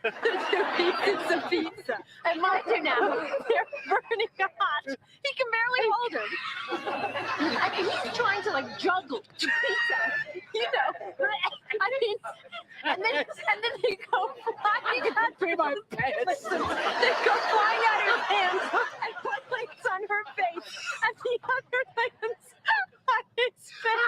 Two pieces of pizza. And mine do now. They're burning hot. He can barely hold them. I mean, he's trying to like juggle the pizza. You know. I mean, and then they go flying out. Be my pants. Listen, they go flying out of his hands, and one land's on her face, and the other lands on his face.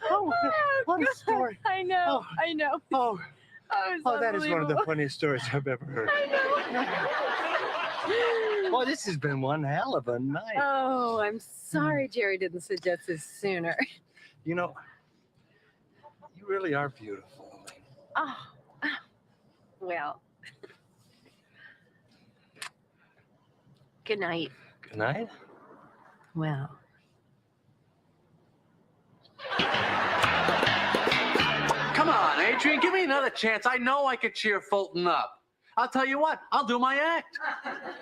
Oh, what a story. I know. Oh, that is one of the unbelievable. funniest stories I've ever heard. I know. Boy, this has been one hell of a night. Oh, I'm sorry Jerry didn't suggest this sooner. You know, you really are beautiful. Oh, well. Good night. Good night. Well. Come on, Adrian, give me another chance. I know I could cheer Fulton up. I'll tell you what, I'll do my act.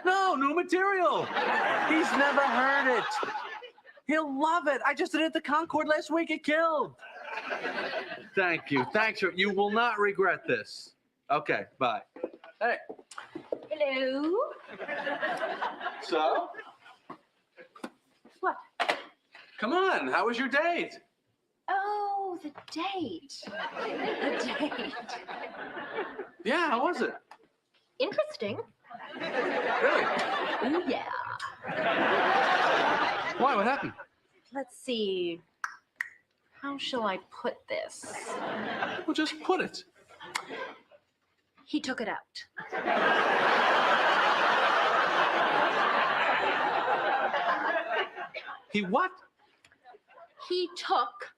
No, new material. He's never heard it. He'll love it. I just did it at the Concord last week. It killed. Thank you. Thanks. You will not regret this. Okay, bye. Hey. Hello. So? What? Come on, how was your date? Oh, the date. The date. Yeah, how was it? Interesting. Really? Ooh, yeah. Why? What happened? Let's see. How shall I put this? Well, just put it. He took it out. He what? He took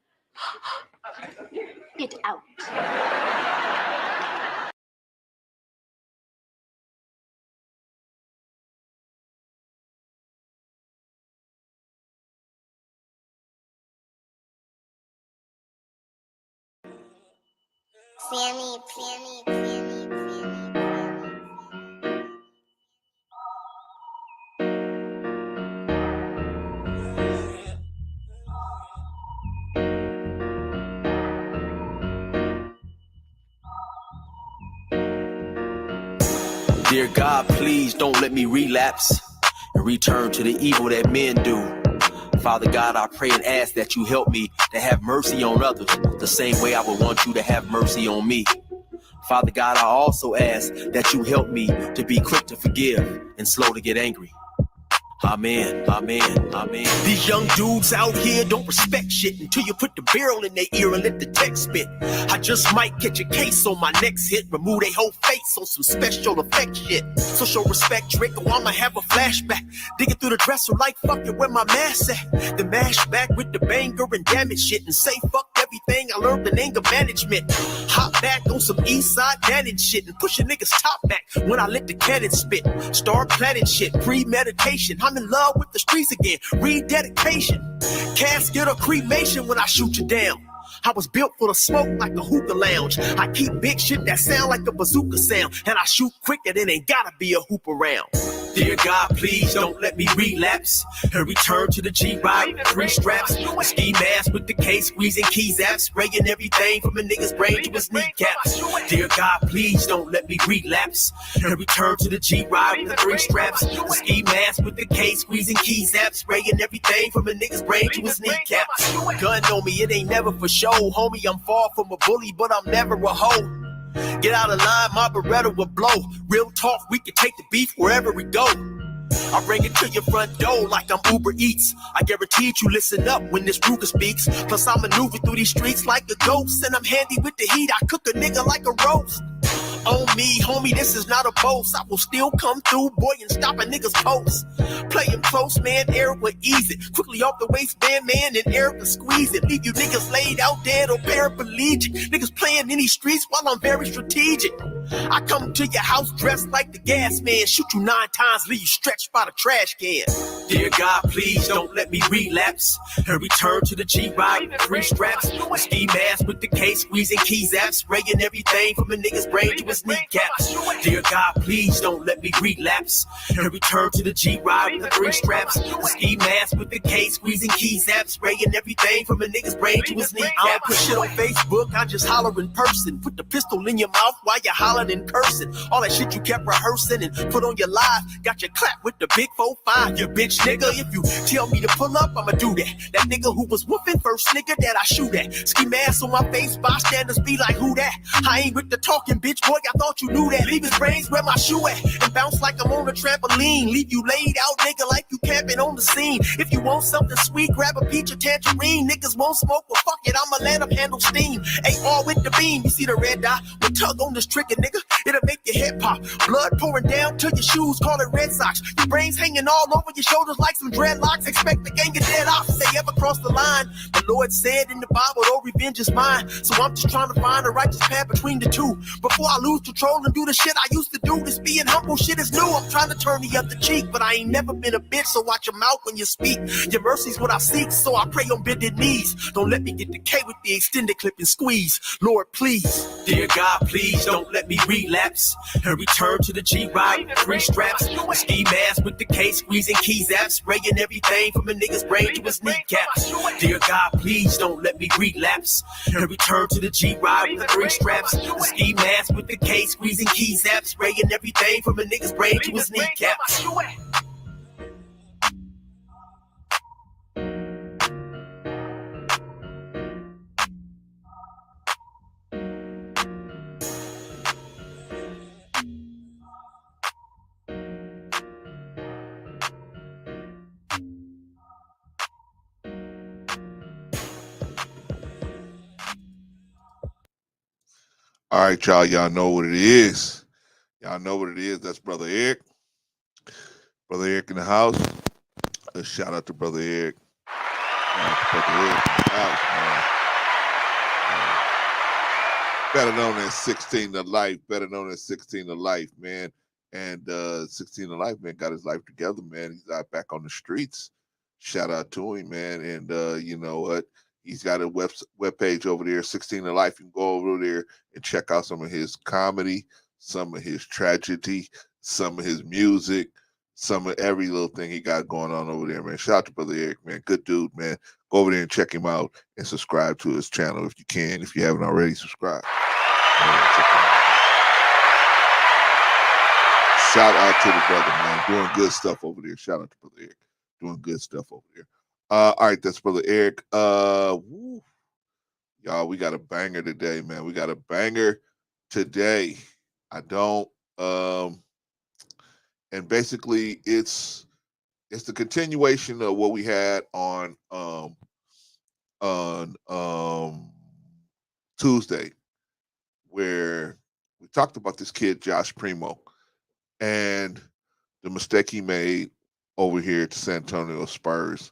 it out. Fanny. Dear God, please don't let me relapse and return to the evil that men do. Father God, I pray and ask that you help me to have mercy on others the same way I would want you to have mercy on me. Father God, I also ask that you help me to be quick to forgive and slow to get angry. Amen. These young dudes out here don't respect shit until you put the barrel in their ear and let the text spit. I just might catch a case on my next hit, remove their whole face on some special effect shit. So show respect, Drake, or I'ma have a flashback. Digging through the dresser like fuck it, where my mask at? The mash back with the banger and damage shit and say fuck everything I learned in anger management. Hop back on some east side managed shit and push a nigga's top back when I let the cannon spit. Start planning shit, premeditation. I'm in love with the streets again, rededication. Casket or cremation when I shoot you down. I was built for the smoke like a hookah lounge. I keep big shit that sound like a bazooka sound, and I shoot quick and it ain't gotta be a hoop around. Dear God, please don't let me relapse and return to the G-Ride with 3 straps. A ski mask with the case, squeezing keys out, spraying everything from a nigga's brain to his kneecaps. Dear God, please don't let me relapse and return to the G-Ride with the 3 straps. A ski mask with the case, squeezing keys out, spraying everything from a nigga's brain to his kneecaps. Gun on me, it ain't never for show. Homie, I'm far from a bully, but I'm never a hoe. Get out of line, my Beretta will blow. Real talk, we can take the beef wherever we go. I bring it to your front door like I'm Uber Eats. I guarantee you listen up when this Ruger speaks. Plus I maneuver through these streets like a ghost, and I'm handy with the heat. I cook a nigga like a roast. On me, homie, this is not a boast. I will still come through, boy, and stop a nigga's post. Play him close, man, Eric will ease it. Quickly off the waistband, man, and Eric will squeeze it. Leave you niggas laid out dead or paraplegic. Niggas playing in these streets while I'm very strategic. I come to your house dressed like the gas man. Shoot you 9 times, leave you stretched by the trash can. Dear God, please don't let me relapse and return to the G-Ride with 3 straps. With ski mask with the case, squeezing keys apps, spraying everything from a nigga's brain to his kneecaps. Dear God, please don't let me relapse and return to the G-Ride with the 3 straps. With ski mask with the case, squeezing keys apps, spraying everything from a nigga's brain to his kneecaps. I don't put shit on Facebook, I just holler in person. Put the pistol in your mouth while you're hollering and cursing. All that shit you kept rehearsing and put on your live, got you clapped with the big 4-5, you bitch nigga. If you tell me to pull up, I'ma do that. That nigga who was whooping first nigga that I shoot at. Ski mask on my face, bystanders be like, who that? I ain't with the talking, bitch boy, I thought you knew that. Leave his brains where my shoe at and bounce like I'm on a trampoline. Leave you laid out, nigga, like you camping on the scene. If you want something sweet, grab a peach or tangerine. Niggas won't smoke, well fuck it, I'ma let them handle steam. AR with the beam, you see the red dot? We tug on this trigger, nigga, it'll make your head pop. Blood pouring down to your shoes, call it Red Sox. Your brains hanging all over your shoulders like some dreadlocks. Expect the gang of dead off if they ever cross the line. The Lord said in the Bible, oh, revenge is mine. So I'm just trying to find a righteous path between the two. Before I lose control and do the shit I used to do. This being humble shit is new. I'm trying to turn the other cheek, but I ain't never been a bitch, so watch your mouth when you speak. Your mercy's what I seek, so I pray on bended knees. Don't let me get decayed with the extended clip and squeeze. Lord, please. Dear God, please don't let me relapse and return to the G-Ride with 3 straps. With ski mask with the case, squeezing keys apps, spraying everything from a nigga's brain to his kneecaps. Dear God, please don't let me relapse and return to the G-Ride with 3 straps. With ski mask with the case, squeezing keys apps, spraying everything from a nigga's brain to his kneecaps. All right, y'all. Y'all know what it is. Y'all know what it is. That's Brother Eric. Brother Eric in the house. A shout out to Brother Eric. Brother Eric in the house, man. Better known as 16 to Life. Better known as 16 to Life, man. And 16 to Life, man, got his life together, man. He's out back on the streets. Shout out to him, man. And you know what? He's got a web page over there, 16 to Life. You can go over there and check out some of his comedy, some of his tragedy, some of his music, some of every little thing he got going on over there, man. Shout out to Brother Eric, man. Good dude, man. Go over there and check him out and subscribe to his channel if you can, if you haven't already subscribed. Shout out to the brother, man. Doing good stuff over there. Shout out to Brother Eric. Doing good stuff over there. All right, that's Brother Eric. Y'all, we got a banger today, man. We got a banger today. And basically it's the continuation of what we had on Tuesday, where we talked about this kid, Josh Primo, and the mistake he made over here at the San Antonio Spurs.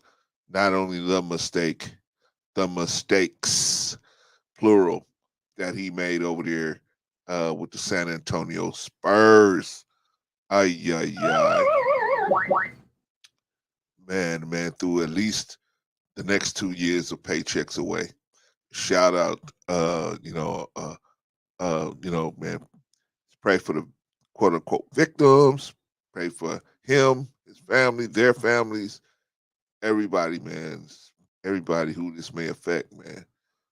Not only the mistake, the mistakes, plural, that he made over there with the San Antonio Spurs. Ay. Man, threw at least the next 2 years of paychecks away. Shout out, man, pray for the quote unquote victims, pray for him, his family, their families, everybody, man, everybody who this may affect, man,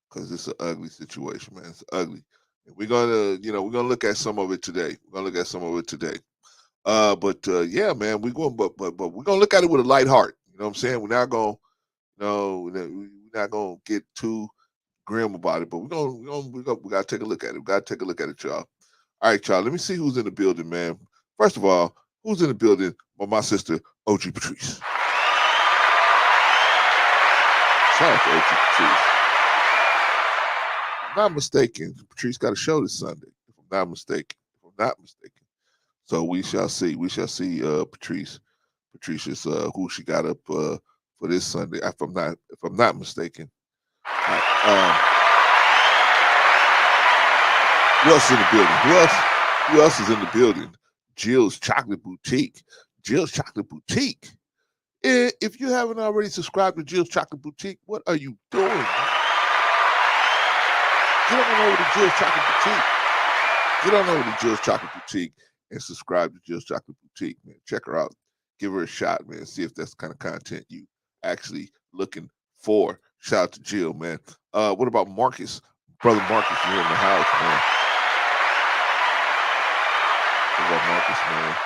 because it's an ugly situation, man. It's ugly. And we're gonna look at some of it today. Yeah, man, but we're gonna look at it with a light heart. You know what I'm saying? We're not gonna get too grim about it, but we gotta take a look at it. We gotta take a look at it, y'all. All right, y'all. Let me see who's in the building, man. First of all, who's in the building? Well, my sister, OG Patrice. Shout out to OG Patrice. If I'm not mistaken, Patrice got a show this Sunday. If I'm not mistaken. So we shall see. We shall see Patrice's who she got up for this Sunday. If I'm not mistaken. Who else is in the building? Who else is in the building? Jill's Chocolate Boutique. Jill's Chocolate Boutique If you haven't already subscribed to Jill's Chocolate Boutique, what are you doing? Man? Get on over to Jill's Chocolate Boutique. Get on over to Jill's Chocolate Boutique and subscribe to Jill's Chocolate Boutique, man. Check her out. Give her a shot, man. See if that's the kind of content you actually looking for. Shout out to Jill, man. What about Marcus? Brother Marcus, you're in the house, man. What about Marcus, man?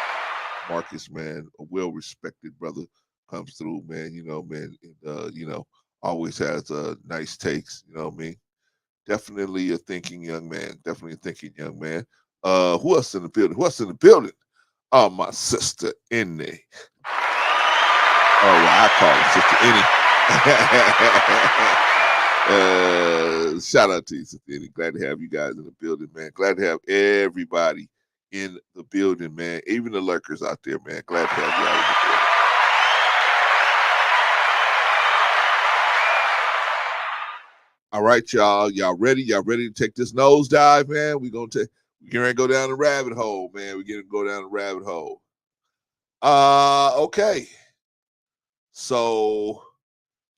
Marcus, man, a well-respected brother, comes through, man. You know, man, and, always has nice takes. You know what I mean? Definitely a thinking young man. Definitely a thinking young man. Who else in the building? Who else in the building? Oh, my sister Innie. Oh, well, I call her Sister Innie. Shout out to you, Sister Innie. Glad to have you guys in the building, man. Glad to have everybody in the building, man. Even the lurkers out there, man. Glad to have you all in the building. All right, y'all. Y'all ready? Y'all ready to take this nosedive, man? We're going to go down the rabbit hole, man. We're going to go down the rabbit hole. Okay. So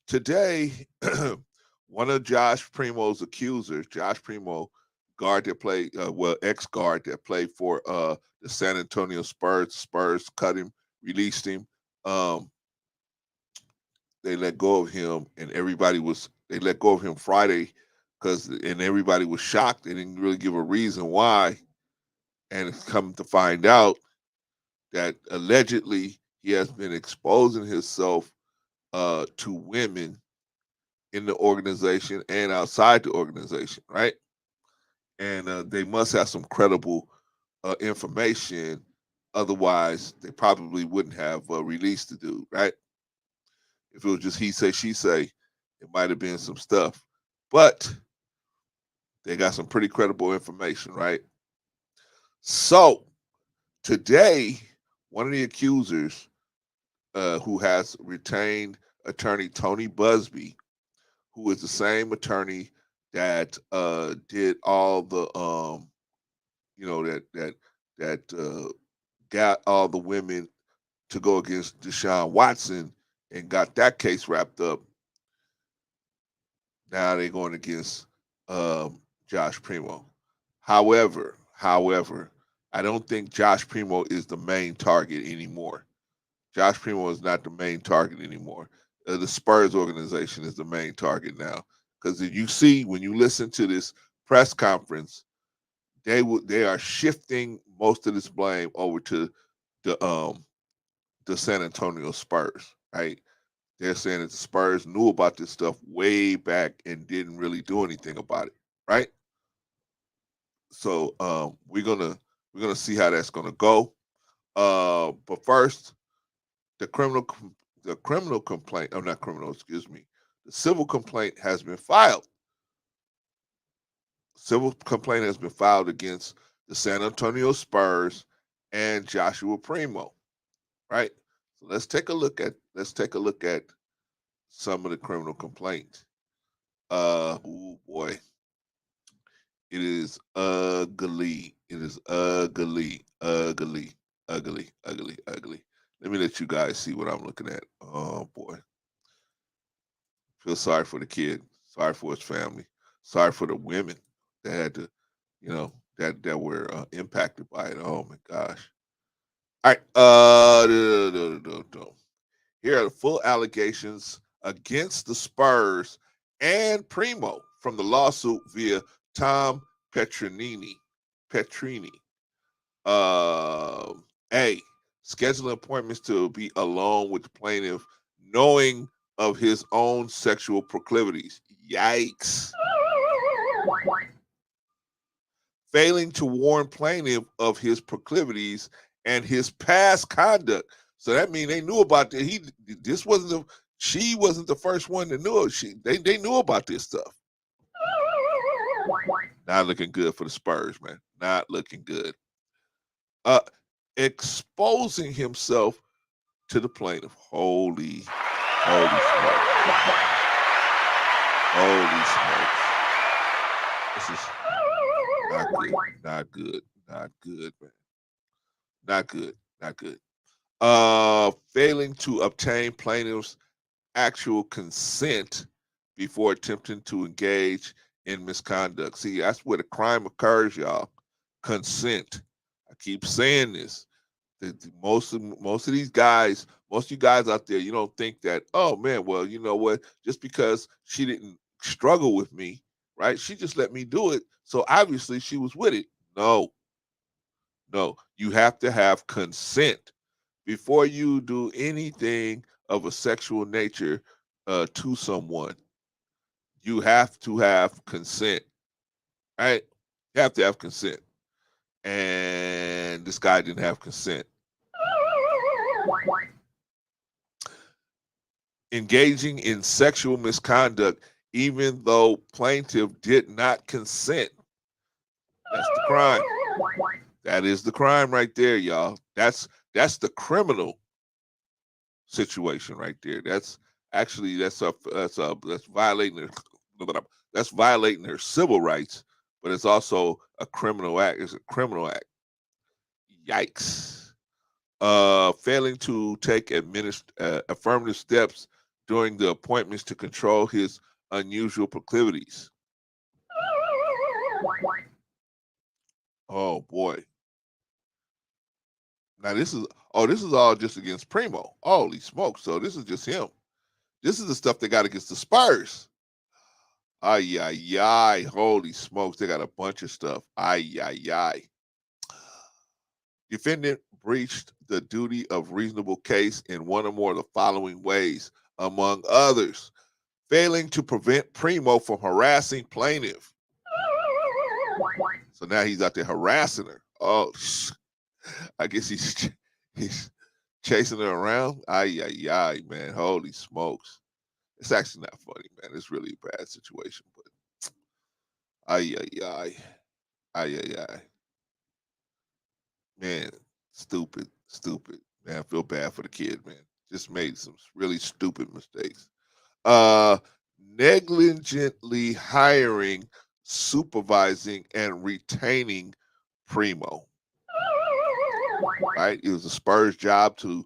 today, one of Josh Primo's accusers, Josh Primo, guard that played, ex-guard that played for the San Antonio Spurs. Spurs cut him, released him. They let go of him, and they let go of him Friday and everybody was shocked. They didn't really give a reason why. And it's come to find out that allegedly he has been exposing himself to women in the organization and outside the organization, right? And they must have some credible information. Otherwise, they probably wouldn't have released the dude, right? If it was just he say, she say, it might have been some stuff. But they got some pretty credible information, right? So today, one of the accusers who has retained attorney Tony Busby, who is the same attorney that did all the that got all the women to go against Deshaun Watson and got that case wrapped up. Now they're going against Josh Primo. However, I don't think Josh Primo is the main target anymore. Josh Primo is not the main target anymore. The Spurs organization is the main target now. Because you see, when you listen to this press conference, they are shifting most of this blame over to the San Antonio Spurs, right? They're saying that the Spurs knew about this stuff way back and didn't really do anything about it, right? So we're gonna see how that's gonna go. But first, the criminal complaint. Oh, not criminal. Excuse me. The civil complaint has been filed. Civil complaint has been filed against the San Antonio Spurs and Joshua Primo, right? So let's take a look at some of the criminal complaint. Oh boy, it is ugly. It is ugly, ugly, ugly, ugly, ugly. Let me let you guys see what I'm looking at. Oh boy, feel sorry for the kid. Sorry for his family. Sorry for the women that had to, that were impacted by it. Oh my gosh. All right. Here are the full allegations against the Spurs and Primo from the lawsuit via Tom Petrini. A. Scheduling appointments to be alone with the plaintiff, knowing of his own sexual proclivities. Yikes. Failing to warn plaintiff of his proclivities and his past conduct. So that means they knew about that. She wasn't the first one to know it. They knew about this stuff. Not looking good for the Spurs, man. Not looking good. Exposing himself to the plaintiff. Holy smokes. Holy smokes. This is not good, man. Not good. Failing to obtain plaintiff's actual consent before attempting to engage in misconduct. See, that's where the crime occurs, y'all. Consent. I keep saying this. Most of these guys, most of you guys out there, you don't think that, oh man, well, you know what? Just because she didn't struggle with me, right? She just let me do it. So obviously she was with it. No, no. You have to have consent before you do anything of a sexual nature to someone. You have to have consent, right? You have to have consent. And this guy didn't have consent. Engaging in sexual misconduct, even though plaintiff did not consent. That's the crime. That is the crime right there, y'all. That's the criminal situation right there. That's actually that's violating their civil rights, but it's also a criminal act. It's a criminal act. Yikes. Failing to take affirmative steps during the appointments to control his unusual proclivities. Oh boy. Now this is all just against Primo. Holy smoke. So this is just him. This is the stuff they got against the Spurs. Ay, ay, ay. Holy smokes. They got a bunch of stuff. Ay, ay, ay. Defendant breached the duty of reasonable case in one or more of the following ways, among others. Failing to prevent Primo from harassing plaintiff. So now he's out there harassing her. Oh, I guess he's chasing her around. Ay, ay, ay, man. Holy smokes. It's actually not funny, man. It's really a bad situation, but ay, ay, ay. Ay, ay, ay. Man, stupid. Man, I feel bad for the kid, man. Just made some really stupid mistakes. Negligently hiring, supervising, and retaining Primo. Right? It was a Spurs job to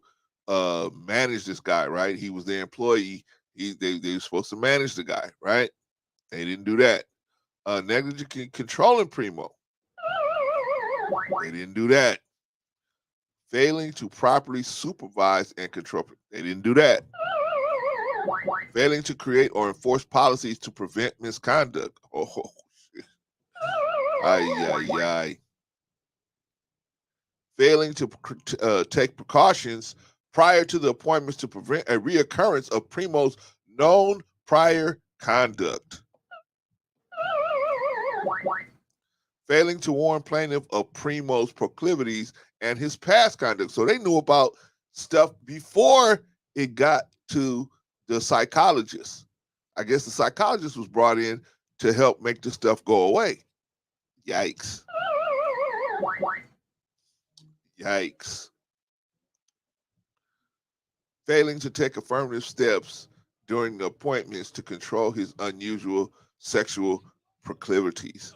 manage this guy, right? He was their employee. They were supposed to manage the guy, right? They didn't do that. Negligent controlling Primo. They didn't do that. Failing to properly supervise and control. They didn't do that. Failing to create or enforce policies to prevent misconduct. Oh, shit. Ay, ay, ay. Failing to take precautions prior to the appointments to prevent a reoccurrence of Primo's known prior conduct. Failing to warn plaintiff of Primo's proclivities and his past conduct. So they knew about stuff before it got to the psychologist. I guess the psychologist was brought in to help make the stuff go away. Yikes. Yikes. Failing to take affirmative steps during the appointments to control his unusual sexual proclivities.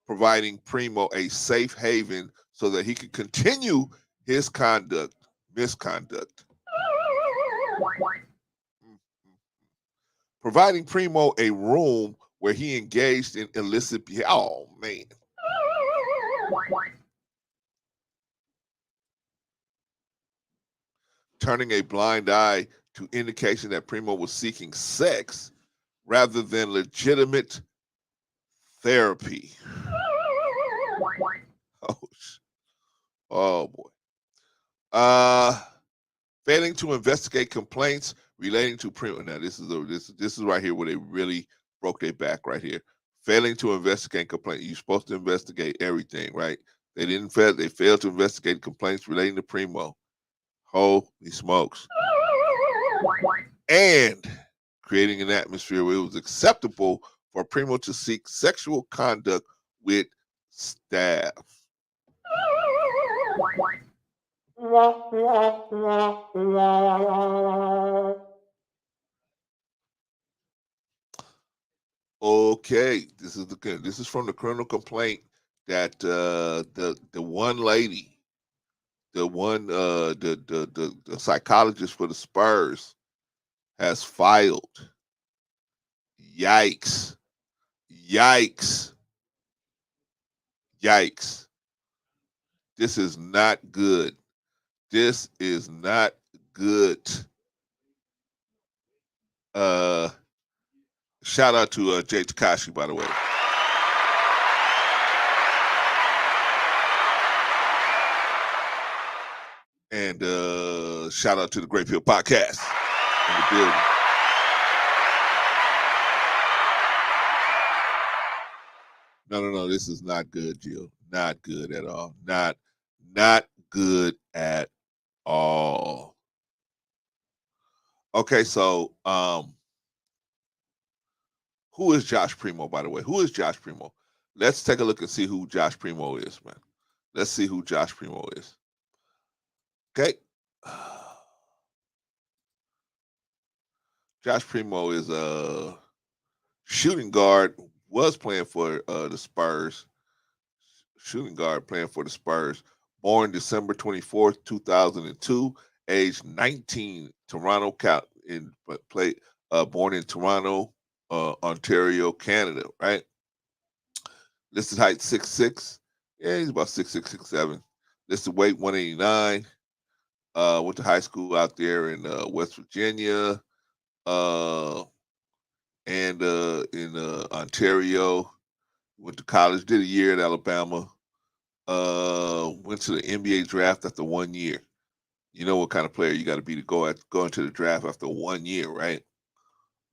Providing Primo a safe haven so that he could continue his misconduct. Providing Primo a room where he engaged in illicit behavior. Oh, man. Turning a blind eye to indication that Primo was seeking sex rather than legitimate therapy. Oh boy. Failing to investigate complaints relating to Primo. Now this is right here where they really broke their back right here. Failing to investigate complaints. You're supposed to investigate everything, right? They didn't fail. They failed to investigate complaints relating to Primo. Holy smokes. And creating an atmosphere where it was acceptable for Primo to seek sexual conduct with staff. Okay, this is from the criminal complaint that the one lady, the psychologist for the Spurs has filed. Yikes. Yikes. Yikes. This is not good. This is not good. Shout out to Jay Takashi, by the way. And shout out to the Great Field Podcast in the building. No. This is not good, Jill. Not good at all. Not good at all. Okay, so who is Josh Primo, by the way? Who is Josh Primo? Let's take a look and see who Josh Primo is, man. Let's see who Josh Primo is. Okay. Josh Primo is a shooting guard, was playing for the Spurs. Shooting guard playing for the Spurs. Born December 24th, 2002. Age 19. Toronto, born in Toronto, Ontario, Canada, right? Listed height 6'6". Yeah, he's about 6'6", 6'7". Listed weight 189. Went to high school out there in West Virginia, and in Ontario. Went to college, did a year at Alabama. Went to the NBA draft after 1 year. You know what kind of player you got to be to go into the draft after 1 year, right?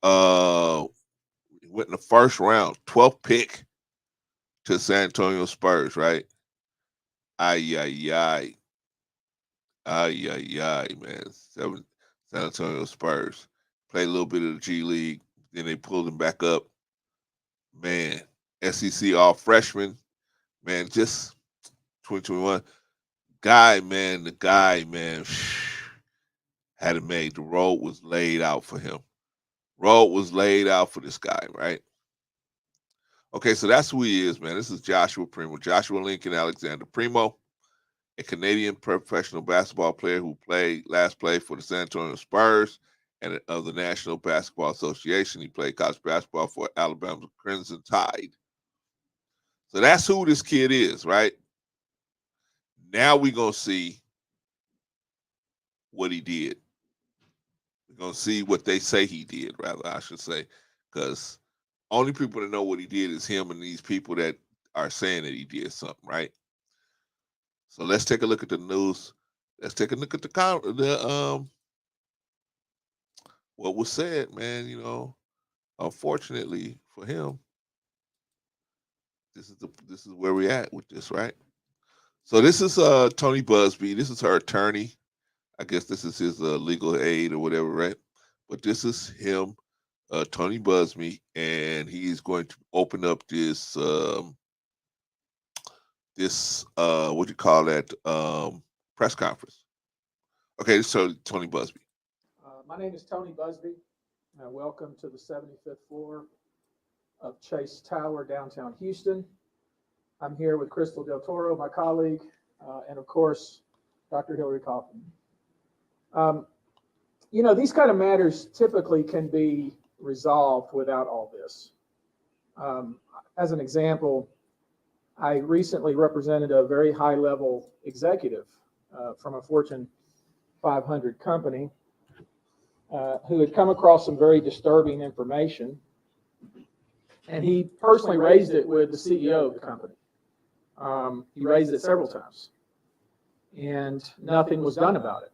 Went in the first round, 12th pick to San Antonio Spurs, right? Ay, man. San Antonio Spurs. Played a little bit of the G League. Then they pulled him back up. Man, SEC all freshman. Man, just 2021. The guy, man, had it made. The road was laid out for him. Road was laid out for this guy, right? Okay, so that's who he is, man. This is Joshua Primo. Joshua Lincoln Alexander Primo, a Canadian professional basketball player who last played for the San Antonio Spurs and of the National Basketball Association. He played college basketball for Alabama's Crimson Tide. So that's who this kid is, right? Now we're going to see what he did. We're going to see what they say he did, rather, I should say, because only people that know what he did is him and these people that are saying that he did something, right? So let's take a look at the news. Let's take a look at the what was said, man. You know, unfortunately for him, this is where we're at with this, right? So this is Tony Busby. This is her attorney. I guess this is his legal aid or whatever, right? But this is him, Tony Busby, and he's going to open up this what do you call that, press conference. Okay, so Tony Busby. My name is Tony Busby. Welcome to the 75th floor of Chase Tower, downtown Houston. I'm here with Crystal Del Toro, my colleague, and of course, Dr. Hillary Kaufman. You know, these kind of matters typically can be resolved without all this. As an example, I recently represented a very high-level executive from a Fortune 500 company who had come across some very disturbing information, and he personally raised it with the CEO of the company. He raised it several times, and nothing was done about it.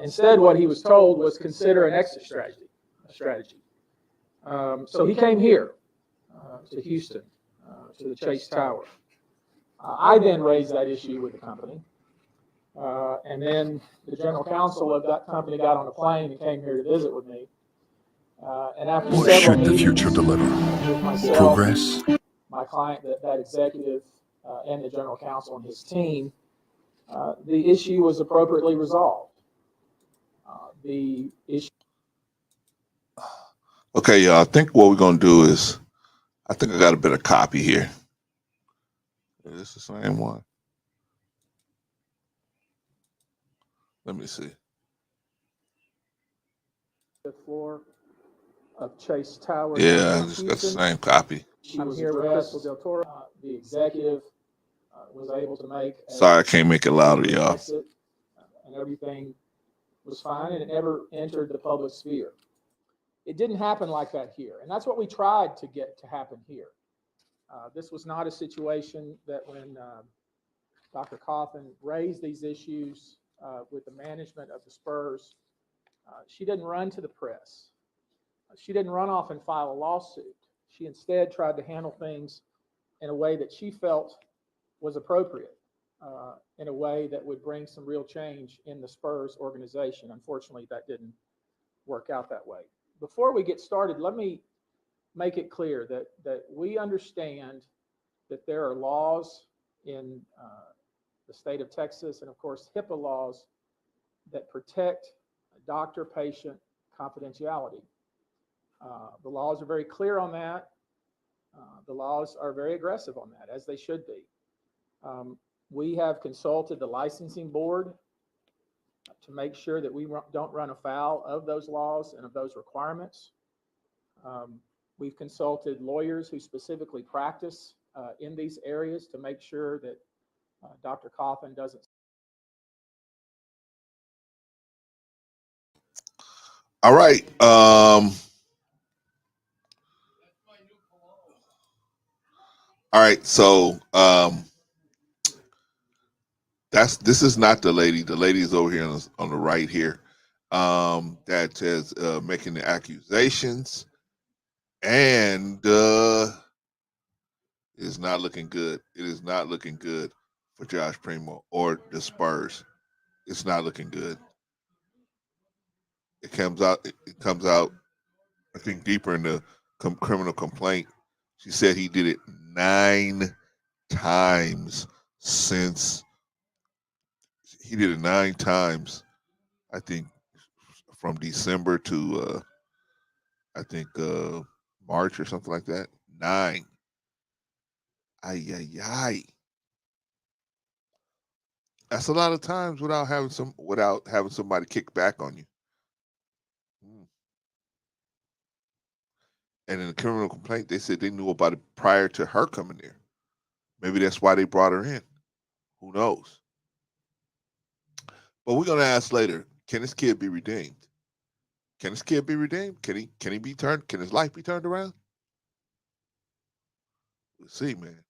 Instead, what he was told was consider an exit strategy. So he came here to Houston, to the Chase Tower. I then raised that issue with the company. And then the general counsel of that company got on a plane and came here to visit with me. And after What several should the meetings future deliver? with myself, Progress? my client, that executive, and the general counsel and his team, the issue was appropriately resolved. The issue. Okay, y'all. I think what we're gonna do is, I think I got a better copy here. Is this the same one? Let me see. The floor of Chase Tower. Yeah, it's got the same copy. I'm here with Crystal Del Toro, the executive, was able to make. Sorry, I can't make it louder, y'all. And everything was fine, and it never entered the public sphere. It didn't happen like that here, and that's what we tried to get to happen here. This was not a situation that when Dr. Coffin raised these issues with the management of the Spurs, she didn't run to the press. She didn't run off and file a lawsuit. She instead tried to handle things in a way that she felt was appropriate, in a way that would bring some real change in the Spurs organization. Unfortunately, that didn't work out that way. Before we get started, let me make it clear that we understand that there are laws in the state of Texas and, of course, HIPAA laws that protect doctor-patient confidentiality. The laws are very clear on that. The laws are very aggressive on that, as they should be. We have consulted the licensing board to make sure that we don't run afoul of those laws and of those requirements. We've consulted lawyers who specifically practice in these areas to make sure that Dr. Coffin doesn't. All right. All right. So this is not the lady. The lady is over here on the right here. That is making the accusations, and it is not looking good. It is not looking good for Josh Primo or the Spurs. It's not looking good. It comes out. It comes out. I think deeper in the criminal complaint, she said he did it 9 times since. He did it 9 times. I think from December to I think March or something like that. 9. Ay ay ay. That's a lot of times without having somebody kick back on you. And in the criminal complaint, they said they knew about it prior to her coming there. Maybe that's why they brought her in. Who knows? But we're gonna ask later: can this kid be redeemed? Can this kid be redeemed? Can he be turned? Can his life be turned around? We'll see, man.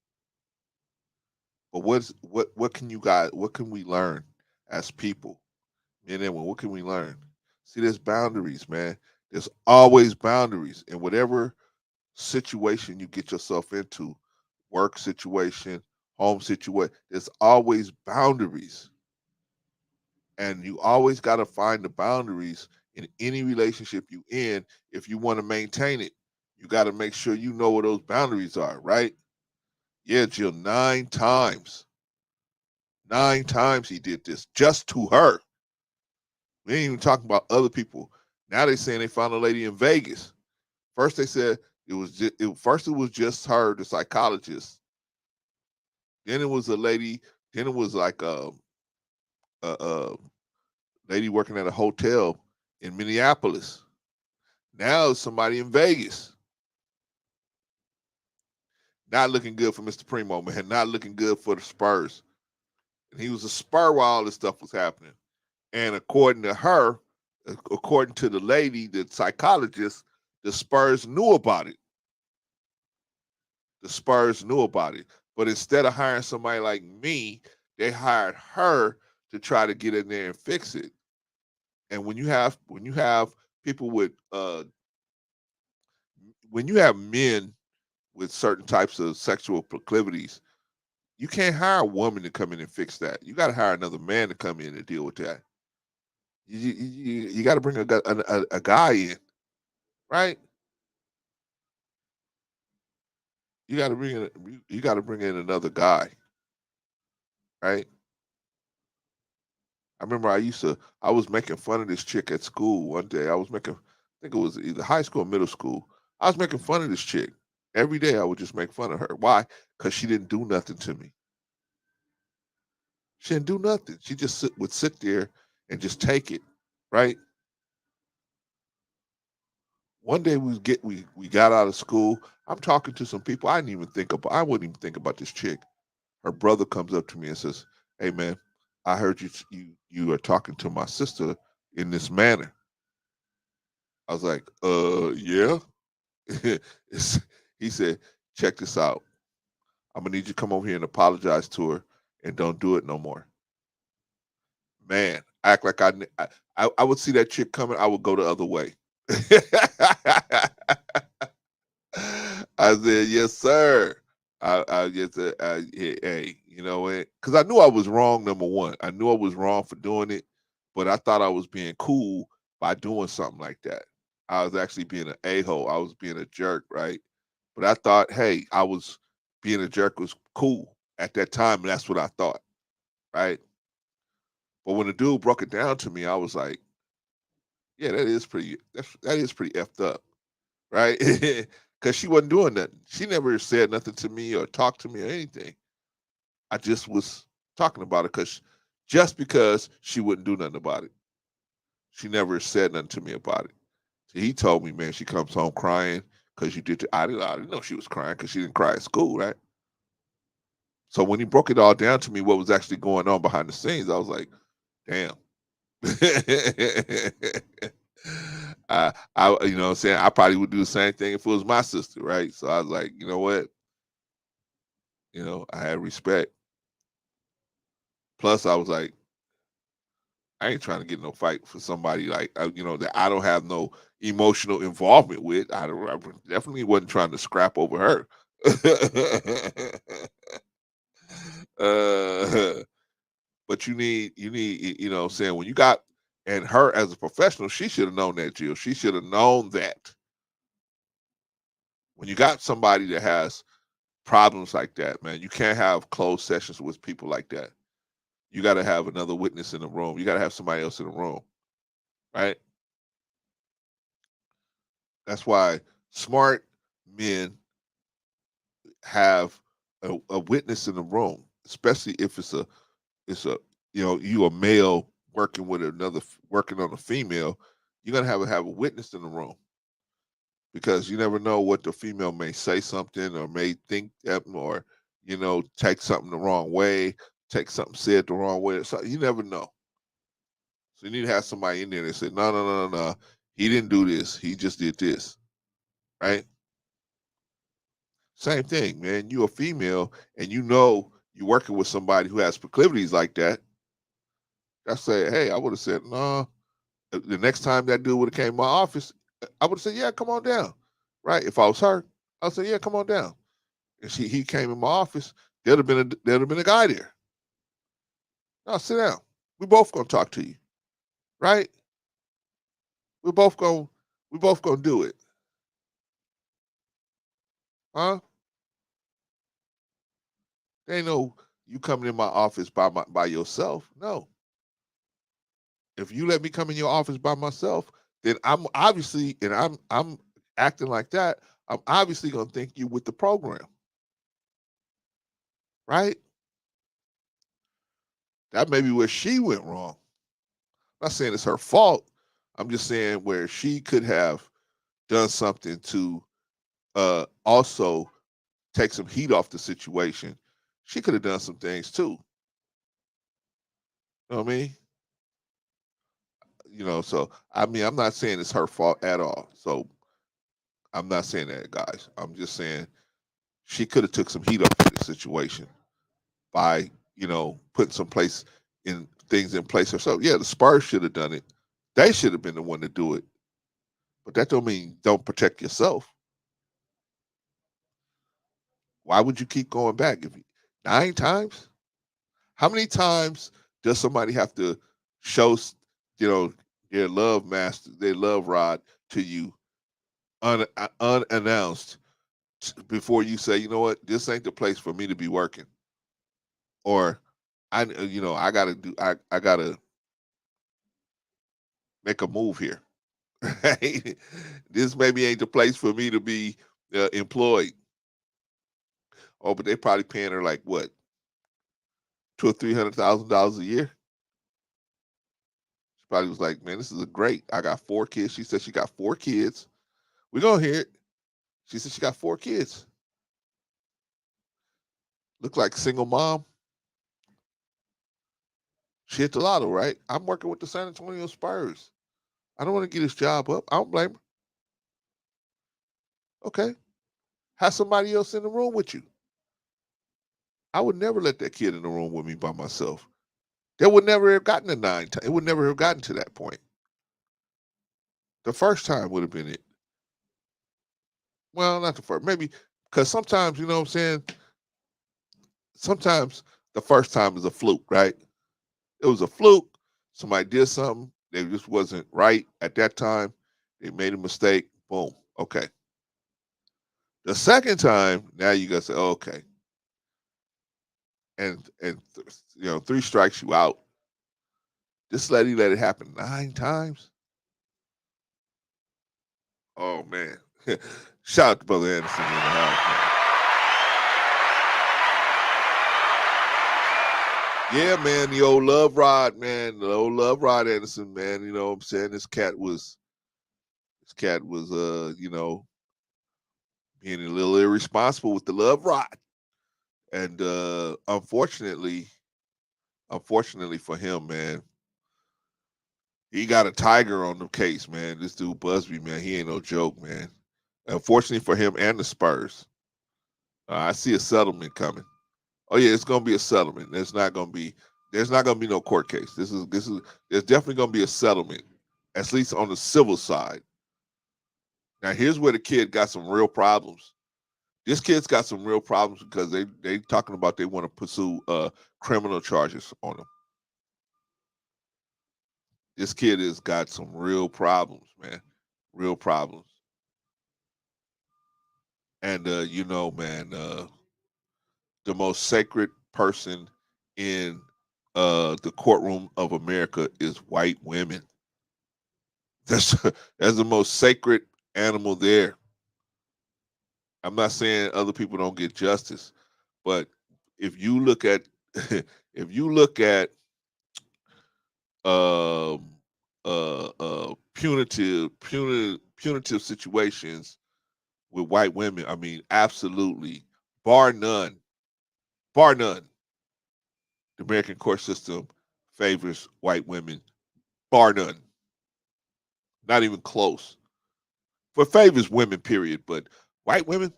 But what can you guys? What can we learn as people? And then what can we learn? See, there's boundaries, man. There's always boundaries in whatever situation you get yourself into, work situation, home situation. There's always boundaries, and you always got to find the boundaries in any relationship you in. If you want to maintain it, you got to make sure you know where those boundaries are, right? Yeah, Jill, 9 times. 9 times he did this just to her. We ain't even talking about other people. Now they're saying they found a lady in Vegas. First they said it was just her, the psychologist. Then it was a lady. Then it was like a lady working at a hotel in Minneapolis. Now it's somebody in Vegas. Not looking good for Mr. Primo, man. Not looking good for the Spurs. And he was a Spur while all this stuff was happening. And according to her, according to the lady, the psychologist, the Spurs knew about it. The Spurs knew about it. But instead of hiring somebody like me, they hired her to try to get in there and fix it. And when you have people with when you have men with certain types of sexual proclivities, you can't hire a woman to come in and fix that. You got to hire another man to come in and deal with that. You got to bring a guy in, right? You got to bring in another guy, right? I remember I was making fun of this chick at school one day. I think it was either high school or middle school. I was making fun of this chick. Every day I would just make fun of her. Why? Because she didn't do nothing to me. She didn't do nothing. She just would sit there and just take it, right? One day we got out of school. I'm talking to some people. I wouldn't even think about this chick. Her brother comes up to me and says, "Hey man, I heard you are talking to my sister in this manner." I was like, yeah. He said, "Check this out. I'm gonna need you to come over here and apologize to her, and don't do it no more." Man, act like I would see that chick coming. I would go the other way. I said, "Yes, sir." I just said, hey, you know what? Because I knew I was wrong. Number one, I knew I was wrong for doing it, but I thought I was being cool by doing something like that. I was actually being an a-hole. I was being a jerk, right? But I thought, hey, I was being a jerk was cool at that time, and that's what I thought, right? But when the dude broke it down to me, I was like, yeah, that is pretty effed up, right? Because she wasn't doing nothing. She never said nothing to me or talked to me or anything. I just was talking about it just because she wouldn't do nothing about it. She never said nothing to me about it. So he told me, man, she comes home crying because you did. I didn't know she was crying because she didn't cry at school, right? So when he broke it all down to me, what was actually going on behind the scenes, I was like, damn. You know what I'm saying? I probably would do the same thing if it was my sister, right? So I was like, you know what? I had respect. Plus, I was like, I ain't trying to get no fight for somebody like, that I don't have no emotional involvement with. I definitely wasn't trying to scrap over her. But you know what I'm saying, when you got, and her as a professional, she should have known that, Jill. She should have known that when you got somebody that has problems like that, man, you can't have closed sessions with people like that. You got to have another witness in the room. You got to have somebody else in the room, right? That's why smart men have a witness in the room, especially if it's a you a male working on a female. You're gonna have a witness in the room because you never know what the female may say something or may think that, or take something the wrong way, take something said the wrong way. So you never know. So you need to have somebody in there that say, no, no, no, no, no. He didn't do this. He just did this. Right? Same thing, man. You a female and you're working with somebody who has proclivities like that. I say, hey, I would have said, no. The next time that dude would have came to my office, I would have said, yeah, come on down. Right? If I was her, I would say, yeah, come on down. And he came in my office, there'd have been a guy there. No, sit down. We both gonna talk to you. Right? We both gonna do it. Huh? There ain't no you coming in my office by yourself. No. If you let me come in your office by myself, then I'm obviously, and I'm acting like that, I'm obviously gonna think you with the program. Right? That may be where she went wrong. I'm not saying it's her fault. I'm just saying where she could have done something to also take some heat off the situation. She could have done some things too. You know what I mean? So I mean, I'm not saying it's her fault at all. So I'm not saying that, guys. I'm just saying she could have took some heat off of the situation by, putting things in place herself. Yeah, the Spurs should have done it. They should have been the one to do it. But that don't mean don't protect yourself. Why would you keep going back? 9 times? How many times does somebody have to show, you know, their their love rod to you unannounced before you say, you know what, this ain't the place for me to be working, or I gotta make a move here. Right? This maybe ain't the place for me to be employed. Oh, but they probably paying her like what, $200,000 or $300,000 a year. She probably was like, man, this is a great. I got 4 kids. She said she got 4 kids. We're going to hear it. She said she got 4 kids. Look like single mom. She hit the lotto, right? I'm working with the San Antonio Spurs. I don't want to get his job up. I don't blame her. Okay. Have somebody else in the room with you. I would never let that kid in the room with me by myself. They would never have gotten to 9. It would never have gotten to that point. The first time would have been it. Well, not the first. Maybe because sometimes, you know what I'm saying? Sometimes the first time is a fluke, right? It was a fluke. Somebody did something. They just wasn't right at that time. They made a mistake. Boom. Okay. The second time, now you gotta say, okay. And 3 strikes you out. This lady let it happen 9 times. Oh man. Shout out to Brother Anderson in the house, man. Yeah, man, the old Love Rod, man. The old Love Rod Anderson, man. You know what I'm saying? This cat was being a little irresponsible with the Love Rod. And unfortunately for him, man, he got a tiger on the case, man. This dude Busby, man, he ain't no joke, man. Unfortunately for him and the Spurs, I see a settlement coming. Oh yeah, it's gonna be a settlement. There's not gonna be no court case. There's definitely gonna be a settlement, at least on the civil side. Now here's where the kid got some real problems. This kid's got some real problems because they talking about they want to pursue criminal charges on him. This kid has got some real problems, man. Real problems. And man, the most sacred person in the courtroom of America is white women. That's the most sacred animal there. I'm not saying other people don't get justice, but if you look at um, punitive situations with white women, I mean, absolutely, bar none, the American court system favors white women, bar none, not even close. For favors women, period, but white women,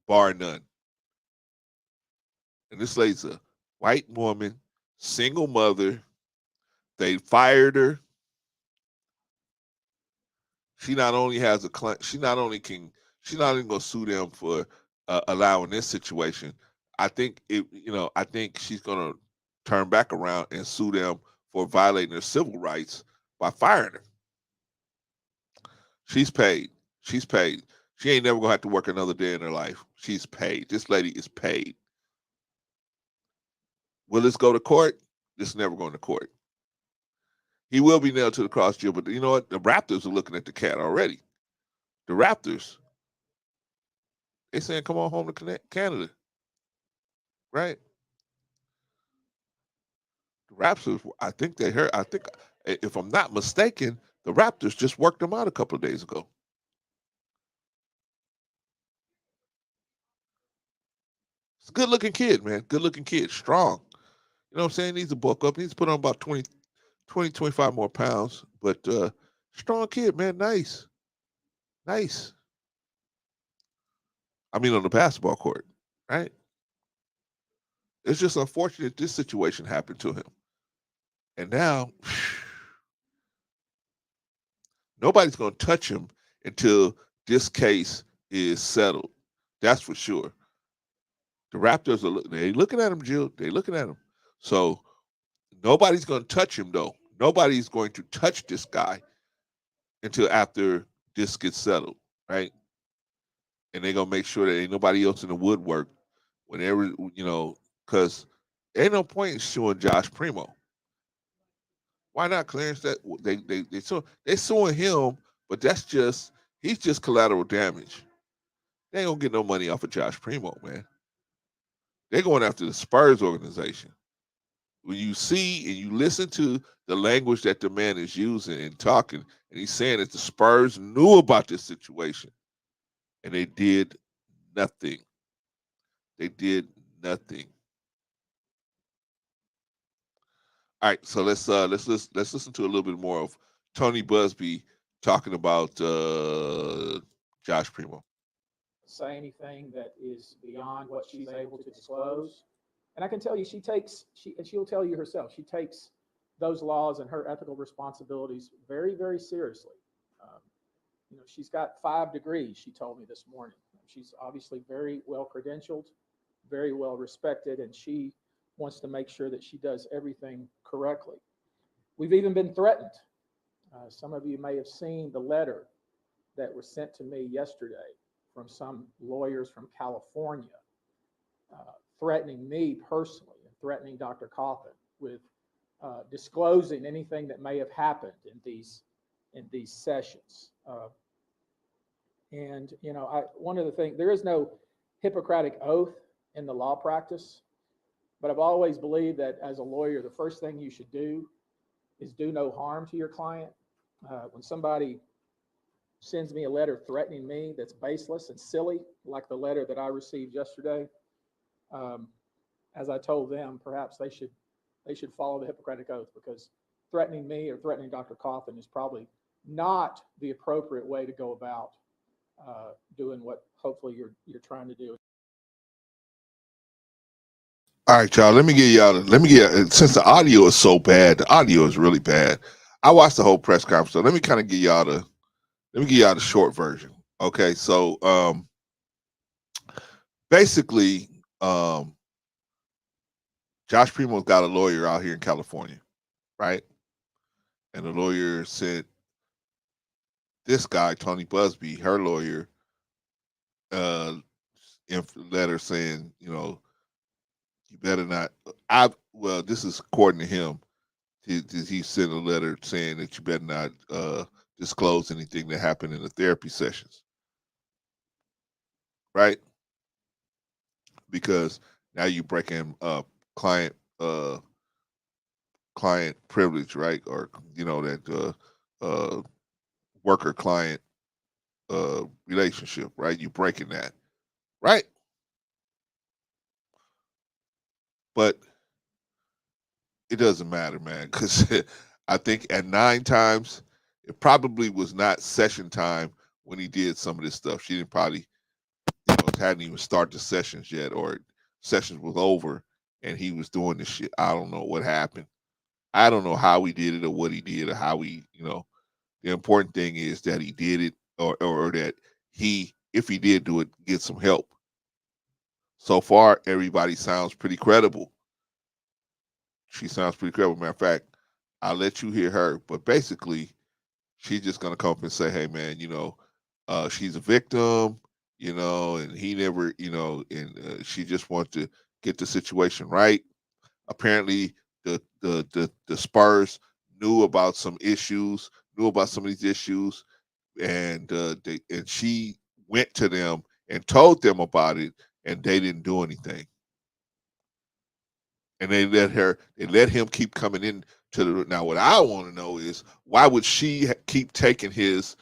bar none. And this lady's a white woman, single mother. They fired her. She not only has a claim, she's not even gonna sue them for allowing this situation. I think she's gonna turn back around and sue them for violating their civil rights by firing her. She's paid. She's paid. She ain't never gonna have to work another day in her life. She's paid. This lady is paid. Will this go to court? This is never going to court. He will be nailed to the cross, Jill, but you know what? The Raptors are looking at the cat already. The Raptors, they saying, come on home to Canada. Right? The Raptors, I think, if I'm not mistaken, the Raptors just worked them out a couple of days ago. It's a good-looking kid, man. Good-looking kid. Strong. You know what I'm saying? He needs to bulk up. He needs to put on about 20, 25 more pounds. But strong kid, man. Nice. Nice. I mean, on the basketball court, right? It's just unfortunate this situation happened to him. And now, nobody's going to touch him until this case is settled. That's for sure. The Raptors they looking at him, Jill. They looking at him. So nobody's going to touch him, though. Nobody's going to touch this guy until after this gets settled, right? And they're going to make sure that ain't nobody else in the woodwork whenever, because ain't no point in suing Josh Primo. Why not, Clarence? That they suing him, but he's just collateral damage. They ain't gonna get no money off of Josh Primo, man. They're going after the Spurs organization. when you see and you listen to the language that the man is using and talking, and he's saying that the Spurs knew about this situation and they did nothing. They did nothing. All right, so let's listen to a little bit more of Tony Busby talking about Josh Primo. Say anything that is beyond what she's able to disclose. And I can tell you, she'll tell you herself, she takes those laws and her ethical responsibilities very, very seriously. Um, she's got 5 degrees, she told me this morning. She's obviously very well credentialed, very well respected, and she wants to make sure that she does everything correctly. We've even been threatened. Some of you may have seen the letter that was sent to me yesterday from some lawyers from California, threatening me personally and threatening Dr. Coffin with disclosing anything that may have happened in these sessions. One of the things, there is no Hippocratic oath in the law practice, but I've always believed that as a lawyer, the first thing you should do is do no harm to your client. When somebody sends me a letter threatening me that's baseless and silly, like the letter that I received yesterday, as I told them, perhaps they should follow the Hippocratic oath, because threatening me or threatening Dr. Coffin is probably not the appropriate way to go about doing what hopefully you're trying to do. All right, y'all. Let me get since the audio is so bad, the audio is really bad. I watched the whole press conference, so let me kind of give y'all the short version. Okay, so basically, Josh Primo's got a lawyer out here in California, right? And the lawyer said this guy, Tony Busby, her lawyer, letter saying, you better not. This is according to him. He sent a letter saying that you better not disclose anything that happened in the therapy sessions, right? Because now you're breaking client client privilege, right? Or that worker client relationship, right? You're breaking that, right? But it doesn't matter, man, because I think at 9 times it probably was not session time when he did some of this stuff. She didn't probably hadn't even started the sessions yet, or sessions was over and he was doing this shit. I don't know what happened. I don't know how he did it or what he did or how the important thing is that he did it, or that if he did do it, get some help. So far, everybody sounds pretty credible. She sounds pretty credible. Matter of fact, I'll let you hear her, but basically, she's just gonna come up and say, "Hey, man, she's a victim, and he never, and she just wants to get the situation right. Apparently, the Spurs knew about some issues, knew about some of these issues, and she went to them and told them about it, and they didn't do anything. And they let him keep coming in to the. Now, what I want to know is why would she keep taking his,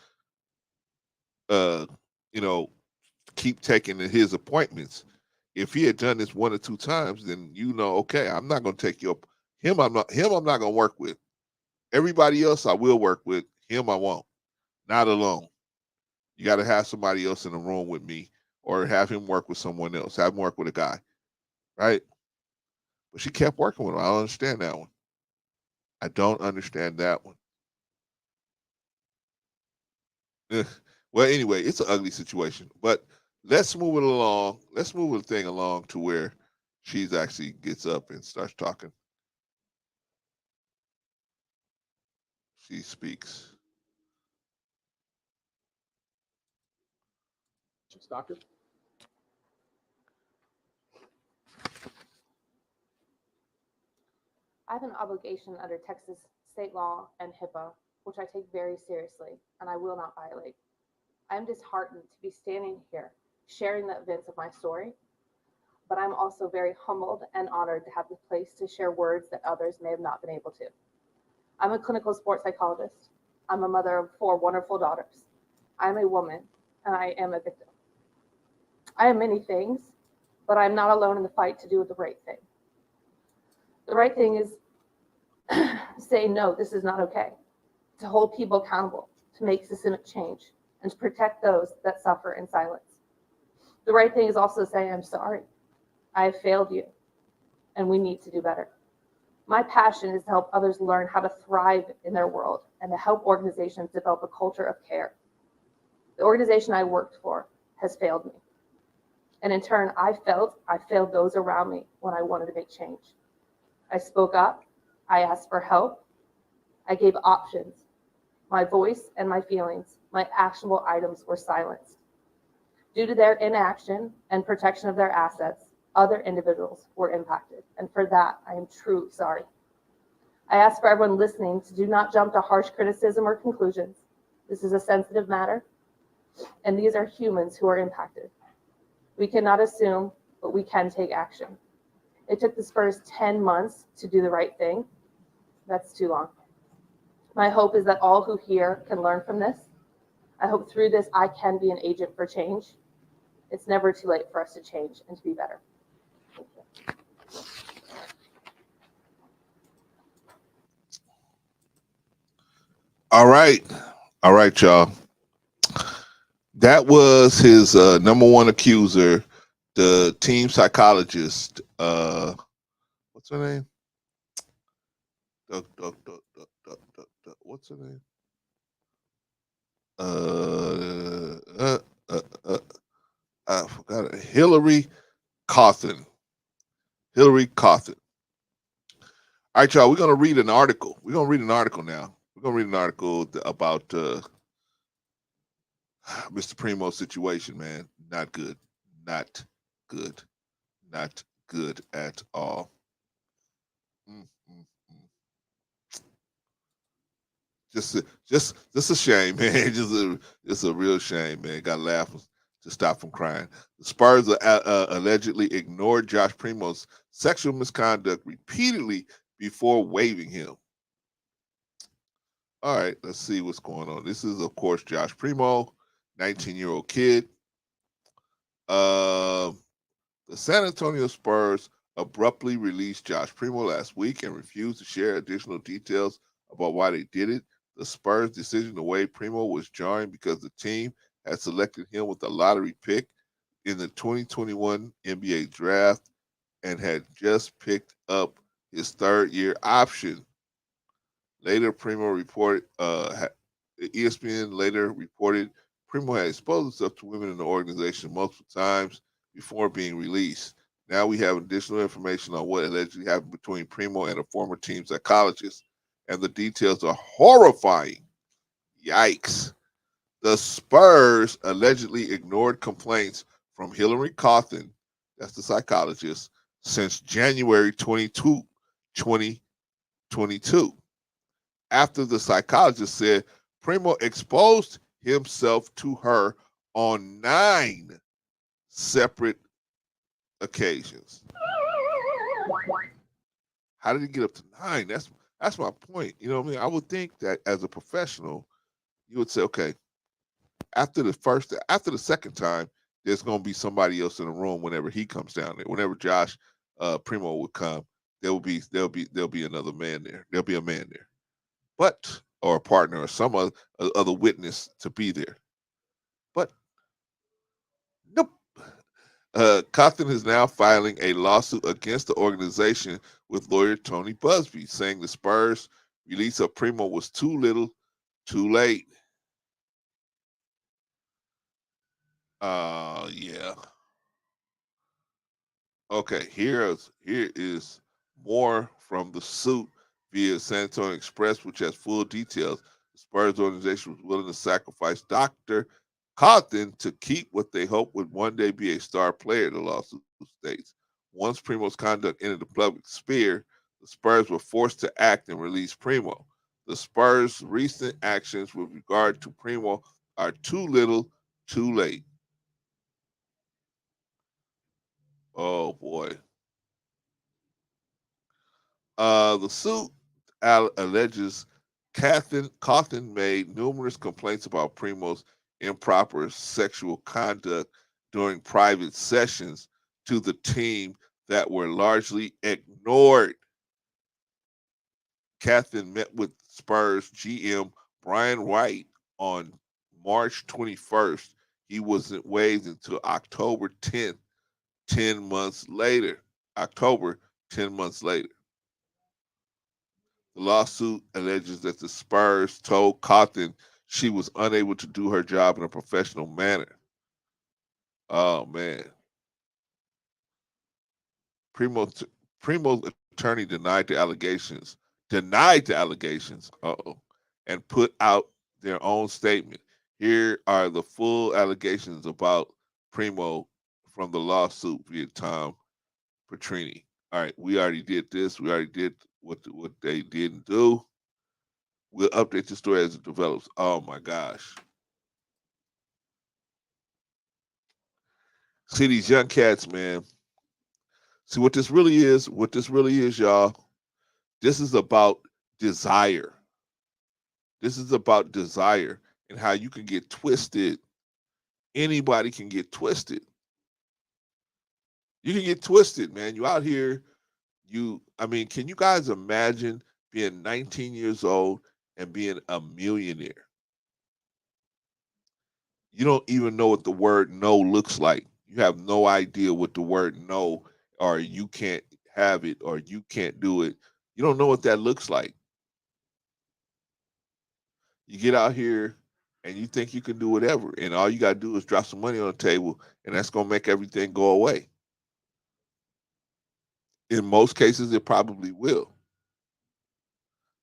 uh, you know, keep taking his appointments? If he had done this 1 or 2 times, then okay, I'm not going to take you up. I'm not going to work with. Everybody else I will work with. Him I won't. Not alone. You got to have somebody else in the room with me, or have him work with someone else. Have him work with a guy, right? But she kept working with him. I don't understand that one. I don't understand that one. Well, anyway, it's an ugly situation. But let's move it along. Let's move the thing along to where she's actually gets up and starts talking. She speaks. Doctor? I have an obligation under Texas state law and HIPAA, which I take very seriously, and I will not violate. I am disheartened to be standing here sharing the events of my story, but I'm also very humbled and honored to have the place to share words that others may have not been able to. I'm a clinical sports psychologist. I'm a mother of 4 wonderful daughters. I'm a woman, and I am a victim. I am many things, but I'm not alone in the fight to do the right thing. The right thing is say, no, this is not okay, to hold people accountable, to make systemic change, and to protect those that suffer in silence. The right thing is also saying, I'm sorry. I have failed you, and we need to do better. My passion is to help others learn how to thrive in their world and to help organizations develop a culture of care. The organization I worked for has failed me. And in turn, I failed those around me when I wanted to make change. I spoke up, I asked for help, I gave options. My voice and my feelings, my actionable items were silenced. Due to their inaction and protection of their assets, other individuals were impacted. And for that, I am truly sorry. I ask for everyone listening to do not jump to harsh criticism or conclusions. This is a sensitive matter, and these are humans who are impacted. We cannot assume, but we can take action. It took the Spurs 10 months to do the right thing. That's too long. My hope is that all who hear can learn from this. I hope through this I can be an agent for change. It's never too late for us to change and to be better. Thank you. All right, y'all. That was his number one accuser, the team psychologist. What's her name? What's her name? I forgot it. Hillary Cawthon. Hillary Cawthon. All right, y'all. We're gonna read an article. We're gonna read an article now. We're gonna read an article about Mr. Primo's situation. Man, not good. Not good. Not good at all. Mm, mm, mm. Just a shame, man. Just a real shame, man. Got to laugh to stop from crying. The Spurs allegedly ignored Josh Primo's sexual misconduct repeatedly before waiving him. All right, let's see what's going on. This is, of course, Josh Primo, 19-year-old kid. The San Antonio Spurs abruptly released Josh Primo last week and refused to share additional details about why they did it. The Spurs' decision to waive Primo was jarring because the team had selected him with a lottery pick in the 2021 NBA draft and had just picked up his third-year option. Later, Primo reported, ESPN later reported Primo had exposed himself to women in the organization multiple times before being released. Now we have additional information on what allegedly happened between Primo and a former team psychologist, and the details are horrifying. Yikes. The Spurs allegedly ignored complaints from Hillary Cawthon, that's the psychologist, since January 22, 2022. After the psychologist said Primo exposed himself to her on 9 separate occasions. How did he get up to 9? That's my point. You know what I mean? I would think that as a professional, you would say, okay, after the second time, there's going to be somebody else in the room whenever he comes down there. Whenever Josh Primo would come, there'll be another man there. There'll be a man there, or a partner or some other witness to be there. But nope. Cawthon is now filing a lawsuit against the organization with lawyer Tony Busby, saying the Spurs' release of Primo was too little, too late. Yeah. Okay, here is more from the suit via San Antonio Express, which has full details. The Spurs organization was willing to sacrifice Dr. Cawthon to keep what they hope would one day be a star player, the lawsuit states. Once Primo's conduct entered the public sphere, the Spurs were forced to act and release Primo. The Spurs' recent actions with regard to Primo are too little, too late. Oh boy. The suit alleges Cawthon made numerous complaints about Primo's improper sexual conduct during private sessions to the team that were largely ignored. Cawthon met with Spurs GM Brian White on March 21st. He wasn't waived until October 10th, 10 months later. October, 10 months later. The lawsuit alleges that the Spurs told Cawthon she was unable to do her job in a professional manner. Oh, man. Primo's attorney denied the allegations, and put out their own statement. Here are the full allegations about Primo from the lawsuit via Tom Petrini. All right, we already did this. We already did what they didn't do. We'll update the story as it develops. Oh my gosh. See these young cats, man. See what this really is? What this really is, y'all. This is about desire. This is about desire and how you can get twisted. Anybody can get twisted. You can get twisted, man. You out here, can you guys imagine being 19 years old and being a millionaire? You don't even know what the word no looks like. You have no idea what the word no, or you can't have it, or you can't do it. You don't know what that looks like. You get out here and you think you can do whatever, and all you got to do is drop some money on the table, and that's going to make everything go away. In most cases, it probably will.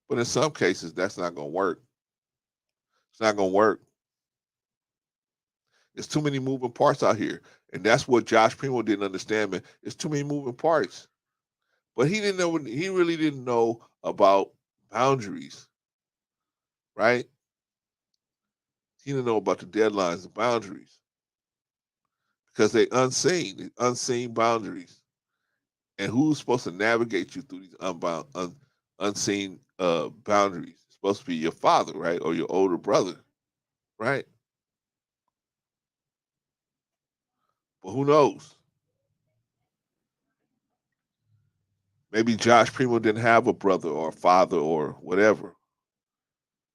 But in some cases, that's not going to work. It's not going to work. There's too many moving parts out here. And that's what Josh Primo didn't understand, man. There's too many moving parts. But he really didn't know about boundaries, right? He didn't know about the deadlines and boundaries. Because they're unseen boundaries. And who's supposed to navigate you through these unseen boundaries? It's supposed to be your father, right? Or your older brother, right? But who knows? Maybe Josh Primo didn't have a brother or a father or whatever.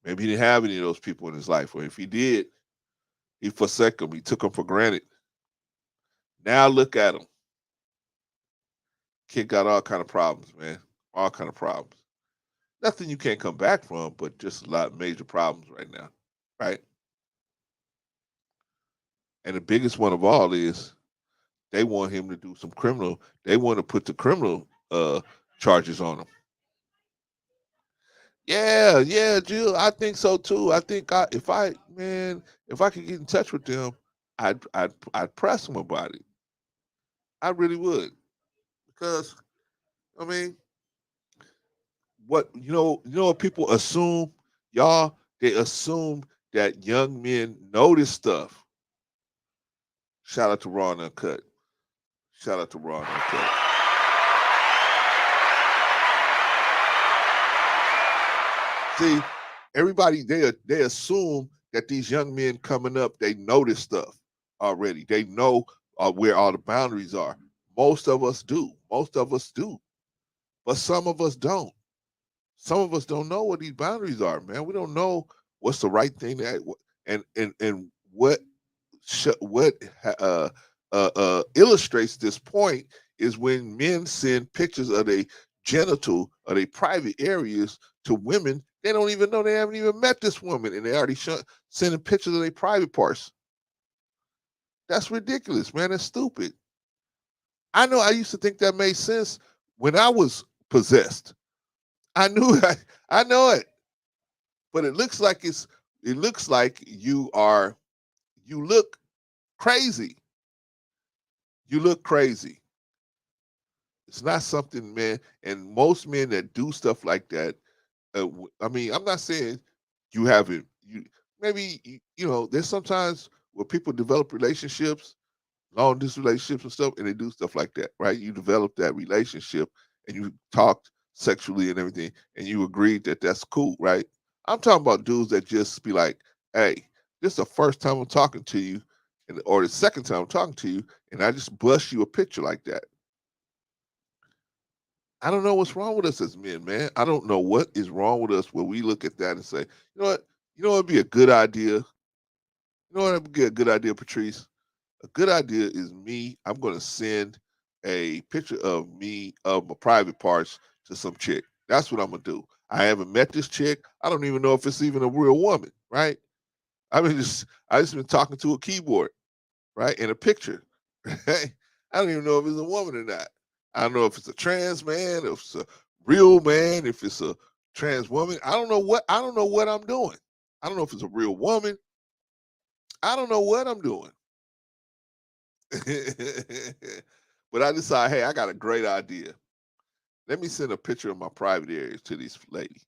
Maybe he didn't have any of those people in his life. Or if he did, he forsook them. He took them for granted. Now look at him. Kid got all kind of problems, man. All kind of problems. Nothing you can't come back from, but just a lot of major problems right now, right? And the biggest one of all is they want him to do some criminal. They want to put the criminal charges on him. Yeah, Jill. I think so too. I think if I could get in touch with them, I'd press them about it. I really would, because I mean, what what people assume, y'all? They assume that young men know this stuff. Shout out to Raw and Uncut. Shout out to Raw and Uncut. See, everybody they assume that these young men coming up, they know this stuff already. They know where all the boundaries are. Most of us do. But some of us don't. Some of us don't know what these boundaries are, man. We don't know what's the right thing and what illustrates this point is when men send pictures of their genital or their private areas to women. They don't even know, they haven't even met this woman, and they already sending pictures of their private parts. That's ridiculous, man. That's stupid. I know I used to think that made sense when I was possessed. I knew I know it. But it looks like you look crazy. You look crazy. It's not something, man. And most men that do stuff like that, I'm not saying you haven't. Maybe there's sometimes where people develop relationships. long distance relationships and stuff, and they do stuff like that, right? You develop that relationship and you talked sexually and everything, and you agreed that that's cool, right? I'm talking about dudes that just be like, hey, this is the first time I'm talking to you, or the second time I'm talking to you, and I just bust you a picture like that. I don't know what's wrong with us as men, man. I don't know what is wrong with us when we look at that and say, you know what? You know what would be a good idea? You know what would be a good idea, Patrice? A good idea is me. I'm going to send a picture of me of my private parts to some chick. That's what I'm going to do. I haven't met this chick. I don't even know if it's even a real woman, right? I just been talking to a keyboard, right, and a picture. Right? I don't even know if it's a woman or not. I don't know if it's a trans man, if it's a real man, if it's a trans woman. I don't know what I'm doing. I don't know if it's a real woman. I don't know what I'm doing. But I decide, hey, I got a great idea. Let me send a picture of my private areas to this lady,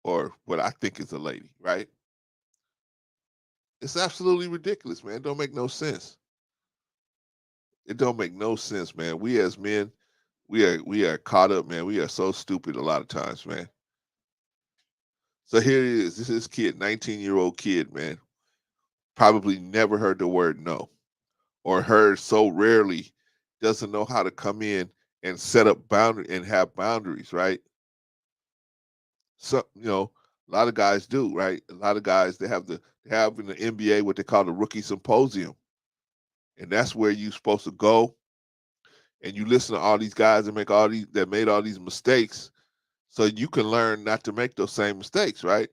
or what I think is a lady, right? It's absolutely ridiculous, man. It don't make no sense. It don't make no sense, man. We as men, we are caught up, man. We are so stupid a lot of times, man. So here it is. This is kid, 19-year-old kid, man. Probably never heard the word no, or heard so rarely, doesn't know how to come in and set up boundary and have boundaries, right? So, a lot of guys do, right? A lot of guys, they have in the NBA what they call the rookie symposium. And that's where you're supposed to go and you listen to all these guys that made all these mistakes, so you can learn not to make those same mistakes, right?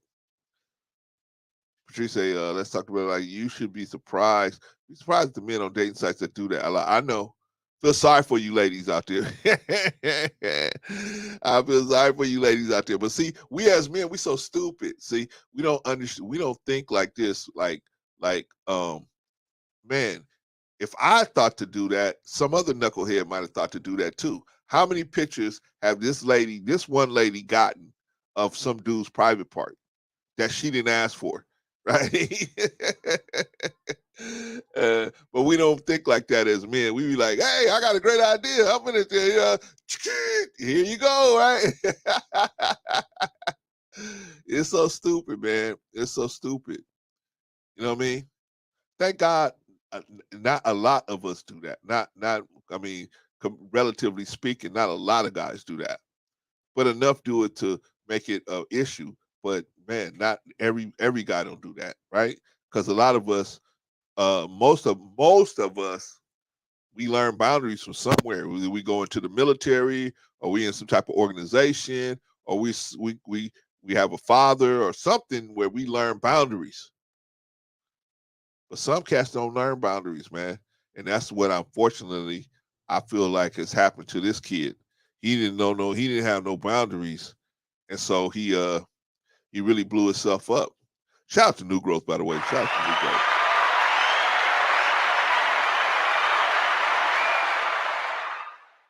Patrice say, let's talk about, like, you should be surprised. Be surprised at the men on dating sites that do that. I know. Feel sorry for you ladies out there. I feel sorry for you ladies out there. But see, we as men, we so stupid. See, we don't understand. We don't think like this. Man, if I thought to do that, some other knucklehead might have thought to do that too. How many pictures have this one lady gotten of some dude's private part that she didn't ask for, right? But we don't think like that as men. We be like, hey, I got a great idea. I'm gonna tell you, here you go, right? It's so stupid, man. It's so stupid. You know what I mean? Thank God, not a lot of us do that. Not. I mean, relatively speaking, not a lot of guys do that, but enough do it to make it an issue. But man, not every guy don't do that, right? Because a lot of us, most of us, we learn boundaries from somewhere. We go into the military, or we in some type of organization, or we have a father or something where we learn boundaries. But some cats don't learn boundaries, man, and that's what, unfortunately, I feel like has happened to this kid. He didn't know no, he didn't have no boundaries, and so he really blew himself up. Shout out to New Growth, by the way. Shout out to New Growth.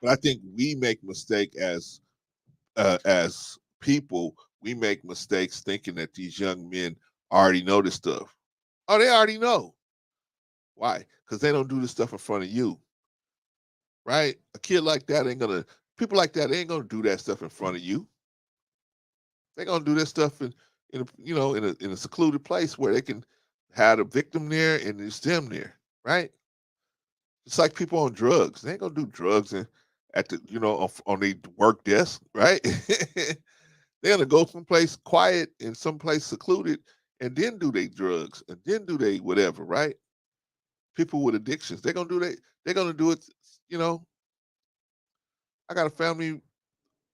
But I think we make mistake as people. We make mistakes thinking that these young men already know this stuff. Oh, they already know. Why? Because they don't do this stuff in front of you, right? A kid like that people like that ain't gonna do that stuff in front of you. They're gonna do this stuff in a secluded place where they can have a victim there and it's them there, right? It's like people on drugs. They ain't gonna do drugs at the on their work desk, right? They're gonna go someplace quiet and someplace secluded and then do their drugs and then do they whatever, right? People with addictions, they're gonna do it, you know. I got a family,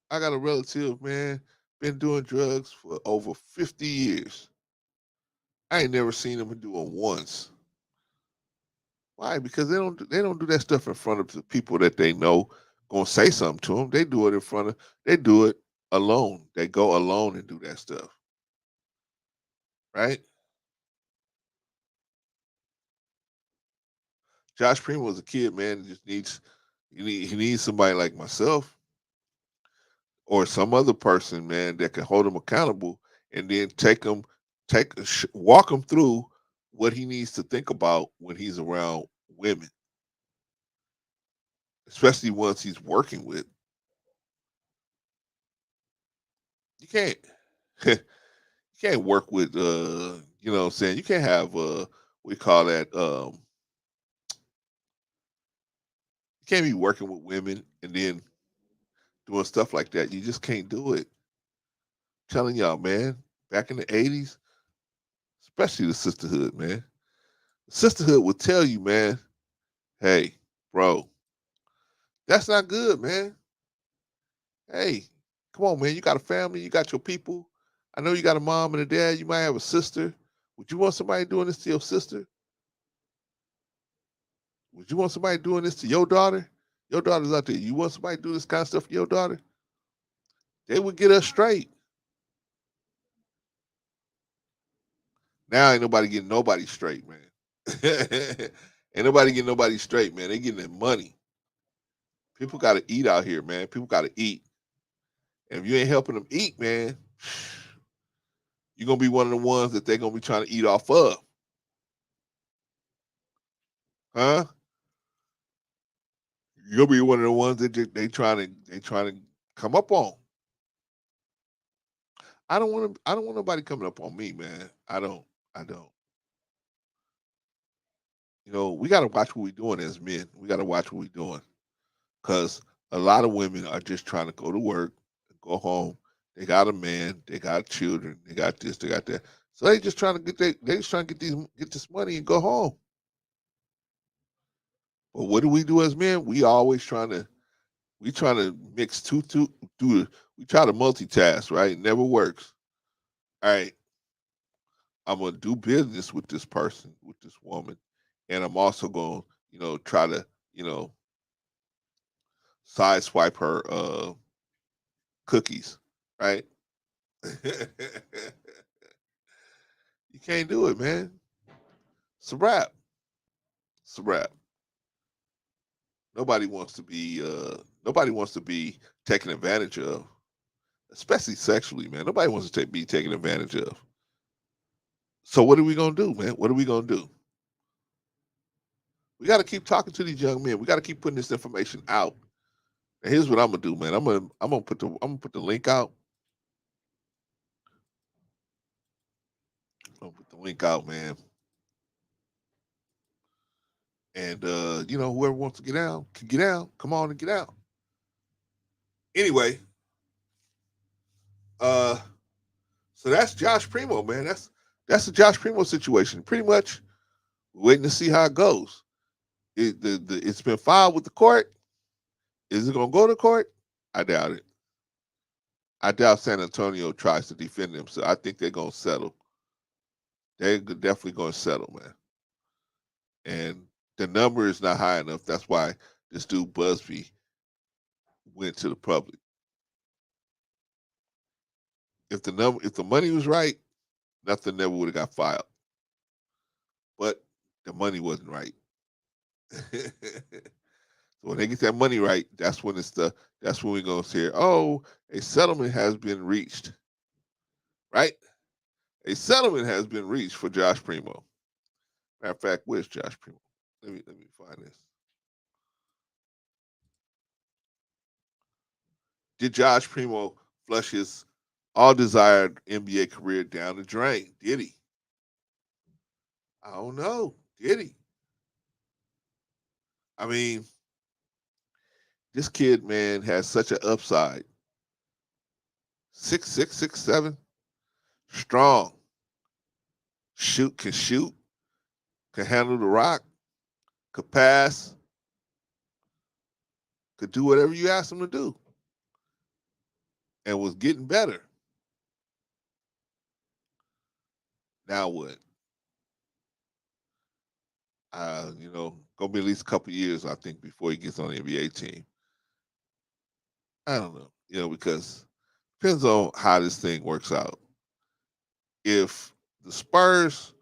I got a relative, man, been doing drugs for over 50 years. I ain't never seen them do it once. Why? Because they don't do that stuff in front of the people that they know gonna say something to them. They do it they do it alone. They go alone and do that stuff, right? Josh Primo was a kid, man. Just he needs somebody like myself or some other person, man, that can hold him accountable and then walk him through what he needs to think about when he's around women. especially ones he's working with. You can't you can't work with you know what I'm saying, you can't have we call that you can't be working with women and then doing stuff like that. You just can't do it. I'm telling y'all, man, back in the 80s, especially the sisterhood, man. The sisterhood would tell you, man, hey, bro, that's not good, man. Hey, come on, man. You got a family, you got your people. I know you got a mom and a dad, you might have a sister. Would you want somebody doing this to your sister? Would you want somebody doing this to your daughter? Your daughter's out there. You want somebody to do this kind of stuff for your daughter? They would get us straight. Now ain't nobody getting nobody straight, man. Ain't nobody getting nobody straight, man. They getting their money. People got to eat out here, man. People got to eat. And if you ain't helping them eat, man, you're going to be one of the ones that they're going to be trying to eat off of. Huh? You'll be one of the ones that they trying to come up on. I don't want nobody coming up on me, man. I don't. You know, we got to watch what we're doing as men. We got to watch what we're doing because a lot of women are just trying to go to work, go home. They got a man, they got children, they got this, they got that. So they just trying to they just trying to get this money and go home. But what do we do as men? We trying to mix do we try to multitask, right? It never works. All right, I'm gonna do business with this person, with this woman, and I'm also gonna, try to, sideswipe her cookies, right? You can't do it, man. It's a wrap. It's a wrap. Nobody wants to be taken advantage of, especially sexually, man. Nobody wants to be taken advantage of. So what are we gonna do, man? What are we gonna do? We got to keep talking to these young men. We got to keep putting this information out. And here's what I'm gonna do, man. I'm gonna put the link out. I'm gonna put the link out, man. And whoever wants to get out can get out. Come on and get out. Anyway, uh, so that's Josh Primo, man. That's the Josh Primo situation. Pretty much waiting to see how it goes. It's been filed with the court. Is it gonna go to court? I doubt it. I doubt San Antonio tries to defend themselves. I think they're gonna settle. They're definitely gonna settle, man. And the number is not high enough. That's why this dude Busby went to the public. If the money was right, nothing never would have got filed. But the money wasn't right. So when they get that money right, that's when we're gonna say, oh, a settlement has been reached. Right? A settlement has been reached for Josh Primo. Matter of fact, where's Josh Primo? Let me find this. Did Josh Primo flush his all desired NBA career down the drain? Did he? I don't know. Did he? I mean, this kid, man, has such an upside. 6'6", 6'7", strong. Shoot, can handle the rock, could pass, could do whatever you asked him to do, and was getting better. Now what? Gonna be at least a couple years, I think, before he gets on the NBA team. I don't know, because depends on how this thing works out. If the Spurs,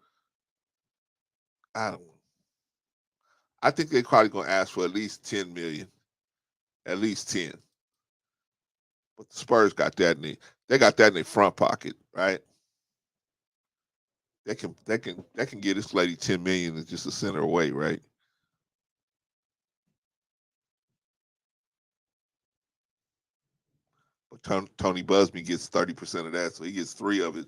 I don't know. I think they're probably gonna ask for at least 10 million, at least 10. But the Spurs got that they got that in their front pocket, right? They can get this lady 10 million and just to send her away, right? Tony Busby gets 30% of that, so he gets 3 of it.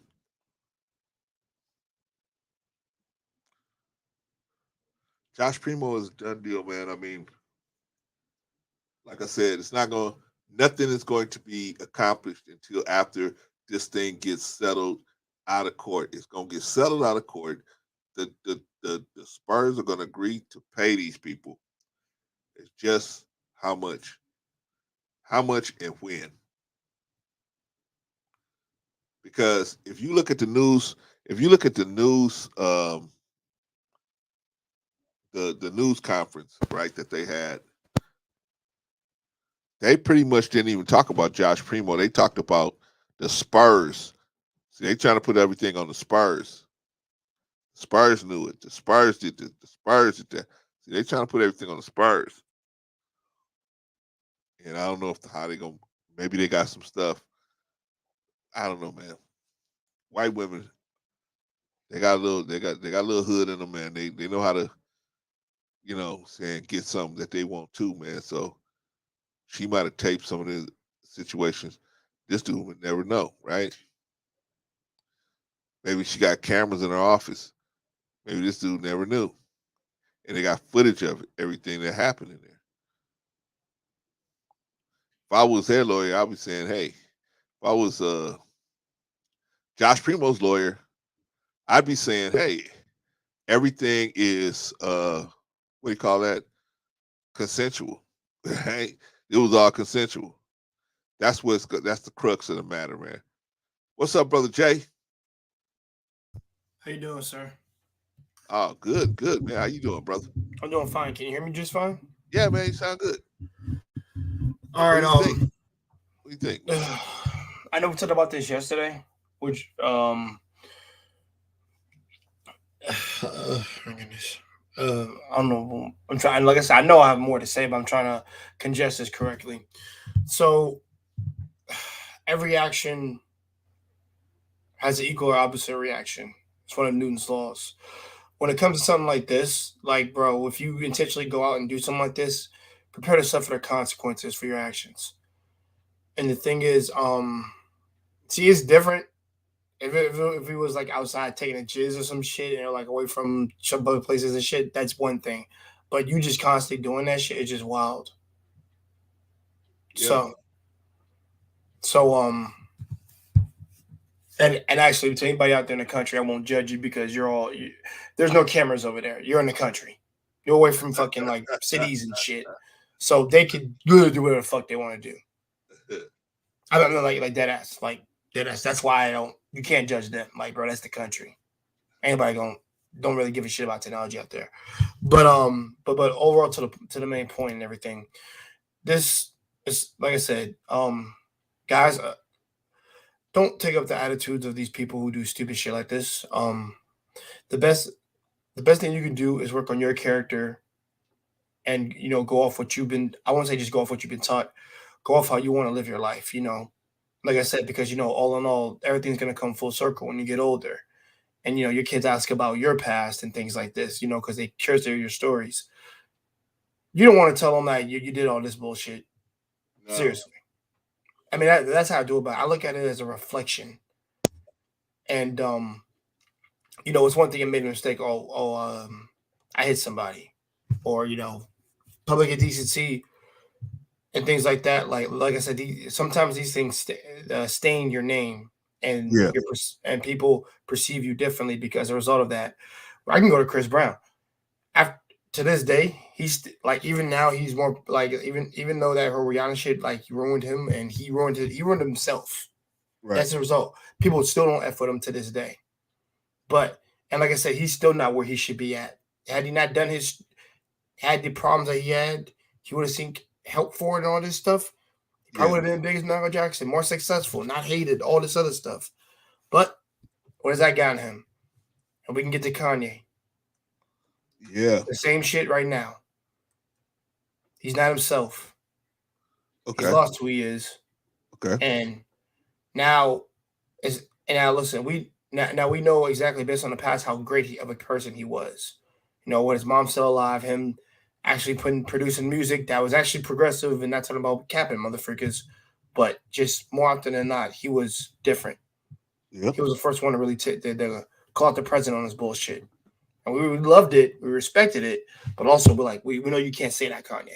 Josh Primo is a done deal, man. I mean, like I said, nothing is going to be accomplished until after this thing gets settled out of court. It's going to get settled out of court. The Spurs are going to agree to pay these people. It's just how much and when. Because if you look at the news, the news conference, right, that they had, they pretty much didn't even talk about Josh Primo. They talked about the Spurs. See, they trying to put everything on the Spurs. The Spurs knew it. The Spurs did this. The Spurs did that. See, they trying to put everything on the Spurs. And I don't know how they gonna. Maybe they got some stuff. I don't know, man. White women, they got a little hood in them, man. They know how to, get something that they want too, man. So she might have taped some of the situations. This dude would never know, right? Maybe she got cameras in her office. Maybe this dude never knew. And they got footage of everything that happened in there. If I was their lawyer, I'd be saying, hey, if I was Josh Primo's lawyer, I'd be saying, hey, everything is what do you call that? Consensual. Right? It was all consensual. That's the crux of the matter, man. What's up, brother Jay? How you doing, sir? Oh, good, man. How you doing, brother? I'm doing fine. Can you hear me just fine? Yeah, man, you sound good. All right. What do you think? I know we talked about this yesterday, which my goodness. I don't know. I'm trying. Like I said, I know I have more to say, but I'm trying to congest this correctly. So every action has an equal or opposite reaction. It's one of Newton's laws. When it comes to something like this, like, bro, if you intentionally go out and do something like this, prepare to suffer the consequences for your actions. And the thing is, see, it's different. If he was like outside taking a jizz or some shit and like away from some other places and shit, that's one thing. But you just constantly doing that shit is just wild. Yeah. So and actually, to anybody out there in the country, I won't judge you because there's no cameras over there. You're in the country. You're away from fucking like cities and shit. So they could literally do whatever the fuck they want to do. I don't know, like dead ass. That's why you can't judge them. Like, bro, that's the country. Anybody don't really give a shit about technology out there. But overall to the main point and everything, this is, like I said, guys, don't take up the attitudes of these people who do stupid shit like this. The best thing you can do is work on your character and, go off what you've been, I won't say just go off what you've been taught, go off how you want to live your life, like I said, because, all in all, everything's going to come full circle when you get older. And, your kids ask about your past and things like this, because they curious to hear your stories. You don't want to tell them that you did all this bullshit. No. Seriously. I mean, that's how I do it. But I look at it as a reflection. And, it's one thing I made a mistake. I hit somebody. Or, public indecency and things like that. Like I said, sometimes these things stain your name. And and people perceive you differently because as a result of that. I can go to Chris Brown. To this day, he's like, even now he's more like, even though that her Rihanna shit like ruined him and he ruined himself. Right. That's the result. People still don't F with him to this day. But and like I said, he's still not where he should be at. Had he not had the problems that he had, he would have seen help for it and all this stuff. He probably would have been the biggest Michael Jackson, more successful, not hated, all this other stuff. But what has that gotten him? And we can get to Kanye. Yeah. The same shit right now. He's not himself. Okay. He's lost who he is. Okay. And now listen, we know exactly based on the past how great of a person he was. When his mom's still alive, him actually producing music that was actually progressive and not talking about capping motherfuckers but just more often than not, he was different. Yep. He was the first one to really call out the president on his bullshit. And we loved it, we respected it, but also we're like, we know you can't say that, Kanye.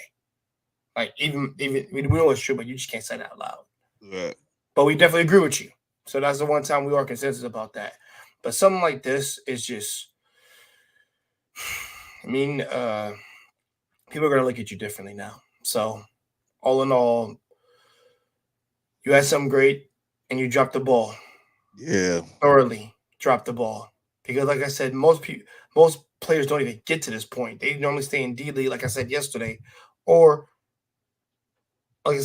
Like, even we know it's true, but you just can't say that out loud. Right. But we definitely agree with you. So that's the one time we are consensus about that. But something like this is just, I mean, people are going to look at you differently now. So, all in all, you had something great and you dropped the ball. Yeah. Thoroughly dropped the ball. Because, like I said, most players don't even get to this point. They normally stay in D League, like I said yesterday, or they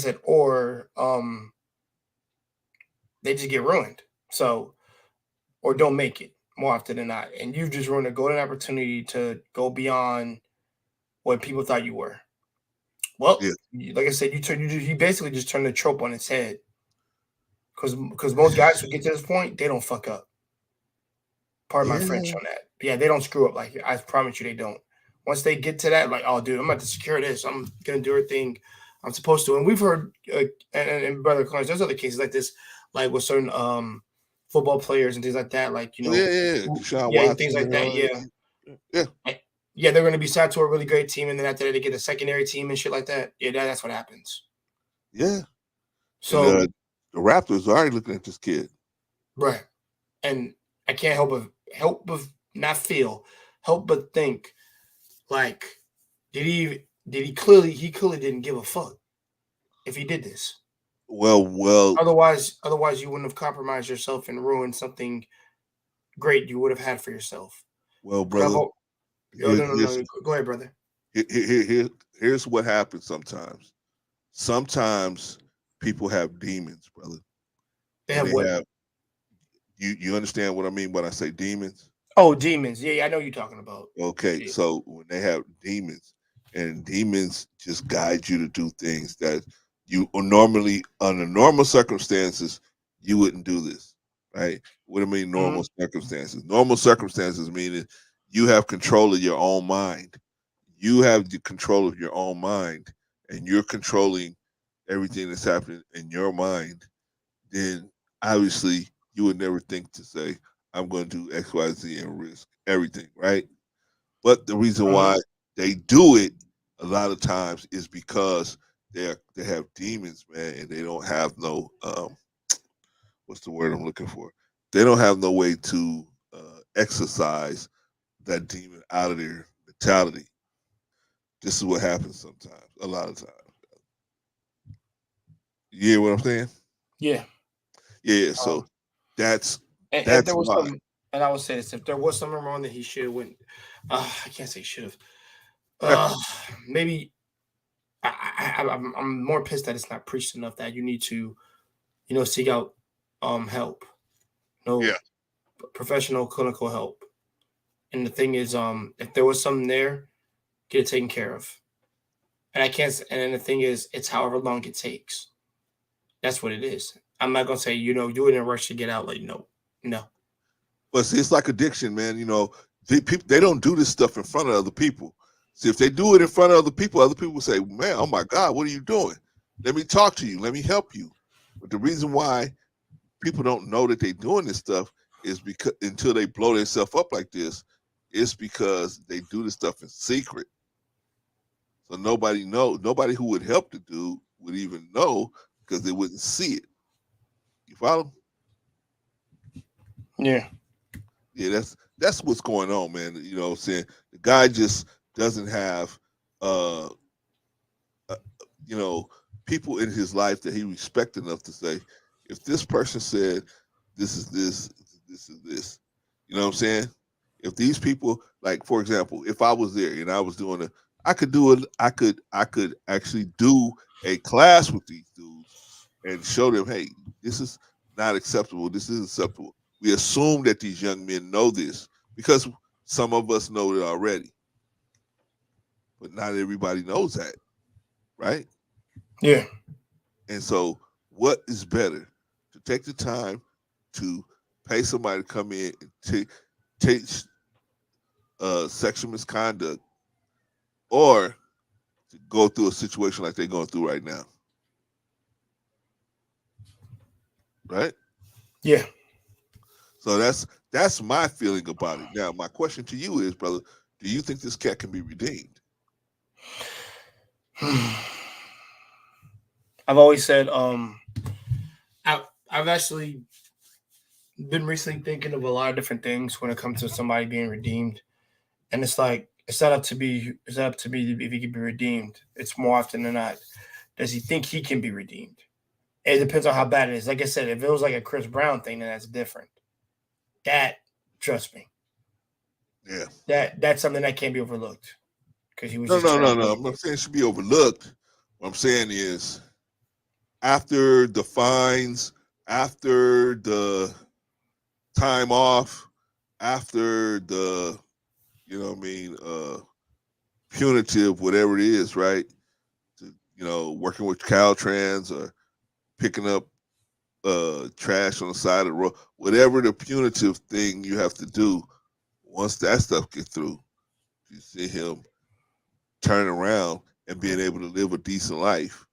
just get ruined. So, or don't make it more often than not. And you've just ruined a golden opportunity to go beyond what people thought you were. Well, like I said, you basically just turned the trope on its head. Because most guys who get to this point, they don't fuck up. Pardon my French on that. But yeah, they don't screw up. Like, I promise you, they don't. Once they get to that, like, oh, dude, I'm about to secure this. I'm gonna do everything I'm supposed to. And we've heard, and brother Clarence, there's other cases like this, like with certain football players and things like that. Like, you know, things like that. Yeah, they're going to be signed to a really great team, and then after that, they get a secondary team and shit like that. Yeah, that's what happens. Yeah. So and, the Raptors are already looking at this kid, right? And I can't help but think, like, he clearly didn't give a fuck if he did this. Well. Otherwise, you wouldn't have compromised yourself and ruined something great you would have had for yourself. Well, brother. No. Go ahead, brother. Here's what happens sometimes. Sometimes people have demons, brother. They have what? You understand what I mean when I say demons? Oh, demons. Yeah, I know you're talking about. Okay, yeah. So when they have demons, and demons just guide you to do things that you normally, under normal circumstances, you wouldn't do this, right? What do I mean normal circumstances? Normal circumstances meaning you have control of your own mind. You have the control of your own mind, and you're controlling everything that's happening in your mind. Then obviously you would never think to say, I'm going to do X, Y, Z and risk everything, right? But the reason why they do it a lot of times is because they have demons, man, and they don't have no what's the word I'm looking for? They don't have no way to exercise that demon out of their mentality. This is what happens sometimes, a lot of times. You hear what I'm saying? Yeah. Yeah. So that's if there was why. And I would say this: if there was something wrong that he should have went, I can't say should have. Maybe I'm more pissed that it's not preached enough that you need to, seek out help, professional clinical help. And the thing is, if there was something there, get it taken care of. And I can't. And then the thing is, it's however long it takes. That's what it is. I'm not gonna say do it in a rush to get out. Like no. But see, it's like addiction, man. They don't do this stuff in front of other people. See, if they do it in front of other people say, man, oh my God, what are you doing? Let me talk to you. Let me help you. But the reason why people don't know that they're doing this stuff is because until they blow themselves up like this, it's because they do this stuff in secret. So nobody who would help the dude would even know because they wouldn't see it. You follow? Yeah. Yeah, that's what's going on, man. You know what I'm saying? The guy just doesn't have people in his life that he respects enough to say, if this person said this is this, this is this. You know what I'm saying? If these people, like for example, if I was there and I was doing I could actually do a class with these dudes and show them, hey, this is not acceptable. This is acceptable. We assume that these young men know this because some of us know it already, but not everybody knows that, right? Yeah. And so, what is better to take the time to pay somebody to come in and teach sexual misconduct, or to go through a situation like they're going through right now? right? Yeah. So that's my feeling about it. Now, my question to you is, brother, do you think this cat can be redeemed? I've always said, I've actually been recently thinking of a lot of different things when it comes to somebody being redeemed, and it's like it's not up to me if he can be redeemed. It's more often than not, does he think he can be redeemed? It depends on how bad it is. Like I said, if it was like a Chris Brown thing, then that's different. That, trust me, Yeah. that's something that can't be overlooked because he was No, just no, trying no, to no. I'm not saying it should be overlooked. What I'm saying is, after the fines, after the time off, after the, punitive, whatever it is, right? Working with Caltrans or picking up trash on the side of the road, whatever the punitive thing you have to do. Once that stuff gets through, you see him turn around and being able to live a decent life.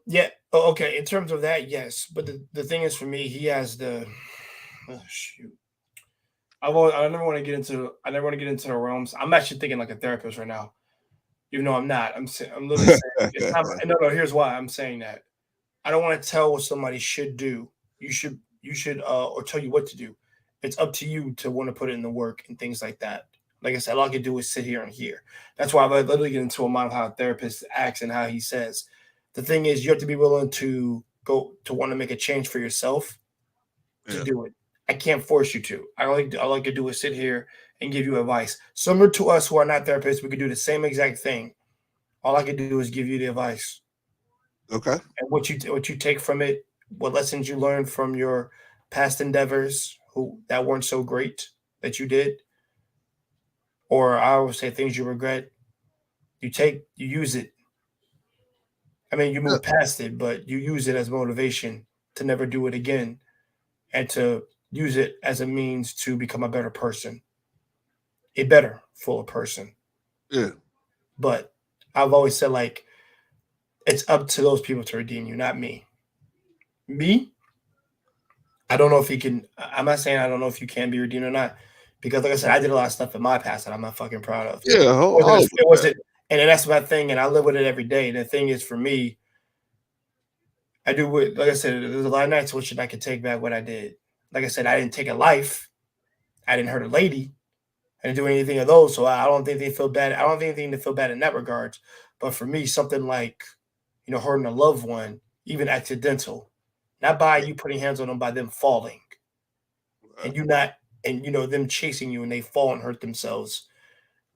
Yeah. Okay. In terms of that, yes. But the thing is, for me, he has the. Oh, shoot. I never want to get into. I never want to get into the realms. I'm actually thinking like a therapist right now, even though I'm not. I'm literally saying it's not. No. Here's why I'm saying that. I don't want to tell what somebody should do. You should or tell you what to do. It's up to you to want to put it in the work and things like that. Like I said, all I can do is sit here and hear. That's why I literally get into a mind of how a therapist acts and how he says. The thing is, you have to be willing to go to want to make a change for yourself to do it. I can't force you to. All I can do is sit here and give you advice. Similar to us who are not therapists, we could do the same exact thing. All I can do is give you the advice. Okay. And what you take from it, what lessons you learned from your past endeavors that weren't so great that you did, or I would say things you regret, you use it. I mean, you Yeah. move past it, but you use it as motivation to never do it again and to use it as a means to become a better person, a better, fuller person. Yeah. But I've always said, like, it's up to those people to redeem you, not me. Me, I don't know if he can. I'm not saying I don't know if you can be redeemed or not, because like I said, I did a lot of stuff in my past that I'm not fucking proud of. Yeah. It wasn't, and that's my thing, and I live with it every day. And the thing is, for me, I do what, like I said, there's a lot of nights wishing I could take back what I did. Like I said, I didn't take a life, I didn't hurt a lady, I didn't do anything of those, so I don't think they feel bad. I don't think anything to feel bad in that regards. But for me, something like hurting a loved one, even accidental, not by you putting hands on them, by them falling, and you not, and them chasing you and they fall and hurt themselves.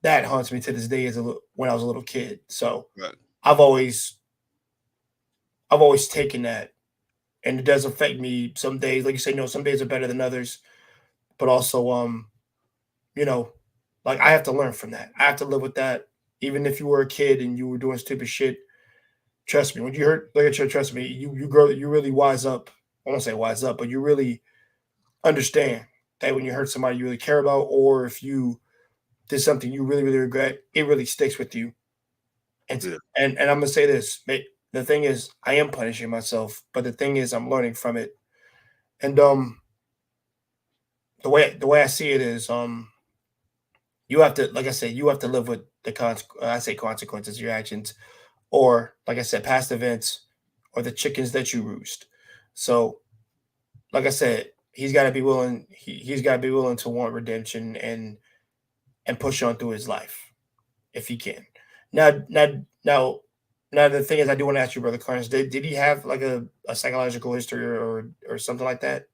That haunts me to this day when I was a little kid. So Right. I've always taken that, and it does affect me some days. Like you say, some days are better than others, but also, like I have to learn from that. I have to live with that. Even if you were a kid and you were doing stupid shit, trust me. When you hurt, like trust me, you grow, you really wise up. I won't say wise up, but you really understand that when you hurt somebody you really care about, or if you did something you really, really regret, it really sticks with you. And Yeah. and I'm gonna say this, the thing is, I am punishing myself, but the thing is, I'm learning from it. And the way I see it is, you have to, like I said, you have to live with the consequences of your actions, or like I said, past events, or the chickens that you roost. So, like I said, he's got to be willing. He's got to be willing to want redemption and push on through his life if he can. Now, the thing is, I do want to ask you, Brother Carnes, did he have like a psychological history or something like that?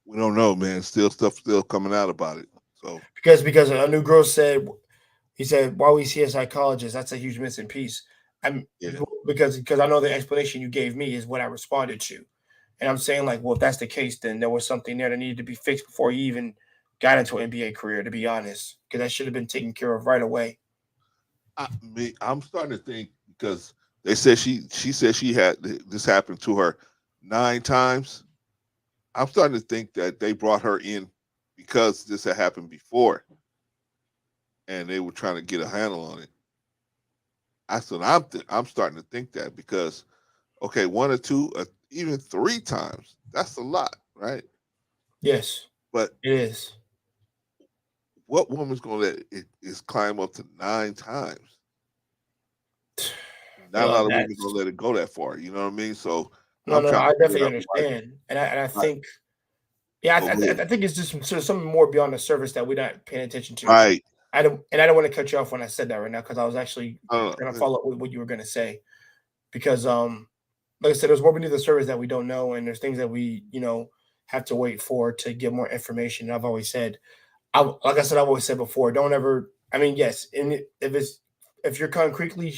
We don't know, man. Stuff still coming out about it. So Because a new girl said, he said, why we see a psychologist? That's a huge missing piece. Yeah. Because I know the explanation you gave me is what I responded to. And I'm saying, like, well, if that's the case, then there was something there that needed to be fixed before he even got into an NBA career, to be honest, because that should have been taken care of right away. I'm starting to think, because they said she said she had this happen to her 9 times. I'm starting to think that they brought her in because this had happened before, and they were trying to get a handle on it. I'm starting to think that, because okay, one or two, even 3 times, that's a lot, right? Yes, But it is. what woman's gonna let it climb up to 9 times? Not a lot of women That's gonna let it go that far. You know what I mean? So no, I'm no, trying I to figure definitely out why. understand, and I Right. think, yeah, Go ahead. I think it's just sort of something more beyond the surface that we're not paying attention to. Right. I don't want to cut you off when I said that right now because I was actually I don't trying to know. follow up with what you were going to say because like I said, there's more beneath the surface that we don't know, and there's things that we have to wait for to get more information. And I've always said, like I said, I've always said before, don't ever. I mean, yes, if you're concretely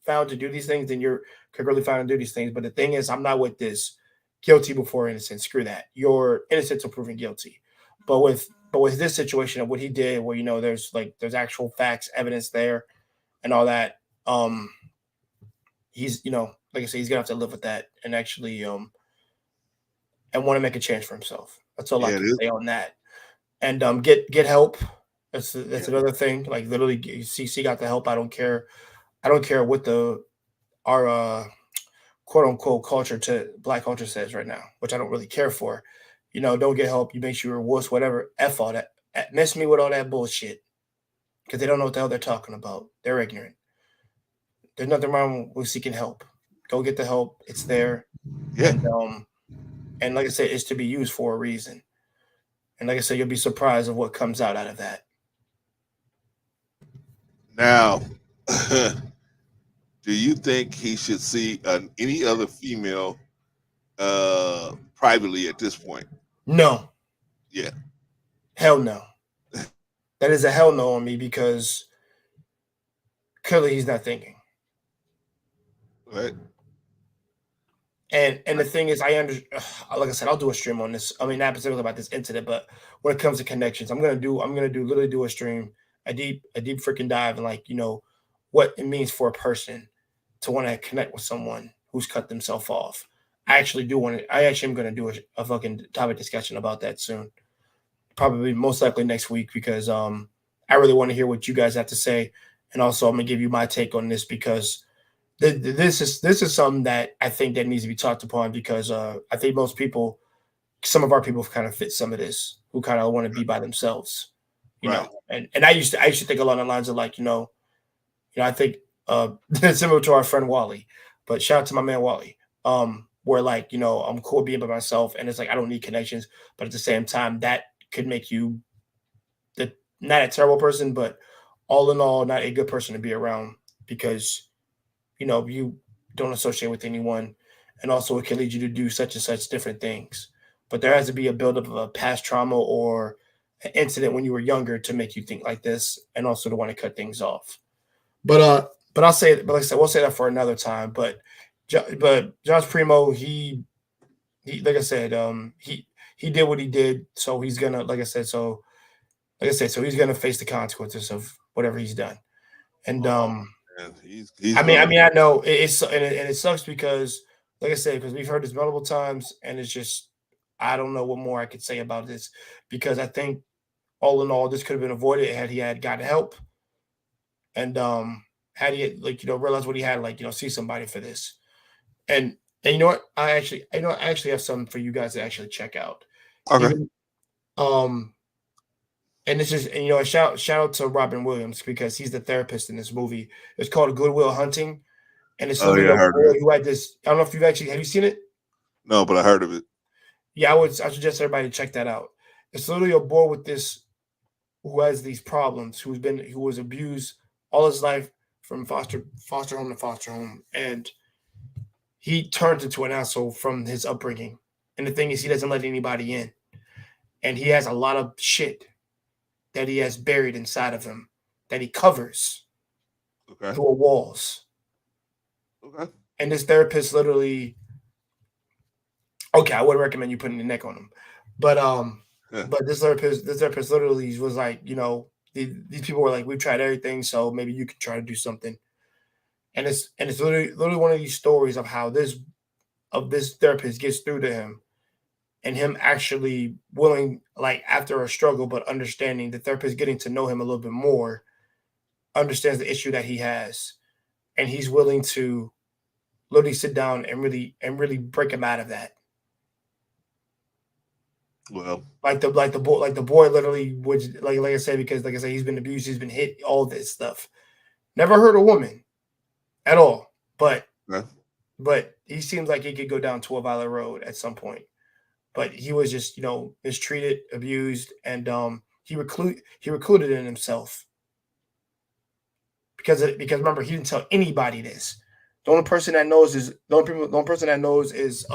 found to do these things, then you're concretely found to do these things. But the thing is, I'm not with this guilty before innocent. Screw that. You're innocent until proven guilty. But with this situation of what he did, where there's actual facts, evidence there, and all that. He's like I said, he's gonna have to live with that and actually and want to make a change for himself. That's all I Yeah, it can is. say on that. And get help. That's Yeah. another thing. Like literally, CC got the help. I don't care. I don't care what our quote unquote black culture says right now, which I don't really care for. Don't get help. You make sure you're a wuss, whatever. F all that. Miss me with all that bullshit because they don't know what the hell they're talking about. They're ignorant. There's nothing wrong with seeking help. Go get the help. It's there. Yeah. And like I said, it's to be used for a reason. And like I said, you'll be surprised of what comes out of that. Now, do you think he should see any other female privately at this point? No. Yeah. Hell no. That is a hell no on me because clearly he's not thinking. Right. And the thing is, like I said, I'll do a stream on this. I mean, not specifically about this incident, but when it comes to connections, I'm gonna literally do a stream, a deep freaking dive, and what it means for a person to want to connect with someone who's cut themselves off. I actually am gonna do a fucking topic discussion about that soon. Probably most likely next week because I really want to hear what you guys have to say, and also I'm gonna give you my take on this because this is something that I think that needs to be talked upon because I think some of our people kind of fit some of this who kind of want to be by themselves, Right. And I used to think along the lines of I think similar to our friend Wally, but shout out to my man Wally, where I'm cool being by myself and it's like I don't need connections, but at the same time that could make you not a terrible person, but all in all not a good person to be around because you don't associate with anyone. And also it can lead you to do such and such different things. But there has to be a buildup of a past trauma or an incident when you were younger to make you think like this and also to want to cut things off. But like I said, we'll say that for another time. But Josh Primo, he like I said, he did what he did. So he's gonna, so he's gonna face the consequences of whatever he's done. And And he's I know it sucks because, like I said, because we've heard this multiple times, and it's just I don't know what more I could say about this because I think all in all, this could have been avoided had he had gotten help, and had he realized what he had, see somebody for this, and you know what, I actually have something for you guys to actually check out. okay. Even, and this is a shout out to Robin Williams because he's the therapist in this movie. It's called Goodwill Hunting. And it's Oh literally yeah, I a heard of boy it. who had this. I don't know if have you seen it? No, but I heard of it. Yeah, I suggest everybody to check that out. It's literally a boy with this who has these problems, who was abused all his life from foster home to foster home, and he turns into an asshole from his upbringing. And the thing is, he doesn't let anybody in, and he has a lot of shit that he has buried inside of him that he covers Okay. through walls. Okay. And this therapist literally, okay, I would recommend you putting the neck on him, but but this therapist literally was like, these people were like, we've tried everything, so maybe you can try to do something. And it's literally one of these stories of how this therapist gets through to him, and him actually willing, after a struggle, but understanding the therapist getting to know him a little bit more, understands the issue that he has, and he's willing to literally sit down and really break him out of that. Well, Like the boy literally would like I said, because like I said, he's been abused, he's been hit, all this stuff. Never hurt a woman at all, but yeah. he seems like he could go down to a violent road at some point. But he was just mistreated, abused, and he recluded in himself because remember, he didn't tell anybody this. The only person that knows is the only person that knows is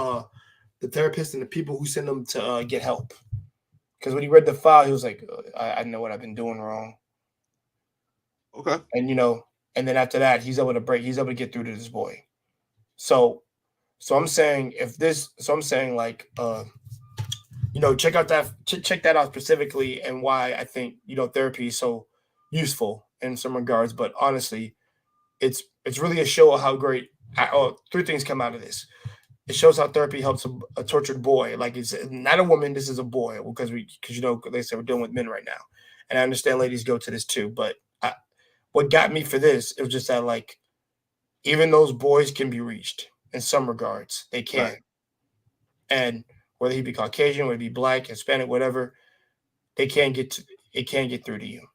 the therapist and the people who send him to get help. Because when he read the file, he was like, I know what I've been doing wrong. Okay. And and then after that, he's able to get through to this boy. So I'm saying check that out specifically, and why I think therapy is so useful in some regards. But honestly, it's really a show of how great. Three things come out of this. It shows how therapy helps a tortured boy. Like, it's not a woman, this is a boy, because they say we're dealing with men right now, and I understand ladies go to this too. But what got me for this, it was just that, like, even those boys can be reached in some regards. They can, Right. And whether he be Caucasian, whether he be Black, Hispanic, whatever, it can't get through to you.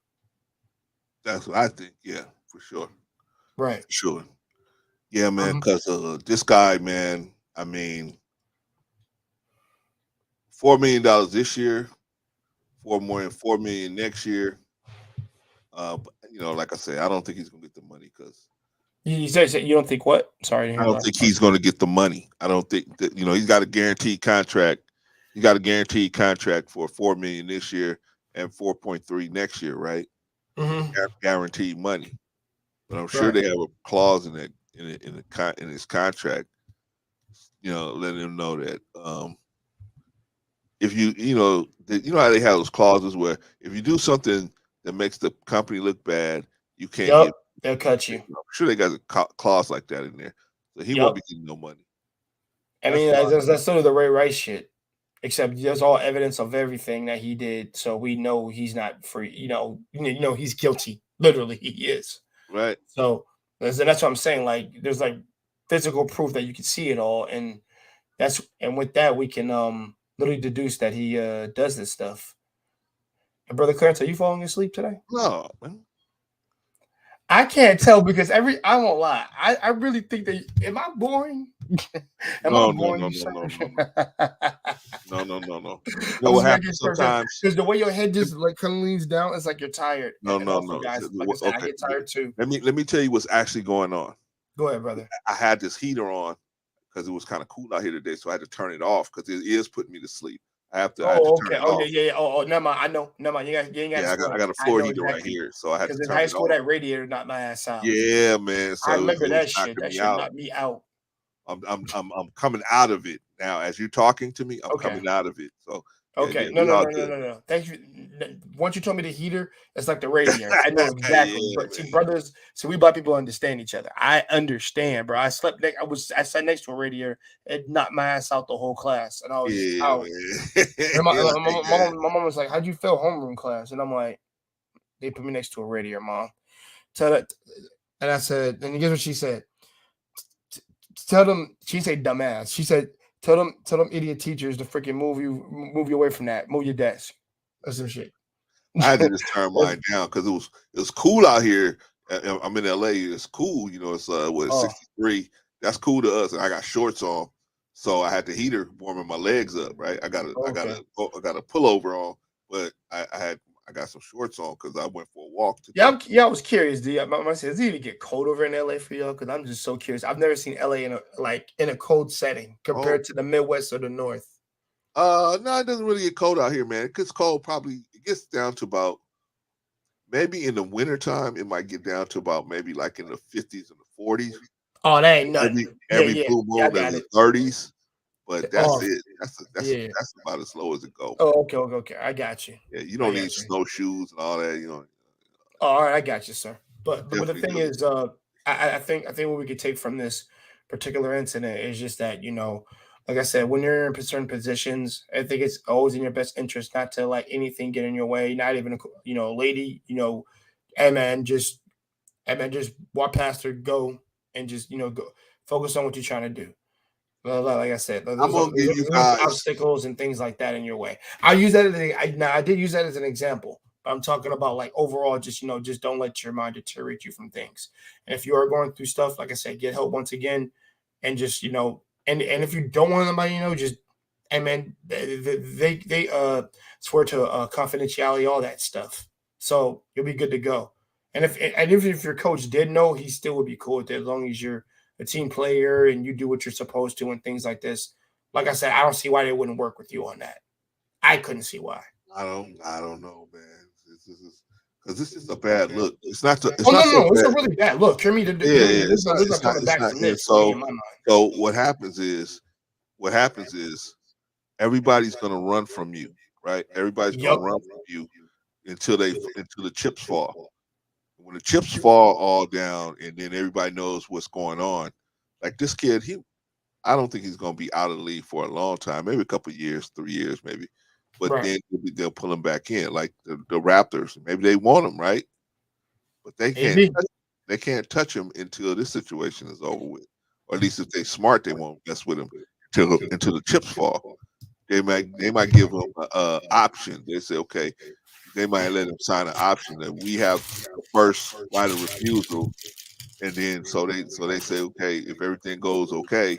That's what I think. Yeah, for sure. Right. For sure. Yeah, man. Because this guy, man. I mean, $4 million this year, $4 million next year. But, like I said, I don't think he's gonna get the money because You said you don't think what? Sorry, I don't think he's going to get the money. I don't think that he's got a guaranteed contract. He got a guaranteed contract for $4 million this year and 4.3 next year, right? Mm-hmm. Guaranteed money. But I'm sure they have a clause in his contract, letting him know that if how they have those clauses where if you do something that makes the company look bad, you can't they'll cut you. I'm sure they got a clause like that in there, so he won't be getting no money. I mean, that's sort of the Ray Rice shit, except there's all evidence of everything that he did, so we know he's not free. He's guilty. Literally, he is. Right. So that's what I'm saying. Like, there's like physical proof that you can see it all, and with that we can literally deduce that he does this stuff. And Brother Clarence, are you falling asleep today? No, man. I can't tell because I won't lie. I really think that. Am I boring? No. No. What happens sometimes? Because the way your head just like kind of leans down, it's like you're tired. No. Guys, like I said, I get tired too. Let me tell you what's actually going on. Go ahead, brother. I had this heater on because it was kind of cool out here today, so I had to turn it off because it is putting me to sleep. I had to turn it off. Yeah. Oh, never mind. I know. Never mind. You ain't I got a floor heater right here, so I had to turn it off. Because in high school, that radiator knocked my ass out. Yeah, man. So I remember that shit. That shit knocked me out. I'm coming out of it now. As you're talking to me, I'm coming out of it. So okay, no. Thank you. Once you told me the heater, it's like the radiator. I know exactly. See, brothers, so we Black people understand each other. I understand, bro. I sat next to a radiator. It knocked my ass out the whole class, and I was out. My mom was like, "How'd you feel homeroom class?" And I'm like, "They put me next to a radiator, mom." And I said, and guess what she said? Tell them. She said, "Dumbass." She said, Tell them idiot teachers to freaking move you away from that. Move your desk. That's some shit. I had to just turn mine down because it was cool out here. I'm in LA. It's cool, it's 63. That's cool to us. And I got shorts on, so I had the heater warming my legs up. Right. I got a pullover on, but I got some shorts on because I went for a walk today. I was curious. Does it even get cold over in LA for y'all? Because I'm just so curious. I've never seen LA in a cold setting compared to the Midwest or the North. No, it doesn't really get cold out here, man. It gets cold it gets down to about maybe in the wintertime, it might get down to about maybe like in the 50s and the 40s. Oh, that ain't nothing. Every blue moon in the 30s. But that's it. That's about as low as it goes. Oh, okay. I got you. Yeah, you don't need snowshoes and all that, Oh, all right, I got you, sir. But the thing is, I think what we could take from this particular incident is just that, like I said, when you're in certain positions, I think it's always in your best interest not to let anything get in your way. Not even a lady, hey man, just walk past her, go and just go Focus on what you're trying to do. Like I said, I'm gonna give you there's guys. obstacles and things like that in your way. I use that I did use that as an example. But I'm talking about like overall, just just don't let your mind deteriorate you from things. And if you are going through stuff, like I said, get help once again, and just and if you don't want somebody, just man, they swear to confidentiality, all that stuff. So you'll be good to go. And if your coach did know, he still would be cool with it as long as you're a team player and you do what you're supposed to and things like this. Like I said, I don't see why they wouldn't work with you on that. I couldn't see why. I don't know, man. Because this is a bad look. It's not. It's It's a really bad look. It's not. So what happens is everybody's gonna run from you, right? Everybody's gonna run from you until the chips fall. When the chips fall all down, and then everybody knows what's going on. Like this kid, I don't think he's gonna be out of the league for a long time. Maybe a couple of years, 3 years, maybe. But then they'll pull him back in, like the Raptors. Maybe they want him, right? But they can't touch him until this situation is over with. Or at least if they're smart, they won't mess with him until the chips fall. They might give him an option. They say, okay, they might let him sign an option that we have the first right of refusal, and then so they say, okay, if everything goes okay,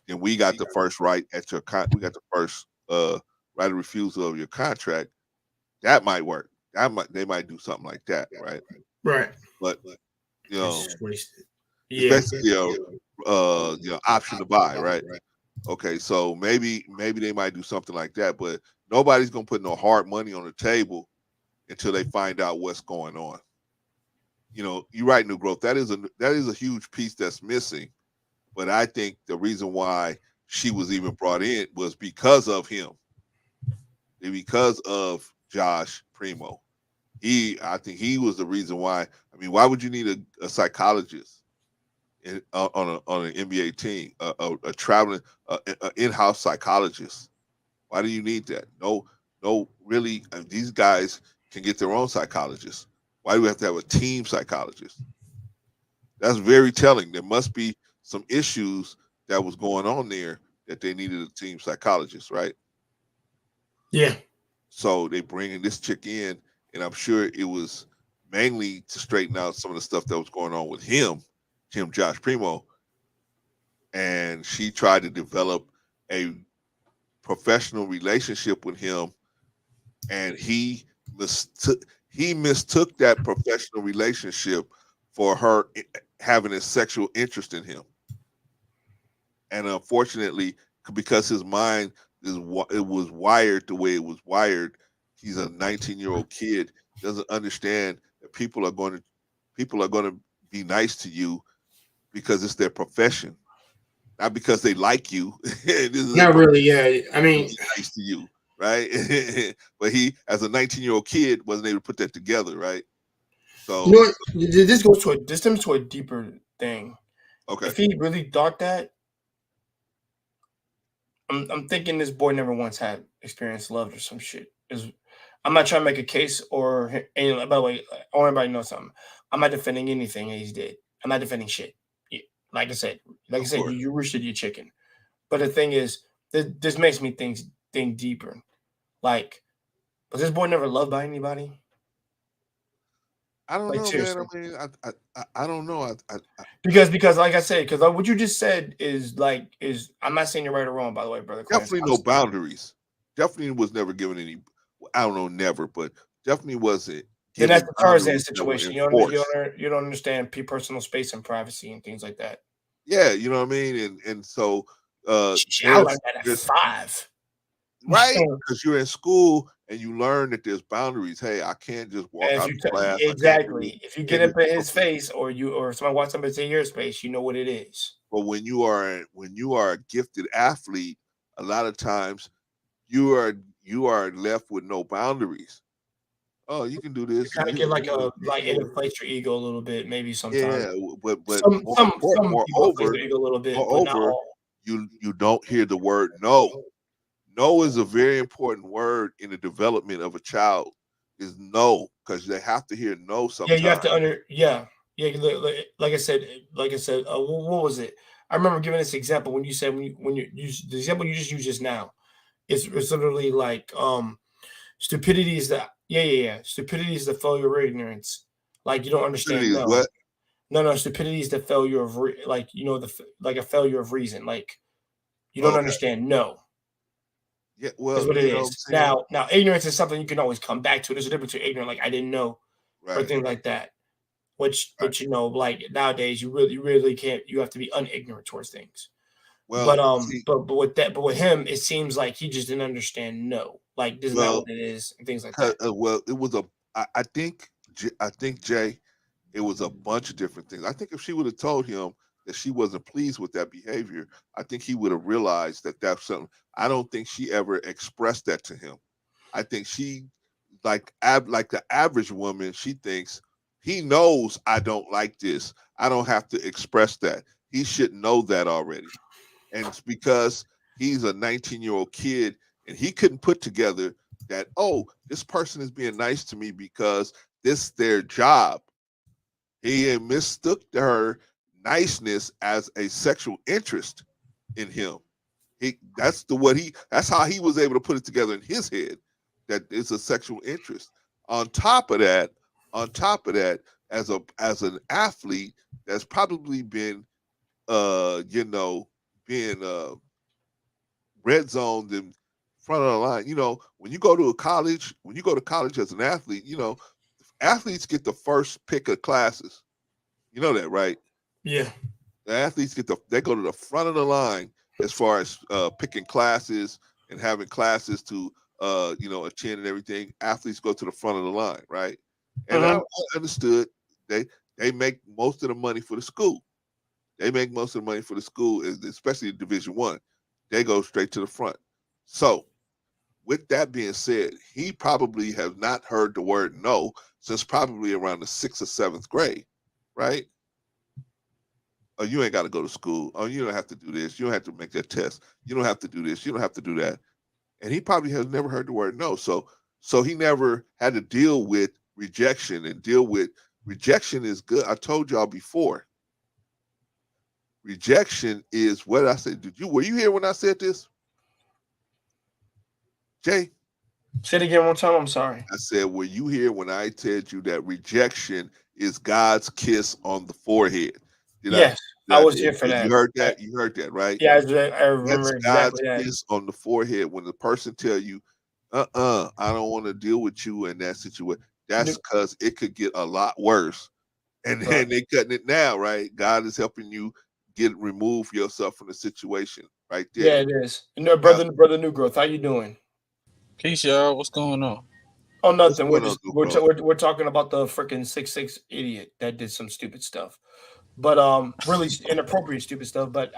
then we got the first right at your we got the first right of refusal of your contract. That might work. They might do something like that, right? Right. But it's basically a option to buy, right? Okay, so maybe they might do something like that, but nobody's gonna put no hard money on the table until they find out what's going on. You're right, New Growth. That is a huge piece that's missing. But I think the reason why she was even brought in was because of him. Because of Josh Primo. I think he was the reason why. I mean, why would you need a psychologist on an NBA team, a traveling in-house psychologist? Why do you need that? No, really, these guys can get their own psychologist. Why do we have to have a team psychologist? That's very telling. There must be some issues that was going on there that they needed a team psychologist, right? Yeah. So they bringing this chick in, and I'm sure it was mainly to straighten out some of the stuff that was going on with him, Josh Primo. And she tried to develop a professional relationship with him, and he mistook that professional relationship for her having a sexual interest in him. And unfortunately, because his mind it was wired the way it was wired, he's a 19-year-old kid, doesn't understand that people are going to be nice to you because it's their profession, not because they like you. Not really, yeah. I mean, nice to you, right? But he, as a 19-year-old kid, wasn't able to put that together, right? So this goes to a deeper thing. Okay. If he really thought that, I'm thinking this boy never once had experienced love or some shit. I'm not trying to make a case or by the way, I want everybody to know something. I'm not defending anything that he's did. I'm not defending shit. Like I said, you roosted your chicken. But the thing is, this makes me think deeper. Like, was this boy never loved by anybody? I don't know, seriously. Man. I mean, I don't know. Because like I said, because what you just said is I'm not saying you're right or wrong, by the way, brother. Definitely no boundaries. Definitely was never given any. I don't know, never, but definitely wasn't. Then that's the Tarzan situation. You don't understand personal space and privacy and things like that. Yeah, you know what I mean, and so I learned that at 5. Right, because you're in school and you learn that there's boundaries. Hey, I can't just walk out of class. Exactly. If you get up in his face or somebody walks up into your space, you know what it is. But when you are a gifted athlete, a lot of times you are left with no boundaries. Oh, you can do this. You kind of get it inflates your ego a little bit, maybe sometimes. Yeah, but some moreover, ego a little bit. Moreover, you don't hear the word no. No is a very important word in the development of a child. Is no, because they have to hear no sometimes. Yeah, you have to like I said. What was it? I remember giving this example when you said when you use the example you just used just now. It's literally like stupidity is the stupidity is the failure of ignorance. Like you don't understand. Stupidity is what? No. Stupidity is the failure of like like a failure of reason. Like you don't understand. No. Yeah, well, Is what it you know what I'm is. saying? Now, ignorance is something you can always come back to. There's a difference between ignorant, like I didn't know, or Right. things like that. Which Right. you know, like nowadays, you really can't. You have to be unignorant towards things. Well, But with him, it seems like he just didn't understand. No, like this is not well, what it is, and things like that. well, it was I think Jay, it was a bunch of different things. I think if she would have told him that she wasn't pleased with that behavior, I think he would have realized that that's something. I don't think she ever expressed that to him. I think she, like the average woman, she thinks he knows I don't like this. I don't have to express that. He should know that already. And it's because he's a 19-year-old kid and he couldn't put together that, oh, this person is being nice to me because this is their job. He mistook her niceness as a sexual interest in him. That's how he was able to put it together in his head that it's a sexual interest. On top of that, as an athlete that's probably been being red zoned in front of the line. When you go to college as an athlete, athletes get the first pick of classes. You know that, right? Yeah. The athletes they go to the front of the line as far as picking classes and having classes to attend and everything. Athletes go to the front of the line, right? And I understood they make most of the money for the school. They make most of the money for the school, especially Division I. They go straight to the front. So, with that being said, he probably has not heard the word no since probably around the 6th or 7th grade, right? Oh, you ain't got to go to school. Oh, you don't have to do this. You don't have to make that test. You don't have to do this. You don't have to do that. And he probably has never heard the word no. So he never had to deal with rejection rejection is good. I told y'all before. Rejection is what I said. Were you here when I said this? Jay? Say it again one time. I'm sorry. I said, were you here when I told you that rejection is God's kiss on the forehead? Yes, I was here for that. You heard that? You heard that, right? Yeah, I remember That's exactly God's that. kiss on the forehead when the person tell you, I don't want to deal with you in that situation. That's because it could get a lot worse. And then they cutting it now, right? God is helping you remove yourself from the situation right there. Yeah, it is. No, brother New Growth, how you doing? Peace, y'all. What's going on? Oh, nothing. We're talking about the freaking 6'6" idiot that did some stupid stuff, but really inappropriate stupid stuff. But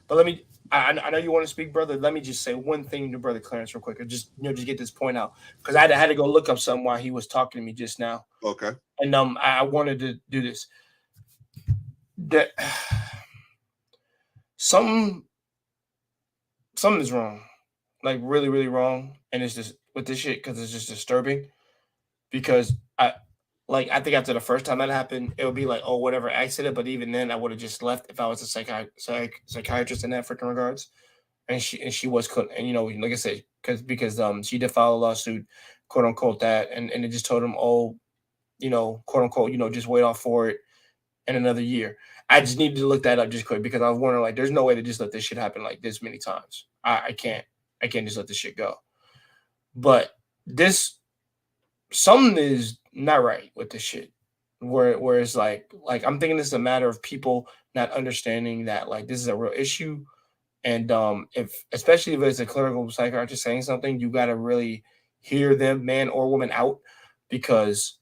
let me. I know you want to speak, brother. Let me just say one thing to Brother Clarence real quick, or just get this point out because I had to go look up something while he was talking to me just now. Okay. And I wanted to do this. That something is wrong, like really, really wrong, and it's just with this shit because it's just disturbing. Because I think after the first time that happened, it would be like, oh, whatever accident. But even then, I would have just left if I was a psychiatrist in that freaking regards. And she was, and like I said, because she did file a lawsuit, quote unquote, that, and it just told him, oh, quote unquote, just wait off for it in another year. I just needed to look that up just quick because I was wondering, like, there's no way to just let this shit happen like this many times. I can't just let this shit go. But something is not right with this shit. Where it's like I'm thinking this is a matter of people not understanding that like this is a real issue. And especially if it's a clinical psychiatrist saying something, you got to really hear them, man or woman, out, because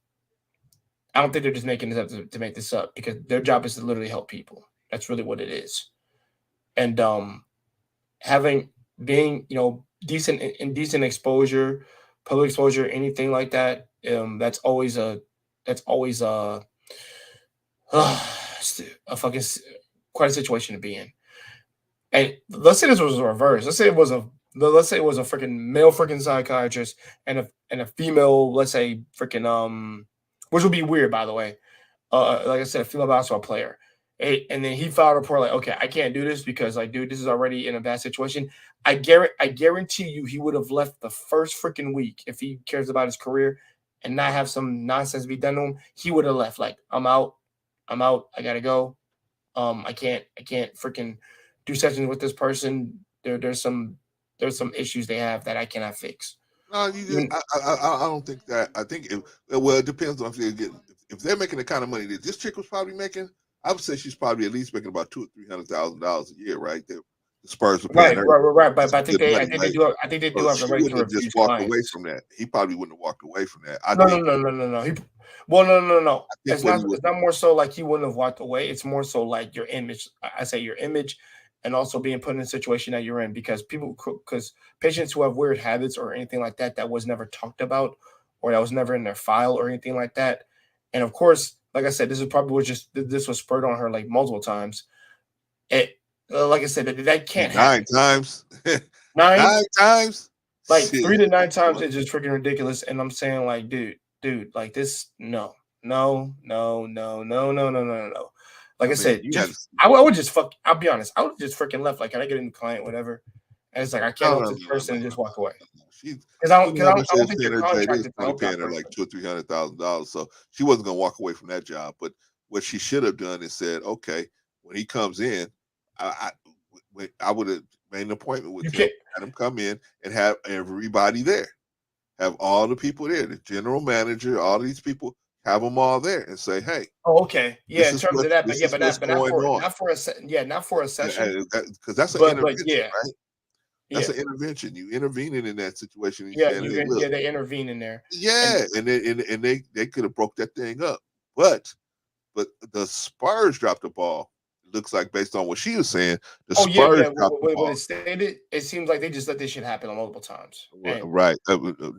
I don't think they're just making this up to make this up, because their job is to literally help people. That's really what it is. And being decent exposure, public exposure, anything like that, that's always a fucking quite a situation to be in. And let's say this was a reverse. Let's say it was a freaking male freaking psychiatrist and a female, let's say freaking which would be weird, by the way. Like I said, a female basketball player, And then he filed a report like, okay, I can't do this because like, dude, this is already in a bad situation. I guarantee you he would have left the first freaking week if he cares about his career and not have some nonsense be done to him. He would have left like, I'm out. I gotta go. I can't freaking do sessions with this person. There's some issues they have that I cannot fix. No, I don't think that. I think it depends on if they're making the kind of money that this chick was probably making. I would say she's probably at least making about $200,000-$300,000 a year, right? The Spurs were paying her. Right. But I think good they money, they right? do I think they do So have the she right to wouldn't have just refuse walked away clients. from that. He probably wouldn't have walked away from that. No. think No. think It's what not. he would. It's not more so like he wouldn't have walked away. It's more so like your image. I say your image, and also being put in a situation that you're in because patients who have weird habits or anything like that was never talked about or that was never in their file or anything like that. And of course, like I said, this was spurred on her like multiple times. It like I said, that can't happen. 9 times. 9 9 times. like Shit. 3 to 9 times is just freaking ridiculous. And I'm saying, like, dude, like this, no. Like I said, I would just I'll be honest, I would just freaking left. Like, can I get a new client, whatever? And it's like I can't help this person and just walk away. Because I don't think your contract is probably paying her like $200,000-$300,000, so she wasn't gonna walk away from that job. But what she should have done is said, okay, when he comes in, I would have made an appointment with him, had him come in and have everybody there, have all the people there, the general manager, all these people, have them all there and say, hey. Oh, okay, yeah. In terms of that, but not for a session, because that's an intervention, right? That's an intervention. You intervening in that situation. And saying, hey, they intervene in there. Yeah, and they could have broke that thing up, but the Spurs dropped the ball. It looks like based on what she was saying, the Spurs dropped the ball. It seems like they just let this shit happen multiple times. Right.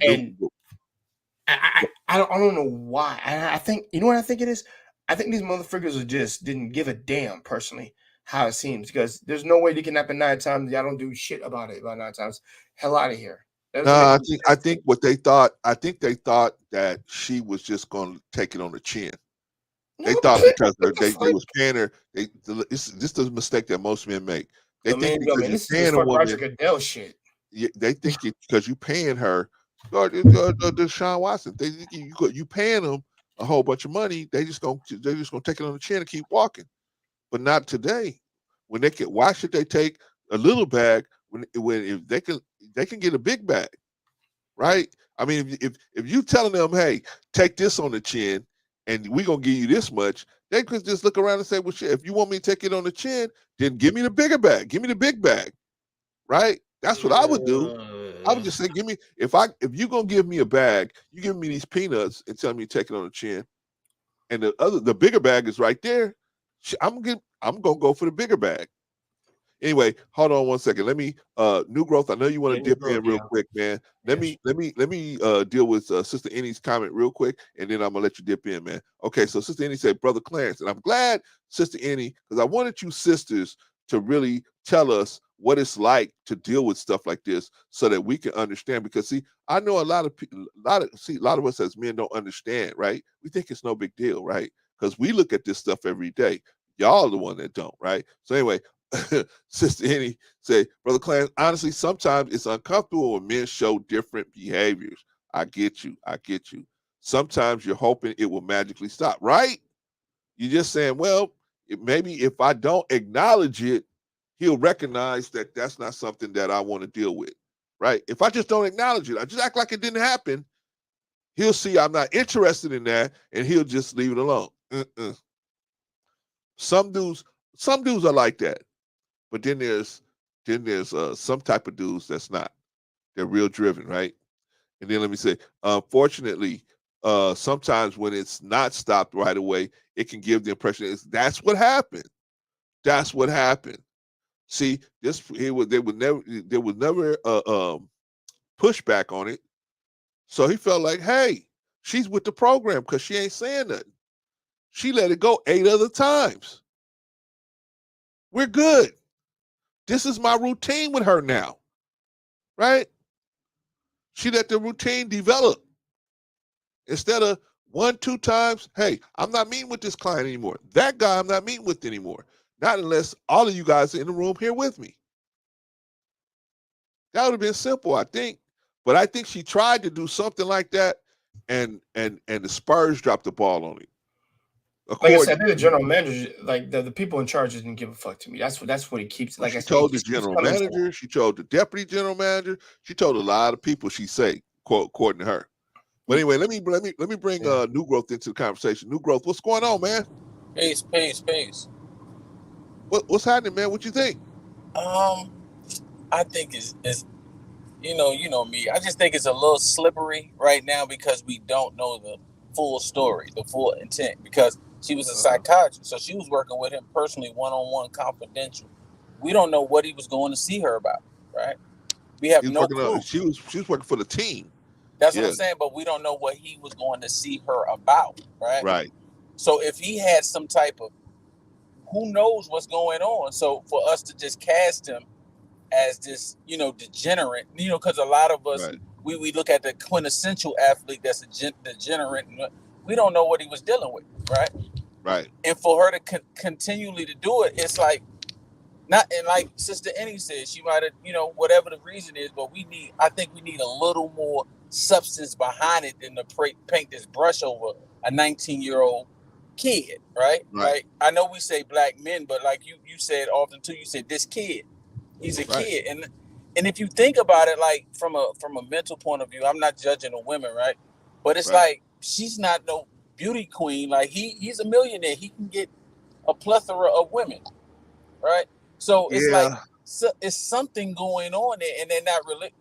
And I don't know why. I think you know what I think it is. I think these motherfuckers just didn't give a damn personally. How it seems, because there's no way they can happen 9 times. Y'all don't do shit about it about 9 times. Hell out of here. No, I think what they thought. I think they thought that she was just going to take it on the chin. They thought because they was paying her. This is the mistake that most men make. They think because you're paying a woman. Roger Goodell shit. They think because you paying her, the Sean Watson. They think you paying them a whole bunch of money. They're just gonna take it on the chin and keep walking. But not today. When why should they take a little bag when if they can get a big bag, right? I mean, if you telling them, hey, take this on the chin, and we're gonna give you this much, they could just look around and say, well, shit, if you want me to take it on the chin, then give me the bigger bag, give me the big bag, right? That's what I would do. I would just say, if you're gonna give me a bag, you give me these peanuts and tell me to take it on the chin, and the bigger bag is right there. I'm gonna go for the bigger bag. Anyway, hold on one second. Let me New Growth. I know you want to dip in real quick, man. Let me deal with Sister Annie's comment real quick, and then I'm gonna let you dip in, man. Okay, so Sister Annie said, Brother Clarence, and I'm glad, Sister Annie, because I wanted you sisters to really tell us what it's like to deal with stuff like this, so that we can understand. Because see, I know a lot of us as men don't understand, right? We think it's no big deal, right? Because we look at this stuff every day. Y'all are the one that don't, right? So anyway, Sister Annie say, Brother Clarence, honestly, sometimes it's uncomfortable when men show different behaviors. I get you. Sometimes you're hoping it will magically stop, right? You're just saying, well, maybe if I don't acknowledge it, he'll recognize that that's not something that I want to deal with, right? If I just don't acknowledge it, I just act like it didn't happen, he'll see I'm not interested in that, and he'll just leave it alone. Some dudes are like that, but then there's some type of dudes that's not. They're real driven, right? And then let me say, unfortunately, sometimes when it's not stopped right away, it can give the impression that's what happened. That's what happened. See, there was never pushback on it, so he felt like, hey, she's with the program because she ain't saying nothing. She let it go 8 other times. We're good. This is my routine with her now, right? She let the routine develop instead of 1, 2 times, hey, I'm not meeting with this client anymore. That guy I'm not meeting with anymore. Not unless all of you guys are in the room here with me. That would have been simple, I think. But I think she tried to do something like that, and the Spurs dropped the ball on it. Like I said, I think the general manager, like the people in charge, didn't give a fuck to me. That's what he keeps. Like she I said, told he the just keeps general coming to manager, she told the deputy general manager, she told a lot of people. She say, quote, according to her. But anyway, let me bring New Growth into the conversation. New Growth, what's going on, man? Peace. What's happening, man? What you think? I think is you know me. I just think it's a little slippery right now because we don't know the full story, the full intent. Because she was a psychiatrist, so she was working with him personally, one-on-one, confidential. We don't know what he was going to see her about, right? We have no clue. She was working for the team. That's what I'm saying, but we don't know what he was going to see her about, right? Right. So if he had some type of, who knows what's going on? So for us to just cast him as this, degenerate, because a lot of us, we look at the quintessential athlete that's a degenerate. We don't know what he was dealing with, right? Right. And for her to continually to do it, it's like, not, and like Sister Annie said, she might have, whatever the reason is, but I think we need a little more substance behind it than to paint this brush over a 19-year-old kid, right? Like, I know we say black men, but like you said often too, you said this kid, he's a kid. And if you think about it, like from a mental point of view, I'm not judging the women, right? But it's like, she's not no beauty queen. Like he's a millionaire. He can get a plethora of women, right? So it's like, it's something going on there, and they're not really.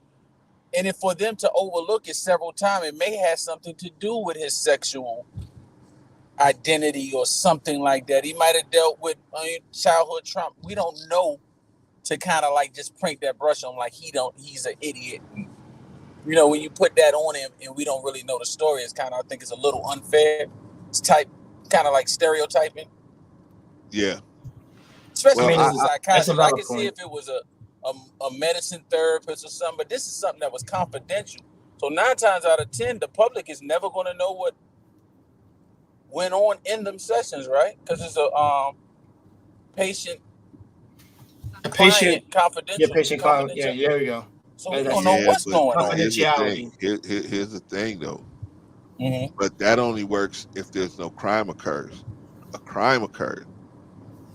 And if for them to overlook it several times, it may have something to do with his sexual identity or something like that. He might have dealt with childhood trauma. We don't know, to kind of like just paint that brush on like he's an idiot. And, when you put that on him and we don't really know the story, it's kind of, I think it's a little unfair. It's kind of like stereotyping. Yeah. Especially as a psychiatrist. I can see if it was a medicine therapist or something, but this is something that was confidential. So 9 times out of 10, the public is never going to know what went on in them sessions, right? Because it's a patient confidential. Yeah, patient client. Yeah, there we go. So we don't know what's going on. Here's the thing, though. Mm-hmm. But that only works if there's no crime occurs. A crime occurred.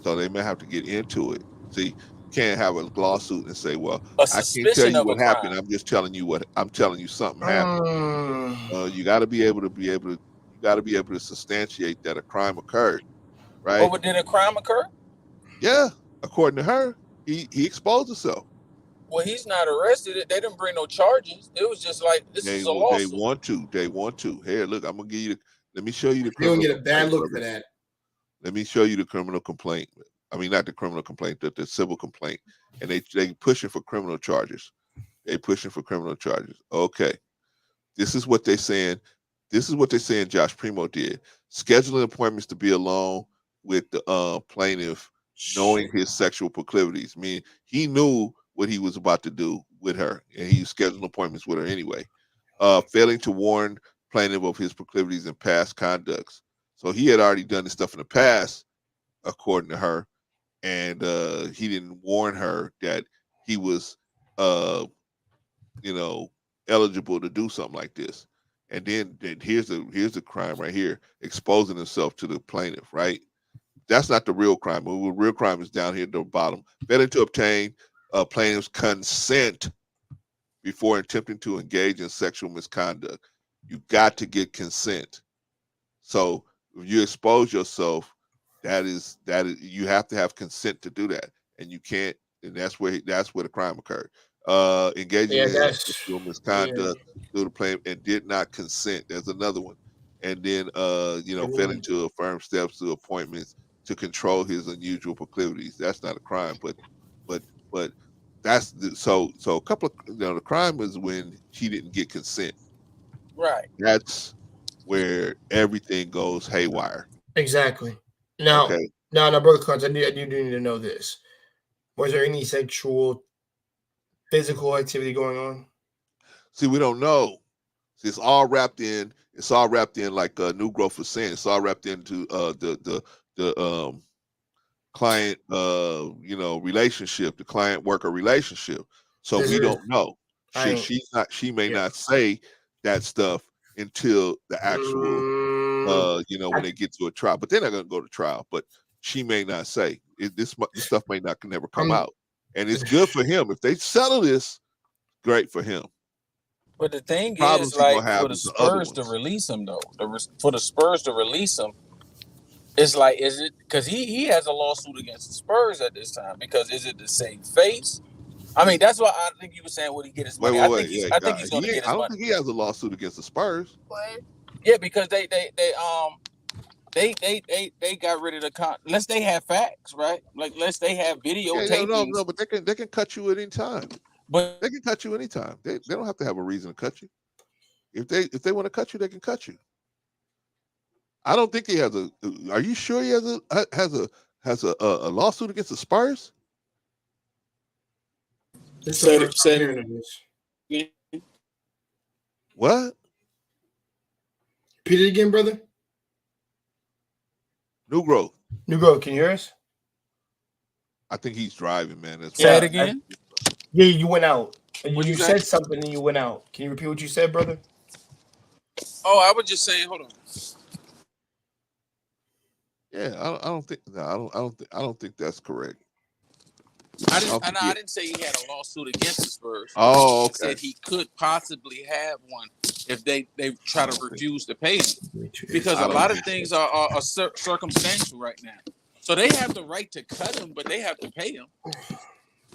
So they may have to get into it. See, you can't have a lawsuit and say, well, I can't tell you what happened. I'm just telling you something happened. You got to be able to substantiate that a crime occurred, right? Oh, but did a crime occur? Yeah, according to her, he exposed himself. Well, he's not arrested. They didn't bring no charges. It was just like, this is a lawsuit. They want to. Here, look, I'm gonna give you let me show you the criminal. You don't get a bad look for that. Let me show you the criminal complaint. I mean, not the criminal complaint, the civil complaint. And they pushing for criminal charges. Okay. This is what they're saying. Josh Primo did. Scheduling appointments to be alone with the plaintiff, knowing his sexual proclivities. I mean, he knew what he was about to do with her, and he scheduled appointments with her anyway. Failing to warn plaintiff of his proclivities and past conducts. So he had already done this stuff in the past, according to her, and he didn't warn her that he was, eligible to do something like this. And then here's the crime right here, exposing himself to the plaintiff, right? That's not the real crime. The real crime is down here at the bottom. Failing to obtain plaintiff's consent before attempting to engage in sexual misconduct. You got to get consent. So if you expose yourself, that is you have to have consent to do that, and you can't. And that's where the crime occurred. Engaging in sexual misconduct through the plaintiff and did not consent. There's another one. And then failing to affirm steps to appointments to control his unusual proclivities. That's not a crime, but that's so a couple of the crime is when she didn't get consent. Right. That's where everything goes haywire. Exactly. Now, brother Cards, I do need to know this. Was there any sexual, physical activity going on? See, we don't know. It's all wrapped in. It's all wrapped in, like New Growth was saying. It's all wrapped into the client relationship, the client worker relationship. So we don't know. She may not say that stuff until the actual when they get to a trial. But they're not going to go to trial. But she may not say this stuff may not never come out, and it's good for him if they settle this. Great for him. But the thing Problems is, like, have for the is the other Spurs to ones. release him, though, for the Spurs to release him, it's like, is it because he has a lawsuit against the Spurs at this time? Because is it the same face? I mean, that's why I think you were saying, would he get his money? I think he's going to get his money. I don't think he has a lawsuit against the Spurs. What? Yeah, because they got rid of the unless they have facts, right? Like, unless they have videotaping. No, but they can cut you at any time. But they can cut you anytime. They don't have to have a reason to cut you. If they want to cut you, they can cut you. I don't think he has a. Are you sure he has a lawsuit against the Spurs? What? Repeat it again, brother. New Growth. New Growth. Can you hear us? I think he's driving, man. Say it again. Yeah, you went out. You said something and you went out. Can you repeat what you said, brother? Oh, I was just saying. Hold on. Yeah, I don't think that's correct. I didn't say he had a lawsuit against the Spurs. Oh, okay. I said he could possibly have one if they try to refuse to pay him, because a lot of things are circumstantial right now. So they have the right to cut him, but they have to pay him.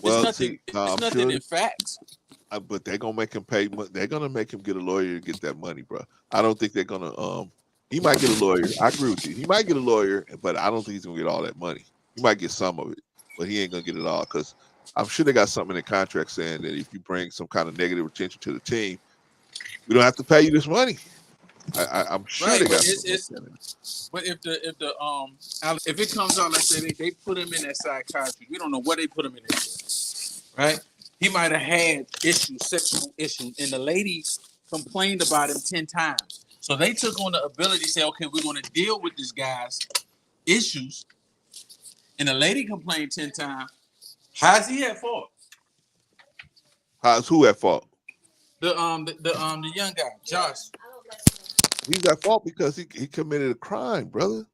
Well, it's nothing in facts. But they're gonna make him pay. They're gonna make him get a lawyer to get that money, bro. I don't think they're gonna. He might get a lawyer. I agree with you. He might get a lawyer, but I don't think he's gonna get all that money. He might get some of it, but he ain't gonna get it all, because I'm sure they got something in the contract saying that if you bring some kind of negative attention to the team, we don't have to pay you this money. I'm sure they got. But if it comes out, let's say they put him in that psychiatry, we don't know what they put him in there, right? He might have had sexual issues, and the lady complained about him 10 times. So they took on the ability to say, okay, we're going to deal with this guy's issues. And the lady complained 10 times. How's he at fault? How's who at fault? The young guy, Josh. He's at fault because he committed a crime, brother.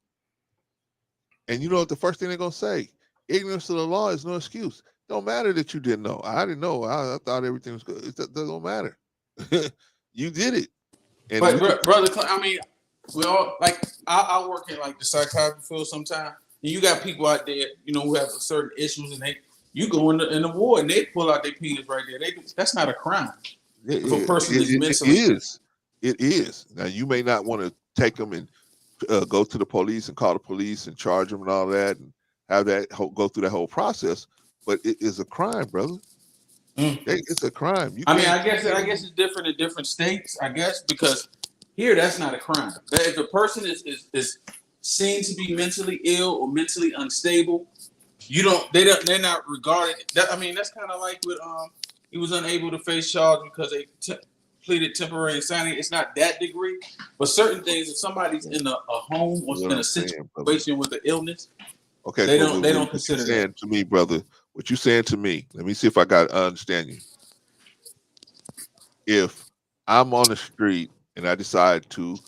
And you know what the first thing they're gonna say? Ignorance of the law is no excuse. Don't matter that you didn't know. I didn't know. I thought everything was good. It doesn't matter. You did it. And but brother, I mean, we all, like, I work in like the psychiatry field sometimes. And you got people out there, who have certain issues, and you go in the ward and they pull out their penis right there. That's not a crime. If a person is mentally. It is. Now, you may not want to take them and go to the police and call the police and charge them and all that and have that go through that whole process, but it is a crime, brother. It's a crime. I guess it's different in different states, I guess, because here that's not a crime. If a person is seen to be mentally ill or mentally unstable, they're not regarded. That's kind of like with he was unable to face charge because they pleaded temporary insanity. It's not that degree, but certain things, if somebody's in a home or in a situation with an illness, okay, they don't consider that. To me, brother, what you saying to me? Let me see if I got understand you. If I'm on the street and I decide to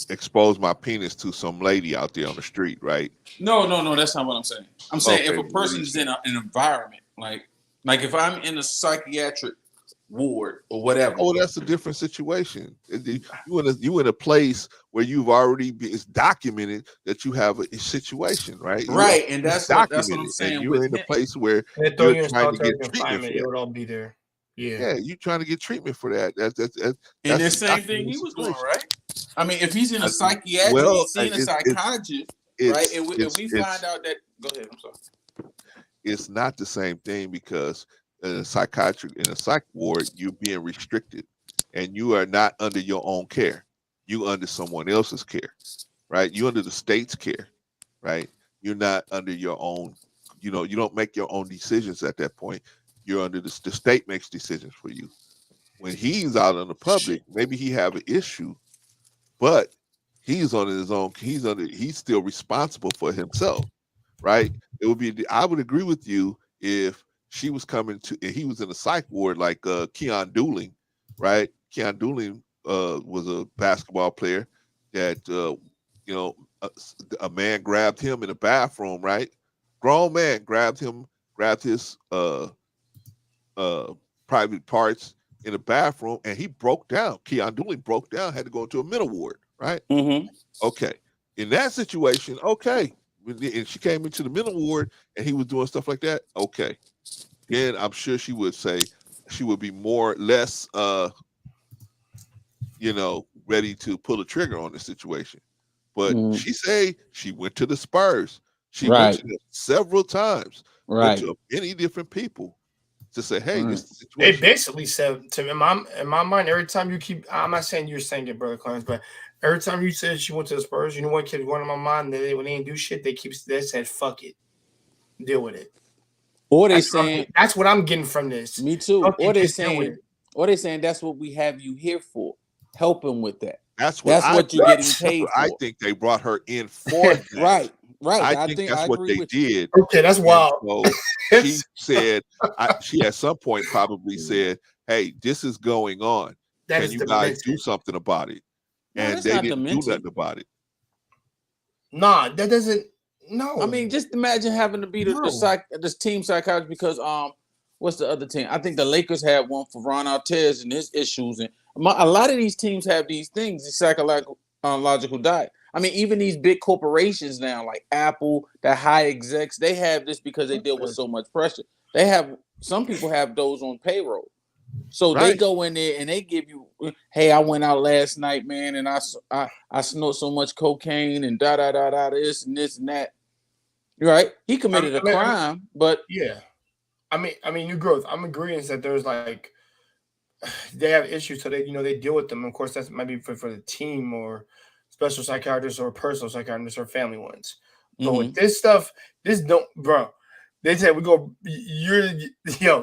expose my penis to some lady out there on the street, right? No, that's not what I'm saying. I'm saying if a person is in an environment, like if I'm in a psychiatric ward or whatever. Oh, that's a different situation. You in a place where you've already it's documented that you have a situation, right? Right, and that's what I'm saying. And you're in a place where you're trying to get treatment for it would all be there. Yeah, you're trying to get treatment for that. That's and the same thing he was doing, right? I mean, if he's in a psychiatric, he's seeing a psychologist, right? And if we find out that, go ahead. I'm sorry. It's not the same thing, because in a psych ward, you're being restricted, and you are not under your own care. You under someone else's care, right? You under the state's care, right? You're not under your own. You don't make your own decisions at that point. You're under the state makes decisions for you. when he's out in the public, maybe he have an issue, but he's on his own. He's still responsible for himself, right? It would be. I would agree with you if she was coming to, and he was in a psych ward like Keon Dooling, right? Keon Dooling was a basketball player that a man grabbed him in a bathroom, right? Grown man grabbed his private parts in a bathroom, and he broke down. Keon Dooling broke down, had to go into a mental ward, right? Mm-hmm. Okay. In that situation, okay. And she came into the mental ward and he was doing stuff like that. Okay. Then I'm sure she would say she would be less ready to pull the trigger on the situation. But she say she went to the Spurs. She went to them several times. Went to many different people to say, hey, this is the situation. They basically said to me, in my mind, every time you keep, I'm not saying you're saying it, Brother Clarence, but every time you said she went to the Spurs, you know what kept going in my mind? When they didn't do shit, they said, fuck it. Deal with it. Or they saying that's what I'm getting from this. Me too. Or they saying that's what we have you here for. Help him with that. That's what you're getting paid for. I think they brought her in for that. Right. I think that's what they did. Okay, that's wild. So she said, she at some point probably said, hey, this is going on. Can you guys do something about it? And they didn't do nothing about it. Nah, that doesn't. No, I mean, just imagine having to be the team psychologist because what's the other team? I think the Lakers had one for Ron Artest and his issues, and a lot of these teams have these things, the psychological diet. I mean, even these big corporations now, like Apple, the high execs, they have this because they deal with so much pressure. Some people have those on payroll. So they go in there and they give you, hey, I went out last night, man, and I snort so much cocaine and this and this and that. Right? He committed a crime, but yeah. I mean, new growth. I'm agreeing that there's like they have issues, so they deal with them. Of course, that might be for the team or special psychiatrists or personal psychiatrists or family ones. But with this stuff, bro. They said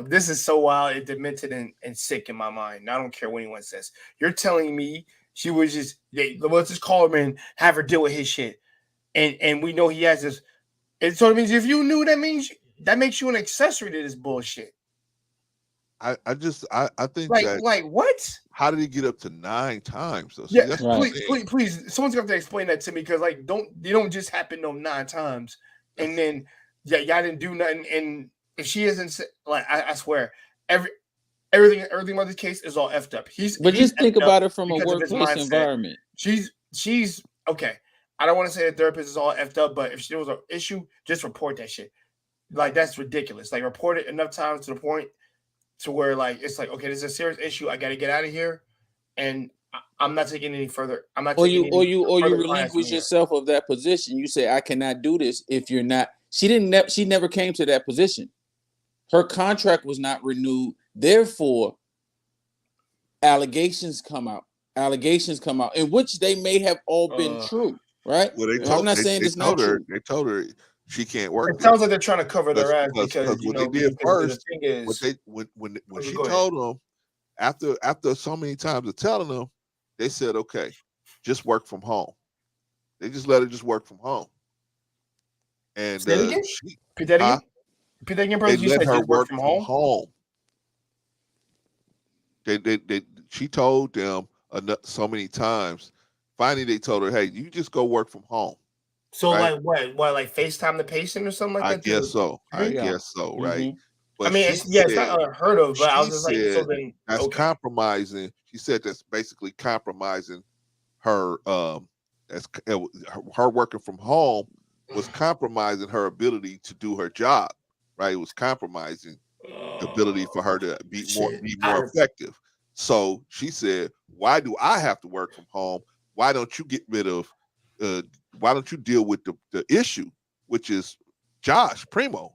this is so wild, it's demented and sick in my mind. I don't care what anyone says. You're telling me she was let's just call her and have her deal with his shit. And we know he has this. It sort of means if you knew, that makes you an accessory to this bullshit. I think like what? How did he get up to 9 times? Though? Yeah, please, someone's gonna have to explain that to me because they don't just happen 9 times and then. Yeah, y'all didn't do nothing, and if she isn't I swear, everything about this case is all effed up. But just think about it from a workplace environment. She's okay. I don't want to say the therapist is all effed up, but if there was an issue, just report that shit. Like that's ridiculous. Like report it enough times to the point to where it's like okay, this is a serious issue. I got to get out of here, and I'm not taking any further. I'm not. Or you relinquish yourself of that position. You say I cannot do this if you're not. She never came to that position. Her contract was not renewed. Therefore, allegations come out, in which they may have all been true, right? Well, I'm not saying it's not true. They told her she can't work. It sounds like they're trying to cover their ass because what they did first. When she told them after so many times of telling them, they said, "Okay, just work from home." They just let her just work from home. And Repeat that again, brother. You said her just work from home. She told them so many times. Finally, they told her, "Hey, you just go work from home." So, right? like FaceTime the patient or something like that? I guess so. Right? But I mean, it's not unheard of. But I was just like, so then that's compromising. She said that's basically compromising her. Her working from home was compromising her ability to do her job, right? It was compromising the ability for her to be more effective. So she said, "Why do I have to work from home? Why don't you get rid of? Why don't you deal with the issue, which is Josh Primo?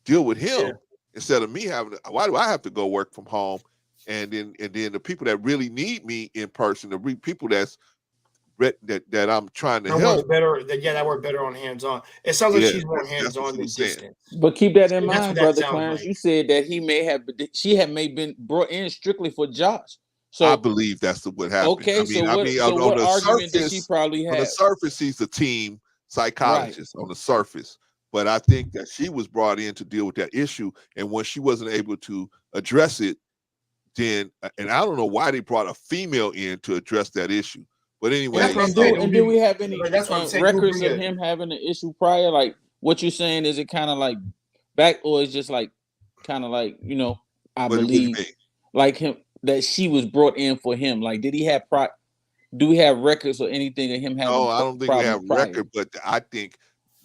Deal with him instead of me having to. Why do I have to go work from home? And then the people that really need me in person, the people that's that I'm trying to That help. works better. That worked better on hands-on. It sounds like Yeah, she's more that's what hands-on she than was saying. distant. But keep that in That's what mind, that brother sounds Clarence. like. You said that she had may been brought in strictly for Josh. I So believe that's what happened. okay, I mean, on what the argument did she surface, probably on the have? surface, he's a team Right. psychologist on the surface. But I think that she was brought in to deal with that issue, and when she wasn't able to address it, then and I don't know why they brought a female in to address that issue. But anyway, That's what I'm And saying. do we have any That's what I'm saying. You records bring of it. him having an issue prior? Like what you're saying, is it kind of like back, or is just like kind of like, you know, I what do you believe mean? like him that she was brought in for him? Like, did he have do we have records or anything of him having No, I don't think we have problems prior? record, but I think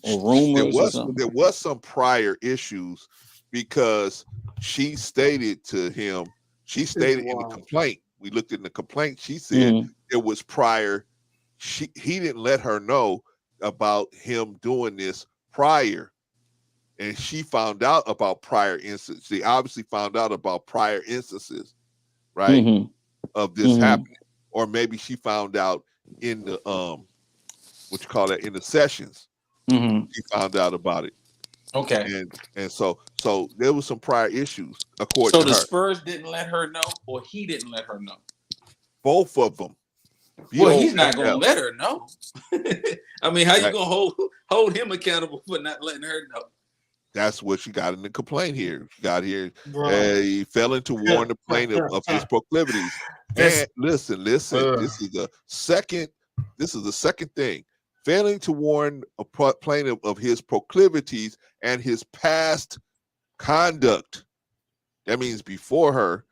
Or rumors or something? there was some prior issues because she stated to him, she stated in the complaint. We looked in the complaint. She said it was prior. He didn't let her know about him doing this prior, and she found out about prior instances. She obviously found out about prior instances, right, of this happening, or maybe she found out in the in the sessions. She found out about it. Okay. And so there was some prior issues according to So her. the Spurs didn't let her know, or he didn't let her know? Both of them. Well, he's not going to let her know. I mean, how you going to hold him accountable for not letting her know? That's what she got in the complaint here. She got here. He fell into warn the plaintiff of his proclivities. And listen. This is the second thing. Failing to warn a plaintiff of his proclivities and his past conduct. That means before her,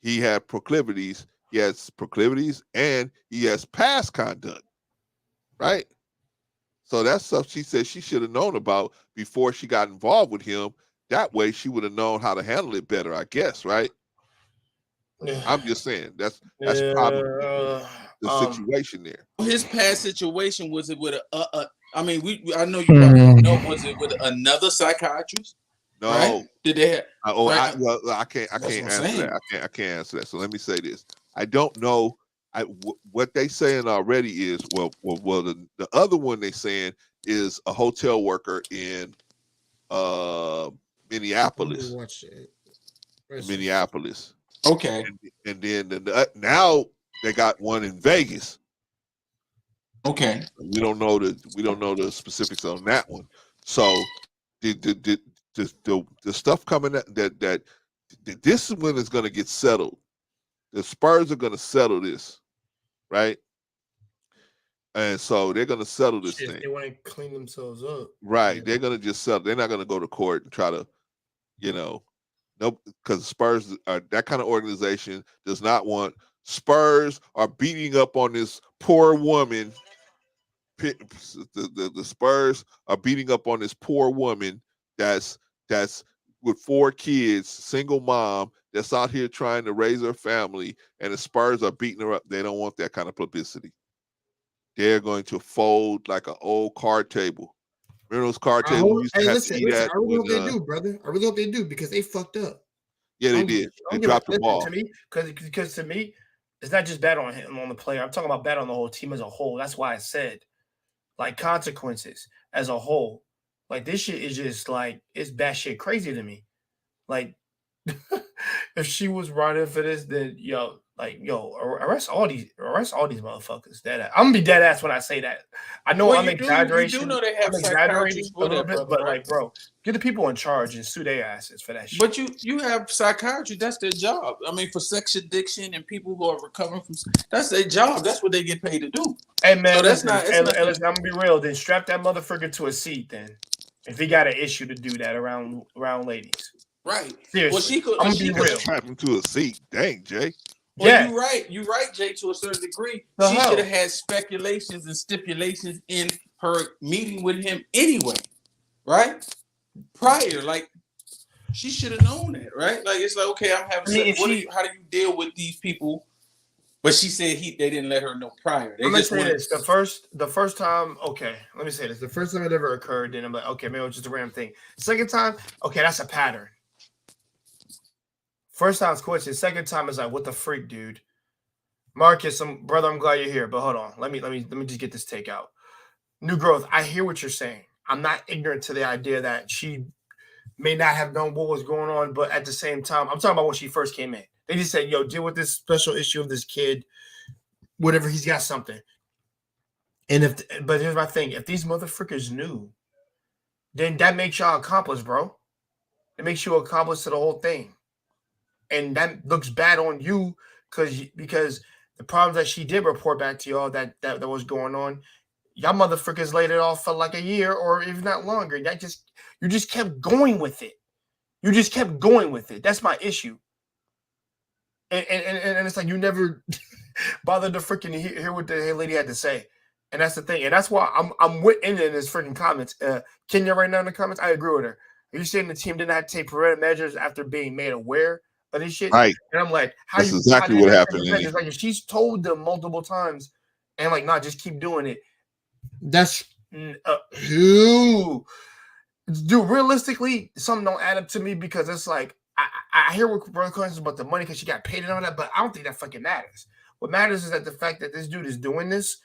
he had proclivities. He has proclivities and he has past conduct, right? So that's stuff she said she should have known about before she got involved with him. That way she would have known how to handle it better, I guess, right? I'm just saying that's probably the situation there. His past situation, was it with I mean, I know you probably know, was it with another psychiatrist? No. Right? Did they have, I can't answer that. I can't answer that. So let me say this. I don't know. What they saying already is the other one they saying is a hotel worker in Minneapolis. Minneapolis. Okay. And then now they got one in Vegas. Okay. We don't know the specifics on that one. So the stuff coming that this one is going to get settled. The Spurs are going to settle this, right? And so they're going to settle this thing. They want to clean themselves up, right? Yeah. They're going to just settle. They're not going to go to court and try to, because Spurs are that kind of organization does not want. Spurs are beating up on this poor woman. The Spurs are beating up on this poor woman that's with 4 kids, single mom that's out here trying to raise her family, and the Spurs are beating her up. They don't want that kind of publicity. They're going to fold like an old card table. Remember those card tables? Listen, I really hope they do, brother. I really hope they do because they fucked up. Yeah, they did. They dropped the ball. To me, because to me, it's not just bad on him, on the player. I'm talking about bad on the whole team as a whole. That's why I said, like, consequences as a whole. Like, this shit is just like, it's batshit crazy to me. Like, if she was running for this, then arrest all these motherfuckers. I'm gonna be dead ass when I say that. I know I'm exaggerating. You do know they have exaggerating psychiatrists a little bit, but right? like, bro, get the people in charge and sue their asses for that shit. But you have psychiatry. That's their job. I mean, for sex addiction and people who are recovering from, that's their job. That's what they get paid to do. Hey man, so listen, listen, I'm gonna be real. Then strap that motherfucker to a seat. Then, if he got an issue to do that around ladies. Right. Seriously. Well, she could. I'm gonna be real. Strap him to a seat. Dang, Jay. Well, yeah, you're right, Jay. To a certain degree, The she hell? should have had speculations and stipulations in her meeting with him anyway, right? Prior, like she should have known that, right? Like it's like, okay, I'm having. How do you deal with these people? But she said they didn't let her know prior. Let me say this: the first time, okay. Let me say this: the first time it ever occurred, then I'm like, okay, maybe it was just a random thing. Second time, okay, that's a pattern. First time's question. Second time is like, what the freak, dude? Marcus, brother, I'm glad you're here, but hold on. Let me just get this take out. New growth. I hear what you're saying. I'm not ignorant to the idea that she may not have known what was going on, but at the same time, I'm talking about when she first came in. They just said, "Yo, deal with this special issue of this kid, whatever. He's got something." But here's my thing: if these motherfuckers knew, then that makes y'all accomplice, bro. It makes you accomplice to the whole thing, and that looks bad on you because the problems that she did report back to y'all that was going on, y'all motherfuckers laid it off for like a year or if not longer. You just kept going with it. You just kept going with it. That's my issue. And it's like you never bothered to freaking hear what the lady had to say. And that's the thing. And that's why I'm with in his freaking comments. Kenya right now in the comments, I agree with her. Are you saying the team didn't have to take preventive measures after being made aware of this shit? Right. And I'm like, that's exactly what happened. It's like if she's told them multiple times and like, nah, just keep doing it. That's dude, realistically, something don't add up to me because it's like I hear what brother questions about the money because she got paid and all that, but I don't think that fucking matters. What matters is that the fact that this dude is doing this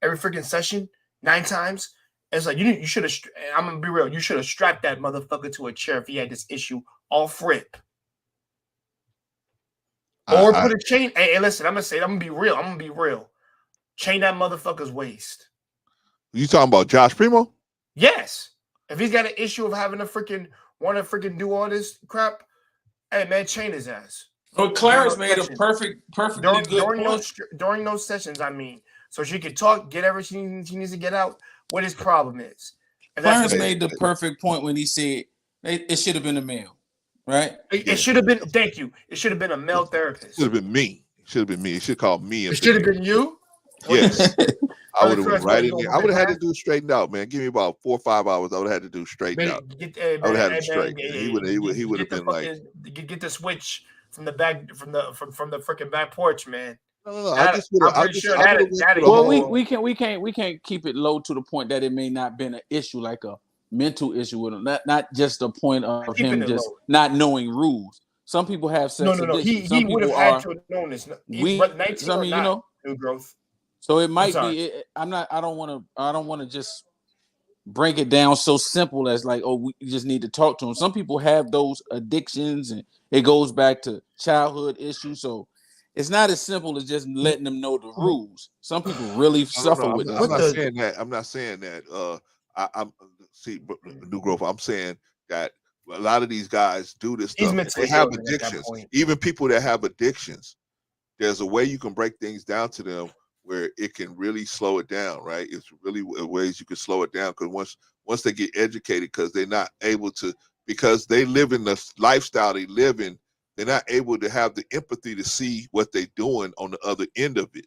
every freaking session 9 times. It's like you should have. I'm gonna be real. You should have strapped that motherfucker to a chair if he had this issue off rip, or put a chain. Hey, listen, I'm gonna be real. I'm gonna be real. Chain that motherfucker's waist. You talking about Josh Primo? Yes. If he's got an issue of having want to freaking do all this crap, hey man, chain his ass. But Clarence made a perfectly good point. During those sessions, I mean, so she could talk, get everything she needs to get out. What his problem is. Clarence made the perfect point when he said it should have been a male, right? It should have been. Thank you. It should have been a male therapist. It should have been me. It should have been me. It should have called me. It should have been you. Yes. I would have went right in there. I would have had to do it straightened out, man. Give me about 4 or 5 hours. I would have had to do straightened out. I would have had it straight. He would have been like, get the switch from the back from the freaking back porch, man. No. Well, we can't keep it low to the point that it may not been an issue like a mental issue with him. Not just a point of him just not knowing rues. Some people have sex addiction. He would have had to have known this. But 19 I mean, you know, new growth. So it might be. I don't want to just break it down so simple as like, oh, we just need to talk to him. Some people have those addictions, and it goes back to childhood issues. So it's not as simple as just letting them know the rules. Some people really suffer with this. I'm not saying that. I'm see new growth. I'm saying that a lot of these guys do this stuff. They have addictions. Even people that have addictions, there's a way you can break things down to them where it can really slow it down, right? It's really ways you can slow it down because once they get educated, because they're not able to, because they live in the lifestyle they live in, they're not able to have the empathy to see what they're doing on the other end of it.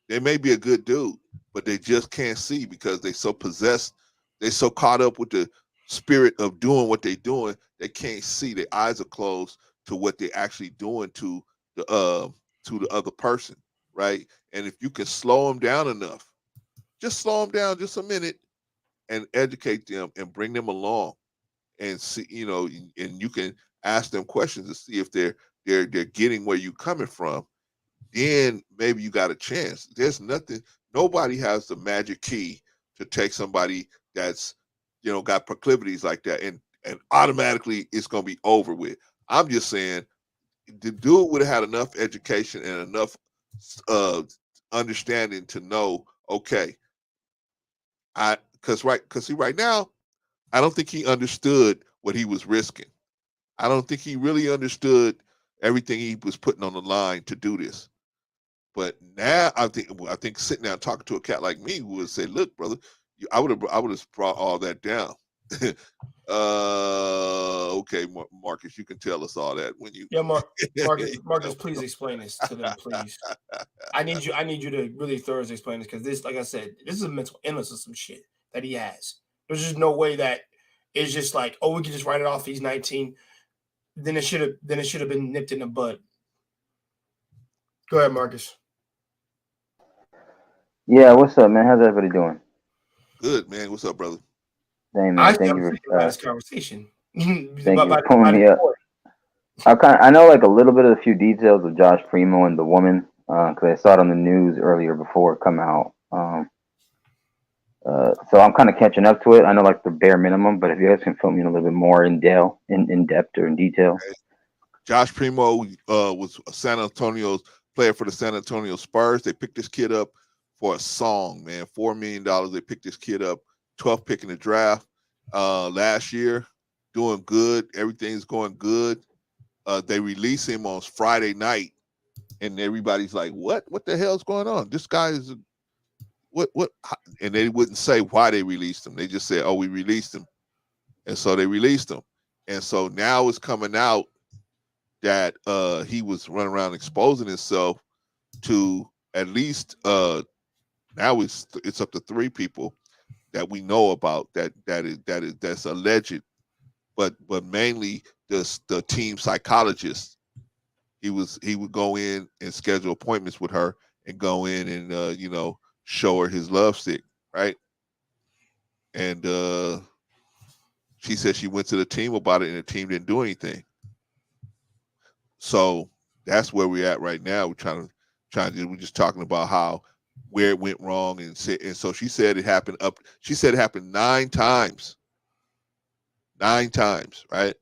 They may be a good dude, but they just can't see because they're so possessed, they're so caught up with the spirit of doing what they're doing, they can't see. Their eyes are closed to what they're actually doing to the other person, right? And if you can slow them down enough, just slow them down just a minute and educate them and bring them along and see, you know, and you can ask them questions to see if they're getting where you're coming from. Then maybe you got a chance. There's nothing, nobody has the magic key to take somebody that's, you know, got proclivities like that and automatically it's going to be over with. I'm just saying the dude would have had enough education and enough understanding to know, okay, because right now, I don't think he understood what he was risking. I don't think he really understood everything he was putting on the line to do this. But now I think sitting down talking to a cat like me would say, look, brother, I would have brought all that down. Okay, Marcus, you can tell us all that when you. Yeah, Marcus, please explain this to them, please. I need you to really thoroughly explain this because this, like I said, this is a mental illness or some shit that he has. There's just no way that it's just like, oh, we can just write it off. He's 19. Then it should have been nipped in the bud. Go ahead, Marcus. Yeah, what's up, man? How's everybody doing? Good, man. What's up, brother? Hey, man, thank you for this conversation. Thank you for pulling me up. I know like a little bit of a few details of Josh Primo and the woman because I saw it on the news earlier before it come out. So I'm kind of catching up to it. I know like the bare minimum, but if you guys can fill me in a little bit more in depth or in detail. Josh Primo was a San Antonio's player for the San Antonio Spurs. They picked this kid up for a song, man. $4 million. They picked this kid up, 12th pick in the draft last year. Doing good. Everything's going good. They release him on Friday night, and everybody's like, "What? What the hell's going on? This guy is what? And they wouldn't say why they released him. They just said, "Oh, we released him," and so they released him. And so now it's coming out that he was running around exposing himself to at least now it's up to 3 people that we know about that's alleged, but mainly the team psychologist. He would go in and schedule appointments with her and go in and show her his love stick, right? And she said she went to the team about it and the team didn't do anything. So that's where we're at right now. We're just talking about where it went wrong, and so she said it happened she said it happened 9 times. 9 times, right?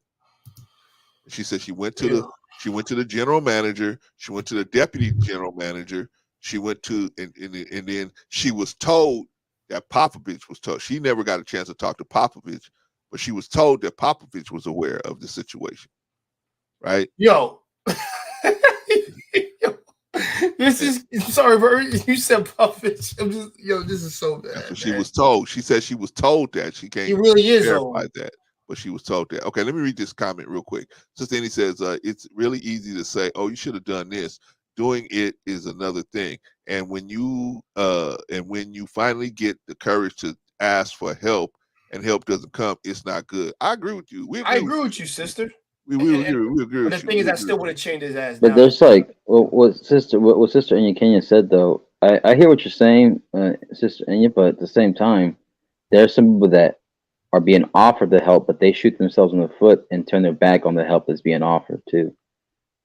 She said she went to the general manager, she went to the deputy general manager, she went to and then she was told that Popovich was told. She never got a chance to talk to Popovich, but she was told that Popovich was aware of the situation. Right? Yo. This is sorry, bro. You said Popovich. This is so bad. That's what she was told. She said she was told that. She can't really verify that, but she was told that. Okay, let me read this comment real quick. Sister Annie says, it's really easy to say, oh, you should have done this. Doing it is another thing. And when you finally get the courage to ask for help and help doesn't come, it's not good. I agree with you. I agree with you, sister. We agree. But the thing is, I still would have changed his ass. But there's like what Sister Enya Kenya said though. I hear what you're saying, Sister Enya, but at the same time, there are some people that are being offered the help, but they shoot themselves in the foot and turn their back on the help that's being offered too.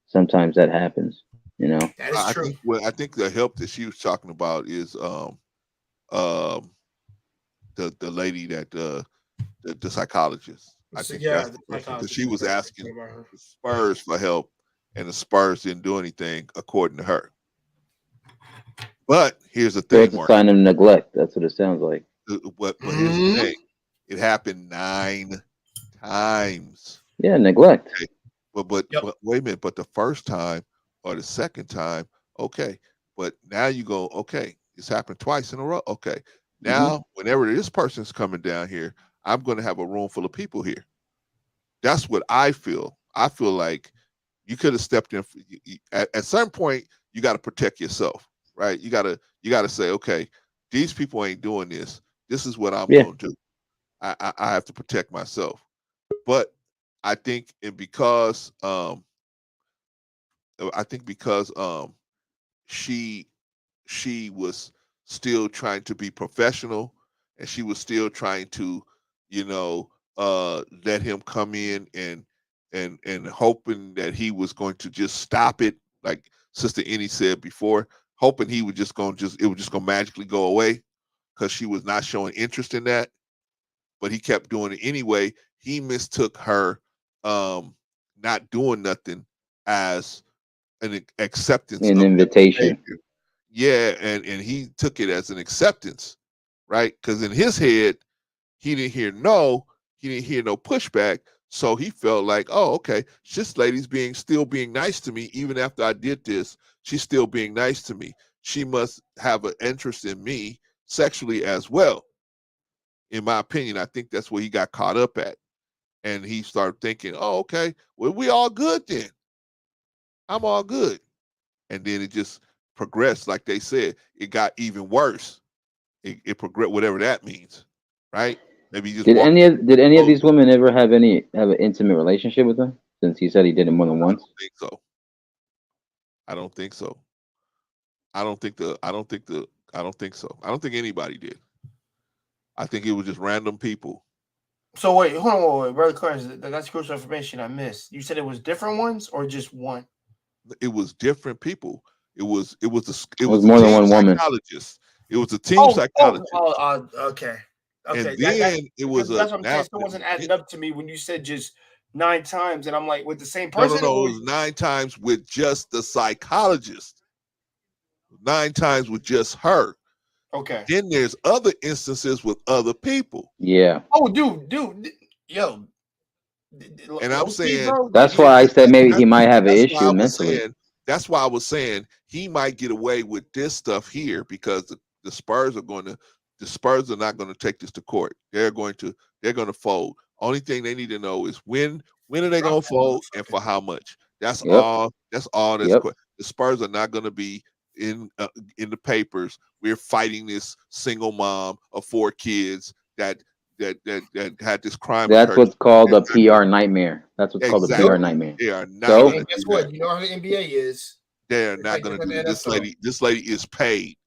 Sometimes that happens, you know. That is true. I think the help that she was talking about is the lady that the psychologist. I think because she was asking the Spurs for help, and the Spurs didn't do anything according to her. But here's the thing: it's a sign of neglect. That's what it sounds like. But here's the thing: it happened 9 times. Yeah, neglect. Okay. But wait a minute. But the first time or the second time, okay. But now you go, okay, it's happened twice in a row. Okay. Now, whenever this person's coming down here, I'm going to have a room full of people here. That's what I feel. I feel like you could have stepped in. At some point, you got to protect yourself, right? You got to say, okay, these people ain't doing this. This is what I'm going to do. I have to protect myself. But I think, because she was still trying to be professional, and she was still trying to, let him come in and hoping that he was going to just stop it, like Sister Annie said before, hoping he was just going to magically go away, because she was not showing interest in that. But he kept doing it anyway. He mistook her not doing nothing as an acceptance, an invitation. Yeah, and he took it as an acceptance, right? Because in his head, he didn't hear no pushback, so he felt like, oh, okay, this lady's still being nice to me even after I did this. She's still being nice to me. She must have an interest in me sexually as well. In my opinion, I think that's where he got caught up at, and he started thinking, oh, okay, well, we all good then. I'm all good. And then it just progressed, like they said. It got even worse. It progressed, whatever that means, right? Maybe he just did any of these women ever have an intimate relationship with him? Since he said he did it more than once. I don't think so. I don't think so. I don't think anybody did. I think it was just random people. So wait, hold on, Brother Clarence, that's crucial information I missed. You said it was different ones or just one? It was different people. It was a more than team one woman. psychologist. It was a team psychologist. Okay. And Okay. then it was that's what I'm saying. Still wasn't adding up to me when you said just 9 times, and I'm like, with the same No, person? it was 9 times with just the psychologist. 9 times with just her. Okay. Then there's other instances with other people. Yeah. Oh, dude, yo. And I'm saying that's why I said maybe he might have an issue mentally. That's why I was saying he might get away with this stuff here because the Spurs are not going to take this to court. They're going to fold. The thing they need to know is when are they going to fold and for how much. That's all. That's all. The Spurs are not going to be in the papers. We're fighting this single mom of 4 kids that had this crime. That's what's called a PR nightmare. That's what's called a PR nightmare. They are not. So, and guess what? You know how the NBA is. They're not going to do this. This lady is paid.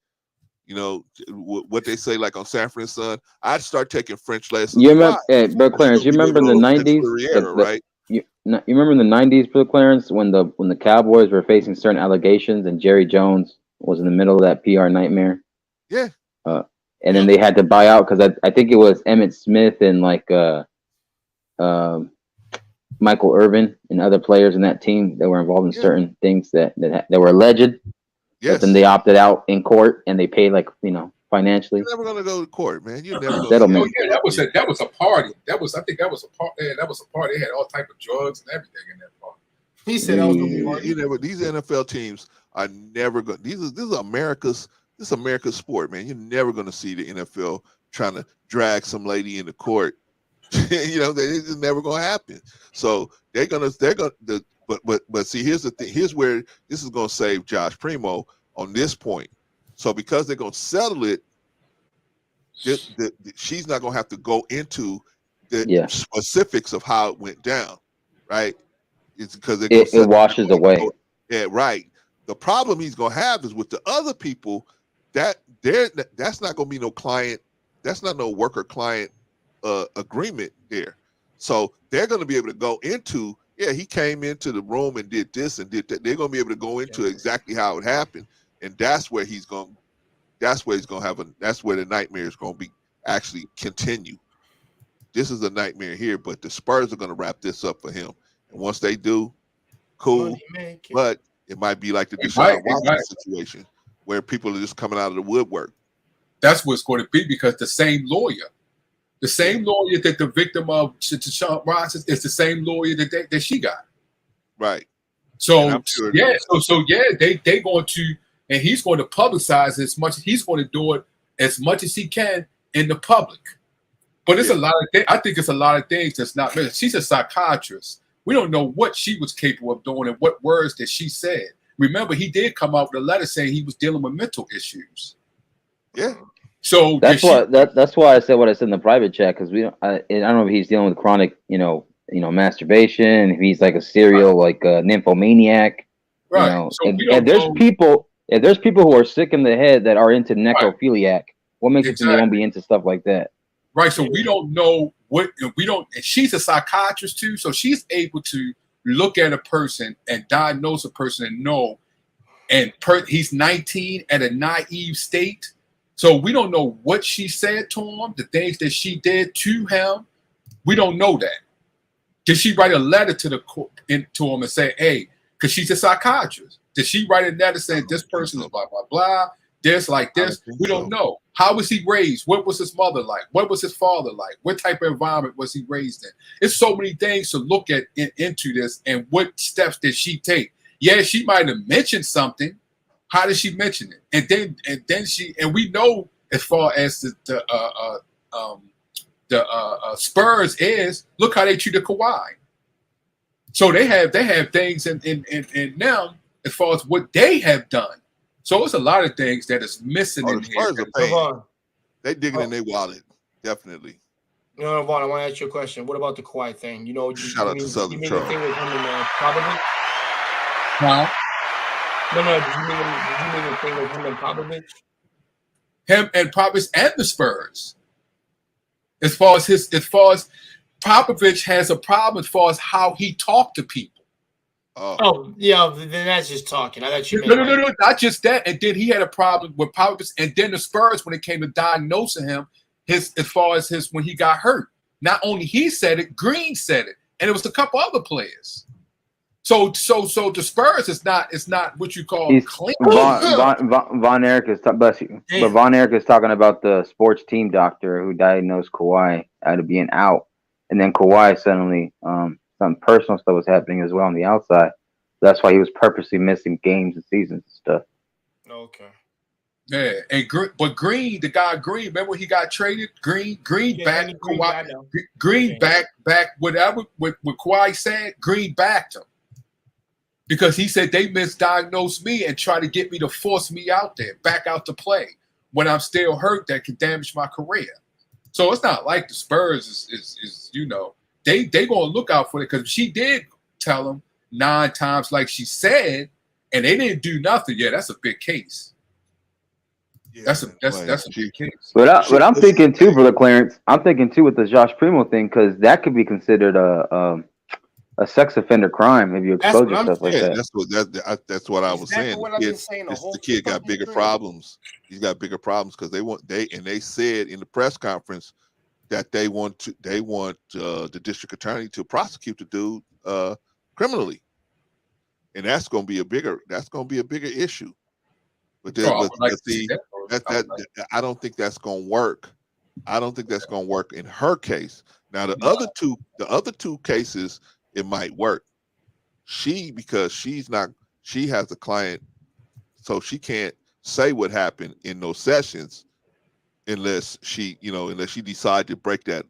You know what they say, like on Sanford and Son. I'd start taking French lessons. You remember, Brother Clarence? You remember in the '90s, right? You remember in the '90s, Brother Clarence, when the Cowboys were facing certain allegations, and Jerry Jones was in the middle of that PR nightmare. Yeah. And then they had to buy out because I think it was Emmitt Smith and Michael Irvin and other players in that team that were involved in certain things that were alleged. Yes. But then they opted out in court and they paid financially. You're never gonna go to court, man. You're never gonna that was a party. I think that was a party. That was a party. They had all type of drugs and everything in that party. He said that was gonna be party. These NFL teams are never going. This is America's sport, man. You're never gonna see the NFL trying to drag some lady into court. It's never gonna happen. So they're gonna but see, here's the thing. Here's where this is gonna save Josh Primo on this point. So because they're gonna settle it, she's not gonna have to go into the specifics of how it went down, right? It's because it washes away. Yeah, right. The problem he's gonna have is with the other people that's not gonna be no client. That's not no worker client agreement there. So they're gonna be able to go into. Yeah, he came into the room and did this and did that. They're gonna be able to go into exactly how it happened, and that's where he's going. That's where the nightmare is going to be actually continue. This is a nightmare here, but the Spurs are going to wrap this up for him. And once they do, cool. But it might be like the Deshaun Watson situation where people are just coming out of the woodwork. That's what's going to be because the same lawyer that the victim of Deshaun Watson is the same lawyer that she got. Right. So they going to. And he's going to publicize as much. He's going to do it as much as he can in the public. But it's a lot of things. I think it's a lot of things that's not. She's a psychiatrist. We don't know what she was capable of doing and what words that she said. Remember, he did come out with a letter saying he was dealing with mental issues. Yeah. So that's why I said what I said in the private chat because I don't know if he's dealing with chronic, masturbation. If he's like a serial nymphomaniac. Right. If there's people who are sick in the head that are into necrophiliac, what makes it think they won't be into stuff like that? Right. So we don't know and she's a psychiatrist too. So she's able to look at a person and diagnose a person and know. And he's 19 at a naive state. So we don't know what she said to him, the things that she did to him. We don't know that. Did she write a letter to to him and say, hey, because she's a psychiatrist. Did she write a letter saying this person is blah, blah, blah, this, like this? We don't know. How was he raised? What was his mother like? What was his father like? What type of environment was he raised in? It's so many things to look at into this and what steps did she take? Yeah, she might have mentioned something. How did she mention it? And then we know as far as the Spurs is, look how they treated Kawhi. So they have things in now as far as what they have done. So it's a lot of things that is missing in here. They digging in their wallet, definitely. No, Vaughn, I want to ask you a question. What about the Kawhi thing? Shout out to Southern Charles. The thing with him and Popovich? No. Did you mean the thing with him and Popovich? Him and Popovich and the Spurs. As far as Popovich has a problem as far as how he talked to people. Oh, yeah, then that's just talking. I thought you No, meant no, not just that. And then he had a problem with politics. And then the Spurs, when it came to diagnosing him, as far as when he got hurt, not only he said it, Green said it, and it was a couple other players. So the Spurs is not what you call clean. Von Erich is bless you, but Von Erich is talking about the sports team doctor who diagnosed Kawhi out of being out, and then Kawhi suddenly some personal stuff was happening as well on the outside. That's why he was purposely missing games and seasons and stuff. Okay. Yeah, and but Green, the guy Green, remember when he got traded? Green back Kawhi. Green back whatever what Kawhi said. Green backed him because he said they misdiagnosed me and tried to get me to force me out there, back out to play when I'm still hurt. That could damage my career. So it's not like the Spurs is they gonna look out for it because she did tell him 9 times like she said, and they didn't do nothing. Yeah, that's a big case. Yeah, that's a big case. But I'm thinking too, brother Clarence. I'm thinking too with the Josh Primo thing because that could be considered a sex offender crime if you expose yourself like that. That's what I was saying. The kid got bigger problems. He's got bigger problems because they said in the press conference that they want the district attorney to prosecute the dude criminally, and that's going to be a bigger issue. But I don't think that's going to work. I don't think that's going to work in her case. Now the other two cases it might work. Because she has a client, so she can't say what happened in those sessions unless she decide to break that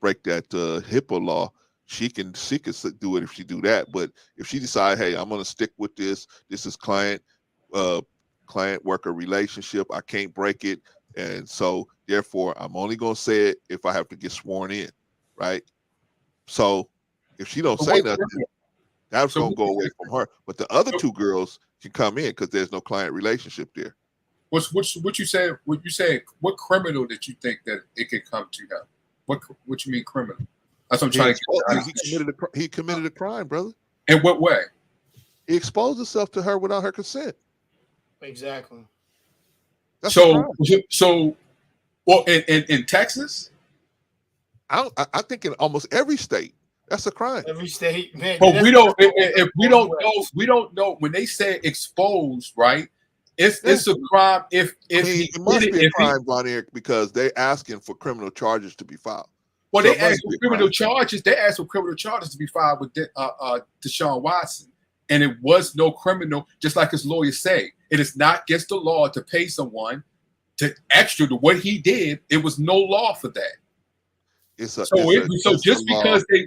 HIPAA law. She can do it if she do that. But if she decide, hey, I'm going to stick with this is client worker relationship, I can't break it, and so therefore I'm only going to say it if I have to get sworn in, right? So if she don't say nothing, that's going to go away from her. But the other two girls can come in because there's no client relationship there. What you said? What criminal did you think that it could come to now? What you mean criminal? That's what I'm trying to get. He committed a crime, brother. In what way? He exposed himself to her without her consent. Exactly. So in Texas, I think in almost every state that's a crime. Every state, man. But we don't know when they say exposed, right? It's a crime if it must be a crime, Von Erich, because they're asking for criminal charges to be filed. Well, they asked for criminal charges. They asked for criminal charges to be filed with Deshaun Watson, and it was no criminal. Just like his lawyer say, it is not against the law to pay someone to extra to what he did. It was no law for that.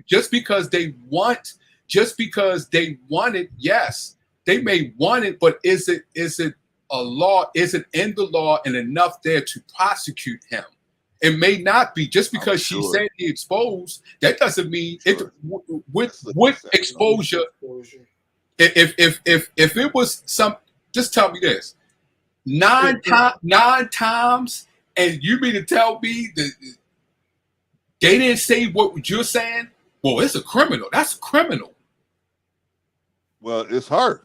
Just because they wanted, yes, they may want it, but is it a law? Is it in the law and enough there to prosecute him? It may not be. Just because she said he exposed, that doesn't mean it with exposure. If it was some, just tell me this: 9 times, and you mean to tell me that they didn't say what you're saying? Well, it's a criminal. That's criminal. Well, it's her.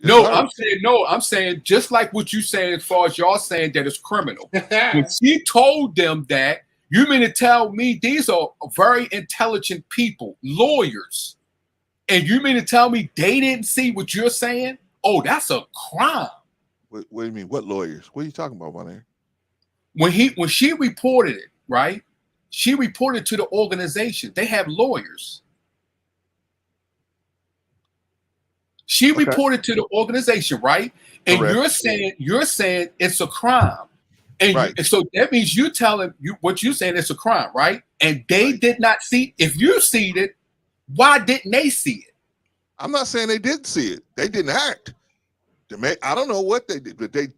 I'm saying just like what you saying as far as y'all saying that it's criminal. When she told them that, you mean to tell me these are very intelligent people, lawyers, and you mean to tell me they didn't see what you're saying? Oh, that's a crime. What do you mean? What lawyers? What are you talking about, man? When she reported it, right? She reported to the organization. They have lawyers. She reported to the organization, right? And correct. you're saying it's a crime. And right. So that means you telling you what you're saying it's a crime, right? And they did not see. If you seen it, why didn't they see it? I'm not saying they didn't see it. They didn't act. I don't know what they did, but they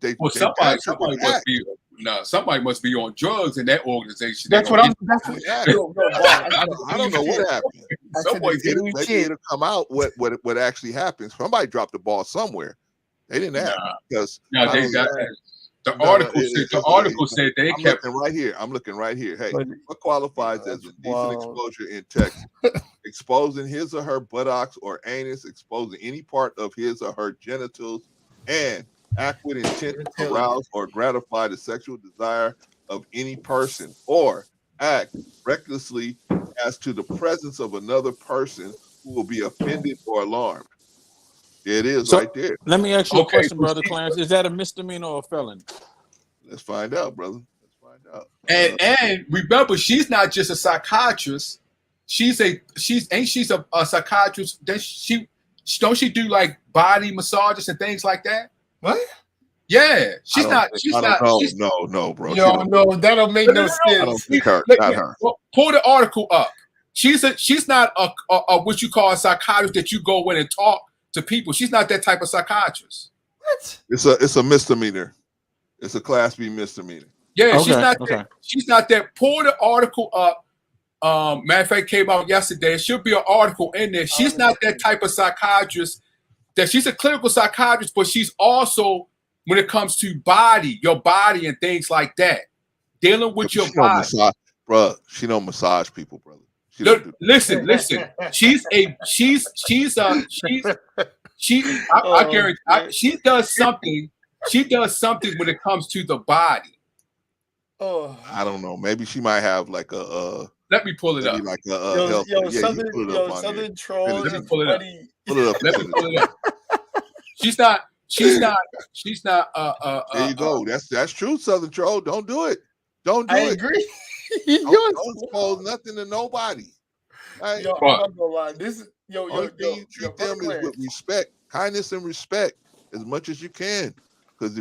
somebody must be on drugs in that organization. That's what I'm. I don't know what happened. It'll come out what actually happened. Somebody dropped the ball somewhere. They didn't act because The No, article said they I'm kept. looking right here. I'm looking right here. Hey, But- what qualifies as that's indecent wild. exposure in text? Exposing his or her buttocks or anus, exposing any part of his or her genitals, and act with intent to arouse or gratify the sexual desire of any person, or act recklessly as to the presence of another person who will be offended or alarmed. There it is, So- right there. Let me ask you a Okay, question, so brother she- Clarence. Is that a misdemeanor or a felony? Let's find out, brother. Let's find out. And remember, she's not just a psychiatrist. She's a psychiatrist. Then don't she do like body massages and things like that? What? Yeah, she's not. No, bro. Yo, no, that don't make no I don't sense. think her. Look, Not yeah, her. pull the article up. She's not a what you call a psychiatrist that you go in and talk to people. She's not that type of psychiatrist. What? It's a misdemeanor. It's a Class B misdemeanor. Yeah, she's Okay, not. okay. She's not that. Pull the article up. Matter of fact, came out yesterday. There should be an article in there. She's not that type of psychiatrist. That she's a clinical psychiatrist, but she's also, when it comes to your body and things like that, dealing with your body. She don't massage people, brother. Listen. I guarantee she does something. She does something when it comes to the body. Oh, I don't know. Maybe she might have like a. Let me pull it up. Like Southern Trolls. Let me pull it up. Pull it up. Let me pull it up. She's not. There you go. That's true, Southern Troll. Don't do it. Don't do I it. agree. Don't expose nothing to nobody. Right? Yo, I'm not gonna lie. This is Only thing you treat them is with respect, kindness, and respect as much as you can. Because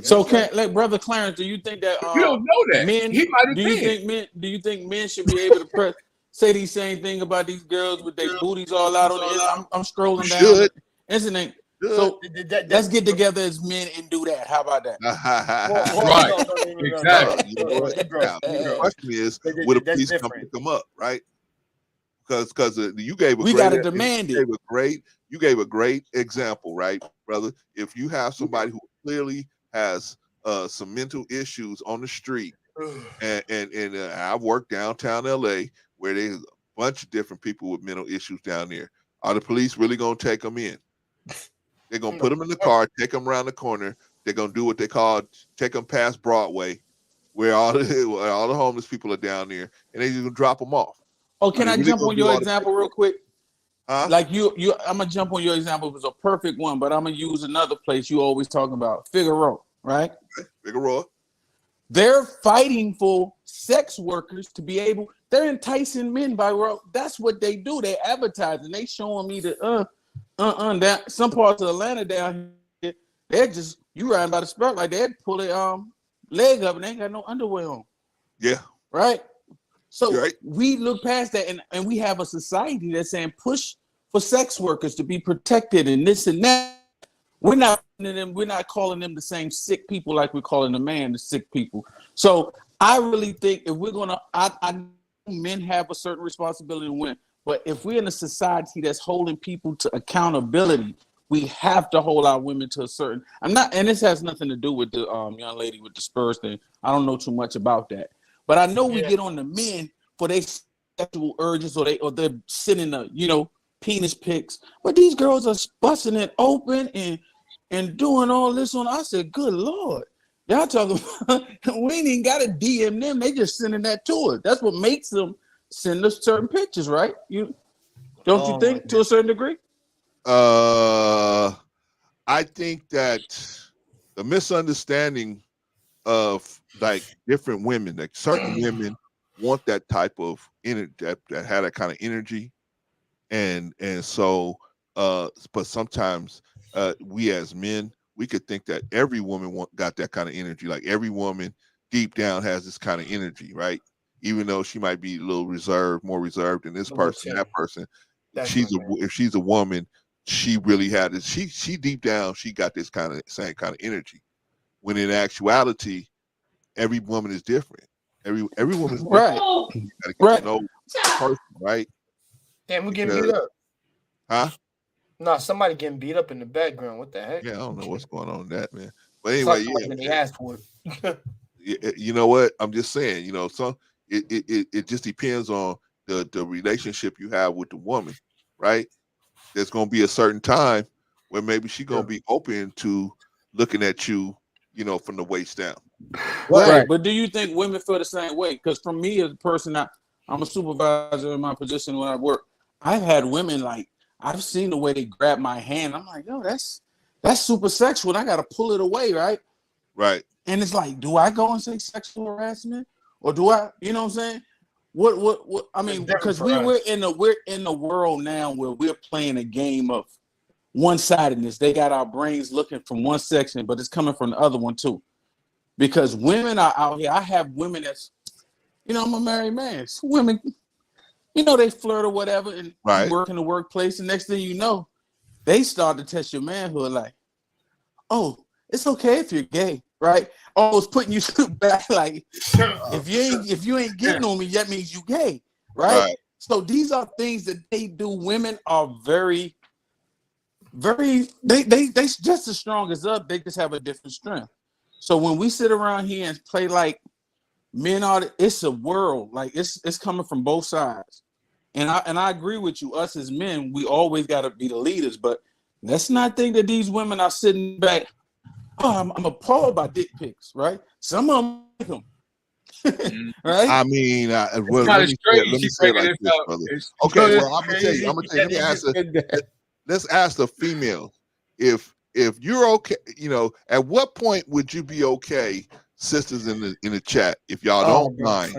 brother Clarence, do you think that you don't know that men? He might have do you been. think men should be able to say these same thing about these girls with their booties all out on the? I'm scrolling down the internet. So let's get together as men and do that. How about that? Right. Exactly. The question is, will the police come pick them up, right? Because you gave we got to demand it. You gave a great example, right, brother? If you have somebody who clearly has some mental issues on the street, and I've worked downtown LA where there's a bunch of different people with mental issues down there. Are the police really gonna take them in? They're gonna put them in the car, take them around the corner. They're gonna do what they call take them past Broadway, where all the homeless people are down there, and they just gonna drop them off. Oh, can I jump on your example real quick? Huh? Like I'm gonna jump on your example. It was a perfect one, but I'm gonna use another place you always talking about, Figueroa, right? Okay. Figueroa. They're fighting for sex workers to be able. They're enticing men by that's what they do. They advertise and they showing me the that some parts of Atlanta down here, they're just you riding by the spot like they'd pull their leg up and they ain't got no underwear on. Yeah. Right. So we look past that and we have a society that's saying push for sex workers to be protected and this and that. We're not calling them the same sick people like we're calling the man the sick people. So I really think if we're gonna, I men have a certain responsibility to win. But if we're in a society that's holding people to accountability, we have to hold our women to a certain. And this has nothing to do with the young lady with the Spurs thing. I don't know too much about that. But I know we get on the men for their sexual urges or they're sending the penis pics. But these girls are busting it open and doing all this on. I said, good Lord. Y'all talking about, we ain't even got to DM them. They just sending that to us. That's what makes them send us certain pictures, right? You think to a certain degree? I think that the misunderstanding of like different women, like certain women want that type of energy, that had that kind of energy, and so but sometimes we as men, we could think that every woman got that kind of energy, like every woman deep down has this kind of energy, right? Even though she might be a little reserved, more reserved than this person, that person. If she's a woman, she really had it. She deep down, she got this same kind of energy. When in actuality, every woman is different. Every woman is different. You gotta get to know the person, right? Damn, we're getting beat up. Huh? No, somebody getting beat up in the background. What the heck? Yeah, I don't know what's going on with that, man. But anyway, Fuck, and they asked for it. you know what? I'm just saying, so it just depends on the relationship you have with the woman, right? There's gonna be a certain time where maybe she's gonna be open to looking at you, from the waist down. Right. But do you think women feel the same way? Because for me as a person, I'm a supervisor in my position when I work. I've had women like, I've seen the way they grab my hand. I'm like, yo, that's super sexual. And I gotta pull it away, right? Right. And it's like, do I go and say sexual harassment, or do I? You know what I'm saying? What? I mean, because we're in the world now where we're playing a game of one-sidedness. They got our brains looking from one section, but it's coming from the other one too. Because women are out here. I have women that's, I'm a married man. So women, they flirt or whatever, and right. work in the workplace. And next thing you know, they start to test your manhood. Like, oh, it's okay if you're gay, right? Almost putting you back. Like, if you ain't getting on me, that means you gay, right? So these are things that they do. Women are very, very. They just as strong as us. They just have a different strength. So when we sit around here and play like men are, it's a world. Like it's coming from both sides. And I agree with you. Us as men, we always got to be the leaders. But let's not think that these women are sitting back. Oh, I'm appalled by dick pics, right? Some of them like them, right? I mean, well, let me say it like this, brother. Okay, well, I'm gonna tell you. Let me ask. Let's ask the female. If you're okay, at what point would you be okay, sisters in the chat, if y'all don't mind?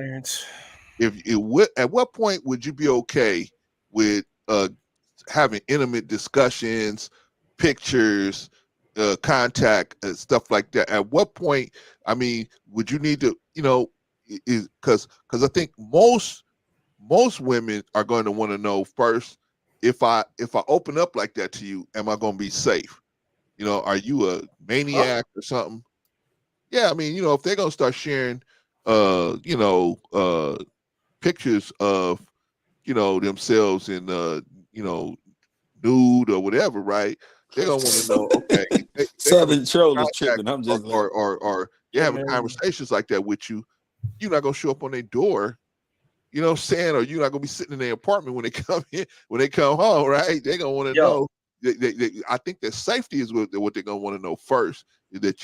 At what point would you be okay with having intimate discussions, pictures, contact, stuff like that? At what point, I mean, would you need to, because I think most women are going to want to know first, if I open up like that to you, am I going to be safe? Are you a maniac or something? Yeah, I mean, if they're going to start sharing, pictures of, themselves in, nude or whatever, right? They're gonna want to know. Okay, Southern Troll is tripping. I'm just or you're having conversations like that with you. You're not gonna show up on their door. You know what I'm saying? Or you're not gonna be sitting in their apartment when they come in, when they come home, right? They're gonna want to know. I think that safety is what they're gonna want to know first. Is that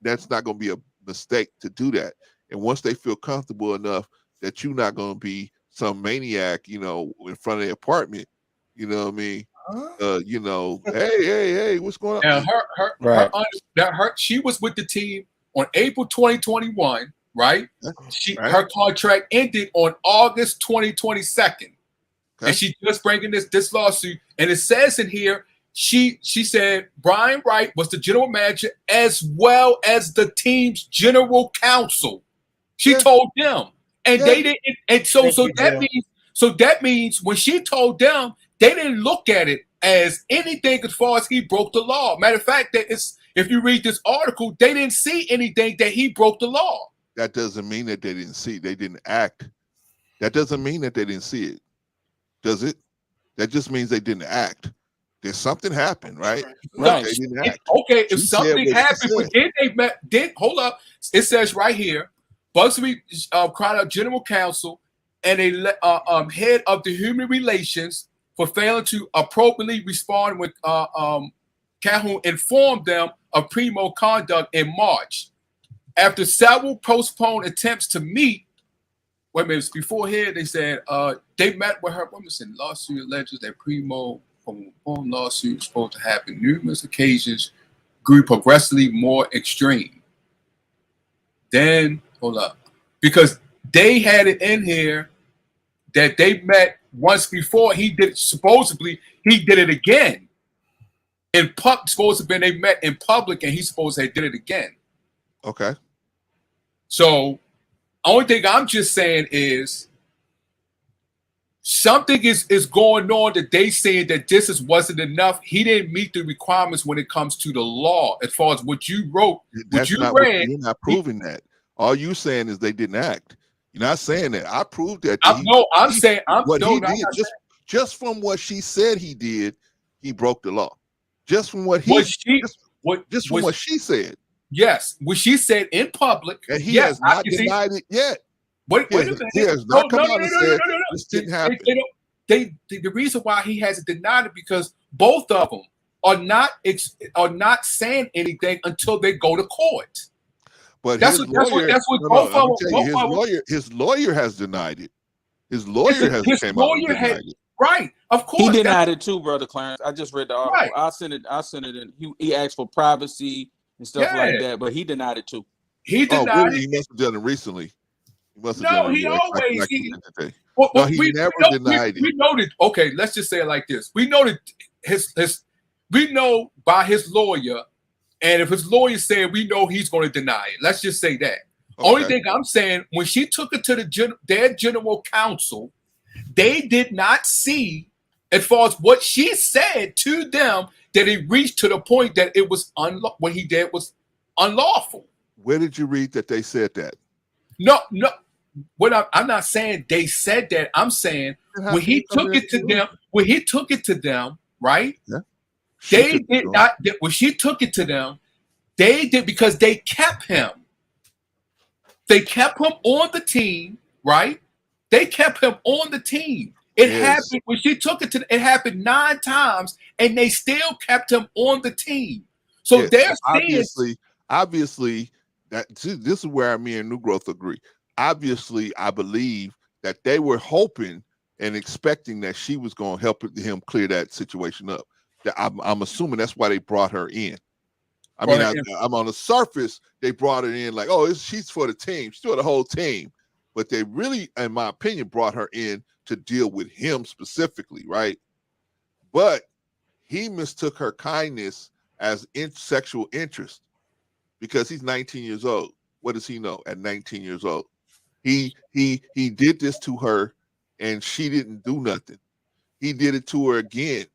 that's not gonna be a mistake to do that. And once they feel comfortable enough that you're not gonna be some maniac, in front of the apartment, you know what I mean? Hey, what's going on? Now, she was with the team on April 2021, right? Her contract ended on August 2022. Okay. And she just bringing this lawsuit, and it says in here she said Brian Wright was the general manager as well as the team's general counsel. She told them, and they didn't. And so that means when she told them, they didn't look at it as anything as far as he broke the law. Matter of fact, if you read this article, they didn't see anything that he broke the law. That doesn't mean that they didn't see. They didn't act. That doesn't mean that they didn't see it, does it? That just means they didn't act. There's something happened, right? Right. They didn't act. Okay, if something happened, but then hold up. It says right here, Busby cried out general counsel and a head of the human relations for failing to appropriately respond when Calhoun informed them of Primo conduct in March. After several postponed attempts to meet, wait a minute, before here, they said they met with her. What was it? Lawsuit alleges that Primo, from lawsuit, supposed to happen numerous occasions, grew progressively more extreme. Then, hold up, because they had it in here that they met once before. He did supposedly he did it again in public. Supposed to have been they met in public, and he supposed they did it again. Okay. So, only thing I'm just saying is something is going on that they saying that this wasn't enough. He didn't meet the requirements when it comes to the law. As far as what you wrote, what you read, you're not proving that. All you saying is they didn't act. You're not saying that. I proved that. Just from what she said he did, he broke the law. Just from what he just from what she said. Yes, what she said in public. And he has not denied it yet. Wait a minute. He has not come out and said this didn't happen. The reason why he hasn't denied it because both of them are not saying anything until they go to court. But that's his what lawyer, both of them. his lawyer has denied it. His lawyer has came out and denied it. Right, of course. He denied it too, Brother Clarence. I just read the article. Right. I sent it in. He asked for privacy and stuff like that, but he denied it too. He denied it. He must have done it recently. He must have no, done it. He always. He never denied it. We know that. Okay, let's just say it like this. We know that we know by his lawyer, and if his lawyer said, we know he's going to deny it. Let's just say that. Okay. Only thing I'm saying, when she took it to their general counsel, they did not see, as far as what she said to them, that it reached to the point that it was what he did was unlawful. Where did you read that they said that? No. What I'm not saying they said that. I'm saying when he took it to them, right? Yeah. They did not. When she took it to them, they did because they kept him. They kept him on the team, right? They kept him on the team. It happened when she took it to. It happened 9 times, and they still kept him on the team. So they're obviously that this is where me and New Growth agree. Obviously, I believe that they were hoping and expecting that she was going to help him clear that situation up. I'm assuming that's why they brought her in. I mean, I'm on the surface, they brought her in like, oh, she's for the team. She's for the whole team. But they really, in my opinion, brought her in to deal with him specifically, right? But he mistook her kindness as sexual interest because he's 19 years old. What does he know at 19 years old? He did this to her and she didn't do nothing. He did it to her again.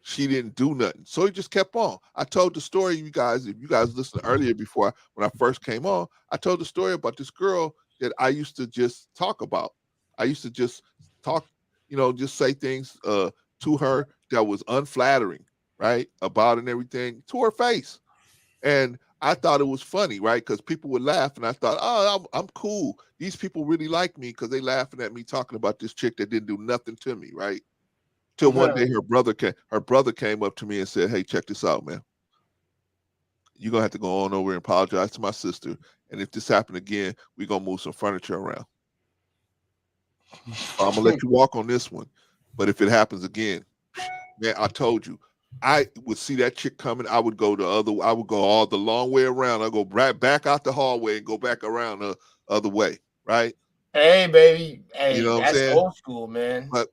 She didn't do nothing. So he just kept on. I told the story, you guys, if you guys listened earlier when I first came on, I told the story about this girl that I used to just talk about. I used to just talk, just say things to her that was unflattering, right? About and everything to her face. And I thought it was funny, right? Because people would laugh, and I thought, oh, I'm cool. These people really like me because they laughing at me talking about this chick that didn't do nothing to me, right? Till one day her brother came up to me and said, hey, check this out, man. You're going to have to go on over and apologize to my sister. And if this happened again, we're going to move some furniture around. I'm going to let you walk on this one. But if it happens again, man, I told you, I would see that chick coming. I would go all the long way around. I go right back out the hallway and go back around the other way, right? Hey, baby. Hey, you know what that's I'm saying? Old school, man. But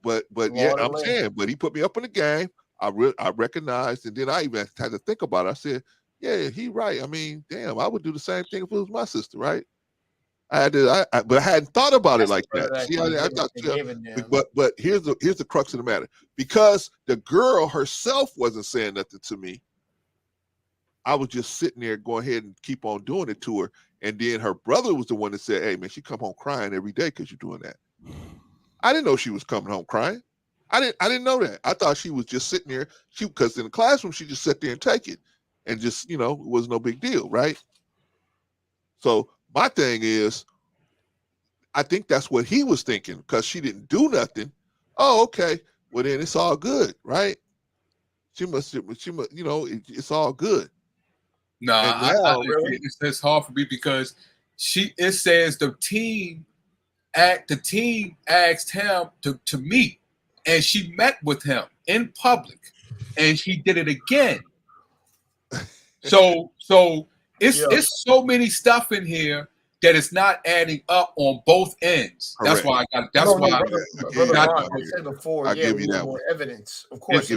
yeah, I'm saying, but he put me up in the game. I recognized, and then I even had to think about it. I said, yeah, he right. I mean, damn, I would do the same thing if it was my sister, right? But I hadn't thought about it like that. See, but here's the crux of the matter. Because the girl herself wasn't saying nothing to me, I was just sitting there going ahead and keep on doing it to her. And then her brother was the one that said, hey, man, she come home crying every day because you're doing that. I didn't know she was coming home crying. I didn't know that. I thought she was just sitting there. Because in the classroom, she just sat there and take it. And just, it was no big deal, right? So my thing is, I think that's what he was thinking because she didn't do nothing. Oh, okay. Well, then it's all good, right? She must, it's all good. No, it's hard for me because it says the team asked him to meet, and she met with him in public, and she did it again. So it's so many stuff in here that it's not adding up on both ends. Correct. That's why I got. That's why I said before. I give you that more evidence, of course.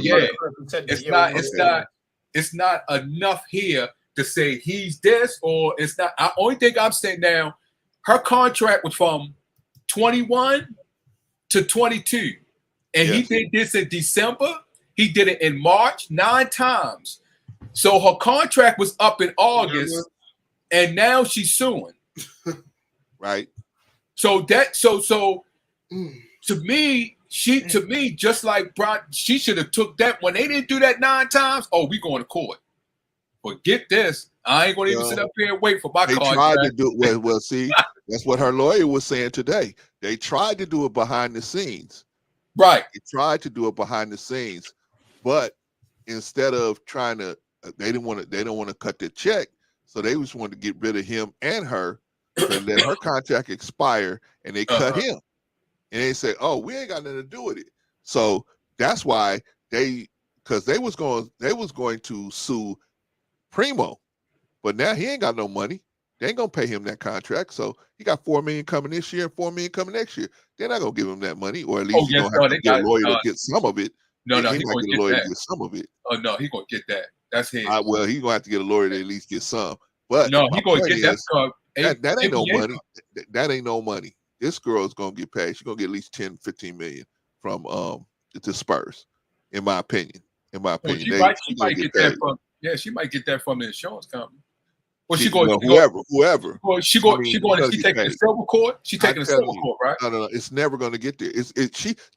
It's not enough here to say he's this or it's not. The only thing I'm saying now, her contract was from 21 to 22, and he did this in December. He did it in March 9 times. So her contract was up in August, and now she's suing. Right. So to me, just like Brown, she should have took that when they didn't do that 9 times. Oh, we going to court. forget this. I ain't gonna even sit up here and wait for my They contract. tried to do well. See, that's what her lawyer was saying today. They tried to do it behind the scenes. Right. They tried to do it behind the scenes, but instead of trying to, they didn't want to cut the check, so they just wanted to get rid of him and her to let her contract expire, and they cut him. And they said, "Oh, we ain't got nothing to do with it." So that's why because they was going to sue Primo, but now he ain't got no money. They ain't gonna pay him that contract. So he got $4 million coming this year and $4 million coming next year. They're not gonna give him that money, or at least he's gonna have to get a lawyer to get some of it. No, he he might gonna get a get lawyer that. to get some of it. Oh no, he gonna get that. That's his. Well, he's gonna have to get a lawyer to at least get some. But No, my he gonna point get is, that. that ain't no money. That ain't no money. This girl is gonna get paid. She's gonna get at least 10, 15 million from the Spurs, in my opinion. In my Well, opinion, she might get that from. Yeah, she might get that from the insurance company. Well, whoever. She taking the silver court. She taking the silver court, right? No. It's never going to get there.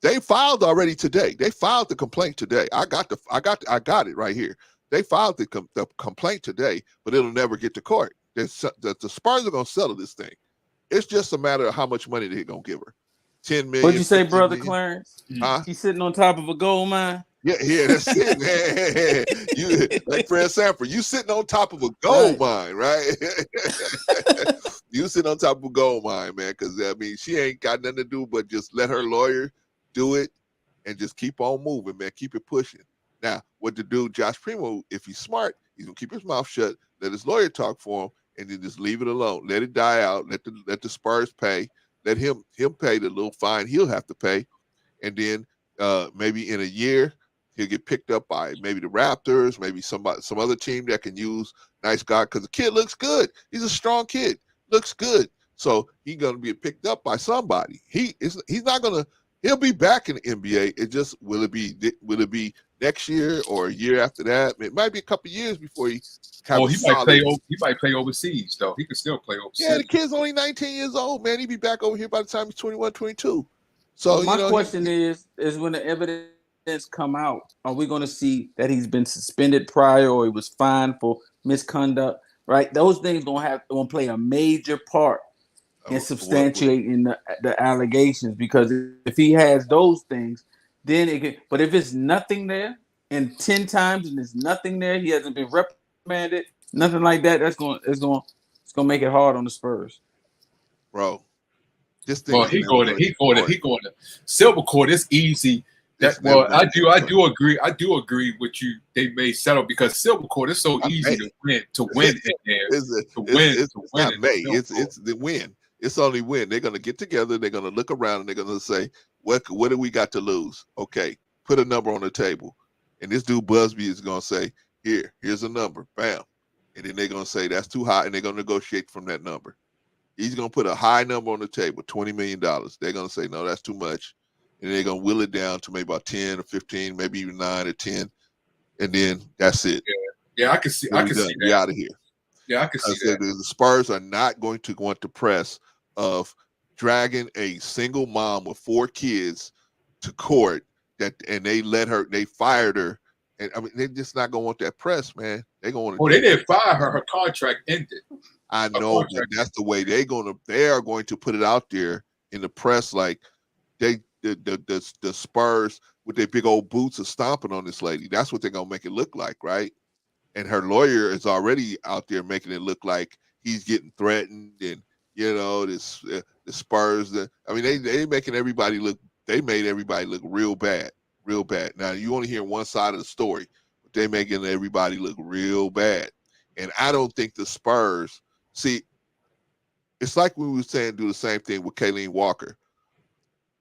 They filed already today. They filed the complaint today. I got it right here. They filed the complaint today, but it'll never get to court. The Spurs are going to settle this thing. It's just a matter of how much money they're going to give her. 10 million. What'd you say, brother million. Clarence? Huh? He's sitting on top of a gold mine. Yeah, that's it, man. You like Fred Sanford, you sitting on top of a gold mine, right? You sitting on top of a gold mine, man, because I mean, she ain't got nothing to do but just let her lawyer do it and just keep on moving, man. Keep it pushing. Now, what to do, Josh Primo, if he's smart, he's gonna keep his mouth shut, let his lawyer talk for him, and then just leave it alone. Let it die out. Let the Spurs pay. Let him pay the little fine he'll have to pay, and then maybe in a year he'll get picked up by maybe the Raptors, maybe some other team that can use nice guy, because the kid looks good. He's a strong kid, looks good. So he's gonna be picked up by somebody. He's not gonna. He'll be back in the NBA. It just will it be next year or a year after that? It might be a couple of years before he. He might play overseas though. He could still play overseas. Yeah, the kid's only 19 years old, man. He'd be back over here by the time he's 21, 22. So my question is when the evidence come out, are we going to see that he's been suspended prior or he was fined for misconduct? Right, those things gonna play a major part in substantiating the allegations, because if he has those things, then it can. But if it's nothing there, and 10 times and there's nothing there, he hasn't been reprimanded, nothing like that. It's gonna make it hard on the Spurs, bro. He going to silver court. It's easy. I do agree. I do agree with you. They may settle because silver court is so easy to win in there. It's the win. It's only win. They're gonna get together. They're gonna look around and they're gonna say, "What do we got to lose?" Okay, put a number on the table, and this dude Busby is gonna say, "Here's a number." Bam, and then they're gonna say that's too high, and they're gonna negotiate from that number. He's gonna put a high number on the table, $20 million. They're gonna say, "No, that's too much." And they're gonna will it down to maybe about 10 or 15, maybe even 9 or 10, and then that's it. Yeah, I can see. I can see that. Be out of here. Yeah, I can see that. The Spurs are not going to want the press of dragging a single mom with 4 kids to court and they fired her, and I mean they're just not gonna want that press, man. They're gonna. They didn't fire her. Her contract ended. I know, but that's the way they are going to put it out there in the press, like the Spurs with their big old boots are stomping on this lady. That's what they're gonna make it look like, right? And her lawyer is already out there making it look like he's getting threatened, and the Spurs. I mean, they making everybody look. They made everybody look real bad. Now you only hear one side of the story, but they making everybody look real bad. And I don't think the Spurs see. It's like we were saying, do the same thing with Kayleen Walker.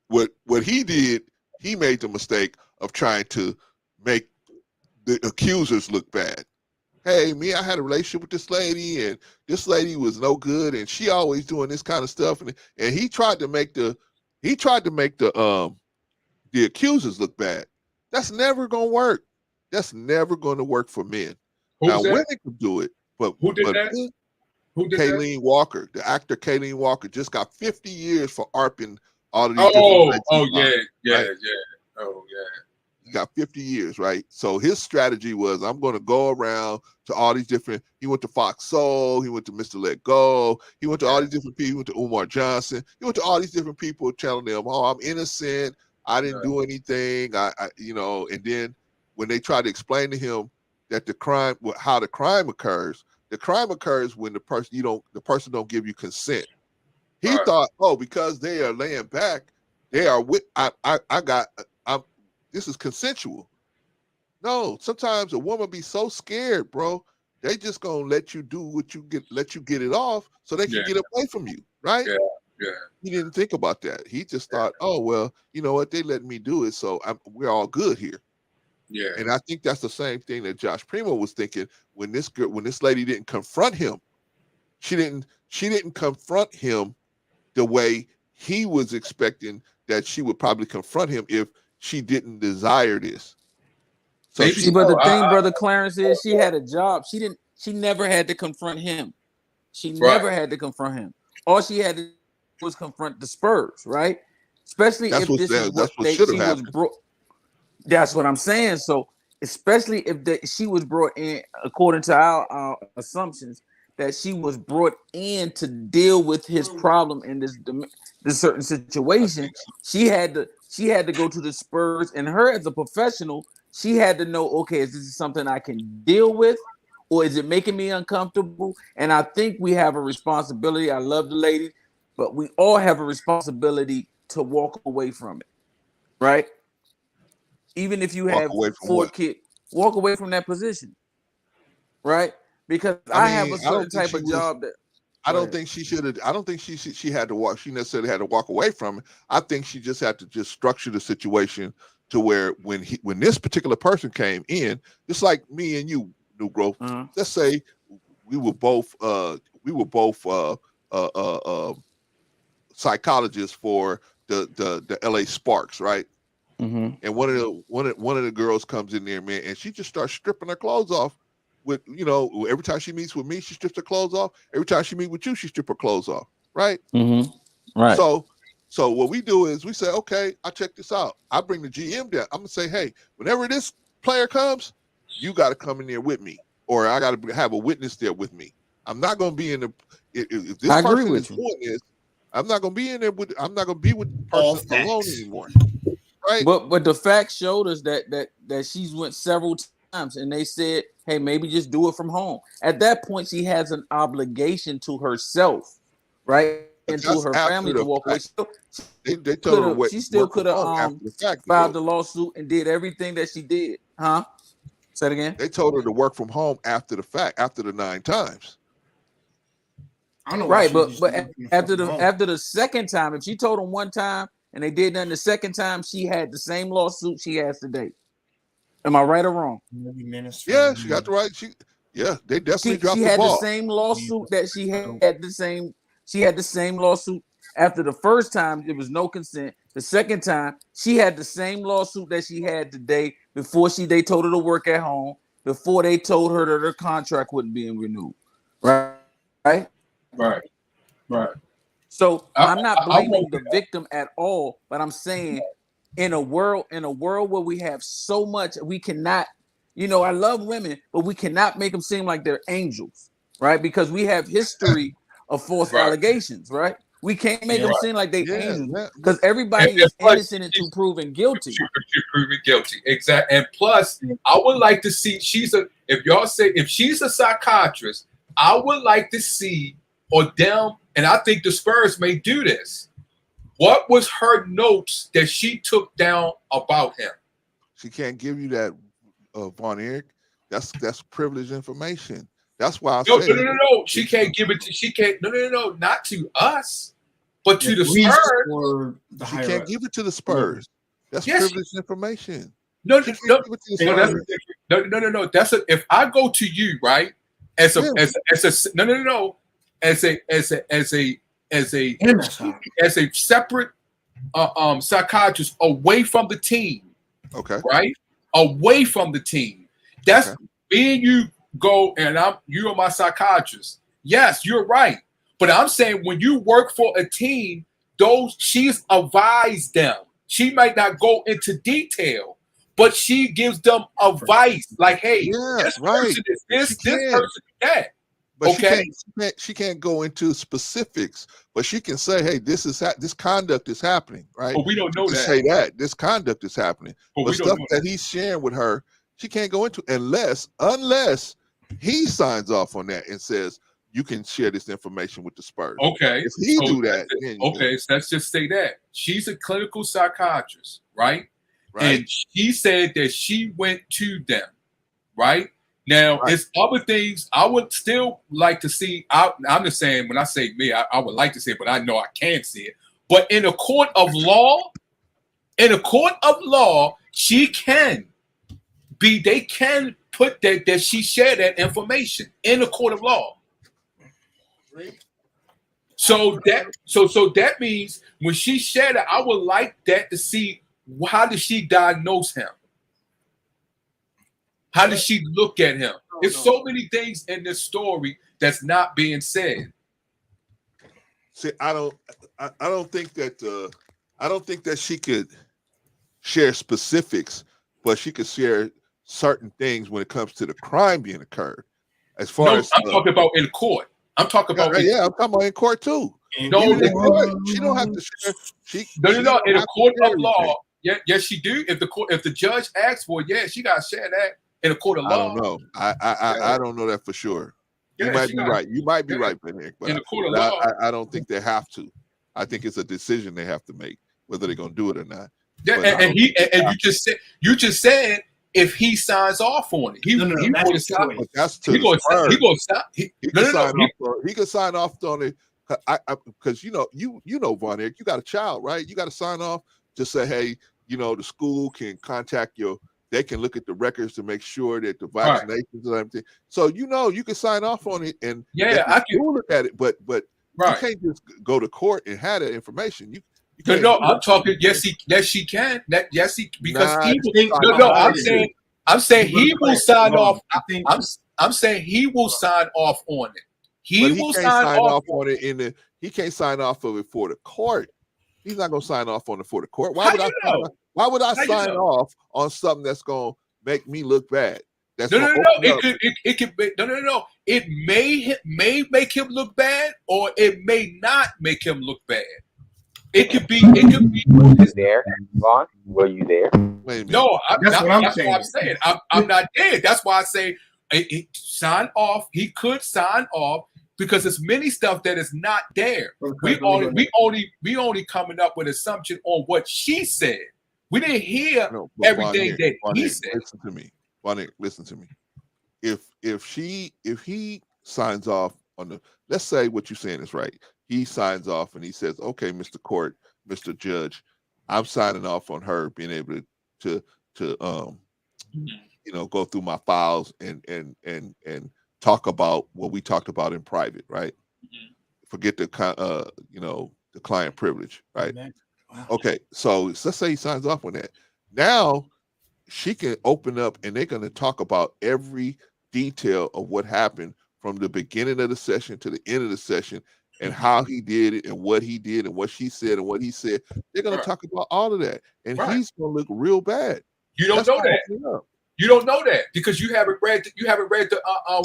What he did, he made the mistake of trying to make the accusers look bad. Hey, I had a relationship with this lady, and this lady was no good, and she always doing this kind of stuff, and he tried to make the accusers look bad. That's never gonna work. That's never gonna work for men. Women can do it, but who did that? Who did Kayleen Walker, the actor Kayleen Walker, just got 50 years for ARPing all of these. got 50 years, right? So his strategy was, I'm going to go around to all these different. He went to Fox Soul. He went to Mr. Let Go. He went to all these different people. He went to Umar Johnson. He went to all these different people telling them, "Oh, I'm innocent. I didn't do anything." And then when they tried to explain to him that how the crime occurs when the person don't give you consent. He thought, oh, because they are laying back, they are with. This is consensual. No, sometimes a woman be so scared, bro. They just gonna let you do let you get it off, so they can get away from you, right? Yeah. He didn't think about that. He just thought, oh well, you know what? They let me do it, so we're all good here. Yeah. And I think that's the same thing that Josh Primo was thinking when this lady didn't confront him. She didn't confront him the way he was expecting that she would probably confront him if she didn't desire this. So Maybe but the thing, brother Clarence, is she had a job. She never had to confront him. She never had to confront him. All she had to do was confront the Spurs, right? Especially if this is what she was brought. That's what I'm saying. So especially if she was brought in, according to our assumptions, that she was brought in to deal with his problem in this certain situation, she had to go to the Spurs, and her as a professional, she had to know, okay, is this something I can deal with, or is it making me uncomfortable? And I think we have a responsibility. I love the lady, but we all have a responsibility to walk away from it, right? Even if you have 4 kids, walk away from that position, right? Because I have a certain type of job that I don't think she should have. I don't think she had to walk. She necessarily had to walk away from it. I think she just had to just structure the situation to where when this particular person came in, just like me and you, New Growth. Let's say we were both psychologists for the LA Sparks, right? And one of the girls comes in there, man, and she just starts stripping her clothes off. Every time she meets with me, she strips her clothes off. Every time she meets with you, she strips her clothes off, right? Right. So what we do is we say, okay, I'll check this out. I bring the GM down. I'm gonna say, hey, whenever this player comes, you got to come in there with me, or I got to have a witness there with me. I'm not gonna be in the if this person is doing this, I'm not gonna be in there with. I'm not gonna be with the person alone anymore. Right. But the facts showed us that she's went several times, and they said, hey, maybe just do it from home. At that point, she has an obligation to herself, right? And to her family to walk away. They told her she still could have filed the lawsuit and did everything that she did. Huh? Say it again. They told her to work from home after the fact, after the 9 times. I know. Right, but after the second time, if she told them one time and they did nothing the second time, she had the same lawsuit she has today. Am I right or wrong? Yeah, she got the right. They definitely dropped the ball. She had the same lawsuit that she had the same. She had the same lawsuit after the first time. There was no consent. The second time, she had the same lawsuit that she had today before they told her to work at home, before they told her that her contract wouldn't be renewed. Right. So I'm not blaming the victim at all, but I'm saying in a world where we have so much, we cannot, I love women, but we cannot make them seem like they're angels, right? Because we have history of false allegations, right? We can't make them seem like they're angels because everybody is innocent until proven guilty. Proven guilty, exactly. And plus, I would like to see if she's a psychiatrist, I would like to see and I think the Spurs may do this. What was her notes that she took down about him? She can't give you that, Von Eric. That's privileged information. That's why I say no. She can't give it to. She can't. No. Not to us, but to the Spurs. She can't give it to the Spurs. That's privileged information. No. That's if I go to you, right? As a separate psychiatrist away from the team. Okay. Right? Away from the team. That's me and you go, and you are my psychiatrist. Yes, you're right. But I'm saying when you work for a team, she's advised them. She might not go into detail, but she gives them advice like, hey, Yeah, this right. person is this, She this can. person is that. But Okay. she can't go into specifics, but she can say, "Hey, this conduct is happening," right? But we don't know She can that. say that this conduct is happening, But but we don't stuff know that he's sharing with her, she can't go into unless he signs off on that and says you can share this information with the Spurs. Okay. If he So do that, then you okay, so let's just say that she's a clinical psychiatrist, right? right? And she said that she went to them, right? Now, Right. it's other things I would still like to see. I'm just saying, when I say me, I would like to see it, but I know I can't see it. But in a court of law, she can be, they can put that she shared that information in a court of law. So that means when she shared it, I would like that to see how did she diagnose him? How does she look at him? There's so many things in this story that's not being said. See, I don't think that she could share specifics, but she could share certain things when it comes to the crime being occurred. As far as I'm talking about in court. I'm talking about I'm talking about in court too. No, Even in court, she don't have to share. No. In a court of law, yes, she do. If the judge asks for it, yeah, she got to share that in a court of law. I don't know. I don't know that for sure. You might be right. You might be right, Nick. But in the court of law, I don't think they have to. I think it's a decision they have to make whether they're going to do it or not. Yeah, and you just said if he signs off on it, he can sign off on it. Because you know, Von Eric, you got a child, right? You got to sign off to say, hey, the school can contact they can look at the records to make sure that the vaccinations and everything. So you can sign off on it, and I can look at it, but you can't just go to court and have that information. I'm talking. Yes, she can. I'm saying he will sign off. I'm saying he will sign off on it. He will sign off on it he can't sign off of it for the court. He's not going to sign off on it for the court. Why would I sign off on something that's going to make me look bad? It may make him look bad, or it may not make him look bad. It could be. Were you there, Vaughn? Were you there? Wait a minute. No, that's what I'm saying. I'm not there. That's why I say sign off. He could sign off because there's many stuff that is not there. We only coming up with assumption on what she said. We didn't hear everything that he said. Listen to me, Bonnie. Listen to me. If he signs off on let's say what you're saying is right. He signs off and he says, "Okay, Mr. Court, Mr. Judge, I'm signing off on her being able to go through my files and talk about what we talked about in private, right? Mm-hmm. Forget the client privilege, right? Wow. Okay, so let's say he signs off on that. Now she can open up and they're going to talk about every detail of what happened from the beginning of the session to the end of the session, and how he did it and what he did and what she said and what he said. They're going to talk about all of that, and he's going to look real bad. You don't know that. You don't know that because you haven't read the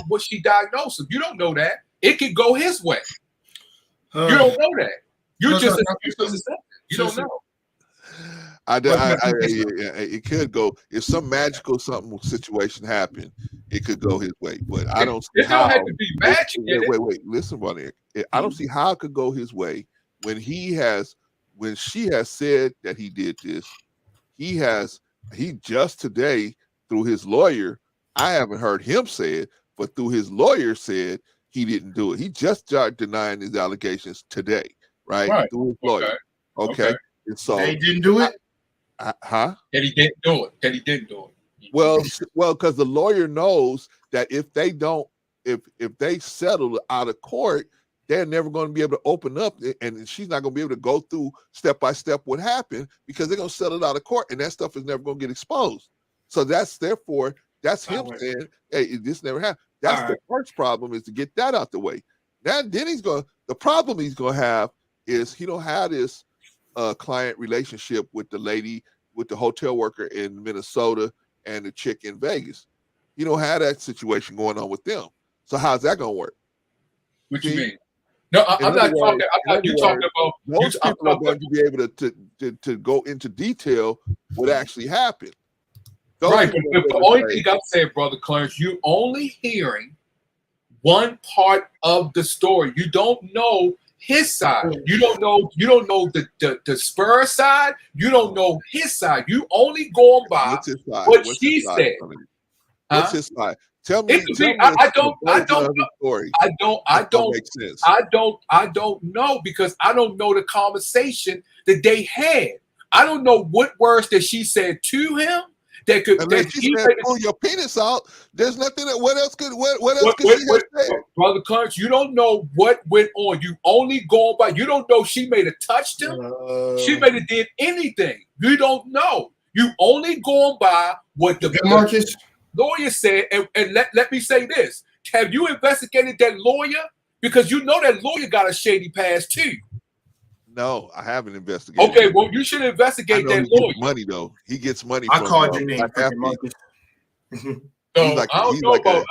what she diagnosed him. You don't know that. It could go his way. You don't know that. You don't know. It could go if some magical situation happened. It could go his way, but I don't see how. It don't have to be magic. Wait. Listen, Bonnie. I don't see how it could go his way when she has said that he did this. He just today through his lawyer. I haven't heard him say it, but through his lawyer said he didn't do it. He just started denying his allegations today, right? Through his lawyer. Okay. And so he didn't do it. That he didn't do it. Well, because the lawyer knows that if they settle out of court, they're never going to be able to open up, and she's not going to be able to go through step by step what happened because they're going to settle it out of court, and that stuff is never going to get exposed. So that's him saying, "Hey, this never happened." That's the first problem, is to get that out the way. Now, then the problem he's going to have is he don't have this client relationship with the lady with the hotel worker in Minnesota and the chick in Vegas. You don't have that situation going on with them. So how's that gonna work? What you mean? No, I'm not talking. I'm not. You talking about most people are going to be able to go into detail what actually happened. Right, but the only thing I'm saying, Brother Clarence, you only hearing one part of the story. You don't know his side. You don't know the Spurs side. You don't know his side. You only going by what she said. What's his side? Tell me. I don't know. Story. I don't know because I don't know the conversation that they had. I don't know what words that she said to him that could. Unless she said, "Pull your penis out." There's nothing. What else could she have said? Brother Clarence, you don't know what went on. You only go by. You don't know she may have touched him. She may have did anything. You don't know. You only going by what the Marcus lawyer said. And let me say this: have you investigated that lawyer? Because you know that lawyer got a shady past too. No, I haven't investigated. Okay, well, you should investigate that lawyer. Money though, he gets money. I called your name, Marcus. I don't know about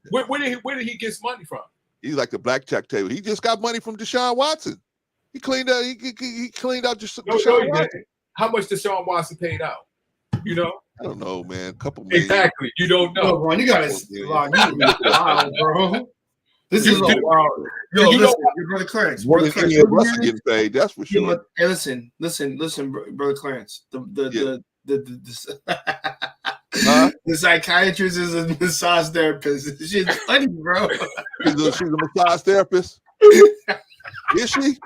where did he get money from? He's like the blackjack table. He just got money from Deshaun Watson. He cleaned out. He cleaned out Deshaun Watson. How much Deshaun Watson paid out? You know? I don't know, man. A couple million. Exactly. You don't know. No, bro, you gotta wow, bro. This is a wild. Yo, listen, your brother Clarence. Brother Clarence, getting paid. That's for sure. Hey, listen, brother Clarence. The psychiatrist is a massage therapist. She's funny, bro. She's a massage therapist. Is she?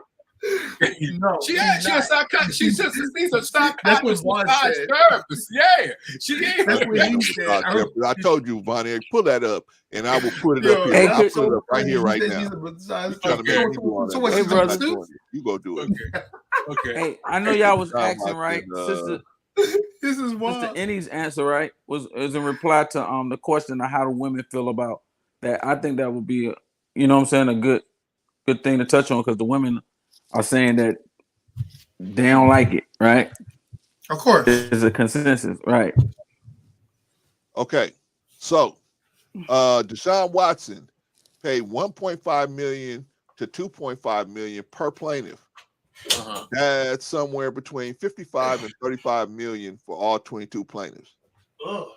No, she's a psychiatrist. She's a psychiatrist massage therapist. Yeah, she is. That's what he said. I told you, Bonnie, pull that up, and I will put it up here. I'll put it up right here, right now. Hey, brother, you go do it. Okay. Hey, I know y'all was asking, right, sister. This is wild. Sister Annie's answer, right, was in reply to the question of how do women feel about that. I think that would be, a good thing to touch on because the women are saying that they don't like it, right? Of course. There's a consensus, right? Okay. So Deshaun Watson paid $1.5 million to $2.5 million per plaintiff. That's somewhere between $55 and $35 million for all 22 plaintiffs. All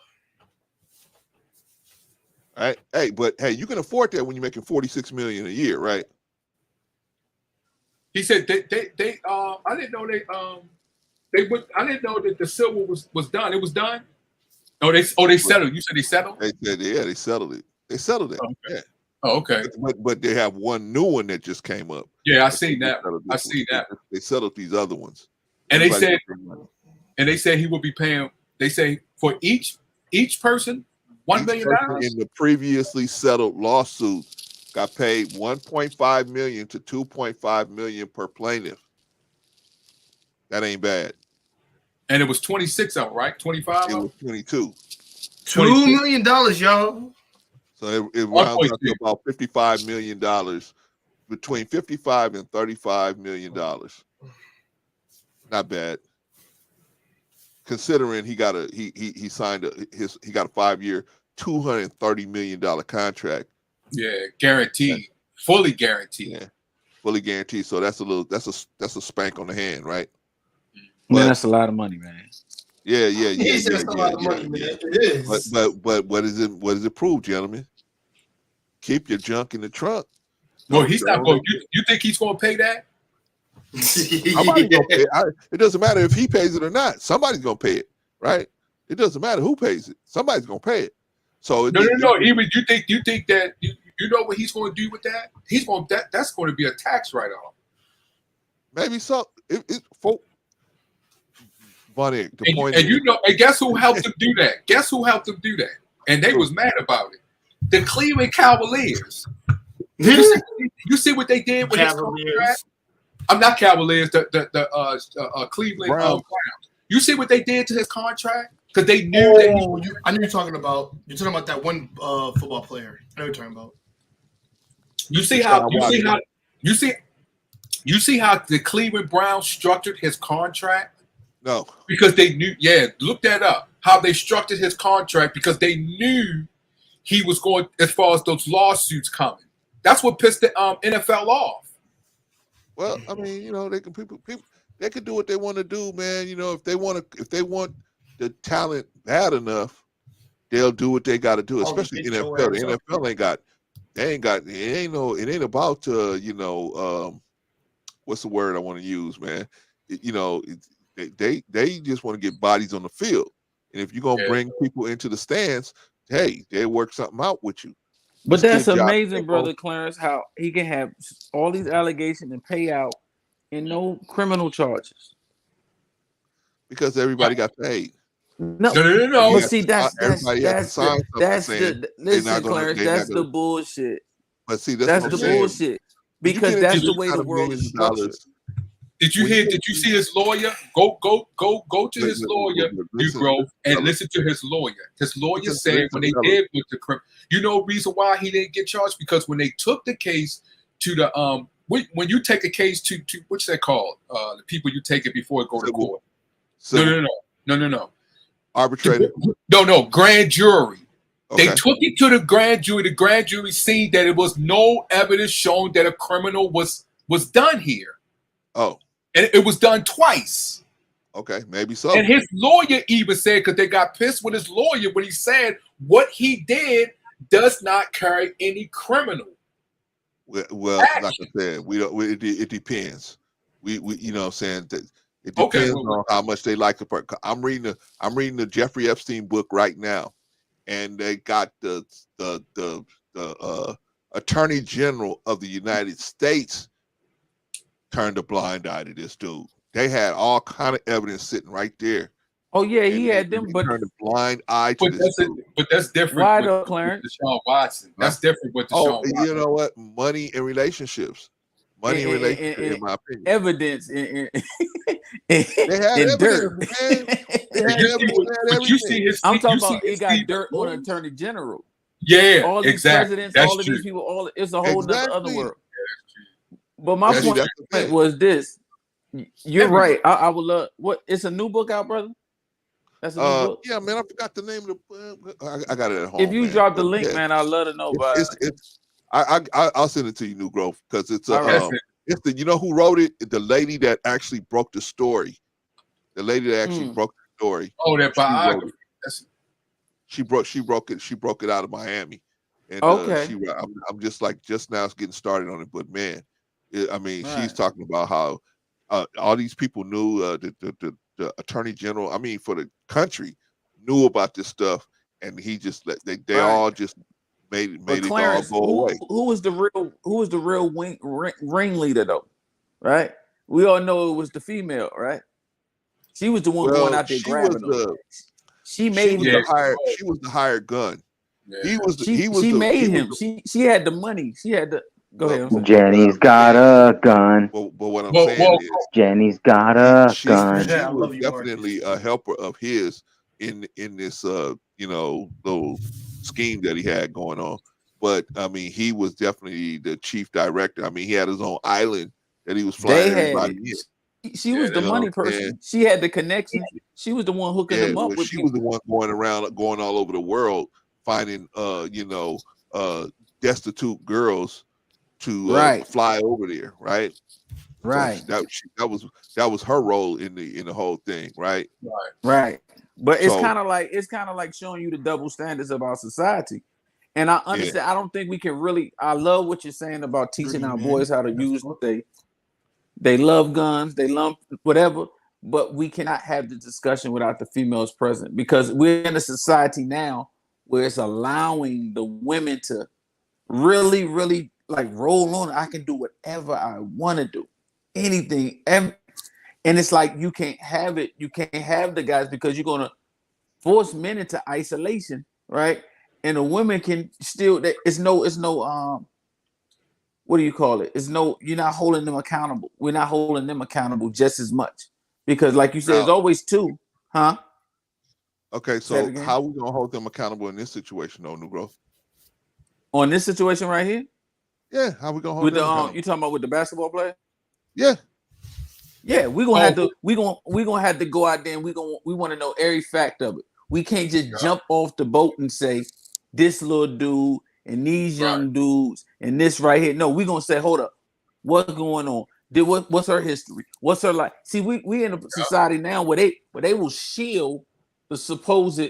right. Hey, but hey, you can afford that when you're making $46 million a year, right? He said I didn't know I didn't know that the civil was done. It was done. Oh, they settled. You said they settled? They said, yeah, they settled it. They settled it. Okay. Yeah. Oh, okay. But they have one new one that just came up. Yeah, I seen that. I see that. They settled these other ones. And they said he will be paying. They say for each person $1 million. In the previously settled lawsuit, got paid $1.5 million to $2.5 million per plaintiff. That ain't bad. And it was 26 of them, right? 25. It was 22. $2 million, y'all. So it rounds up to about $55 million, between $55 and $35 million. Not bad, considering he signed he got a 5-year, $230 million contract. Yeah, guaranteed, fully guaranteed. Yeah, fully guaranteed. So that's a spank on the hand, right? Man, that's a lot of money, man. Yeah. That's a lot of money, man. It is. But what does it prove, gentlemen? Keep your junk in the trunk. Well, he's not going. You think he's going to pay that? Somebody's gonna pay it. It doesn't matter if he pays it or not. Somebody's going to pay it, right? It doesn't matter who pays it. Somebody's going to pay it. So No. Even you think that you know what he's going to do with that? He's going that's going to be a tax write-off. Maybe so. Bonnie, and guess who helped him do that? Guess who helped him do that? And they was mad about it. The Cleveland Cavaliers. You see what they did with his contract? I'm not Cavaliers. The Cleveland Browns. You see what they did to his contract? Because they knew that. I know you're talking about that one football player. I know you're talking about. You see how the Cleveland Browns structured his contract? No. Because they knew, look that up. How they structured his contract because they knew he was going as far as those lawsuits coming. That's what pissed the NFL off. Well, I mean, they can people they can do what they want to do, man. If they want the talent bad enough, they'll do what they got to do. Especially NFL. The NFL it ain't about what's the word I want to use, man? They just want to get bodies on the field, and if you're gonna bring people into the stands, hey, they work something out with you. But that's amazing, brother Clarence, how he can have all these allegations and pay out and no criminal charges. Because everybody got paid. No. But see, that's the bullshit. But see, that's the bullshit. Because that's the way the world is structured. Did you see his lawyer? Go to his lawyer, Negro, and listen to his lawyer. His lawyer said when they did with the reason why he didn't get charged, because when they took the case to the when you take a case to what's that called? The people you take it before it go to court. No. Arbitrator. No, grand jury. Okay. They took it to the grand jury. The grand jury seen that it was no evidence showing that a criminal was done here. Oh. And it was done twice. Okay, maybe so. And his lawyer even said, because they got pissed with his lawyer when he said what he did does not carry any criminal. Well, like I said, we don't. It depends. We you know what I'm saying, that it depends on how much they like the part. I'm reading the Jeffrey Epstein book right now, and they got the Attorney General of the United States turned a blind eye to this dude. They had all kind of evidence sitting right there. Oh yeah, he had them, but turned a blind eye to this dude. But that's different. Why though, Clarence? Deshaun Watson. That's different with Deshaun Watson. You know what? Money and relationships. Money and relationships, in my opinion. Evidence they had evidence, dirt. Man. They had evidence. I'm talking about it got dirt on Attorney General. Yeah, all these presidents, that's all of true. these people, it's a whole other world. But my That's point was this. You're right. I would love it's a new book out, brother? That's a new book. Yeah, man, I forgot the name of the I got it at home. If you drop the link, man, I'd love to know about it. I'll send it to you, New Growth, because it's it's the who wrote it? The lady that actually broke the story. The lady that actually broke the story. Oh, that biography. She broke it out of Miami. And I'm just now getting started on it, but man, she's talking about how all these people knew the Attorney General, for the country, knew about this stuff, and he just they all just made Clarence, it all go away. Who was the real ringleader though? Right? We all know it was the female, right? She was the one going out there grabbing them. She made him. She was the hired gun. Yeah. She made him. She had the money. She had the. Go ahead. Jenny's got a gun. But what I'm saying is, Jenny's got a gun. She was definitely a helper of his in this little scheme that he had going on. But he was definitely the chief director. He had his own island that he was flying everybody in. She was the money person. She had the connections. She was the one hooking them up with she people. was the one going all over the world finding destitute girls to fly over there, right? Right. So that was her role in the whole thing, right? Right. But it's kind of like showing you the double standards of our society. And I understand. I don't think we can really. I love what you're saying about teaching our boys how to use they love guns, they love whatever, but we cannot have the discussion without the females present, because we're in a society now where it's allowing the women to really, really roll on. I can do whatever I want to do, anything. And it's like you can't have it. You can't have the guys because you're going to force men into isolation, right? And the women can still, it's no, what do you call it? You're not holding them accountable. We're not holding them accountable just as much, because like you said, it's always two, huh? Okay, so how are we gonna hold them accountable in this situation, though, New Growth? On this situation right here? Yeah, how we gonna hold them accountable? You talking about with the basketball player? Yeah. Yeah, we're gonna have to we gonna have to go out there and we want to know every fact of it. We can't just jump off the boat and say this little dude and these young dudes and this right here. No, we're gonna say, hold up, what's going on? What's her history? What's her life? See, we in a society now where they will shield the supposed.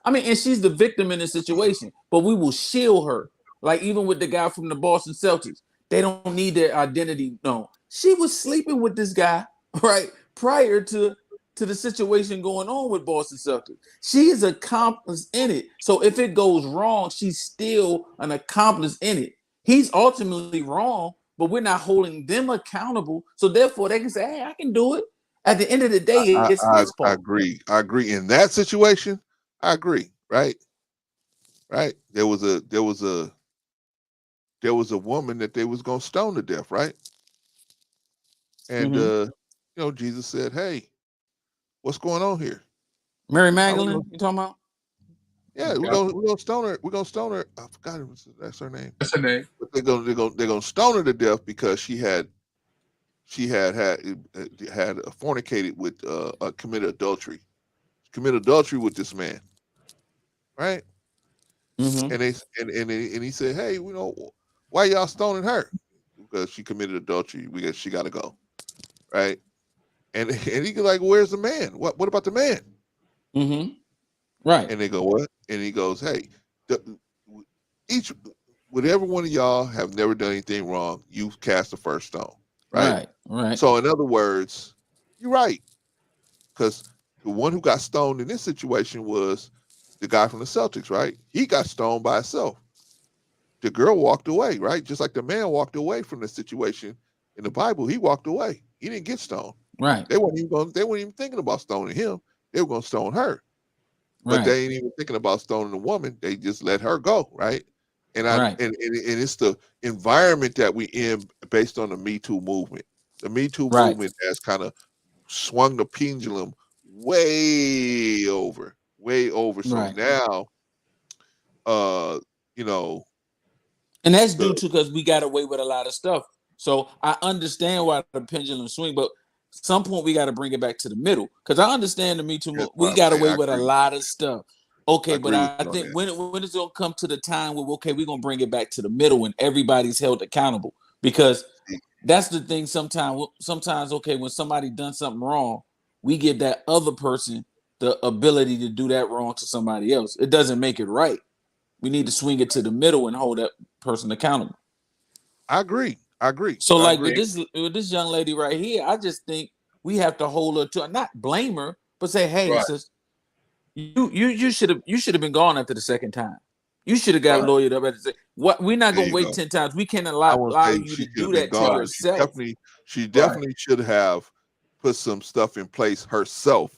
I mean, and she's the victim in this situation, but we will shield her. Like even with the guy from the Boston Celtics, they don't need their identity known. She was sleeping with this guy right prior to the situation going on with Boston Celtics. She is an accomplice in it. So if it goes wrong, she's still an accomplice in it. He's ultimately wrong, but we're not holding them accountable. So therefore, they can say, "Hey, I can do it." At the end of the day, it's his fault. I agree. I agree. In that situation, I agree. Right. Right. There was a woman that they was gonna stone to death. Right. And you know, Jesus said, "Hey, what's going on here?" Mary Magdalene, you talking about? Yeah, we're gonna stone her. We're gonna stone her. I forgot that's her name. That's her name. But they're gonna stone her to death because she had fornicated with committed adultery with this man, right? Mm-hmm. And he said, "Hey, you know, why y'all stoning her? Because she committed adultery. She got to go, right?" And he goes like, "Where's the man? What about the man?" Mm-hmm. Right. And they go, "What?" And he goes, "Hey, whatever one of y'all have never done anything wrong, you cast the first stone." Right. Right. So in other words, you're right. Because the one who got stoned in this situation was the guy from the Celtics, right? He got stoned by himself. The girl walked away, right? Just like the man walked away from the situation in the Bible. He walked away. He didn't get stoned. Right. They weren't even thinking about stoning him. They were going to stone her. But they ain't even thinking about stoning the woman. They just let her go, right? And and it's the environment that we in based on the Me Too movement. The Me Too movement has kind of swung the pendulum way over. So now, you know, and that's due to because we got away with a lot of stuff. So I understand why the pendulum swing, but some point we got to bring it back to the middle because I understand the Me Too movement. We got away with a lot of stuff. Okay, but I think when it's gonna come to the time where we're gonna bring it back to the middle and everybody's held accountable because that's the thing. Sometimes when somebody done something wrong, we give that other person the ability to do that wrong to somebody else. It doesn't make it right. We need to swing it to the middle and hold that person accountable. I agree. So with this young lady right here, I just think we have to hold her to not blame her, but say, "Hey, sis, you should have been gone after the second time. You should have got lawyered up at the second. What we're not gonna wait 10 times. We can't allow you to do that to yourself." She definitely should have put some stuff in place herself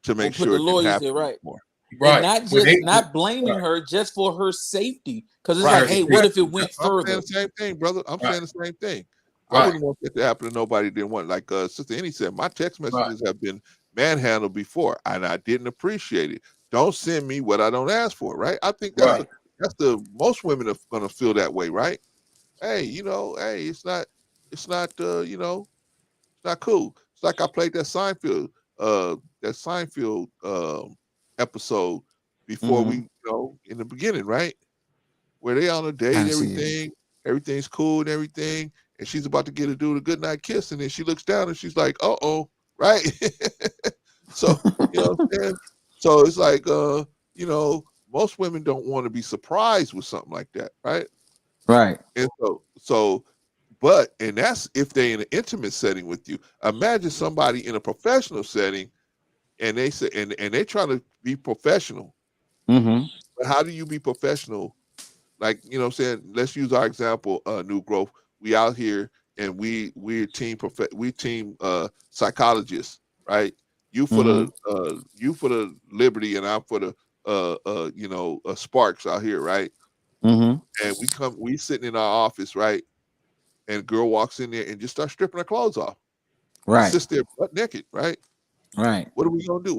to make sure the it didn't lawyers happen there, right? anymore. And not blaming her just for her safety. Because it's like, hey, what if it went further? I'm saying the same thing, brother. I'm saying the same thing. I wouldn't want that to happen to nobody who didn't want it. Like Sister Annie said, my text messages have been manhandled before, and I didn't appreciate it. Don't send me what I don't ask for, right? I think that's most women are gonna feel that way, right? Hey, it's not cool. It's like I played that Seinfeld episode before we, in the beginning, right? Where they on a date, everything's cool and everything, and she's about to get a dude a good night kiss, and then she looks down and she's like, "Uh-oh," right? So, you know what I'm saying? So it's like, most women don't want to be surprised with something like that, right? Right. And and that's if they're in an intimate setting with you. Imagine somebody in a professional setting and they say, and they try to be professional. Mm-hmm. But how do you be professional? Like, what I'm saying, let's use our example, New Growth. We out here and we're team psychologists, right? You for the Liberty and I'm for the Sparks out here, right? Mm-hmm. And we sitting in our office, right? And a girl walks in there and just starts stripping her clothes off. Right. Sits there butt naked, right? Right. What are we gonna do?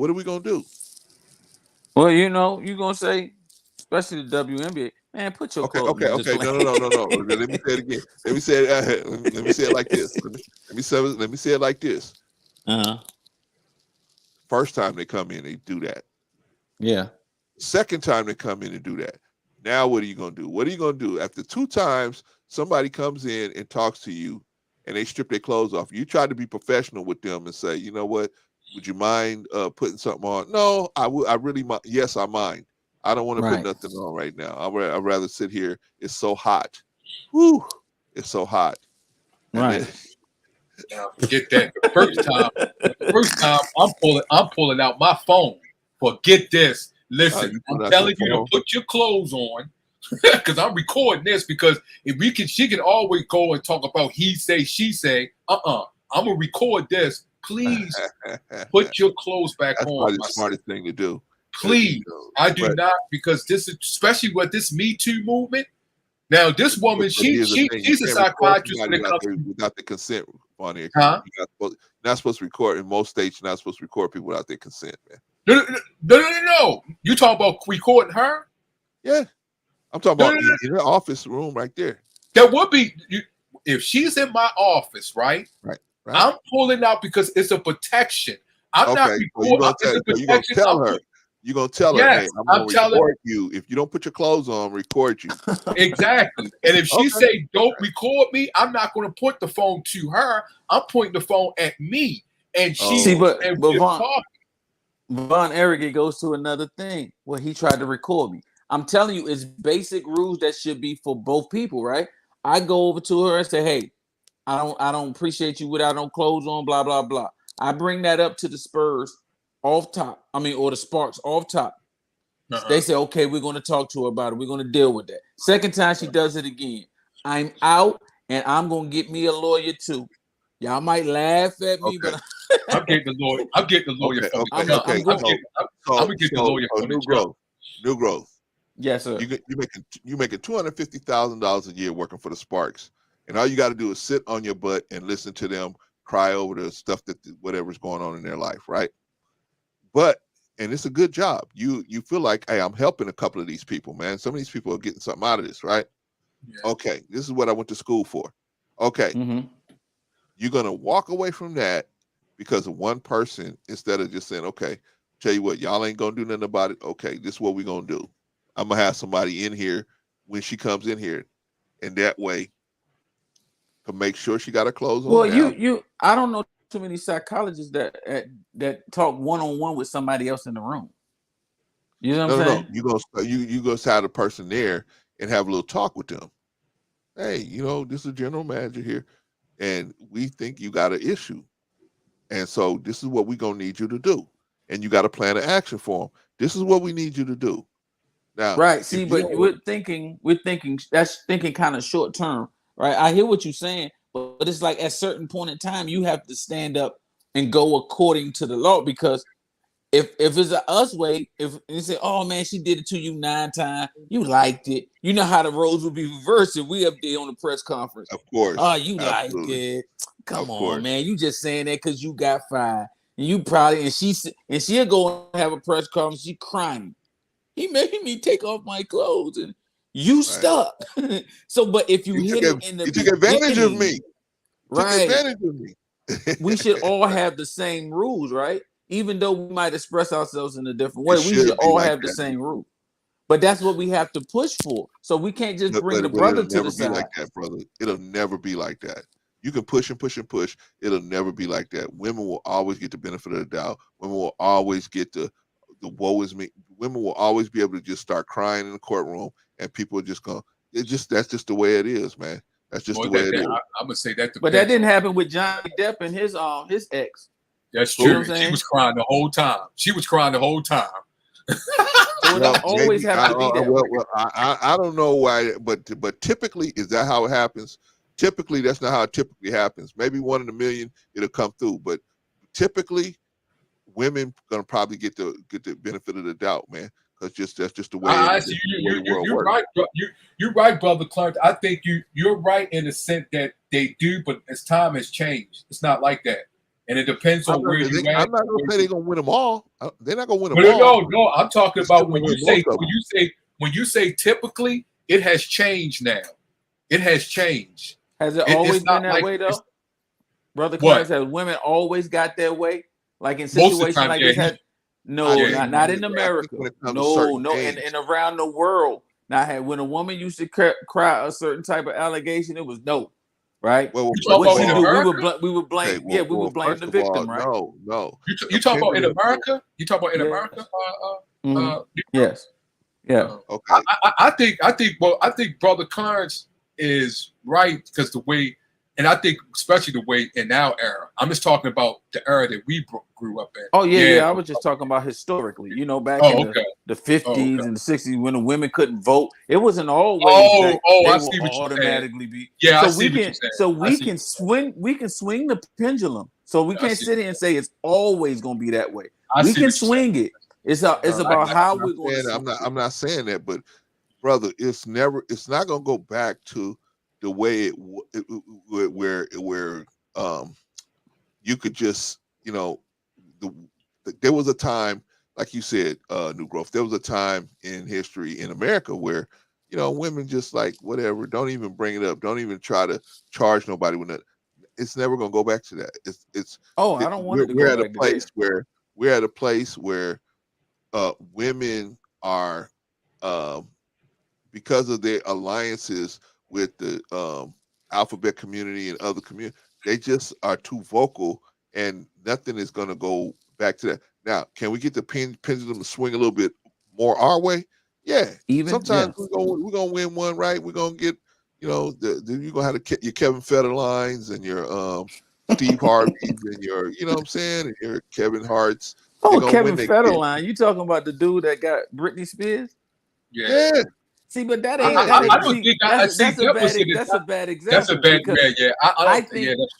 Well, you're gonna say, especially the WNBA, man, put your clothes. Okay. No. Let me say it again. Let me say it like this. Let me say it like this. First time they come in, they do that. Yeah. Second time they come in and do that. Now what are you going to do? What are you going to do? After 2 times, somebody comes in and talks to you and they strip their clothes off. You try to be professional with them and say, you know what? Would you mind putting something on? No, I really mind. Yes, I mind. I don't want to put nothing on right now. I'd rather sit here. It's so hot. Woo! It's so hot. Right. Now forget that. The first time I'm pulling out my phone. Forget this. Listen, I'm telling you to put your clothes on because I'm recording this because she can always go and talk about he say, she say. I'm gonna record this. Please put your clothes back That's on. probably the smartest thing to do. Please, I do not, because this is especially with this Me Too movement. Now, this woman, she's a psychiatrist when it comes without the consent on here. Huh? You're not supposed to record in most states. You're not supposed to record people without their consent, man. No. You talking about recording her? Yeah, I'm talking about in her office room right there. That would be if she's in my office, right? Right. I'm pulling out because it's a protection. I'm not recording. You're gonna tell her. You're gonna tell her, hey, I'm gonna record you. If you don't put your clothes on, record you. Exactly. And if she say don't record me, I'm not gonna point the phone to her. I'm pointing the phone at me. And she but Von Eric, it goes to another thing where he tried to record me. I'm telling you, it's basic rules that should be for both people, right? I go over to her and say, hey, I don't appreciate you without no clothes on, blah, blah, blah. I bring that up to the Spurs off top. Or the Sparks off top. They say, okay, we're going to talk to her about it. We're going to deal with that. Second time she does it again. I'm out and I'm going to get me a lawyer too. Y'all might laugh at me, but I'm getting the lawyer. I'm getting the lawyer from the jump. I'm gonna get the lawyer from the jump. New growth. Yes, sir. You making $250,000 a year working for the Sparks, and all you got to do is sit on your butt and listen to them cry over the stuff whatever's going on in their life, right? And it's a good job. You feel like, hey, I'm helping a couple of these people, man. Some of these people are getting something out of this, right? Yeah. Okay, this is what I went to school for. Okay. Mm-hmm. You're going to walk away from that because of one person instead of just saying, okay, tell you what, y'all ain't going to do nothing about it. Okay, this is what we're going to do. I'm going to have somebody in here when she comes in here. And that way, to make sure she got her clothes on. Well, I don't know too many psychologists that talk one-on-one with somebody else in the room. You know what I'm saying? No. You go have the person there and have a little talk with them. Hey, this is a general manager here. And we think you got an issue. And so this is what we're going to need you to do. And you got a plan of action for them. This is what we need you to do. Now, right. See, but we're thinking kind of short term, right? I hear what you're saying, but it's like at a certain point in time, you have to stand up and go according to the law, because if it's a us way, if you say, oh man, she did it to you 9 times, you liked it. You know how the roles would be reversed if we up there on the press conference. Of course. Oh, you liked it. Come on, man. You just saying that because you got fired. And you probably, and she'll go and have a press conference. She crying. He made me take off my clothes and you stuck. So, but if you hit it in the took advantage of me. Right. Took advantage of me. We should all have the same rules, right? Even though we might express ourselves in a different way, we should all have the same rule. But that's what we have to push for. So we can't just bring the brother to the side. Like that, brother. It'll never be like that. You can push and push and push. It'll never be like that. Women will always get the benefit of the doubt. Women will always get the woe is me. Women will always be able to just start crying in the courtroom, and people are just going. That's just the way it is, man. That's just the way it is. I'm gonna say that. But that didn't happen with Johnny Depp and his ex. That's true. She was crying the whole time. Always have to be that. I don't know why, but typically, is that how it happens? Typically, that's not how it typically happens. Maybe 1 in a million it'll come through, but typically, women gonna probably get the benefit of the doubt, man, because that's just the way. You're right, you're right, brother Clark. I think you're right in the sense that they do, but as time has changed, it's not like that. And it depends on where you're at. I'm not gonna say they're gonna win them all. They're not gonna win them all. No. I'm talking about when you say typically, it has changed now. It has changed. Has it always been that way though? Brother What? Clarence, has women always got their way? Like in Most of the situations time, like yeah. this? No, Yeah. not in I think America. when it comes to No, certain no, things, and around the world. Now, when a woman used to cry a certain type of allegation, it was no, right? well, You talk What about she in do? America? We would blame. okay, Yeah, we would blame first the of all, victim, right? no. You The talk about in pendulum, America? You talk about in Yes. America? Mhm. Yes. Yeah. okay. I think Brother Clarence is right because the way, and I think especially the way in our era. I'm just talking about the era that we grew up in. Oh yeah. I was just talking about historically. You know, back in Okay. the 50s okay. and the 60s when the women couldn't vote, it wasn't always that I they see will what you're saying. automatically be. Yeah, So I see we what you're can, saying. so I we see can swing, the pendulum. So we I can't see. sit here and say it's always going to be that way. I We see can what you're saying. swing it. It's about how we're going to saying, swing it. I'm not saying that, but brother, it's not going to go back to the way where you could just, there was a time, like you said, New Growth, there was a time in history in America where, women just like, whatever, don't even bring it up. Don't even try to charge nobody with it. It's never going to go back to that. I don't want it to go we're at back a to place there. where we're at a place where women are, because of their alliances with the alphabet community and other communities, they just are too vocal, and nothing is going to go back to that. Now, can we get the pendulum to swing a little bit more our way? Yeah. Sometimes we're gonna win one, right? We're gonna get, you're gonna have your Kevin Federlines and your Steve Harveys and your, you know what I'm saying, and your Kevin Harts. Oh, They're gonna Kevin win their Federline. You talking about the dude that got Britney Spears? Yeah. See, but that I ain't don't see, think that's that a was bad that's a bad that's a example bad because yeah.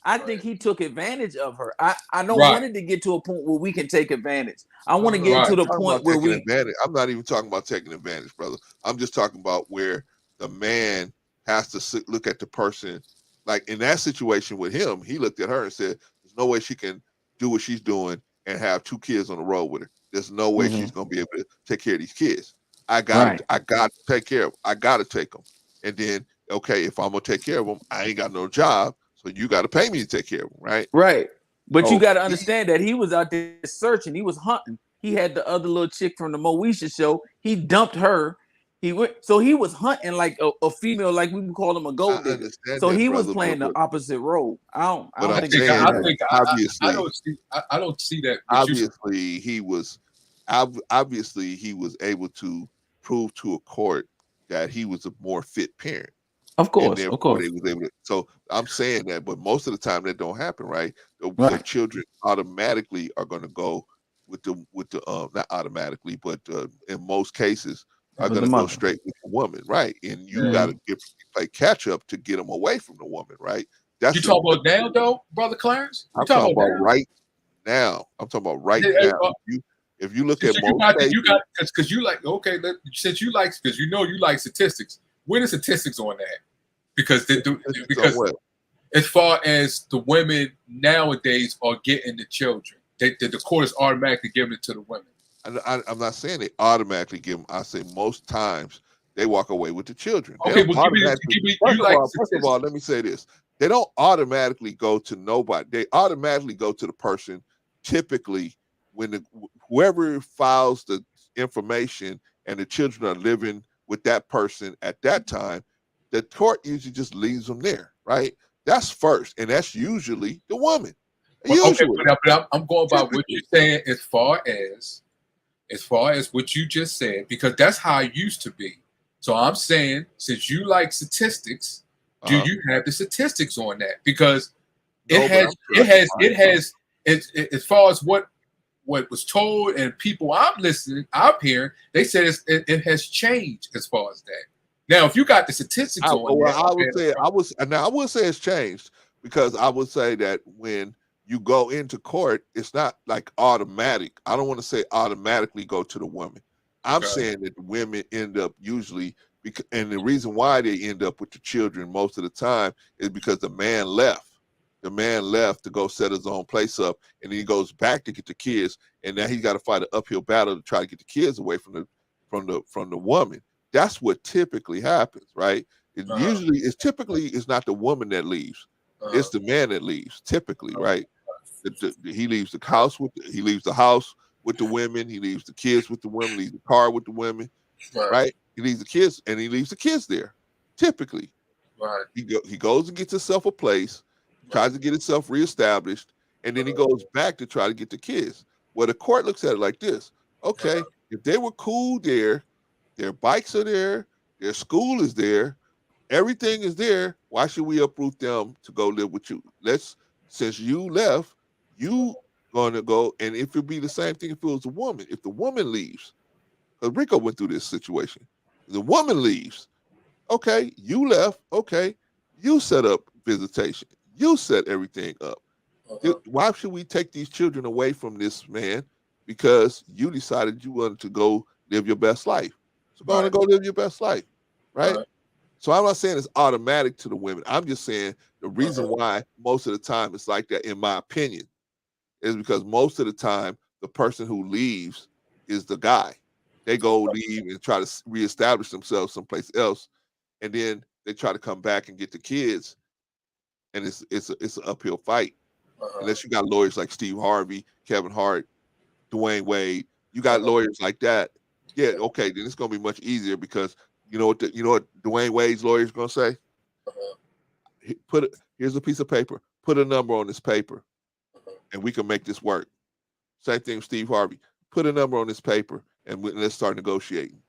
I think he took advantage of her. I don't Right. want it to get to a point where we can take advantage. I want to No, get Right. to the talking point about where taking we advantage. I'm not even talking about taking advantage, brother. I'm just talking about where the man has to look at the person. Like in that situation with him, he looked at her and said, "There's no way she can do what she's doing and have 2 kids on the road with her. There's no way she's gonna be able to take care of these kids. I got to take care of them. I got to take them. And then, okay, if I'm gonna take care of them, I ain't got no job, so you got to pay me to take care of them, right? Right. But you So got to understand that he was out there searching. He was hunting. He had the other little chick from the Moesha show. He dumped her. He was hunting like a female, like we would call him a I gold digger. understand So that, he was brother, playing the opposite role. I don't I'm think saying I that think obviously, I don't see that. obviously he was able to prove to a court that he was a more fit parent, Of and course. therefore they was able to. So I'm saying that, but most of the time that don't happen, right? The Right. children automatically are going to go with the not automatically, but in most cases are With going the to go mother. straight with the woman, right? And you got to play catch up to get them away from the woman, right? That's You talk about now, though, Brother Clarence? I'm talking about right now. I'm talking about right now. If you look at most cases, because you like, okay, since you like, because you know you like statistics. Where the statistics on that? Because as far as the women nowadays are getting the children, the court is automatically giving it to the women. I'm not saying they automatically give them. I say most times they walk away with the children. They Okay, don't well, first of all, let me say this. They don't automatically go to nobody. They automatically go to the person. Typically, when whoever files the information and the children are living with that person at that time, the court usually just leaves them there, right? That's first, and that's usually the woman. Okay, but I'm going by what you're saying as far as what you just said, because that's how it used to be. So I'm saying, since you like statistics, do you have the statistics on that? Because as far as what was told and people I'm hearing, they said it has changed as far as that. Now, if you got the statistics on that, I would say it's changed, because I would say that when you go into court, it's not like automatic. I don't want to say automatically go to the woman. I'm saying that the women end up usually, and the reason why they end up with the children most of the time is because the man left. The man left to go set his own place up, and then he goes back to get the kids, and now he's got to fight an uphill battle to try to get the kids away from the woman. That's what typically happens, right? It's not the woman that leaves. It's the man that leaves, typically, right? He leaves the house with the women. He leaves the kids with the women. Leaves the car with the women, right? He leaves the kids, and he leaves the kids there, typically. Right. He goes and gets himself a place, tries to get himself reestablished, and then he goes back to try to get the kids. Well, the court looks at it like this: okay, if they were cool there, their bikes are there, their school is there, everything is there. Why should we uproot them to go live with you? Since you left, you gonna go, and if it be the same thing if it was a woman, if the woman leaves, because Rico went through this situation, the woman leaves. Okay, you left. Okay, you set up visitation. You set everything up. Why should we take these children away from this man because you decided you wanted to go live your best life? So go on and go live your best life, right? So I'm not saying it's automatic to the women. I'm just saying the reason why most of the time it's like that, in my opinion, is because most of the time the person who leaves is the guy. They go leave and try to reestablish themselves someplace else, and then they try to come back and get the kids, and it's an uphill fight. Unless you got lawyers like Steve Harvey, Kevin Hart, Dwayne Wade, you got lawyers like that. Yeah, okay, then it's gonna be much easier because you know what Dwayne Wade's lawyer is gonna say? Here's a piece of paper. Put a number on this paper, and we can make this work. Same thing with Steve Harvey. Put a number on this paper, and let's start negotiating.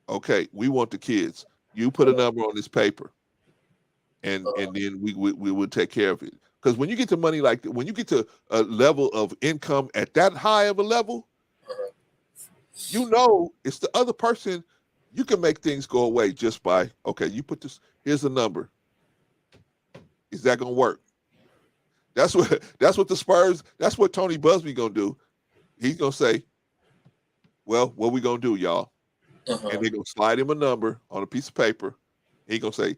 Okay, we want the kids. You put a number on this paper, and then we will take care of it. Because when you get to money like that, when you get to a level of income at that high of a level, you know it's the other person. You can make things go away just by, okay, you put this, here's a number. Is that gonna work? That's what the Spurs, that's what Tony Busby gonna do. He's gonna say, well, what we gonna do, y'all? And they're gonna slide him a number on a piece of paper. He gonna say,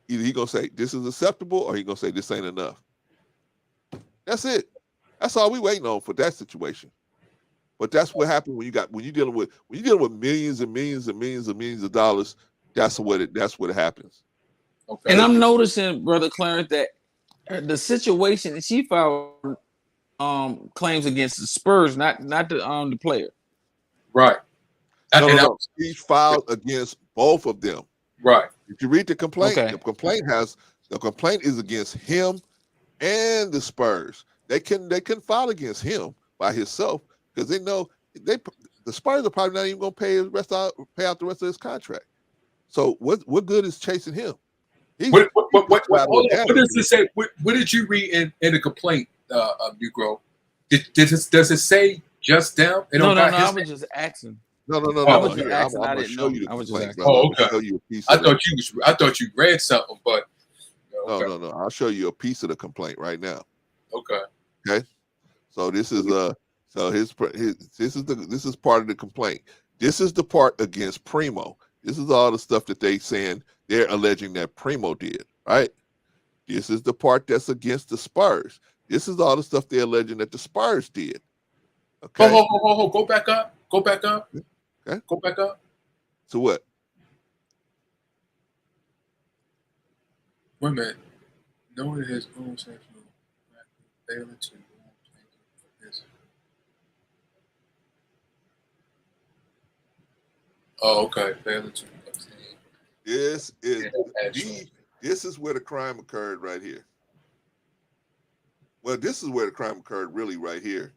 either he gonna say this is acceptable, or he gonna say this ain't enough. That's it. That's all we waiting on for that situation. But that's what happens when you're dealing with millions and millions and millions and millions of dollars. That's what it happens. Okay. And I'm noticing, Brother Clarence, that the situation that she filed claims against the Spurs, not the player. Right. No. He filed against both of them. Right. If you read the complaint, okay. the complaint is against him and the Spurs. They couldn't file against him by himself because they know the Spurs are probably not even going to pay out the rest of his contract. So what good is chasing him? What does it say? What did you read in the complaint, Negro? Does it say just them? No. I was just asking. No. I was just I'm asking. I gonna didn't show know. you the I was complaint, just brother. asking. I'll show you a piece. I thought you read something, but okay. No. I'll show you a piece of the complaint right now. Okay. So this is this is part of the complaint. This is the part against Primo. This is all the stuff that they're alleging that Primo did, right? This is the part that's against the Spurs. This is all the stuff they're alleging that the Spurs did. Okay. Ho. Go back up. Okay. Go back up. So what? Wait a minute. Knowing his own sexual failing to this. Oh, okay. Failing to obtain. This is where the crime occurred right here. Well, this is where the crime occurred really right here.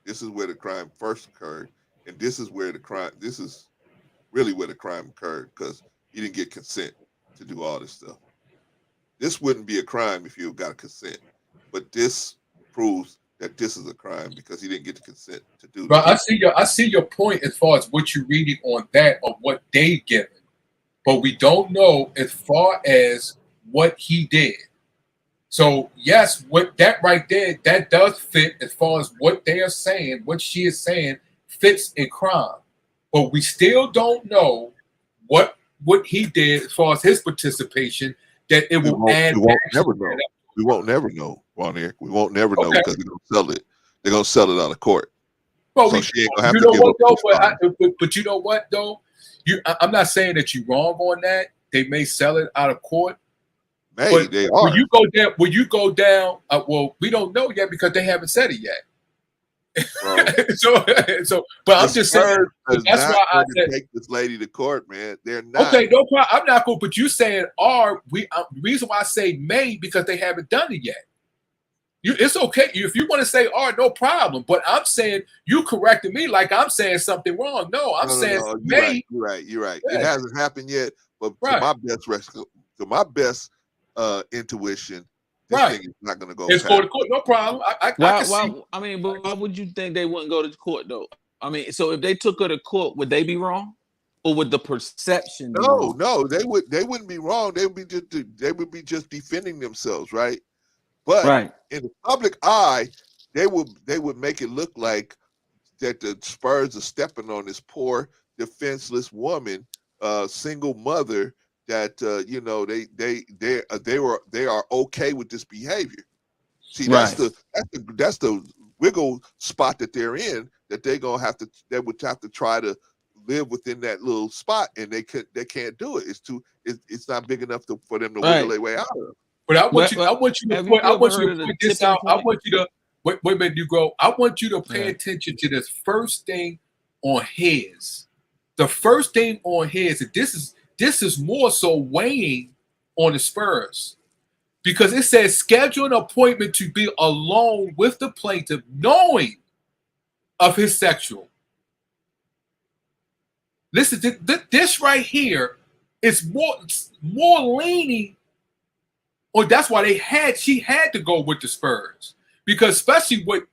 This is where the crime first occurred, and this is really where the crime occurred because he didn't get consent to do all this stuff. This wouldn't be a crime if you got consent, but this proves that this is a crime because he didn't get the consent to do. But I see your point as far as what you're reading on that of what they given, but we don't know as far as what he did. So yes, what that right there, that does fit as far as what they are saying, what she is saying fits in crime. But we still don't know what he did as far as his participation, that it will add. We won't never know, Ron Eric. We won't never know because they're gonna sell it. They're gonna sell it out of court. Well, so she ain't gonna have to give up. But you know what though? I'm not saying that you're wrong on that. They may sell it out of court. Maybe they are. When you go down, well, we don't know yet because they haven't said it yet. But I'm just saying that's why I said take this lady to court, man. They're not. Okay, no problem. I'm not going. But you saying are we? The reason why I say may because they haven't done it yet. It's okay if you want to say are, no problem. But I'm saying you corrected me like I'm saying something wrong. No, I'm saying may. You're right. Yeah. It hasn't happened yet, but to my best intuition. This thing is not going to go. It's going to court, no problem. I mean, but why would you think they wouldn't go to court though? I mean, so if they took her to court, would they be wrong, or would the perception? No, they wouldn't be wrong. They would be just defending themselves, right? But in the public eye, they would make it look like that the Spurs are stepping on this poor, defenseless woman, single mother. That they are okay with this behavior. See, that's the wiggle spot that they're in. That they would have to try to live within that little spot, and they can't do it. It's not big enough for them to wiggle their way out of. But I want you to point this out. I want you to wait a minute, Negro. I want you to pay attention to this first thing on his. The first thing on his, and this is more so weighing on the Spurs because it says schedule an appointment to be alone with the plaintiff knowing of his sexual. Listen, this right here is more leaning, or that's why she had to go with the Spurs because especially what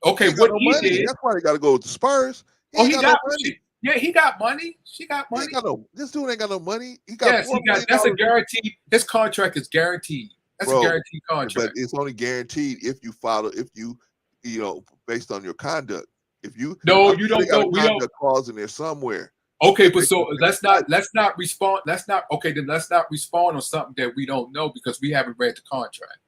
he did. That's why they got to go with the Spurs. He got money. Yeah, he got money. She got money. This dude ain't got no money. That's a guaranteed. His contract is guaranteed. That's a guaranteed contract. But it's only guaranteed if you based on your conduct. If you you don't know. We don't clause in there somewhere. Okay, but so let's not respond. Let's not respond on something that we don't know because we haven't read the contract.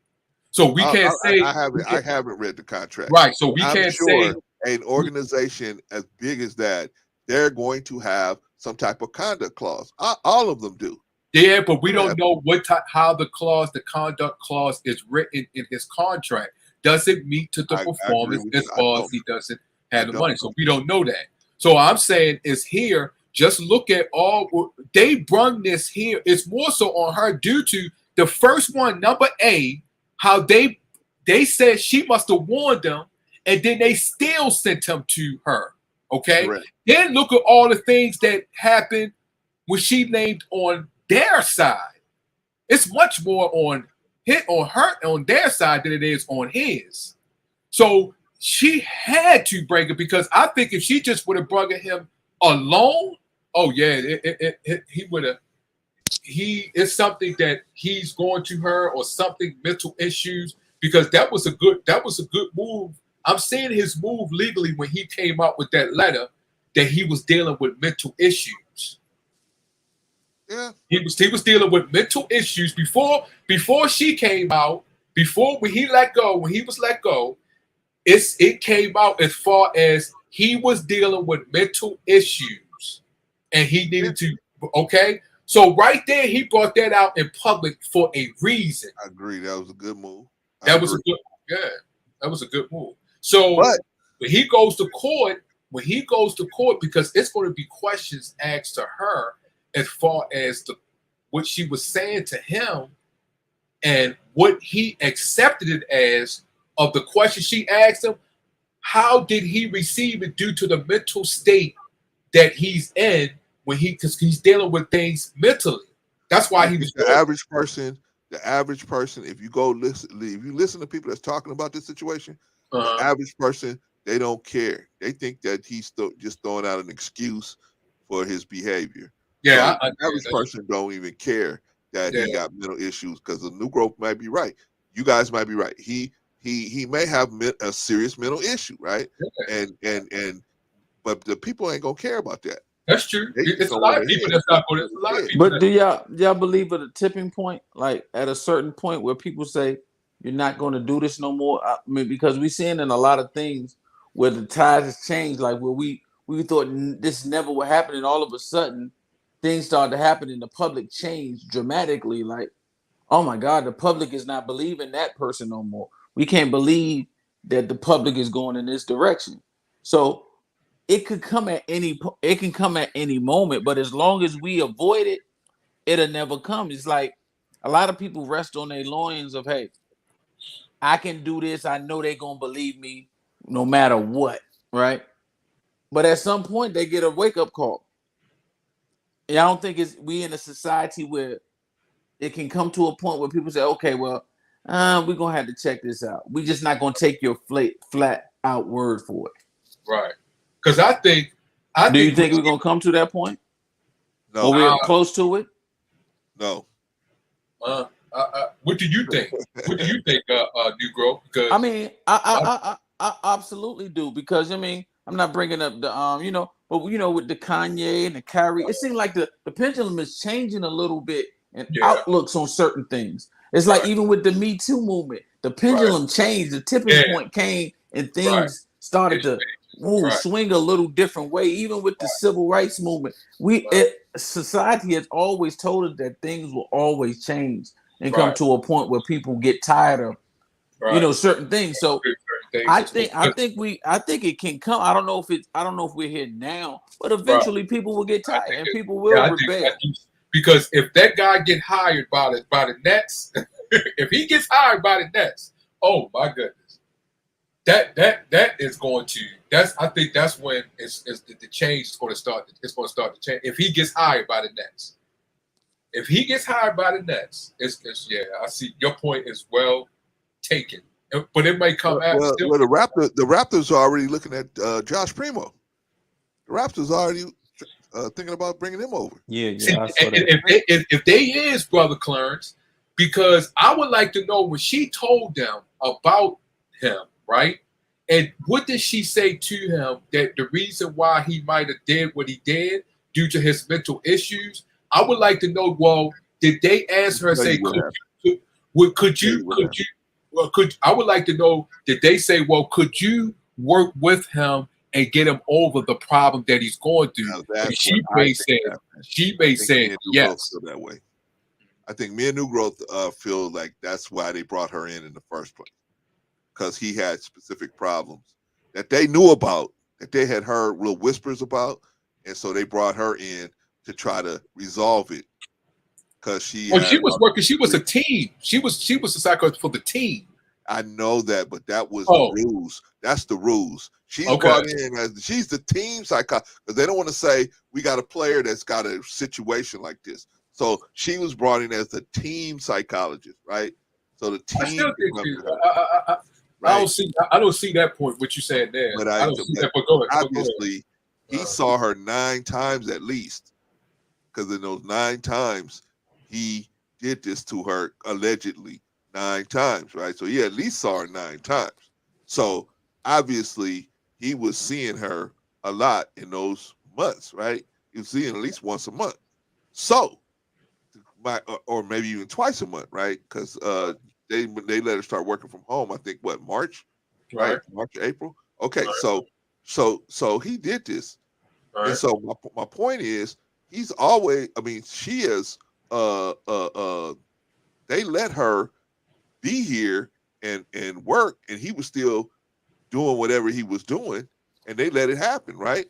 So we can't say I haven't read the contract. Right. So we can't say an organization as big as that. They're going to have some type of conduct clause. All of them do. Yeah, but we don't know how the conduct clause is written in his contract. Does it meet to the performance as far as he doesn't have the money? So we don't know that. So I'm saying is here, just look at they brung this here. It's more so on her due to the first one, number A, how they said she must have warned them, and then they still sent him to her. Okay. Correct. Then look at all the things that happened when she named on their side. It's much more on their side than it is on his. So she had to break it because I think if she just would have brought him alone, he would have. It's something that he's going to her or something mental issues because that was a good move. I'm saying his move legally when he came out with that letter that he was dealing with mental issues. Yeah, he was dealing with mental issues before she came out. When he was let go, it came out as far as he was dealing with mental issues, and he needed to. Okay, so right there, he brought that out in public for a reason. I agree. That was a good move. That was a good move. So when he goes to court, because it's going to be questions asked to her as far as what she was saying to him and what he accepted it as of the question she asked him, how did he receive it due to the mental state that he's in because he's dealing with things mentally. That's why he was the average person, if you listen to people that's talking about this situation, the average person, they don't care. They think that he's just throwing out an excuse for his behavior. Yeah, so the average person don't even care that he got mental issues because the new growth might be right. You guys might be right. He may have a serious mental issue, right? Yeah. And but the people ain't gonna care about that. That's true. It's a lot of people that's not going to. But do y'all believe at a tipping point, like at a certain point where people say you're not going to do this no more? I mean, because we're seeing in a lot of things where the tide has changed, like where we thought this never would happen, and all of a sudden things started to happen, and the public changed dramatically. Like, oh my God, the public is not believing that person no more. We can't believe that the public is going in this direction. So it could come at it can come at any moment, but as long as we avoid it, it'll never come. It's like a lot of people rest on their loins of, hey, I can do this. I know they're gonna believe me no matter what, right? But at some point they get a wake-up call. And I don't think we in a society where it can come to a point where people say, okay, well, we're gonna have to check this out. We're just not gonna take your flat out word for it. Right. Because I think do you think we're gonna come to that point? No. Or we're close to it? No. What do you think? What do you think, Negro? Because I mean, I absolutely do, because I mean, I'm not bringing up the but with the Kanye and the Kyrie, it seems like the pendulum is changing a little bit and outlooks on certain things. It's like even with the Me Too movement, the pendulum changed, the tipping point came, and things started to swing a little different way. Even with the civil rights movement, society has always told us that things will always change and come to a point where people get tired of certain things. So I think it can come. I don't know if we're here now, but eventually people will get tired and people will rebel. Because if that guy get hired by the Nets, if he gets hired by the Nets, oh my goodness, that is going to I think that's when the change is going to start. It's going to start to change if he gets hired by the Nets. If he gets hired by the Nets, it's I see your point is well taken, but it may come after. Well, the Raptors are already looking at Josh Primo. The Raptors are already thinking about bringing him over. Yeah. See, if they is, Brother Clarence, because I would like to know when she told them about him, right? And what did she say to him that the reason why he might have did what he did due to his mental issues? I would like to know, well, did they ask her and say, I would like to know, did they say, well, could you work with him and get him over the problem that he's going through? She may say yes. Feel that way. I think me and New Growth feel like that's why they brought her in the first place, because he had specific problems that they knew about, that they had heard real whispers about, and so they brought her in to try to resolve it. Because she was working. She was a team. She was a psychologist for the team. I know that, but that was the rules. That's the rules. She's brought in as she's the team psychologist, because they don't want to say we got a player that's got a situation like this. So she was brought in as the team psychologist, right? So the team. I don't see that point. What you said there, but I don't see that. But go ahead. Obviously, he saw her 9 times at least, because in those 9 times he did this to her allegedly 9 times, right? So he at least saw her 9 times. So obviously he was seeing her a lot in those months, right? He was seeing at least once a month. So, or maybe even twice a month, right? Because they let her start working from home. I think March, right? March, April. Okay, so he did this, and so my point is, he's always. I mean, she is. They let her be here and work, and he was still doing whatever he was doing, and they let it happen, right?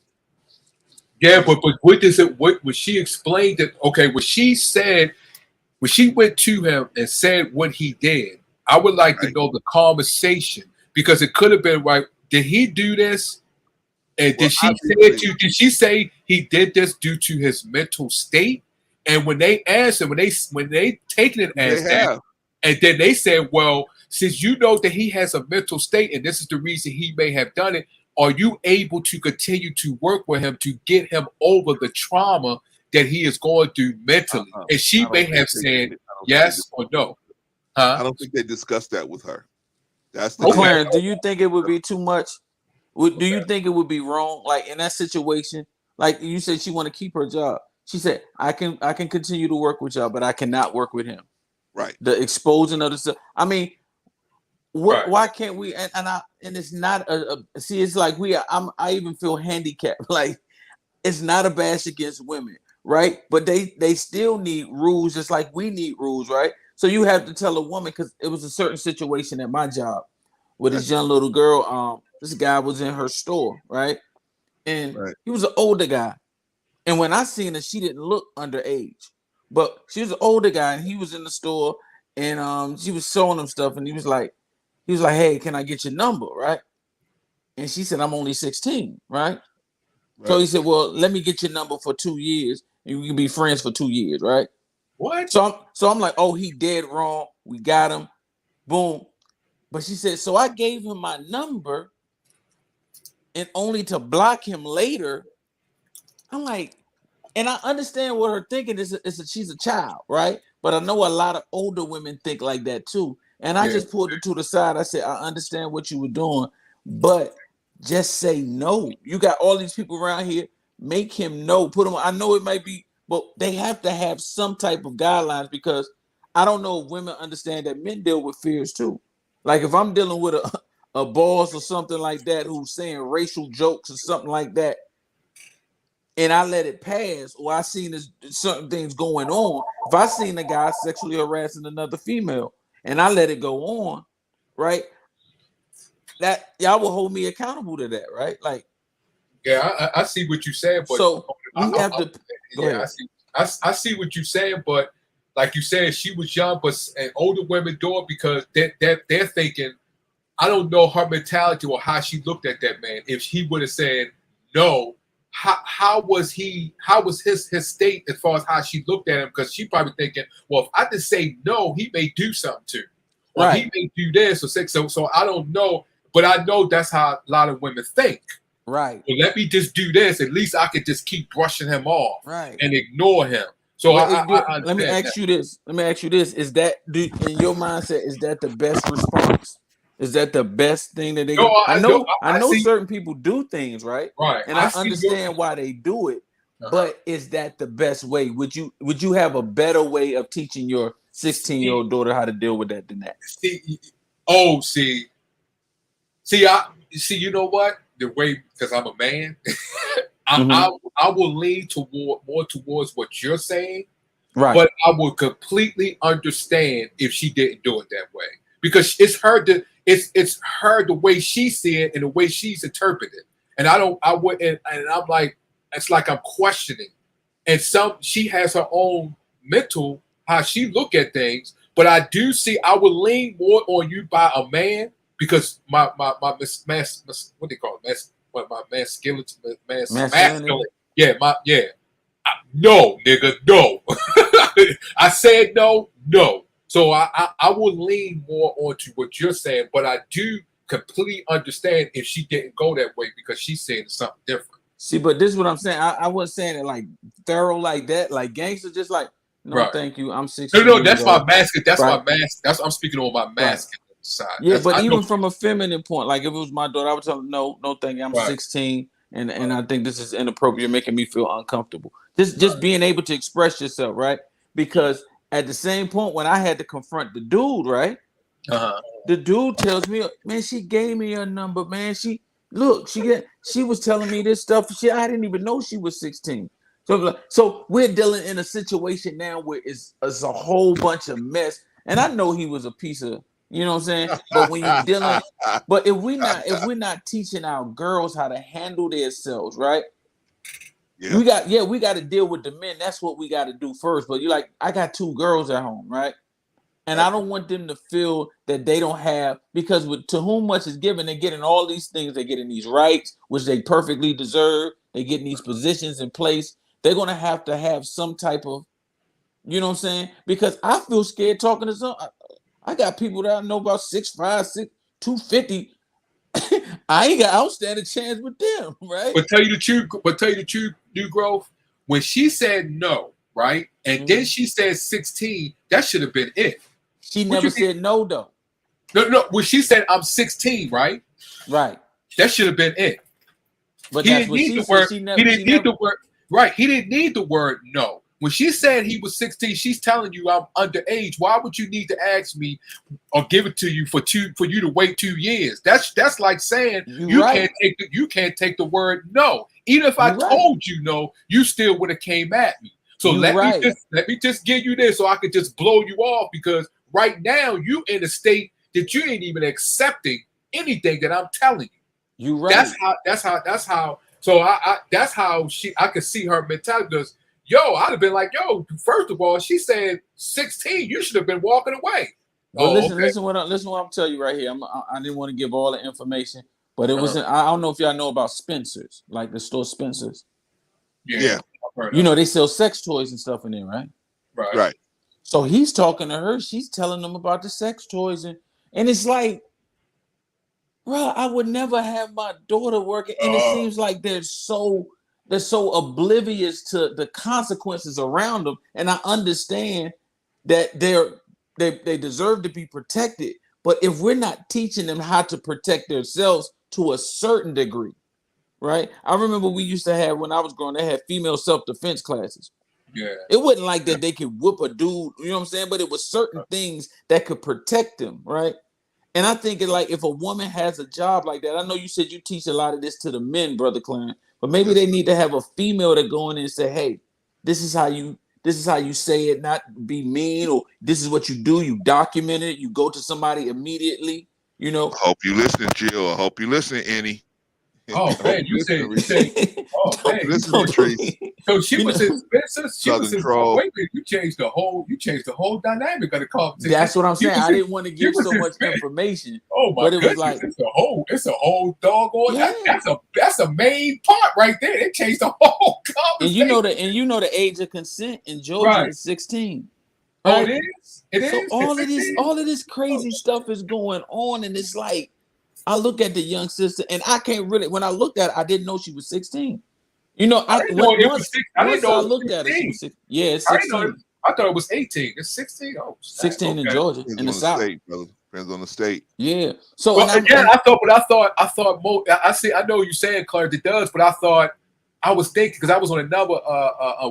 Yeah, but what does it? What was she explained that? Okay, what she said, when she went to him and said what he did, I would like to know the conversation, because it could have been right. Did he do this? And did she say he did this due to his mental state? And when they asked him, when they taken it as that, and then they said, well, since you know that he has a mental state and this is the reason he may have done it, are you able to continue to work with him to get him over the trauma that he is going through mentally? And she may have said yes or no. I don't think they discussed that with her. That's the Clarence, do you think it would be too much? Do you think it would be wrong, like in that situation? Like you said, she want to keep her job. She said, "I can continue to work with y'all, but I cannot work with him." Right. The exposing of the stuff. I mean, why can't we? And it's not see. It's like I even feel handicapped. Like it's not a bash against women, right? But they still need rules, just like we need rules, right? So you have to tell a woman, because it was a certain situation at my job with this young little girl. This guy was in her store, right? And he was an older guy. And when I seen her, she didn't look underage, but she was an older guy, and he was in the store, and she was showing him stuff, and he was like, "Hey, can I get your number?" Right? And she said, "I'm only 16, right?" So he said, "Well, let me get your number for 2 years, and we can be friends for 2 years, right?" What? So I'm like, "Oh, he dead wrong. We got him. Boom." But she said, "So I gave him my number, and only to block him later." I'm like, and I understand what her thinking is. She's a child, right? But I know a lot of older women think like that too. And I just pulled her to the side. I said, "I understand what you were doing, but just say no. You got all these people around here. Make him know. Put him. I know it might be, but they have to have some type of guidelines, because I don't know if women understand that men deal with fears too. Like if I'm dealing with a boss or something like that who's saying racial jokes or something like that, and I let it pass, or I seen this certain things going on. If I seen a guy sexually harassing another female and I let it go on, right? That y'all will hold me accountable to that, right? Like, yeah, I see what you're saying, but so we have to. Go ahead. I see what you're saying, but like you said, she was young, but and older women do it because they're thinking. I don't know her mentality or how she looked at that man. If he would have said no, how was his state as far as how she looked at him? Because she probably thinking, well, if I just say no, he may do something to, or he may do this or say so. So I don't know, but I know that's how a lot of women think. Right. Well, let me just do this. At least I could just keep brushing him off, right, and ignore him. So let me ask you this. Is that, in your mindset, is that the best response? Is that the best thing that they? No, I know see, certain people do things right, and I understand why they do it. But is that the best way? Would you have a better way of teaching your 16-year-old daughter how to deal with that than that? See, you know what? The way, because I'm a man, I will lean more towards what you're saying, right? But I would completely understand if she didn't do it that way, because it's her the way she see it and the way she's interpreted, and and I'm like, it's like I'm questioning, and she has her own mental how she look at things, but I do see I would lean more on you by a man, because my what they call it, my masculine. No, nigga, no. I said no. So I will lean more onto what you're saying, but I do completely understand if she didn't go that way, because she's saying something different. See, but this is what I'm saying. I wasn't saying it like thorough like that, like gangster, just like, no, thank you. I'm 16. No, that's my masculine. That's my masculine. I'm speaking on my masculine side. Yeah, but even from a feminine point, like if it was my daughter, I would tell her, no, thank you. I'm 16, and I think this is inappropriate, making me feel uncomfortable. Just being able to express yourself, right? Because at the same point when I had to confront the dude, right? The dude tells me, man, she gave me her number, man. She was telling me this stuff. I didn't even know she was 16. So we're dealing in a situation now where it's a whole bunch of mess. And I know he was a piece of, you know what I'm saying? But when you're dealing, but if we're not teaching our girls how to handle themselves, right? We got to deal with the men. That's what we got to do first. But I got 2 girls at home, right? And I don't want them to feel that they don't have, because to whom much is given, they're getting all these things. They're getting these rights, which they perfectly deserve. They're getting these positions in place. They're going to have some type of, you know what I'm saying? Because I feel scared talking to some. I got people that I know about 6'5", 250. I don't stand a chance with them, right? But tell you the truth, New Growth, when she said no, right? And then she said 16, that should have been it. She never said no, though. No. When she said I'm 16, right? Right. That should have been it. But he didn't need the word. He didn't need the word. Right. He didn't need the word no. When she said he was 16, she's telling you I'm underage. Why would you need to ask me or give it to you for you to wait 2 years? That's like saying you can't take the word no. Even if I told you no, you still would have came at me. So You let right. me just give you this so I could just blow you off, because right now you in a state that you ain't even accepting anything that I'm telling you. You right. That's how. So I that's how I could see her mentality. Because I'd have been like, first of all, she said 16. You should have been walking away. But listen what I'm telling you right here. I didn't want to give all the information, but it was. I don't know if y'all know about Spencer's, like the store Spencer's. Yeah. You know they sell sex toys and stuff in there, right? Right. So he's talking to her. She's telling them about the sex toys, and it's like, bro, I would never have my daughter working, and it seems like they're so oblivious to the consequences around them. And I understand that they deserve to be protected, but if we're not teaching them how to protect themselves to a certain degree, right? I remember we used to have, when I was growing, they had female self-defense classes. Yeah. It wasn't like that they could whip a dude, you know what I'm saying? But it was certain things that could protect them, right? And I think like if a woman has a job like that, I know you said you teach a lot of this to the men, Brother Clarence, but maybe they need to have a female that go in and say, hey, this is how you say it, not be mean, or this is what you do. You document it. You go to somebody immediately, you know. I hope you listening, Jill. I hope you listening, Annie. Oh man, you say, oh man, listen, Patrice. So she was in Spencer's. She was in. Troll. Wait a minute, you changed the whole dynamic of the conversation. That's what I'm saying. I didn't want to give so much information. Oh my goodness, was like, it's a whole doggone. Yeah. That's a main part right there. It changed the whole conversation. And you know the age of consent in Georgia is 16. Right? Oh, it is. It is. So all of this crazy stuff is going on, and it's like, I look at the young sister, and I can't really. When I looked at her, I didn't know she was 16. You know, I didn't know it was 16. I didn't know. I looked at her. She was 16. Yeah, it's 16. I thought it was 18. It's 16. Oh, 16 in Georgia, in the South. Depends on the state. Yeah. So I know you saying, Clarence, it does, but I was thinking, because I was on another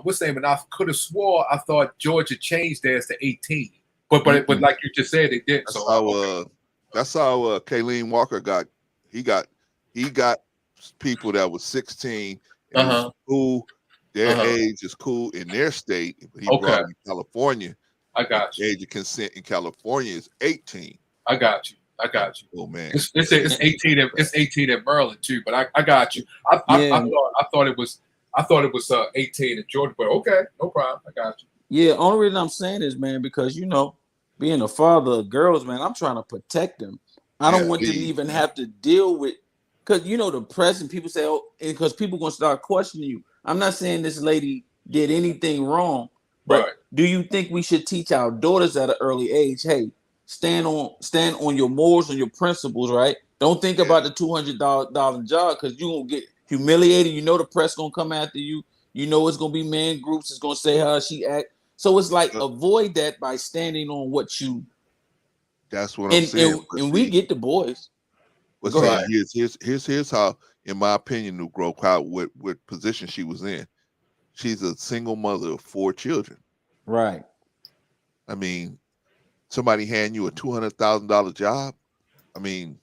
what's the name, and I could have swore I thought Georgia changed theirs to 18, but like you just said, it didn't. That's how Kayleen Walker got people that was 16 and cool. Their age is cool in their state. He brought them to California. I got you. The age of consent in California is 18. I got you. Oh man, it's 18. It's 18 in Maryland too. But I got you. I thought it was 18 in Georgia. But okay, no problem. I got you. Yeah, only reason I'm saying is, man, because being a father of girls, man, I'm trying to protect them. I don't want them to even have to deal with, because the press and people say, because people gonna start questioning you. I'm not saying this lady did anything wrong, but do you think we should teach our daughters at an early age, hey, stand on your morals and your principles, right? Don't think about the $200 job, because you're gonna get humiliated. The press gonna come after you. It's gonna be man groups. It's gonna say how she act. So it's like avoid that by standing on what you. That's what I'm saying. And we get the boys. But here's how, in my opinion, New Grove, what position she was in. She's a single mother of 4 children. Right. I mean, somebody hand you a $200,000 job. I mean,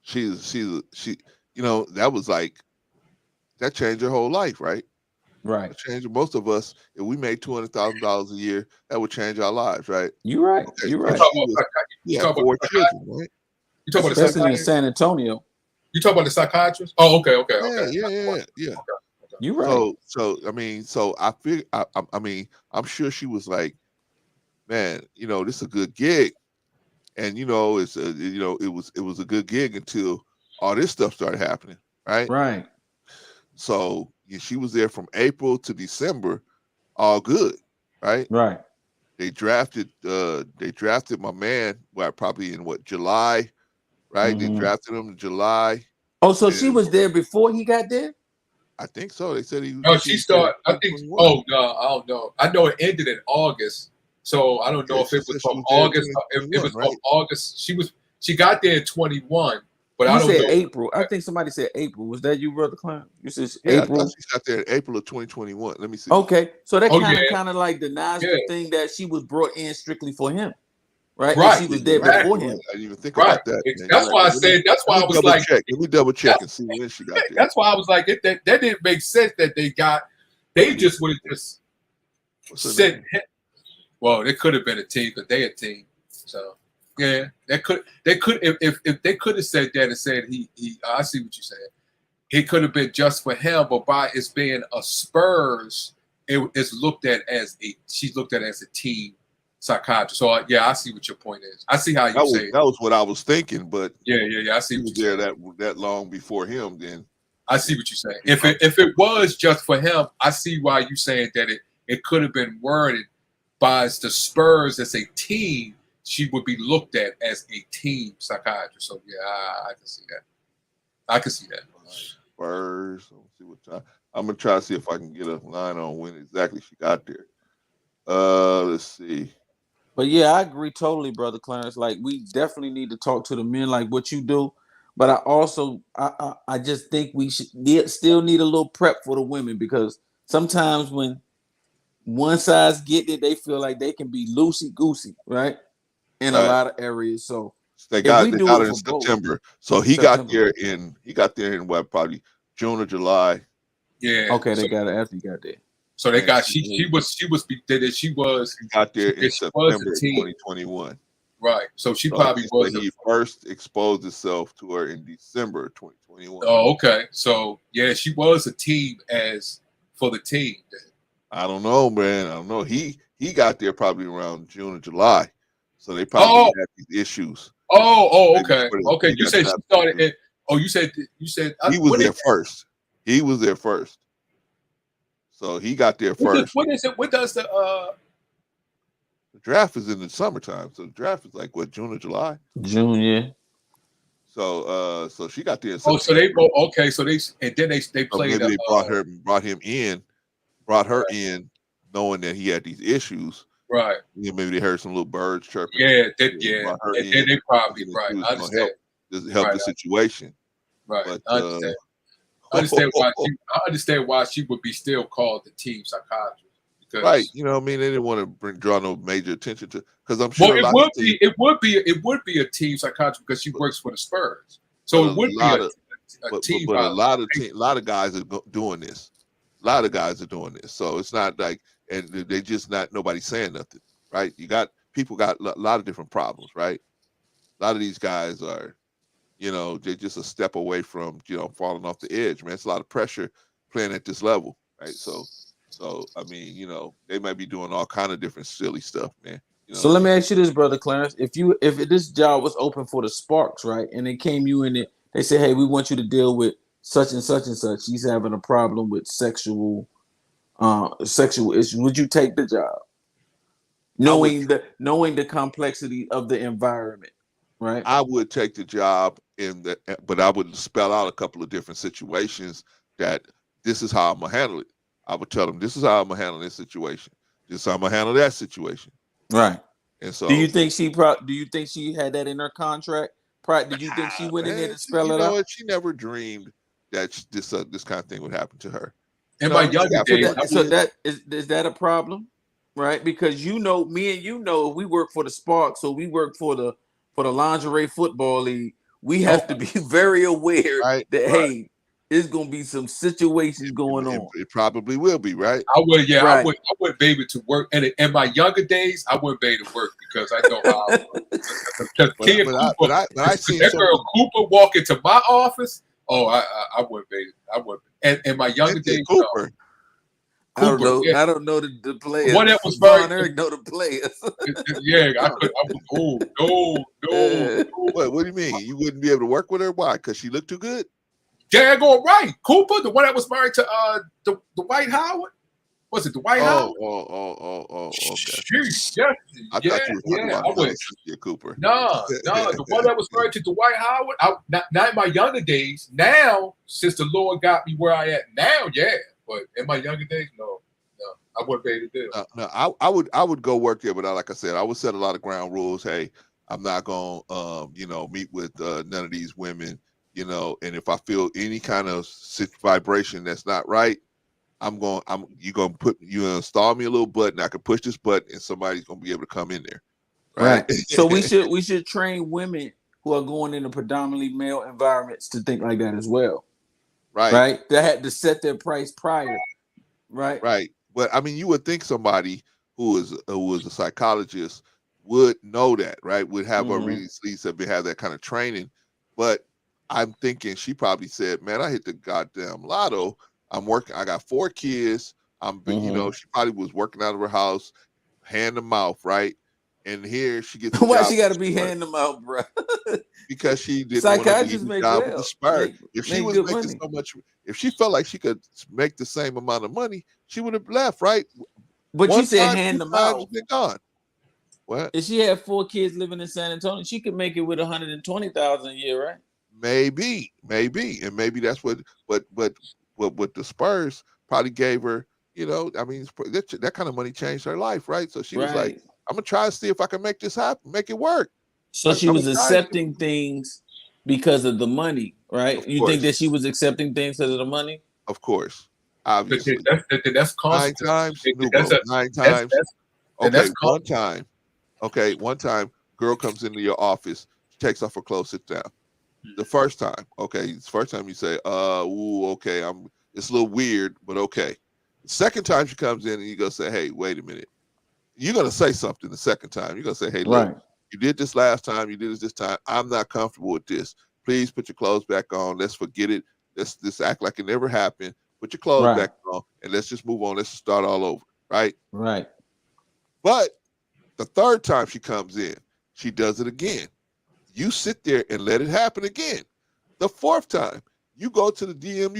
she that was like, that changed her whole life, right? Right. Change most of us. If we made $200,000 a year, that would change our lives, right? You're right. Okay. You're right. You have 4 children, right? You talk about the especially in San Antonio. You talk about the psychiatrist? Oh, okay. Yeah. You're right. So I feel. I mean, I'm sure she was like, man, this is a good gig, and it was a good gig until all this stuff started happening, right? Right. So she was there from April to December, all good, right? Right. They drafted my man, probably in July, right? Mm-hmm. They drafted him in July. Oh, so she was there before he got there? I think so. They said he. No, she started. I think. Oh no, I don't know. I know it ended in August, so I don't know if it was from August. If it was from August, she got there in 21. But I don't know. April. I think somebody said April. Was that you, Brother Clown? You said April. I thought she got there in April of 2021. Let me see. Okay, so that kind of like denies the thing that she was brought in strictly for him, right? Right. And she was there before him. I didn't even think about that. That's why I said. That's why I was like, let me double check and see when she got there. That's why I was like, that didn't make sense that they just would have just What's her said, name? well, it could have been a team because they a team. So yeah, they could if they could have said that and said he I see what you're saying. It could have been just for him, but by it's being a Spurs, it's looked at as she's looked at as a team psychiatrist. So yeah, I see what your point is. I see how you say it. That was what I was thinking, but yeah, I see he what was you're there saying. that long before him. Then I see what you're saying. If it was just for him, I see why you saying that it could have been worded by the Spurs as a team. She would be looked at as a team psychiatrist. So yeah, I can see that. I can see that. Spurs. Let's see what time. I'm gonna try to see if I can get a line on when exactly she got there. Let's see. But yeah, I agree totally, brother Clarence. Like, we definitely need to talk to the men like what you do. But I also, I just think we still need a little prep for the women, because sometimes when one side's getting it, they feel like they can be loosey goosey, right? In a Right. lot of areas. So They got we it do in for both. September. So he got there in what, probably June or July. Yeah. Okay, they got it after you got there. So they And got she got there in September a team. 2021. Right. So she So probably was he first exposed himself to her in December 2021. Oh, okay. So yeah, she was a team as for the team. I don't know, man. I don't know. He got there probably around June or July. So they probably had these issues. Okay. Okay. You said she started at you said he was there first. He was there first. So he got there first. What is it? What does the draft is in the summertime? So the draft is like what, June or July? June, yeah. So so she got there. So they both okay. So they played. Maybe they brought her in, knowing that he had these issues. Right. Yeah, maybe they heard some little birds chirping. Yeah. They probably right. I understand. Help the situation. Right. But, I understand. I understand why she would be still called the team psychiatrist. Because, right. You know what I mean? They didn't want to draw no major attention to, because I'm sure it would be a team psychiatrist because she works for the Spurs. So it would be a team. But a lot of guys are doing this. A lot of guys are doing this. So it's not like, and they just not nobody saying nothing, right? People got a lot of different problems, right? A lot of these guys are, they're just a step away from, falling off the edge, man. It's a lot of pressure playing at this level, right? So I mean, they might be doing all kind of different silly stuff, man. So let me ask you this, brother Clarence: if this job was open for the Sparks, right, and they came you in it, they say, hey, we want you to deal with such and such and such. He's having a problem with sexual issues. Would you take the job, knowing the complexity of the environment? Right. I would take the job but I would spell out a couple of different situations that this is how I'm gonna handle it. I would tell them this is how I'm gonna handle this situation. This is how I'm gonna handle that situation. Right. And so, do you think she had that in her contract? Did you think she went in there to spell it out? She never dreamed that this kind of thing would happen to her. In my younger days, so that is that a problem, right? Because me and we work for the Sparks, so we work for the lingerie football league. We have to be very aware that hey, there's gonna be some situations going on. It probably will be, right? I would, yeah, right. I wouldn't be able to work. And in my younger days, I wouldn't be able to work because I know how. I see that girl Cooper walk into my office. Oh, I wouldn't be. I wouldn't. And in my younger days, Cooper. I don't know. Yeah. I don't know the players. What that was very. Eric know the players. Yeah, I could. No. What do you mean? You wouldn't be able to work with her? Why? Because she looked too good? Daggone right. Cooper, the one that was married to the Dwight Howard. Was it Dwight Howard? Okay. Jeez, yes. I thought you were talking about Cynthia Cooper. No, the one that was married to Dwight Howard. Not in my younger days. Now, since the Lord got me where I am now, yeah. But in my younger days, no, I wouldn't be able to do it. No, I would go work there, but like I said, I would set a lot of ground rules. Hey, I'm not gonna meet with none of these women. And if I feel any kind of vibration that's not right, you're gonna install me a little button. I can push this button and somebody's gonna be able to come in there. Right. So we should train women who are going into predominantly male environments to think like that as well. Right. Right. They had to set their price prior. Right. Right. But I mean, you would think somebody who is a psychologist would know that, right? Would have already at least have that kind of training. But I'm thinking she probably said, "Man, I hit the goddamn lotto. I'm working. I got 4 kids. You know, she probably was working out of her house, hand to mouth, right? And here she gets a Why job she with got the to be Spurs hand them out, bro? because she didn't want to leave Psychiatrists the make job with the Spurs. If she make was good making money. so much, if she felt like she could make the same amount of money, she would have left, right? But One you said time, hand 2 them times, out. been gone. What? If she had 4 kids living in San Antonio, she could make it with 120,000 a year, right? Maybe, and maybe that's what the Spurs probably gave her. You know, I mean, that kind of money changed her life, right? So she was like, Right. "I'm gonna try to see if I can make this happen, make it work." So she I'm was gonna try it. accepting things because of the money, right? Of You think course, that she was accepting things because of the money? of course, But obviously. that's 9 consequence. times, That's Nubo, 9 times. then Okay, that's one time. Okay, one time, girl comes into your office, takes off her clothes, sits down. The first time, okay, it's the first time you say, ooh, okay, it's a little weird, but okay. The second time she comes in and you go say, hey, wait a minute. You're gonna say something the second time. You're gonna say, hey, look, Right. you did this last time, you did this time. I'm not comfortable with this. Please put your clothes back on. Let's forget it. Let's act like it never happened. Put your clothes Right. back on and let's just move on. Let's start all over. Right. Right. But the third time she comes in, she does it again. You sit there and let it happen again. The fourth time, you go to the DM,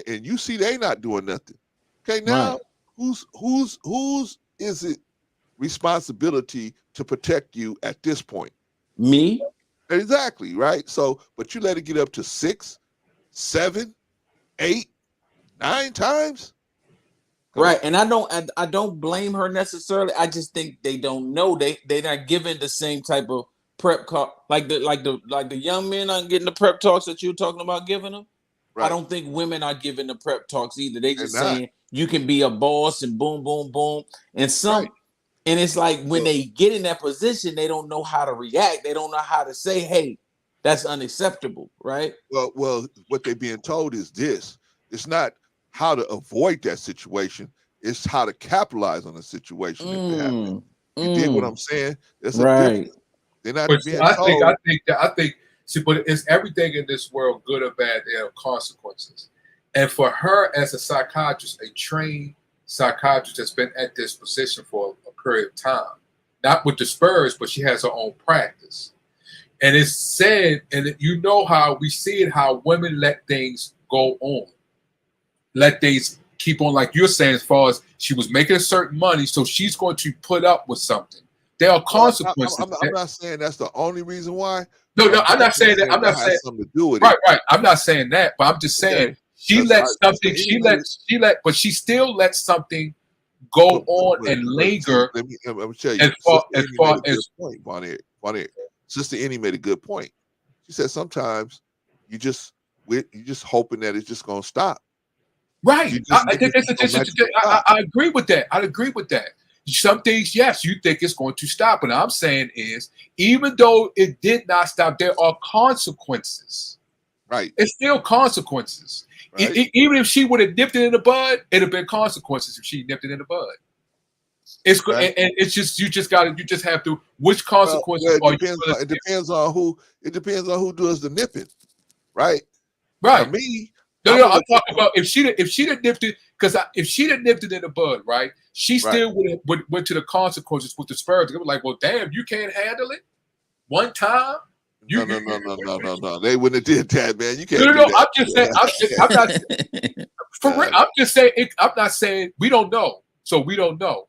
and you see they not doing nothing. Okay, now Right. whose is it responsibility to protect you at this point? Me? Exactly, right? So, but you let it get up to 6, 7, 8, 9 times. Come Right. on. And I don't blame her necessarily. I just think they don't know. They're not given the same type of prep talk like the young men aren't getting the prep talks that you're talking about giving them. Right. I don't think women are giving the prep talks either. They They're just not. saying you can be a boss and boom, boom, boom. And Right. and it's like when Well- they get in that position, they don't know how to react. They don't know how to say, hey, that's unacceptable, right? Well, what they're being told is this. It's not how to avoid that situation. It's how to capitalize on the situation if it happens. You dig what I'm saying? There's a Right. difference. They're not But being I told. think. See, but it's everything in this world, good or bad. There are consequences, and for her as a psychiatrist, a trained psychiatrist that's been at this position for a period of time, not with the Spurs, but she has her own practice. And it's said, and you know how we see it, how women let things go on, let things keep on, like you're saying, as far as she was making a certain money, so she's going to put up with something. There are consequences. I'm not saying that's the only reason why. No, I'm not saying that. I'm not saying has something to do with right. it. I'm not saying that, but I'm just saying Okay. she let something. But she still let something go on and linger. Let me tell you. As far Sister Annie made a good point, Bonnie. Sister Annie made a good point. She said sometimes you just hoping that it's just gonna stop. Right. I agree with that. I agree with that. Some things, yes, you think it's going to stop. And I'm saying is, even though it did not stop, there are consequences. Right. It's still consequences. Right. Even if she would have nipped it in the bud, it'd have been consequences if she nipped it in the bud. It's right. And it's just you just have to. Which consequences are you? It depends on who. It depends on who does the nipping. Right. Right. For me. No, I'm talking about if she'd have nipped it, because if she'd have nipped it in the bud, right, she still would went to the consequences with the Spurs. They were like, well, damn, you can't handle it one time. No. They wouldn't have did that, man. You can't. No. I'm just saying. I'm not. For real, I'm just saying. I'm not saying we don't know, so we don't know.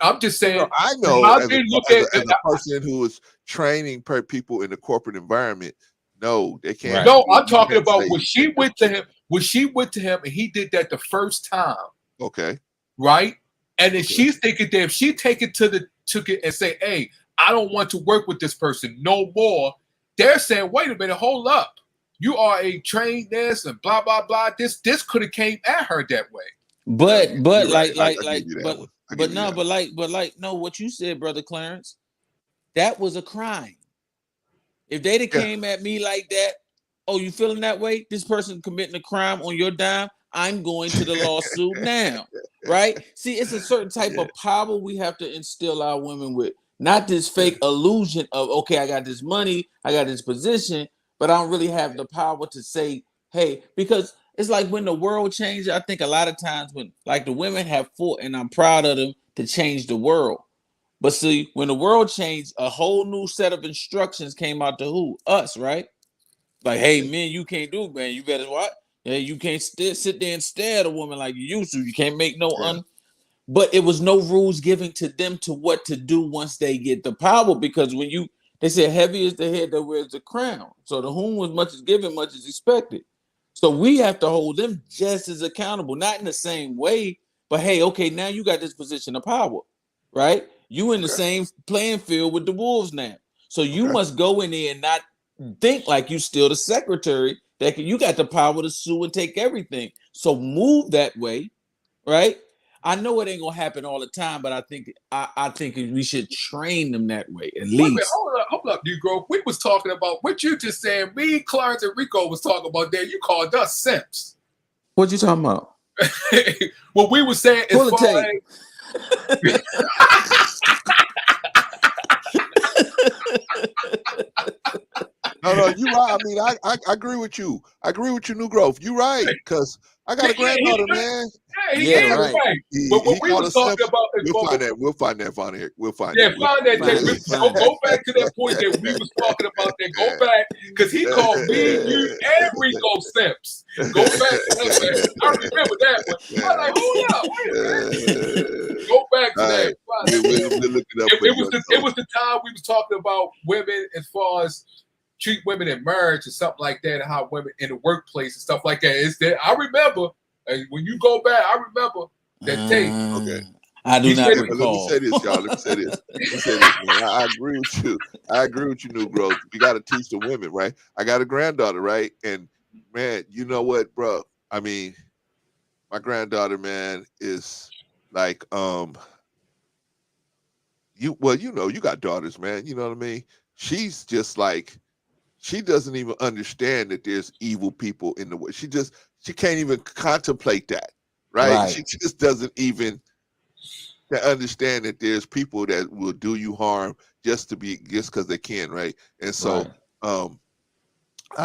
I'm just saying. I know as a person who is training people in the corporate environment. No, they can't. No, I'm talking about when she went to him. When she went to him and he did that the first time. Okay. Right? And then she's thinking that if she took it and say, hey, I don't want to work with this person no more, they're saying, wait a minute, hold up. You are a trained nurse and blah, blah, blah. This could have came at her that way. But what you said, Brother Clarence, that was a crime. If they'd have came at me like that, oh, you feeling that way? This person committing a crime on your dime. I'm going to the lawsuit now. right? See, it's a certain type of power we have to instill our women with. Not this fake illusion of, okay, I got this money, I got this position, but I don't really have the power to say, hey, because it's like when the world changed, I think a lot of times when like the women have fought, and I'm proud of them to change the world. But see, when the world changed, a whole new set of instructions came out to who? Us, right? Like, hey, men, you can't do, man. You better what? Yeah, you can't sit there and stare at a woman like you used to. You can't make no But it was no rules given to them to what to do once they get the power. Because when they said heavy is the head that wears the crown. So to whom was much is given, much is expected. So we have to hold them just as accountable, not in the same way, but hey, okay, now you got this position of power, right? You in the same playing field with the Wolves now. So you must go in there and not think like you still the secretary that you got the power to sue and take everything. So move that way, right? I know it ain't gonna happen all the time, but I think we should train them that way at Wait a minute, least. hold up, Negro. We was talking about what you just said. Me, Clarence, and Rico was talking about that. You called us simps. What you talking about? What we were saying is Pull the tape. No, you right. I mean, I agree with you. I agree with you, New Growth. You right, because I got a granddaughter, man. Yeah, he is right. But what we was talking about is we'll find that on here. We'll find that. Find that. Go back to that point that we was talking about. That go back because he called me, you, and Rico simps. Go back to that. I remember that one. I was like, hold up, wait a minute. Go back to that. We'll look it up. It was the time we was talking about women as far as treat women in marriage or something like that, and how women in the workplace and stuff like that. It's that I remember. When you go back, I remember that tape. Okay. I do not recall. Let me say this, y'all. Let me say this, man. I agree with you. I agree with you, New Growth. We got to teach the women, right? I got a granddaughter, right? And man, you know what, bro? I mean, my granddaughter, man, is like, you got daughters, man. You know what I mean? She's just like, she doesn't even understand that there's evil people in the world. She can't even contemplate that, right? She just doesn't even understand that there's people that will do you harm just because they can, right? And so I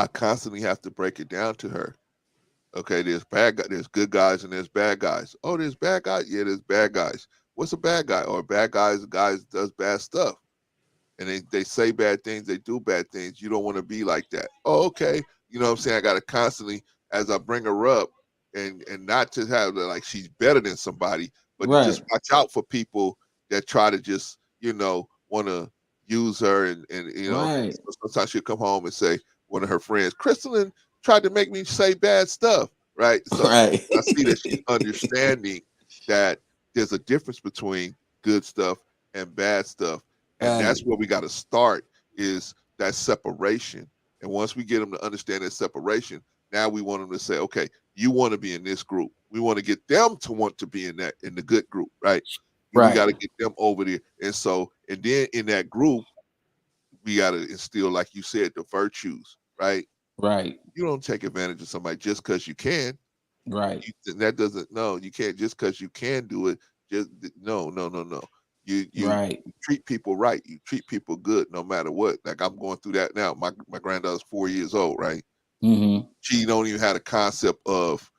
constantly have to break it down to her. Okay, there's good guys and there's bad guys. Oh, there's bad guys? Yeah, there's bad guys. What's a bad guy? Or bad guys does bad stuff. And they say bad things, they do bad things. You don't want to be like that. Oh, okay. You know what I'm saying? I got to constantly, as I bring her up, and not to have like she's better than somebody, but to just watch out for people that try to just, want to use her. And sometimes she'll come home and say, one of her friends, Crystalline tried to make me say bad stuff, right? So I see that she's understanding that there's a difference between good stuff and bad stuff. And that's where we got to start, is that separation. And once we get them to understand that separation, now we want them to say, okay, you want to be in this group. We want to get them to want to be in the good group, right? We got to get them over there. And then in that group, we got to instill, like you said, the virtues, right? Right. You don't take advantage of somebody just because you can. Right. You can't just because you can do it. No. You treat people right. You treat people good no matter what. Like I'm going through that now. My granddaughter's 4 years old, right? Mm-hmm. She don't even have a concept of,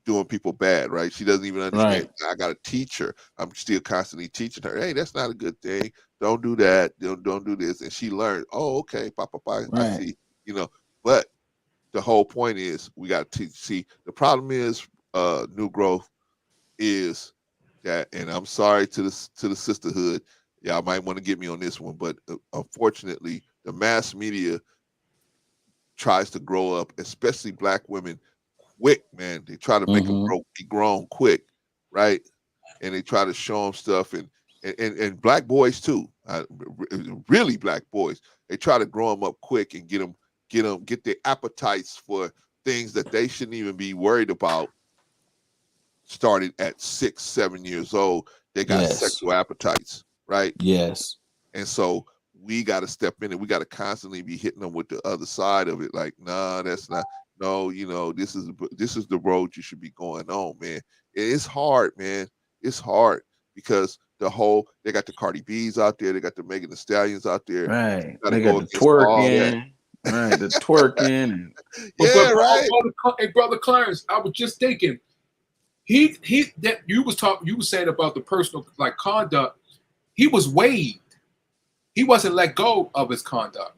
doing people bad, right? She doesn't even understand. I got to teach her. I'm still constantly teaching her. Hey, that's not a good thing. Don't do that. Don't do this. And she learned. Oh, okay, Papa. I see. But the whole point is we got to see. The problem is, New Growth, is that, and I'm sorry to the sisterhood, y'all might want to get me on this one, but unfortunately, the mass media tries to grow up, especially Black women, quick, man. They try to make them be grown quick, right? And they try to show them stuff, and Black boys too, really Black boys. They try to grow them up quick and get their appetites for things that they shouldn't even be worried about. Started at 6, 7 years old, they got sexual appetites, right? Yes. And so we got to step in and we got to constantly be hitting them with the other side of it. Like, nah, that's not. no, this is the road you should be going on, man. It's hard, man. It's hard because they got the Cardi B's out there, they got the Megan Thee Stallions out there. Right. Gotta They go got the against all that. twerking. Right. The twerking. And Yeah, right. Brother Clarence, I was just thinking, that you were saying about the personal like conduct. He was waived. He wasn't let go of his conduct.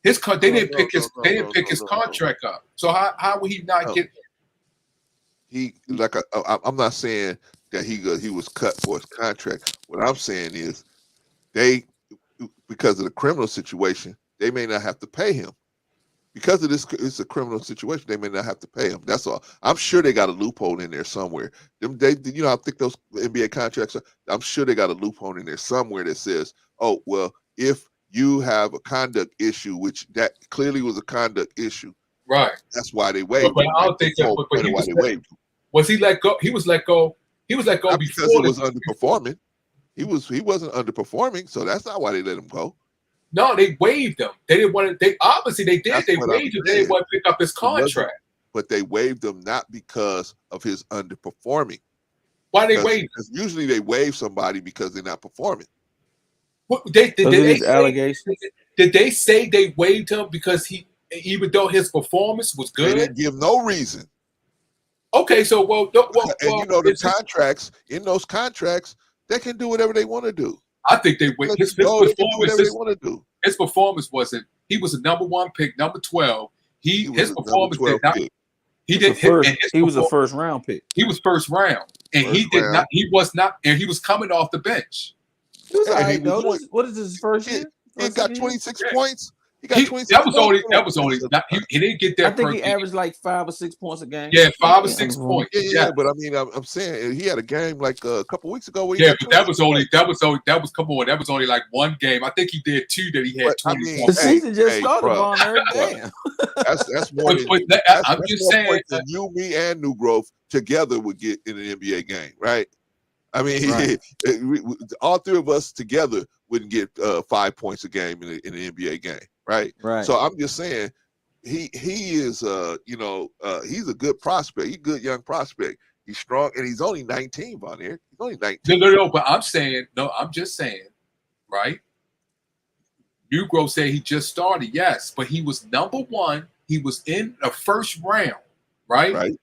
They didn't pick his contract up. So how would he not get? I'm not saying that he was cut for his contract. What I'm saying is because of the criminal situation, they may not have to pay him. Because of this, it's a criminal situation. They may not have to pay him. That's all. I'm sure they got a loophole in there somewhere. I think those NBA contracts I'm sure they got a loophole in there somewhere that says, oh, well, if you have a conduct issue, which that clearly was a conduct issue, right? That's why they waived. But I don't think that. But was he let go? He was let go. He was let go because he was underperforming. He wasn't underperforming, so that's not why they let him go. No, they waived him. They didn't want to. They obviously they did. They waived him. They didn't want to pick up his contract. But they waived him not because of his underperforming. Why they waived? Because usually they waive somebody because they're not performing. Did they say they waived him because even though his performance was good? They didn't give no reason. Okay, so the contracts, in those contracts, they can do whatever they want to do. I think they waived his performance. They want to do. His performance wasn't. He was a number 1 pick, number 12. His performance did not. He did. He was a first round pick. He was first round, and he did not. He was not, and he was coming off the bench. He was what is his first year? He got 26 points. He got 26. That was only. He didn't get that. I think he averaged like 5 or 6 points a game. Yeah, 5 or 6 points. Yeah. But I mean, I'm saying he had a game like a couple weeks ago. Where but that was only like one game. I think he did 2 that he had 20 points. The season just started on there. Damn. That's more. I'm just saying that you, me, and New Growth together would get in an NBA game, right? I mean, all 3 of us together wouldn't get 5 points a game in an NBA game, right? Right. So I'm just saying, he is, he's a good prospect. He's a good young prospect. He's strong, and he's only 19, Von Eric. He's only 19. No. But I'm just saying, right? New Growth said he just started, yes, but he was number 1. He was in the first round, right?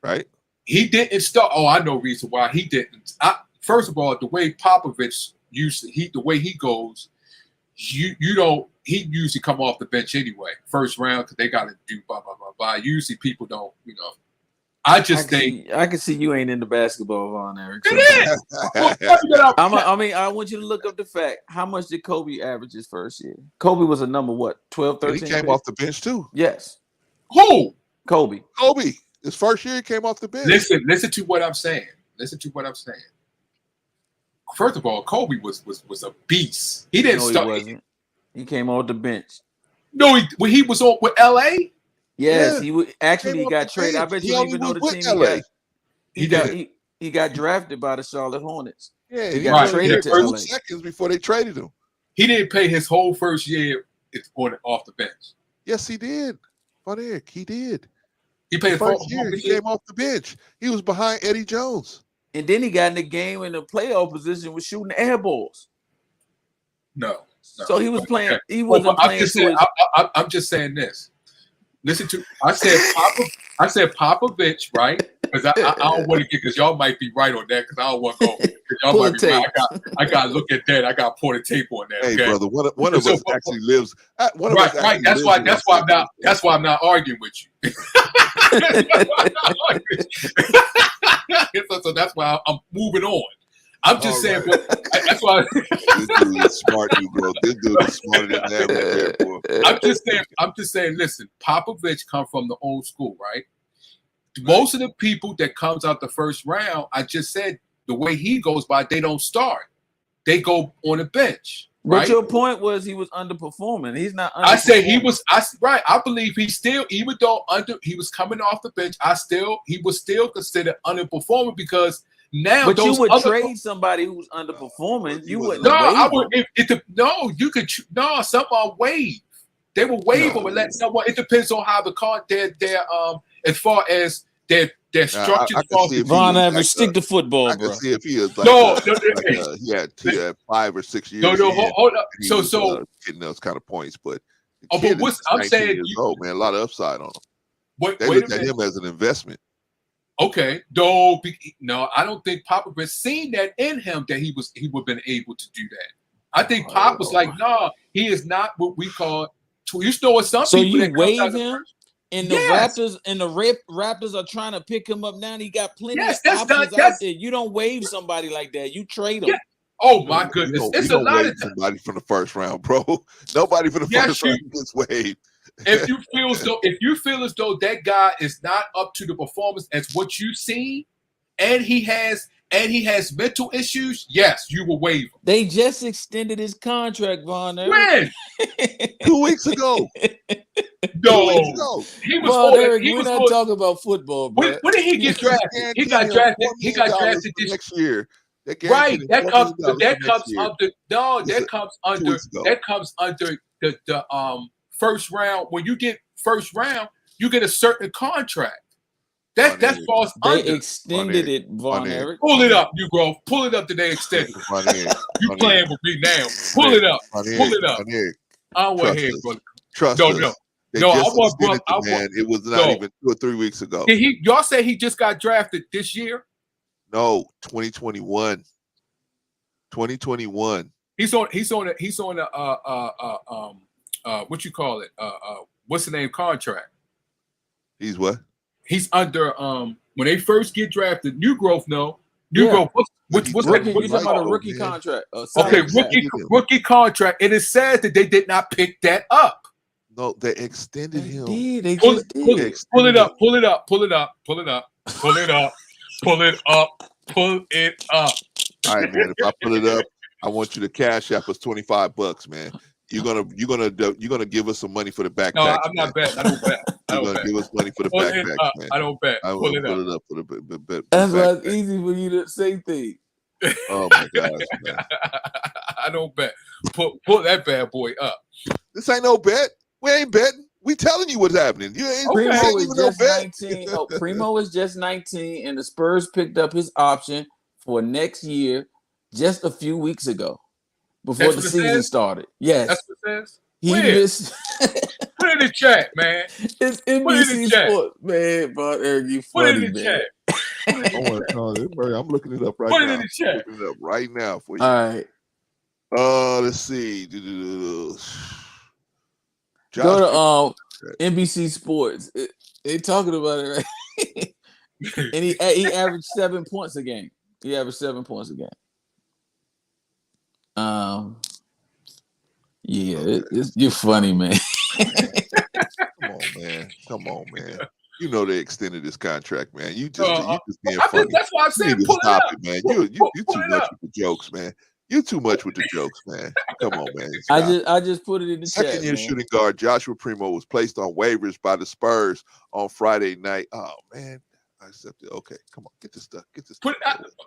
Right. He didn't start. Oh, I know reason why he didn't. First of all, the way Popovich the way he goes, he usually come off the bench anyway, first round, because they got to do blah blah blah blah. Usually people don't, I can see you ain't into basketball, Von Eric. I want you to look up the fact. How much did Kobe average his first year? Kobe was a number 12, 13? He came off the bench too. Yes. Who? Kobe. His first year he came off the bench. Listen to what I'm saying. First of all, Kobe was a beast. He didn't start. He wasn't. He came off the bench. No, he was on with LA. Yes, he got traded. I bet you don't even know the team he got. He got drafted by the Charlotte Hornets. Yeah, he got traded to LA. Seconds before they traded him. He didn't play his whole first year off the bench. Yes, he did. Von Eric, he did. He played first year. He came off the bench. He was behind Eddie Jones. And then he got in the game in the playoff position with shooting air balls. No. So he was playing. He wasn't playing. I'm just saying this. Listen to. I said Popovich, right? Because I don't want to get, because y'all might be right on that. Because I don't want to go. Y'all might be right. I got to look at that. I got to pour the tape on that. Hey, okay? brother, one of us actually lives. Right. That's why I'm not arguing with you. So that's why I'm moving on. I'm just saying. Right. That's why. This dude is smart, you bro. This dude is smarter than that. I'm just saying. Listen, Popovich come from the old school, right? Most of the people that comes out the first round, I just said the way he goes by, they don't start. They go on the bench. Right? But your point was he was underperforming. He's not. I said he was. Right. I believe he still, even though he was coming off the bench, he was still considered underperforming because. Now, but you would trade somebody who's underperforming. You wouldn't. No, I would. No, you could. No, some are waived. They will waive them and let someone. It depends on how the as far as their structure. Von Evers, stick to football, I bro. can see if he was he had 5 or 6 years. Hold up. So getting those kind of points, but but what's I'm saying? Years old, man, a lot of upside on him. They wait look at him as an investment. Okay, no, I don't think Popovich seen that in him that he would have been able to do that. I think Pop was like, no, he is not what we call. You know what some so people. So you waive him, and the Raptors are trying to pick him up now. And he got plenty of options out there. You don't waive somebody like that. You trade him. Yeah. Oh my goodness, it's a lot of somebody from the first round, bro. Nobody from the first round gets waived. If you feel as though that guy is not up to the performance as what you see, and he has mental issues, yes, you will waive him. They just extended his contract, Von. When? 2 weeks ago. No, he was. Eric, we're not talking about football, bro. When did he get drafted? He got drafted. He got drafted this next year. Right. That comes under the first round. When you get first round, you get a certain contract. That falls under. They extended it, Von Eric. Pull it up, you bro. Pull it up to they extended. You playing with me now. Pull it up. Pull it up. I want here, brother. Trust us. No, I want man. It was not even 2 or 3 weeks ago. Did y'all say he just got drafted this year? No, 2021. 2021. He's on what you call it? What's the name contract? He's what? He's under when they first get drafted. New growth, no. New growth. What's rookie? You talking about a rookie contract? Okay, rookie contract. It is sad that they did not pick that up. No, they extended him. They just did. Pull it up. Pull it up. Pull it up. Pull it up. Pull it up. Pull it up. Pull it up. All right, man. If I pull it up, I want you to cash app us $25, man. You're gonna give us some money for the backpack. No, I'm not betting. I don't bet. You're gonna give us money for the backpack, man. I don't bet. Pull it up for the That's why it's easy for you to say things. Oh my gosh, man. I don't bet. Pull that bad boy up. This ain't no bet. We ain't betting. We telling you what's happening. You ain't Primo is just 19. Oh, Primo is just 19, and the Spurs picked up his option for next year just a few weeks ago, before the season started. Yes, that's what it says. He missed. Put it in the chat, man. It's NBC Sports, man. But Eric, you funny, put it in the chat. I'm looking it up right now. Put it in the chat. I'm looking it up right now for you. All right. Let's see. Go to NBC Sports. They talking about it, right? And he averaged 7 points a game. He averaged 7 points a game. Yeah, you're funny, man. Come on, man. You know they extended this contract, man. You just being funny. That's why I'm saying pull stop it up. Man. You too much with the jokes, man. You're too much with the jokes, man. Come on, man. I just put it in the chat. Second-year shooting guard Joshua Primo was placed on waivers by the Spurs on Friday night. Oh man, I accepted. Okay, come on, get this stuff.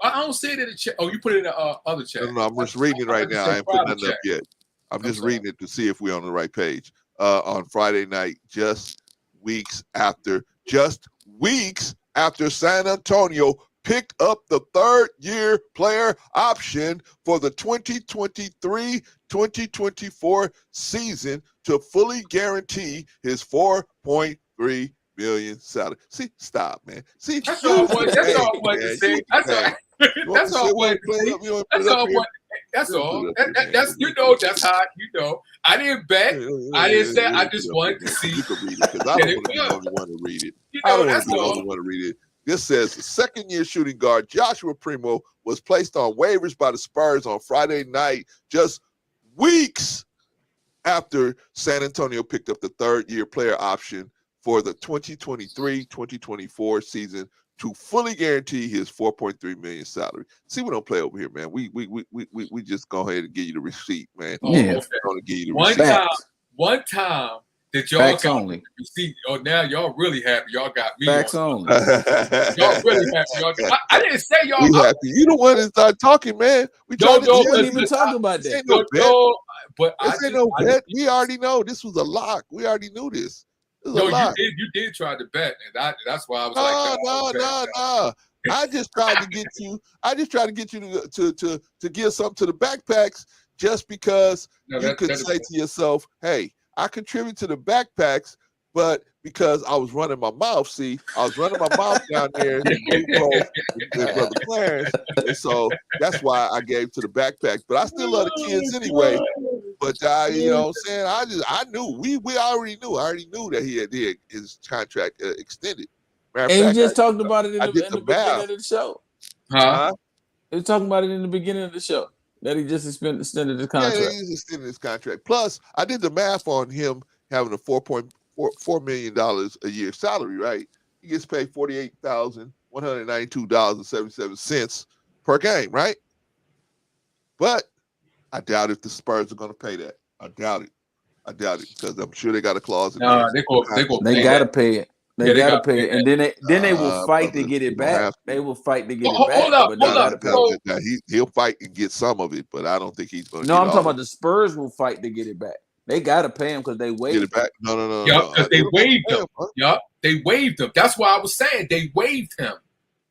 I don't see it in the chat. Oh, you put it in the other chat. No, I'm just reading it right now. I ain't putting nothing up yet. I'm just reading it to see if we're on the right page. On Friday night, just weeks after San Antonio picked up the third-year player option for the 2023-2024 season to fully guarantee his $4.3 million salary. See, stop, man. See, that's all I wanted to say. That's all. That's all. That's That's how I didn't bet. I didn't say. I just wanted to see. You can read it because I don't want to be the only one to read it. I don't want to be the only one to read it. This says the second-year shooting guard Joshua Primo was placed on waivers by the Spurs on Friday night, just weeks after San Antonio picked up the third-year player option for the 2023-2024 season to fully guarantee his $4.3 million salary. See, we don't play over here, man. We just go ahead and give you the receipt, man. Yeah. Okay. Give you the one time that y'all Facts got only. the receipt. Oh, now y'all really happy. Y'all got me. Facts only. Y'all really happy. I didn't say y'all happy. You the one that started talking, man. We didn't even talk about that. But This ain't no bet. We already know this was a lock. We already knew this. This was a lock. You did try to bet, and that's why I was No. I just tried to get you. I just tried to get you to give something to the backpacks, just because you could say to yourself, "Hey, I contribute to the backpacks," but because I was running my mouth. See, I was running my mouth down there with Brother Clarence, and so that's why I gave to the backpacks. But I still love the kids anyway. But you know what I'm saying? I knew we already knew. I already knew that he had his contract extended. And you just talked about it in the beginning of the show. Huh? He was talking about it in the beginning of the show that he just extended his contract. Yeah, he extended his contract. Plus, I did the math on him having a $4.4 million a year salary. Right? He gets paid $48,192.77 per game. Right? But I doubt if the Spurs are going to pay that. I doubt it because I'm sure they got a clause in there. They got to pay it. They gotta pay it, and then they will fight to get it back. They will fight to get it back. Hold up. He'll fight and get some of it, but I don't think he's going to. No, I'm talking about the Spurs will fight to get it back. They gotta pay him because they waived. Get it back? No. Because they waived him. Yup, they waived him. That's why I was saying they waived him.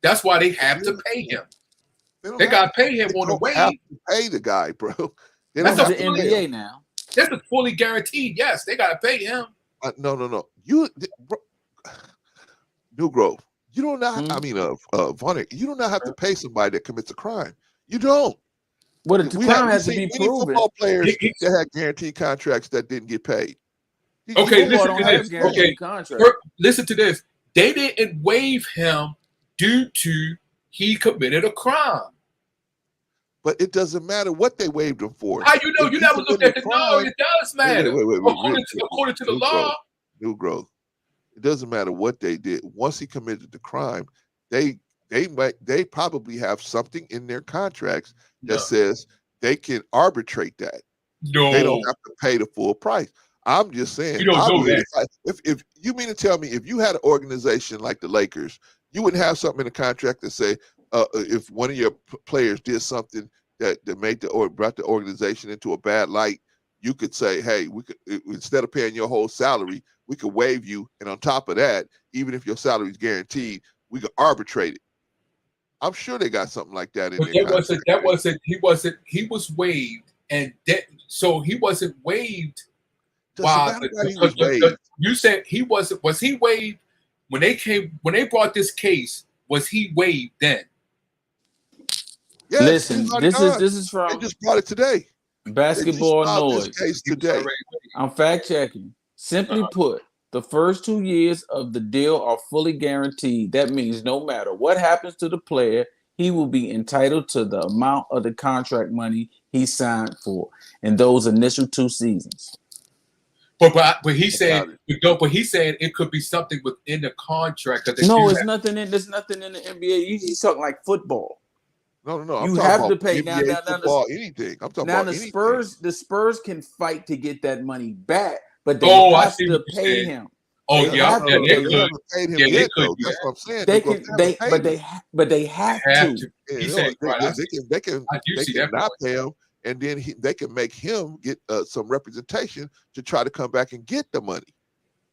That's why they have to pay him. They got to pay him on the waive. Have to pay the guy, bro. That's the NBA now. This is fully guaranteed. Yes, they got to pay him. No. New Grove. You don't know. I mean, Vonnick. You do not have to pay somebody that commits a crime. You don't. Well, the crime has to be proven. Football players that had guaranteed contracts that didn't get paid. Okay, listen to this. Okay, listen to this. They didn't waive him due to he committed a crime. But it doesn't matter what they waived him for. How you know? You never looked at the law. It does matter. Wait, according to the law. New Growth. It doesn't matter what they did. Once he committed the crime, they probably have something in their contracts that says they can arbitrate that. No, they don't have to pay the full price. I'm just saying. You don't know that. If you mean to tell me if you had an organization like the Lakers, you wouldn't have something in the contract that say if one of your players did something that made brought the organization into a bad light, you could say, hey, we could, instead of paying your whole salary, we could waive you, and on top of that, even if your salary is guaranteed, we could arbitrate it. I'm sure they got something like that in there. He was waived, and so he wasn't waived. You said he wasn't. Was he waived when they brought this case? Was he waived then? Yes, listen, this is from. They just brought it today. Basketball noise. Case today. I'm fact checking. Simply put, the first 2 years of the deal are fully guaranteed. That means no matter what happens to the player, he will be entitled to the amount of the contract money he signed for in those initial 2 seasons. But he said it could be something within the contract. There's nothing in the NBA. He's talking like football. No. You have to pay now. Anything. I'm talking now about the Spurs can fight to get that money back, but they have to pay him. Oh they yeah, they haven't paid him yet, though. That's what I'm saying. But they have to. They can not pay him, and then they can make him get some representation to try to come back and get the money.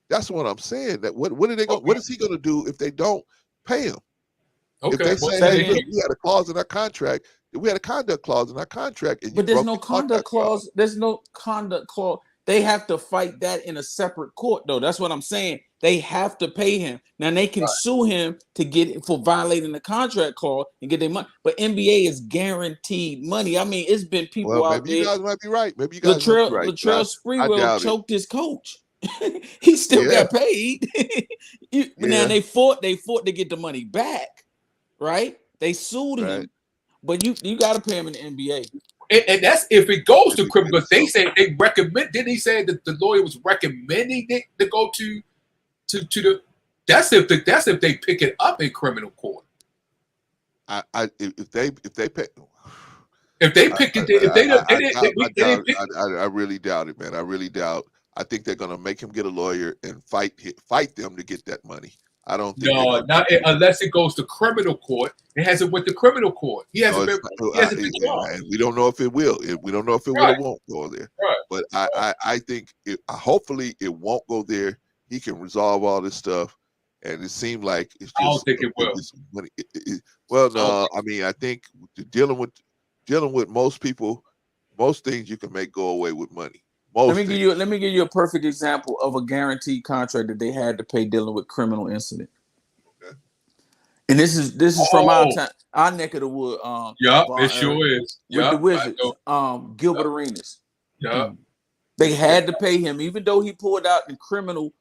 That's what I'm saying. That what are they going? What is he going to do if they don't pay him? Okay. If they say, hey, look, we had a clause in our contract, we had a conduct clause in our contract, but there's no conduct clause. There's no conduct clause. They have to fight that in a separate court, though. That's what I'm saying. They have to pay him. Now they can sue him to get for violating the contract clause and get their money. But NBA is guaranteed money. I mean, it's been people out there. Maybe you guys might be right. Maybe you guys might be right. Latrell Sprewell choked his coach. He still got paid. Now they fought to get the money back. Right? They sued him, but you got to pay him in the NBA. And that's if it goes to criminal. Because they say they recommend. Didn't he say that the lawyer was recommending it to go to the? That's if they pick it up in criminal court. If they pick. If they pick it, I really doubt it, man. I really doubt. I think they're gonna make him get a lawyer and fight them to get that money. I don't think. No, not unless it goes to criminal court. It hasn't went to criminal court. He hasn't been. He hasn't been charged. And we don't know if it will. We don't know if it will or won't go there. Right. But I think hopefully it won't go there. He can resolve all this stuff, and it seemed like it's just. I don't think it will. Money. Well, no, I mean I think dealing with most people, most things you can make go away with money. Let me give you a perfect example of a guaranteed contract that they had to pay dealing with criminal incident. Okay. And this is from our neck of the wood. It sure is. With the Wizards, Gilbert Arenas. Yeah. They had to pay him, even though he pulled out the criminal.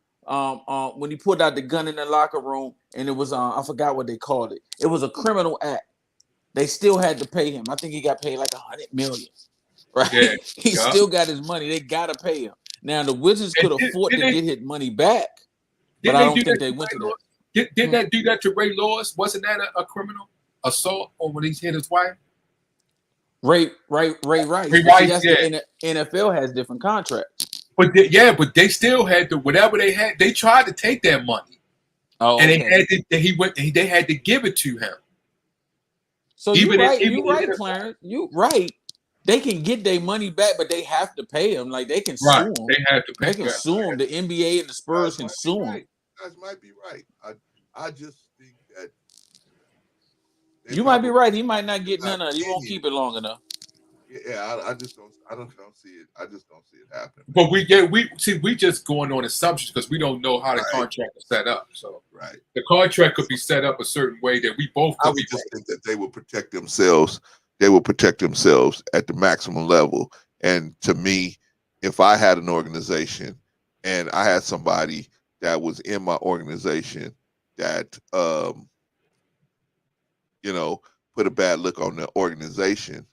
When he pulled out the gun in the locker room, and it was I forgot what they called it. It was a criminal act. They still had to pay him. I think he got paid like $100 million. Right? Yeah, he still got his money. They gotta pay him. Now the Wizards could afford to get his money back, but I don't think they went to that. Didn't that do that to Ray Lewis? Wasn't that a criminal assault or when he hit his wife? Ray Rice. The NFL has different contracts. But they still had to whatever they had. They tried to take that money, and they had to give it to him. So you're right, Clarence. You right. They can get their money back, but they have to pay him. Like they can sue him. They have to pay. They can sue him. The NBA and the Spurs can sue him. You guys might be right. I just think that you might be right. He might not get none of it. He won't keep it long enough. Yeah, I just don't see it. I just don't see it happening. But we just going on assumptions because we don't know how the contract is set up. So the contract could be set up a certain way that we both. I would just think that they would protect themselves. They will protect themselves at the maximum level. And to me, if I had an organization and I had somebody that was in my organization that, put a bad look on the organization.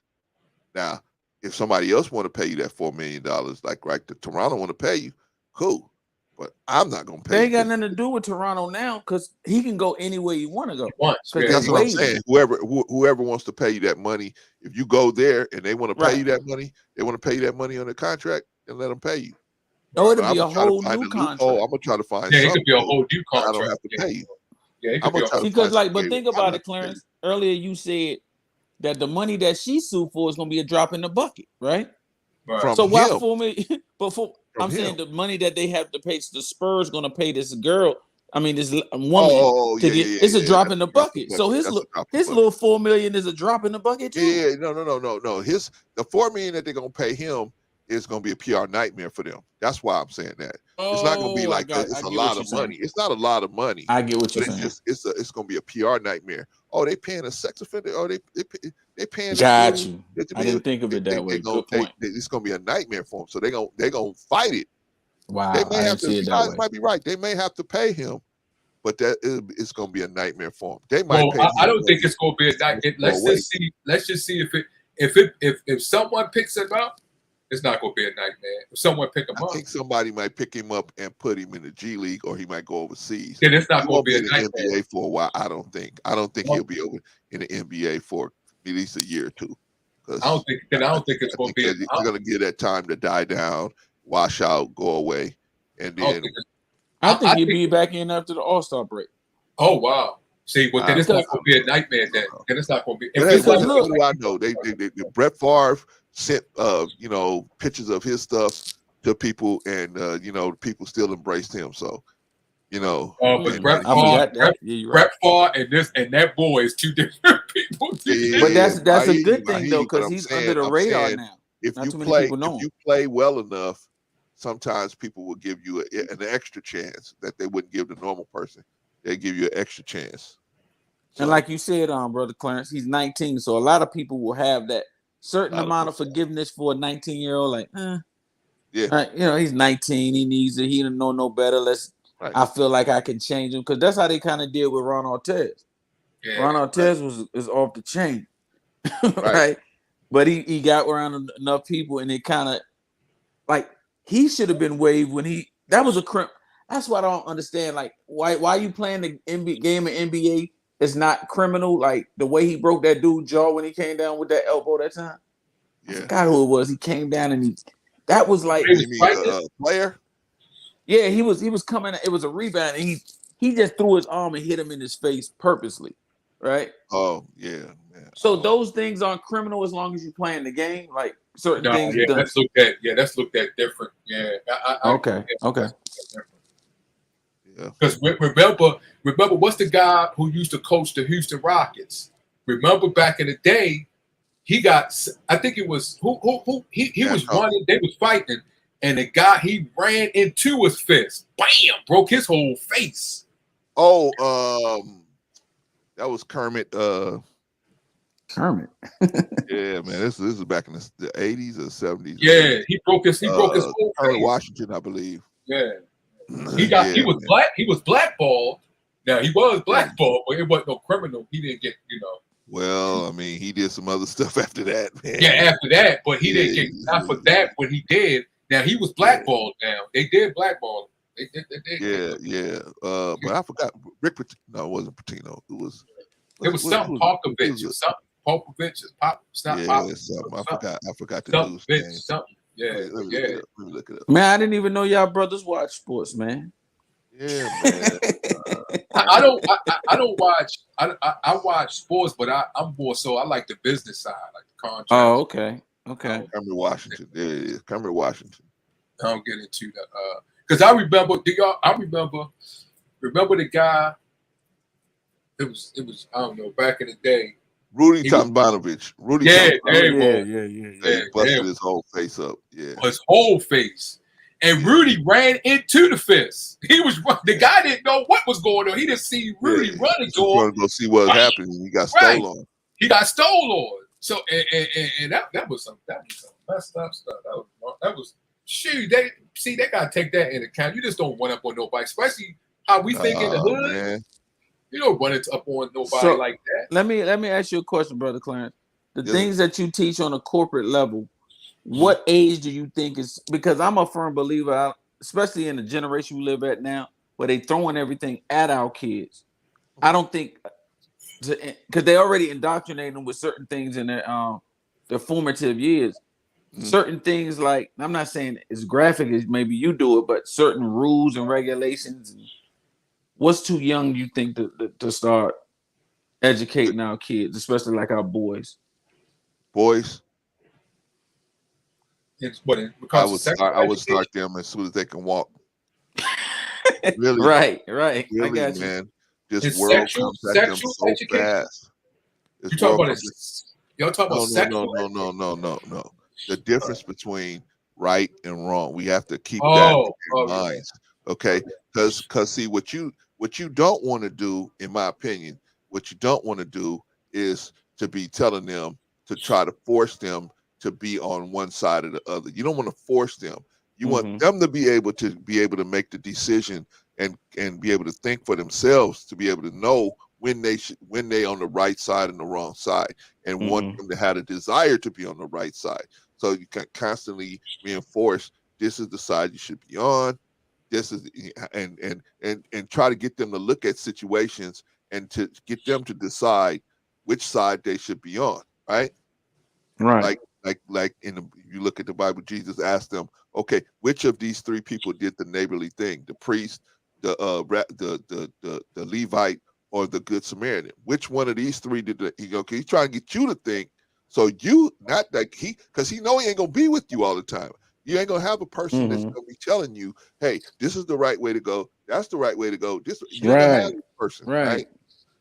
Now, if somebody else want to pay you that $4 million, the Toronto want to pay you, cool. But I'm not going to pay. They ain't got nothing to do with Toronto now because he can go anywhere you want to go. That's what I'm saying. Whoever wants to pay you that money, if you go there and they want to pay you that money, they want to pay you that money on the contract and let them pay you. Oh, it'll be a whole new contract. I'm gonna try to find. Yeah, it could be a whole new contract. I don't have to pay you. Yeah, because but think about it, Clarence. Earlier you said that the money that she sued for is gonna be a drop in the bucket, right? So why $4 million? I'm saying the money that they have to pay, the Spurs going to pay this girl. I mean, this woman it's a drop in the bucket. So his little $4 million is a drop in the bucket too. Yeah, no. The $4 million that they're going to pay him is going to be a PR nightmare for them. That's why I'm saying that. It's not going to be like it's a lot of money. It's not a lot of money. I get what you're saying. It's going to be a PR nightmare. Oh, they paying a sex offender. Oh, they paying. Got you. I didn't think of it that way. Good point. It's going to be a nightmare for them. So they're going to fight it. Wow. They may have to. You guys might be right. They may have to pay him, but it's going to be a nightmare for them. They might. Pay I don't think it's going to be a nightmare. Let's just see if someone picks him up. It's not going to be a nightmare. If someone pick him up, I think somebody might pick him up and put him in the G League, or he might go overseas. Then it's not going to be a nightmare. NBA for a while. I don't think he'll be over in the NBA for at least a year or two. I don't think it's going to be. He's going to get that time to die down, wash out, go away, and then I think he'll be back in after the All-Star break. Oh wow! See, well, then it's not going to be a nightmare. Then it's not going to be. What do I know? They Brett Favre sent pictures of his stuff to people, and people still embraced him. So, but Brett Favre and that boy is two different people. But that's a good thing though, because he's under the radar now. If you play well enough, sometimes people will give you an extra chance that they wouldn't give the normal person. They give you an extra chance. And like you said, Brother Clarence, he's 19, so a lot of people will have that certain amount of forgiveness for a 19-year-old. He's 19. He needs it. He don't know no better. I feel like I can change him, because that's how they kind of deal with Ron Artest. Yeah, Ron Artest is off the chain, right? But he got around enough people, and it kind of like he should have been waived when that was a crime. That's what I don't understand. Like why you playing the game of NBA? It's not criminal. Like the way he broke that dude's jaw when he came down with that elbow that time. Yeah. I forgot who it was. He came down and that was like player. Yeah, he was coming. It was a rebound, and he he just threw his arm and hit him in his face purposely, right? Oh yeah, man. So those things aren't criminal as long as you're playing the game. Like certain No, things. yeah, that's looked at different. Yeah. Okay. Okay. Yeah. Because remember, what's the guy who used to coach the Houston Rockets? Remember back in the day, he got, I think it was he was running, they was fighting, and the guy, he ran into his fist, bam, broke his whole face. Oh, that was Kermit. Kermit. Yeah, man. This is back in the 80s or 70s. Yeah, he broke his whole Kermit face. Washington, I believe. Yeah. He was blackballed. Now he was blackballed, but it wasn't no criminal. He didn't get, Well, I mean, he did some other stuff after that, man. Yeah, after that, but he didn't get not for that when he did. Now he was blackballed. Now they did blackball him. They Yeah. But I forgot Rick. No, it wasn't Pitino. It was something Popovich or something. Popovich is Pop. It's not Popovich. Something. I forgot the something, news name. Something. Yeah. Let me look it up. Man, I didn't even know y'all brothers watch sports, man. Yeah, man. I don't watch. I watch sports, but I'm more so. I like the business side, like the contract. Oh, okay. Okay. Kermit Washington. Yeah, Kermit Washington. I don't get into the because I remember. Remember the guy. It was I don't know, back in the day. Rudy Tomjanovich. He busted his whole face up. Yeah. His whole face. And Rudy ran into the fist. The guy didn't know what was going on. He didn't see Rudy running to him. Go see what was happening. He got stole on. He got stole on. So and that was some messed up stuff. That was shoot. They gotta take that into account. You just don't run up on nobody, especially how we think in the hood. Man. You don't run up on nobody like that. Let me ask you a question, Brother Clarence. The things that you teach on a corporate level, what age do you think is, because I'm a firm believer, especially in the generation we live at now, where they throwing everything at our kids. I don't think, because they already indoctrinate them with certain things in their formative years. Certain things, like, I'm not saying as graphic as maybe you do it, but certain rules and regulations. What's too young, you think, to start educating our kids, especially like our boys? Boys? I would start them as soon as they can walk. Really? Right. Really, I got you. Man. This world comes at them so fast. Y'all talking about sexual? No. The difference between right and wrong. We have to keep that in our minds. Okay? Because see, what you don't want to do, in my opinion, what you don't want to do is to be telling them to try to force them to be on one side or the other. You don't want to force them. You want them to be able to make the decision and be able to think for themselves, to be able to know when they on the right side and the wrong side, and want them to have a desire to be on the right side. So you can constantly reinforce, this is the side you should be on. This is and try to get them to look at situations and to get them to decide which side they should be on. Right. Like you look at the Bible, Jesus asked them, okay, which of these three people did the neighborly thing? The priest, the Levite, or the Good Samaritan? Which one of these three did he's trying to get you to think, so you not like because he know he ain't gonna be with you all the time. You ain't gonna have a person that's gonna be telling you, hey, this is the right way to go, that's the right way to go. You're gonna have this person, right?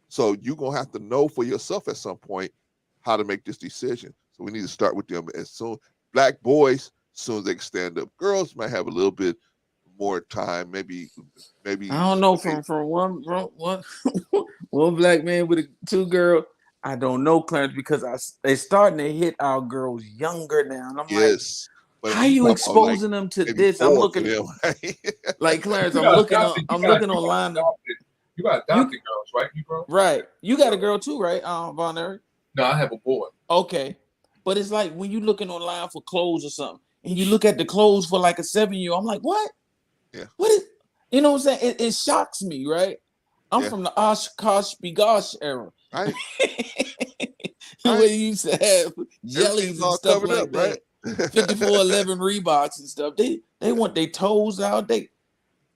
So you're gonna have to know for yourself at some point how to make this decision. So we need to start with them as soon. Black boys, as soon as they can stand up. Girls might have a little bit more time, maybe. I don't know, from one black man with two girls. I don't know, Clarence, because they starting to hit our girls younger now, and I'm like, how are you exposing them to this? I'm looking like Clarence. I'm looking online. You got adopted girls, right? You bro? Right. You got a girl too, right? Von Eric? No, I have a boy. Okay. But it's like when you're looking online for clothes or something, and you look at the clothes for like a 7-year-old, I'm like, what? Yeah. What is, you know what I'm saying? It shocks me, right? I'm from the Oshkosh Bigosh era. Right. Where you used to have jellies and stuff like that. 5411 Reeboks and stuff. They want their toes out.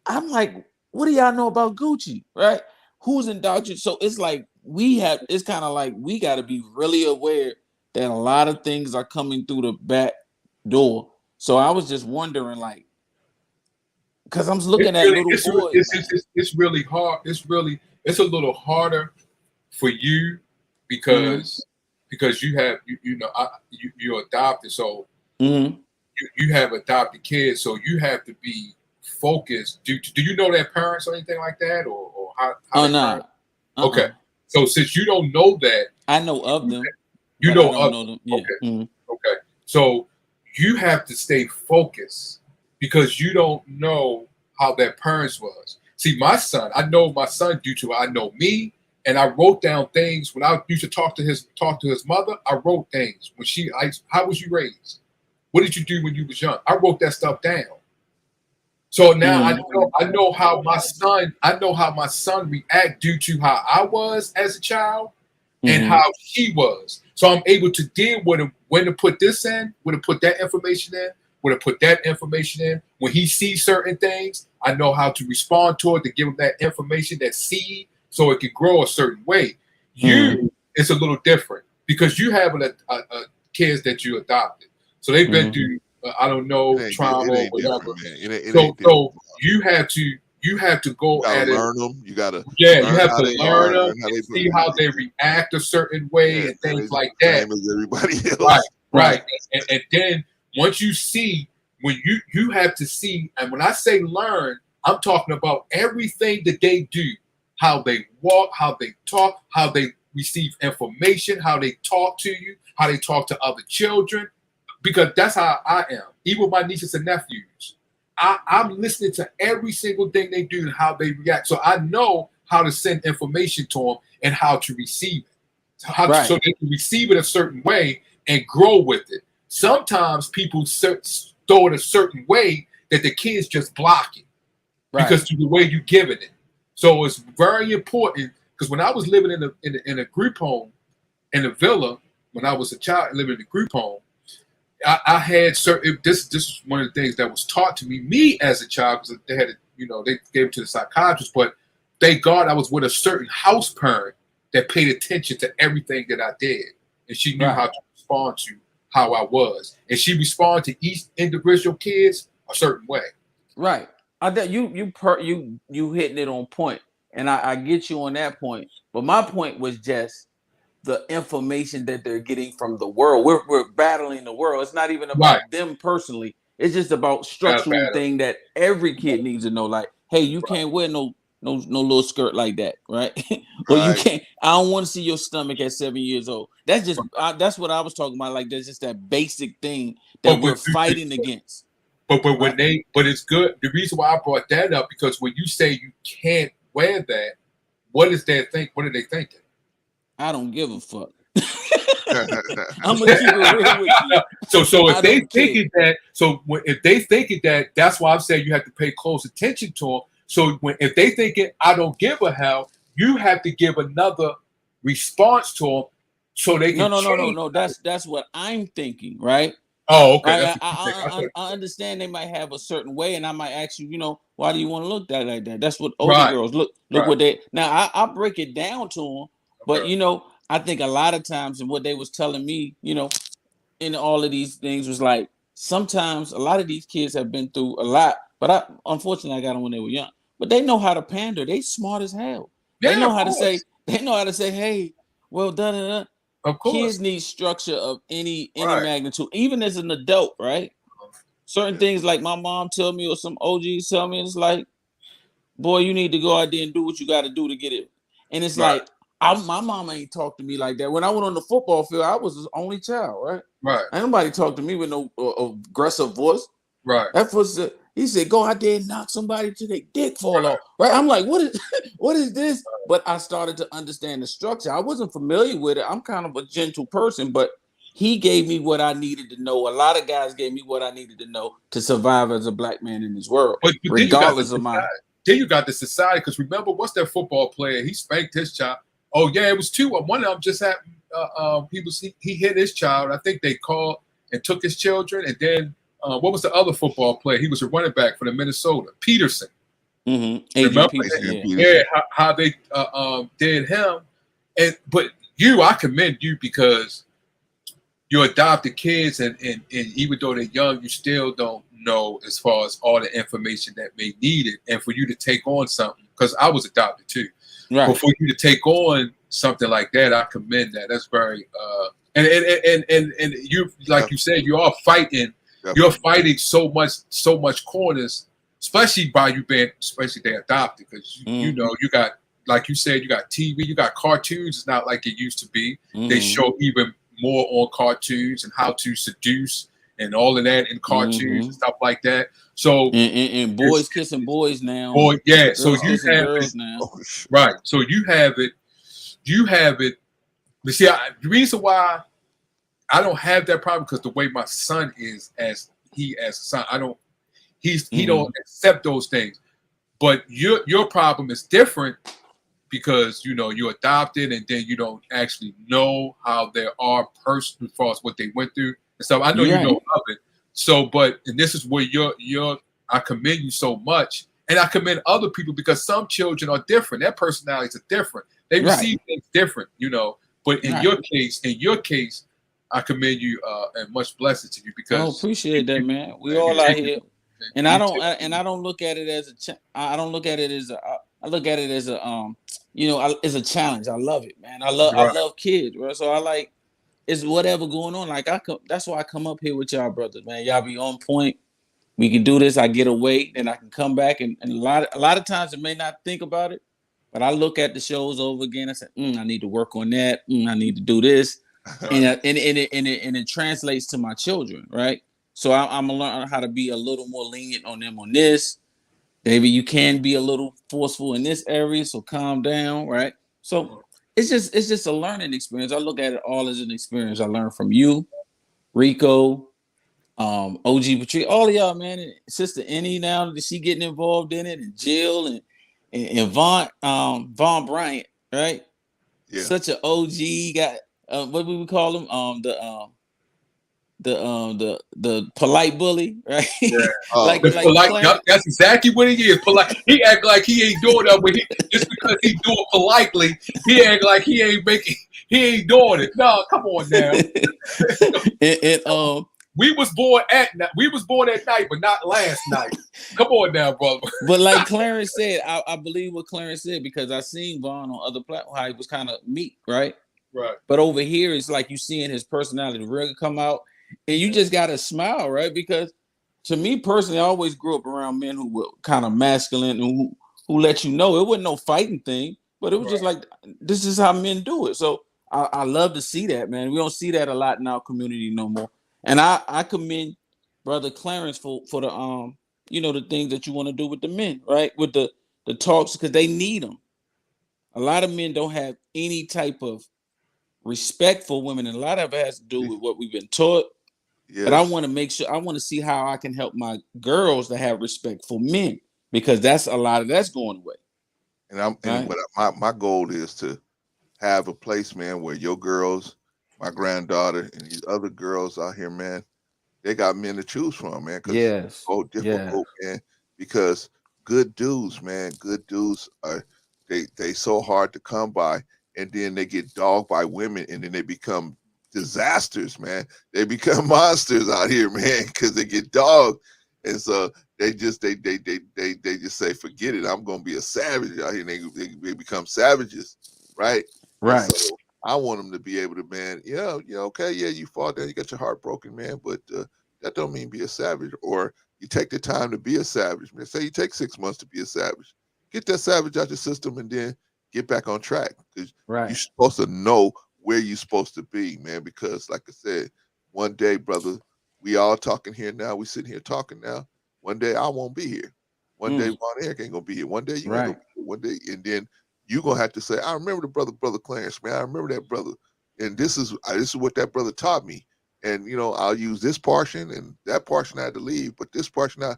I'm like, what do y'all know about Gucci, right? Who's indoctrinated? So it's like it's kind of like we got to be really aware that a lot of things are coming through the back door. So I was just wondering, like, because I'm looking at little boys. It's really hard. It's a little harder for you because you have you're adopted, so you have adopted kids, so you have to be focused. Do you know their parents or anything like that, or how? Oh no. Okay, so since you don't know that, I know of them. You but know I don't of know them. them. Yeah. Okay. Okay. So you have to stay focused because you don't know how their parents was. See, my son, I know my son due to I know me, and I wrote down things when I used to talk to his mother. I wrote things when how was you raised? What did you do when you was young? I wrote that stuff down. So now I know how my son react due to how I was as a child and how he was. So I'm able to deal with him when to put this in, when to put that information in, when to put that information in. When he sees certain things, I know how to respond to it, to give him that information, that seed, so it can grow a certain way. It's a little different because you have a kids that you adopted. So they've been through, I don't know, trauma or whatever. So you have to go at it. Learn them. You gotta you have to learn them and see how they react a certain way and things like that. Same as everybody else. Right. And then once you see, when you have to see, and when I say learn, I'm talking about everything that they do, how they walk, how they talk, how they receive information, how they talk to you, how they talk to other children, because that's how I am. Even with my nieces and nephews, I'm listening to every single thing they do and how they react. So I know how to send information to them and how to receive it. So they can receive it a certain way and grow with it. Sometimes people throw it a certain way that the kids just block it because of the way you giving it. So it's very important, because when I was living in a group home, in a villa, when I was a child living in a group home, I had certain. This is one of the things that was taught to me as a child, because they had they gave it to the psychiatrist. But thank God I was with a certain house parent that paid attention to everything that I did, and she knew how to respond to how I was, and she responded to each individual kids a certain way. Right. You hitting it on point, and I get you on that point. But my point was just the information that they're getting from the world. We're battling the world. It's not even about them personally. It's just about structural thing that every kid needs to know. Like, hey, you can't wear no little skirt like that, right? Or you can't. I don't want to see your stomach at 7 years old. That's just that's what I was talking about. Like, there's just that basic thing that we're fighting against. But it's good. The reason why I brought that up, because when you say you can't wear that, what is their think? What are they thinking? I don't give a fuck. I'm gonna keep it real with you. So if they thinking that, if they thinking that, that's why I'm saying you have to pay close attention to them. So if they thinking I don't give a hell, you have to give another response to them, so they can. No. That's what I'm thinking, right? Oh, okay. Right? I understand they might have a certain way, and I might ask you, why do you want to look like that? That's what older girls look what they. Now I break it down to them. But I think a lot of times, and what they was telling me, in all of these things was like, sometimes a lot of these kids have been through a lot. But unfortunately I got them when they were young. But they know how to pander. They smart as hell. Yeah, they know how to say. They know how to say, hey, well, da. Of course. Kids need structure of any magnitude, even as an adult, right? Certain things like my mom tell me or some OGs tell me, it's like, boy, you need to go out there and do what you got to do to get it. And it's like, my mama ain't talked to me like that. When I went on the football field, I was his only child, right? Right. Ain't nobody talked to me with no aggressive voice. Right. That was he said, go out there and knock somebody till their dick fall off. Right. I'm like, what is this? But I started to understand the structure. I wasn't familiar with it. I'm kind of a gentle person, but he gave me what I needed to know. A lot of guys gave me what I needed to know to survive as a black man in this world, but regardless of my. Then you got the society, because remember, what's that football player? He spanked his child. Oh yeah, it was two. One of them just had he hit his child. I think they called and took his children. And then what was the other football player? He was a running back for the Minnesota, Peterson. Adrian Remember? Peterson, Adrian yeah. Peterson. Yeah, how they did him. But I commend you because you adopted kids, and even though they're young, you still don't know as far as all the information that may need it. And for you to take on something, because I was adopted too, Right. but for you to take on something like that, I commend that. That's very and you, like you said, you are fighting. You're fighting so much corners, especially by you being, especially they adopted, because you know you got, like you said, you got TV, you got cartoons. It's not like it used to be. They show even more on cartoons and how to seduce and all of that in cartoons and stuff like that. So and boys kissing boys now. Boy, yeah. Girls So you kissing have girls it, now. right? So you have it. But see, the reason why I don't have that problem, because the way my son is as a son, he don't accept those things. But your problem is different because you're adopted, and then you don't actually know how they are personally as far as what they went through and stuff. I know you know of it. So, and this is where I commend you so much, and I commend other people, because some children are different. Their personalities are different. They receive things different, But in your case, I commend you and much blessing to you, because appreciate that, man. We all out here, and I don't look at it as I look at it as a it's a challenge. I love it, man. I love kids, bro. So it's whatever going on. That's why I come up here with y'all brothers, man. Y'all be on point. We can do this. I get away, then I can come back, and a lot of times I may not think about it, but I look at the shows over again. I say, I need to work on that. I need to do this, and it translates to my children, right? So I'm gonna learn how to be a little more lenient on them on this. Maybe you can be a little forceful in this area, so calm down, right? So it's just a learning experience. I look at it all as an experience. I learned from you, Rico, OG Patrick, all of y'all, man. And Sister Annie now that she getting involved in it, and Jill and Von Bryant, right? Yeah. Such an OG guy. What we would call him? The polite bully, right? Yeah. Polite. That's exactly what he is. Polite. He act like he ain't doing that, but just because he do it politely, he act like he ain't doing it. No, come on now. We was born at night, but not last night. Come on now, brother. But like Clarence said, I believe what Clarence said, because I seen Vaughn on other platforms how he was kind of meek, right? Right. But over here, it's like you seeing his personality really come out, and you just gotta smile, right? Because to me personally, I always grew up around men who were kind of masculine and who let you know it wasn't no fighting thing, but it was just like, this is how men do it. So I love to see that, man. We don't see that a lot in our community no more. And I commend Brother Clarence for the the things that you want to do with the men, right? With the talks, because they need them. A lot of men don't have any type of respect for women, and a lot of it has to do with what we've been taught. Yes. But I want to make sure, I want to see how I can help my girls to have respect for men, because that's a lot of that's going away. And my goal is to have a place, man, where your girls, my granddaughter, and these other girls out here, man, they got men to choose from, man. Yes. It's so difficult, man, because good dudes, man, are they so hard to come by, and then they get dogged by women, and then they become disasters, man. They become monsters out here, man, because they get dogged. And so they just say, forget it, I'm gonna be a savage out here. And they become savages, right? Right. And so I want them to be able to, man, okay, you fall down, you got your heart broken, man, but that don't mean be a savage. Or you take the time to be a savage, man. Say you take 6 months to be a savage. Get that savage out your system and then get back on track. Because you're supposed to know where you're supposed to be, man. Because like I said, one day, brother, we all talking here now. We sitting here talking now. One day I won't be here. One day Von Eric ain't gonna be here. One day you ain't gonna be here. One day, and then you're gonna have to say, I remember the brother Clarence, man. I remember that brother. And this is what that brother taught me. And I'll use this portion, and that portion I had to leave, but this portion and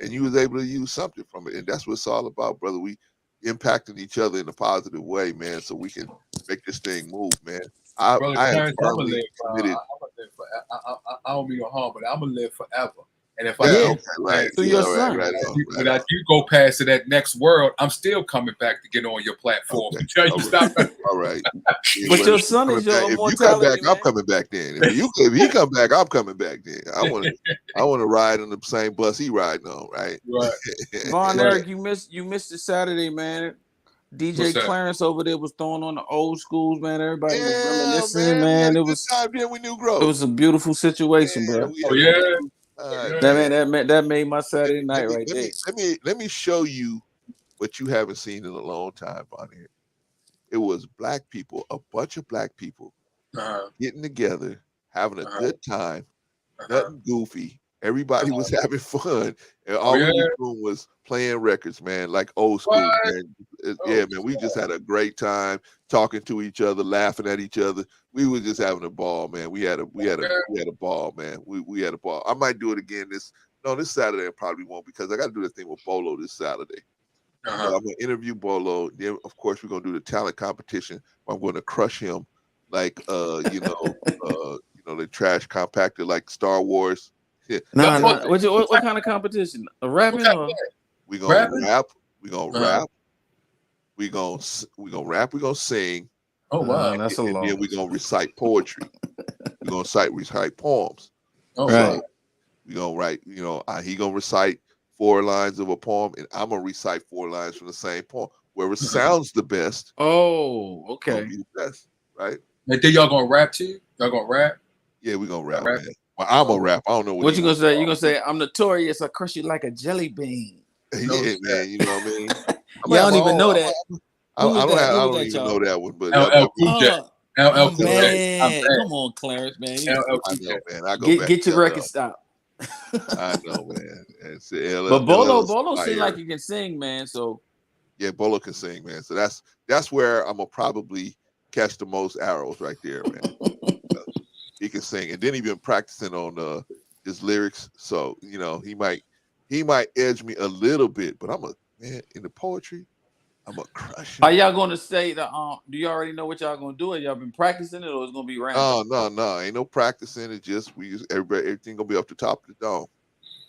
you was able to use something from it. And that's what it's all about, brother. We impacting each other in a positive way, man, so we can make this thing move, man. I am firmly committed. I don't mean no harm, but I'm gonna live forever. And if Yeah, I okay, right. through Yeah, your right, son. right on, when right I on. do go past to that next world, I'm still coming back to get on your platform Okay. until you All stop. right. All right. Yeah, But well, your if you son coming is your back, if you come back, immortality, I'm man. coming back then. If he come back, I'm coming back then. I want to ride on the same bus he riding on, right? Right. Von Right. Eric, you missed it Saturday, man. What's DJ that? Clarence over there was throwing on the old schools, man. Everybody was Yeah, reminiscing, man. We had man. a It good was time then. We knew growth. it was a beautiful situation, Yeah, bro. we Oh had a yeah. beautiful time, Yeah. man. That made my Saturday night right Let there. let me show you what you haven't seen in a long time, Bonnie. It was black people, a bunch of black people Uh-huh. getting together, having a Uh-huh. good time, Uh-huh. nothing goofy. Everybody was having fun, and Oh all we yeah. was doing was playing records, man, like old What? school, man. Yeah, Oh, man, we just had a great time talking to each other, laughing at each other. We was just having a ball, man. We had a ball, man. We had a ball. I might do it again this Saturday. I probably won't because I got to do this thing with Bolo this Saturday. So uh-huh. I'm gonna interview Bolo. Then of course we're gonna do the talent competition. I'm gonna crush him like the trash compactor like Star Wars. Yeah. Nah, What, nah. What kind of competition? A what rapping kind or? We gonna rapping? rap. We gonna Uh-huh. rap. We gonna rap. We gonna sing, Oh wow. That's a and long. then we gonna recite poetry. We gonna recite poems. Oh Right. wow. We gonna write. He gonna recite 4 lines of a poem, and I'm gonna recite 4 lines from the same poem. Whoever sounds the best Oh, gonna okay. be the best, right? And then y'all gonna rap too? Y'all gonna rap? Yeah, we gonna Y'all rap, rap? man. Well, I'm Oh, gonna rap. I don't know What he you gonna say? You gonna say I'm notorious? I crush you like a jelly bean. no Yeah, shit. man. You know what I mean? I'm gonna Y'all have don't my even own. know that. I Who was that? I Who was don't that, even y'all? know that one, but LL Cool J. Oh, LL I'm Cool J. I'm bad. bad. Come on, Clarence, man. LL I Cool J. know, man. I go back Get to your record LL. stopped. I know, man. And so But LL is Bolo seemed like fire. he can sing, man. So Yeah, Bolo can sing, man. So that's where I'm gonna probably catch the most arrows right there, man. He can sing, and then he been practicing on his lyrics. So he might edge me a little bit, but I'm a man in the poetry. I'm a crush him. are y'all gonna say the do you already know what y'all gonna do? Have y'all been practicing it or it's gonna be random? No, ain't no practicing. It just everything gonna be up the top of the dome.